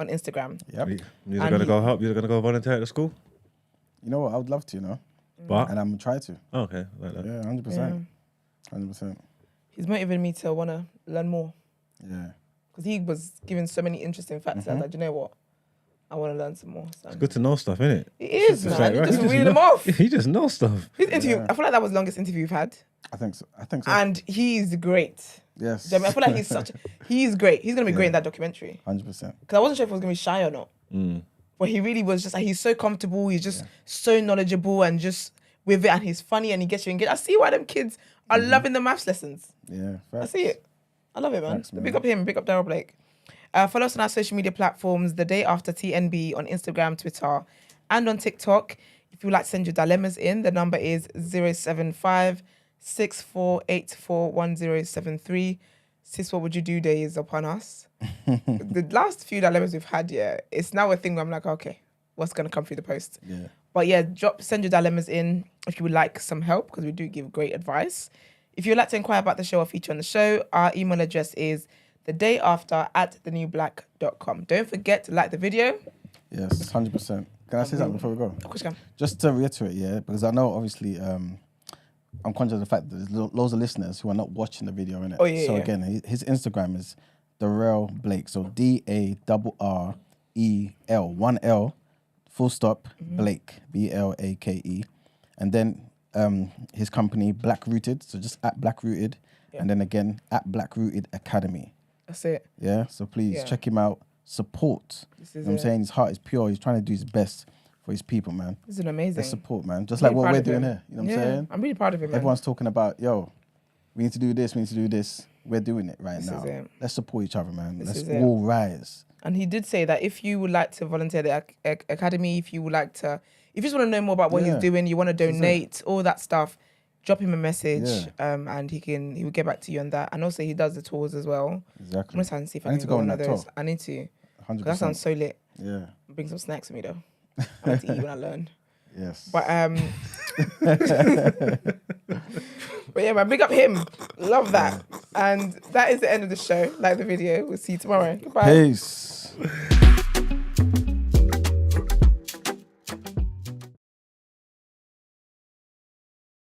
A: Instagram.
B: Yep.
D: You're going to go help? You're going to go volunteer at the school?
B: You know what? I would love to, you know.
D: But?
B: And I'm going to try to.
D: Oh, okay. Like that.
B: Yeah, 100%. 100%.
A: He's motivated me to want to learn more.
B: Yeah.
A: Because he was giving so many interesting facts. I was like, do you know what? I want to learn some more. So.
D: It's good to know stuff, innit?
A: It is,
D: It's
A: man.
D: like, right,
A: You just
D: you
A: reel
D: know-
A: them off.
D: You just know stuff.
A: His interview, I feel like that was the longest interview we've had.
B: I think so.
A: And he's great.
B: Yes.
A: Do you know what I mean? I feel like he's great. He's going to be great in that documentary.
B: 100%.
A: Because I wasn't sure if he was going to be shy or not. But he really was just like, he's so comfortable. He's just so knowledgeable and just with it. And he's funny and he gets you engaged. I see why them kids are loving the maths lessons.
B: Yeah.
A: I see it. I love it, man.
B: Facts, man.
A: Big up him. Big up Darrel Blake. Follow us on our social media platforms, The Day After TNB on Instagram, Twitter, and on TikTok. If you'd like to send your dilemmas in, the number is 075 6484 1073. Sis, what would you do day is upon us. The last few dilemmas we've had, it's now a thing where I'm like, okay, what's going to come through the post?
B: Yeah.
A: But yeah, send your dilemmas in if you would like some help, because we do give great advice. If you would like to inquire about the show or feature on the show, our email address is thedayafter@thenewblack.com. Don't forget to like the video
B: Yes, 100%. Can I say something before we go?
A: Of course you can.
B: Just to reiterate, yeah, because I know obviously I'm conscious of the fact that there's loads of listeners who are not watching the video, innit?
A: Oh, yeah,
B: so
A: yeah.
B: again, his Instagram is Darrel Blake. So DARREL, 1L, full stop, Blake, BLAKE. And then his company, Black Rooted. So just at Black Rooted.
A: Yeah.
B: And then again, at Black Rooted Academy.
A: That's it.
B: Yeah, so please check him out. Support.
A: This
B: You
A: is
B: know what I'm saying? His heart is pure. He's trying to do his best for his people, man.
A: This is amazing.
B: Let's support, man. Just
A: Really
B: like what
A: proud
B: we're
A: of
B: doing
A: him.
B: here. You know what I'm saying?
A: I'm really proud of him, man.
B: Everyone's talking about, yo, we need to do this, we need to do this. We're doing it right
A: This
B: now.
A: is it.
B: Let's support each other, man.
A: This
B: Let's
A: is it.
B: all rise.
A: And he did say that if you would like to volunteer at the academy, if you just want to know more about what he's doing, you want to donate, all that stuff, drop him a message, and he will get back to you on that. And also he does the tours as well.
B: Exactly.
A: I'm gonna see if
B: I
A: I
B: need
A: can
B: to
A: go
B: go
A: on
B: on
A: one of
B: that
A: those.
B: tour.
A: I need to.
B: 100%.
A: That sounds so lit.
B: Yeah.
A: Bring some snacks with me though. I need to eat when I learn.
B: Yes.
A: But but yeah, man, big up him. Love that. And that is the end of the show. Like the video. We'll see you tomorrow. Goodbye.
B: Peace.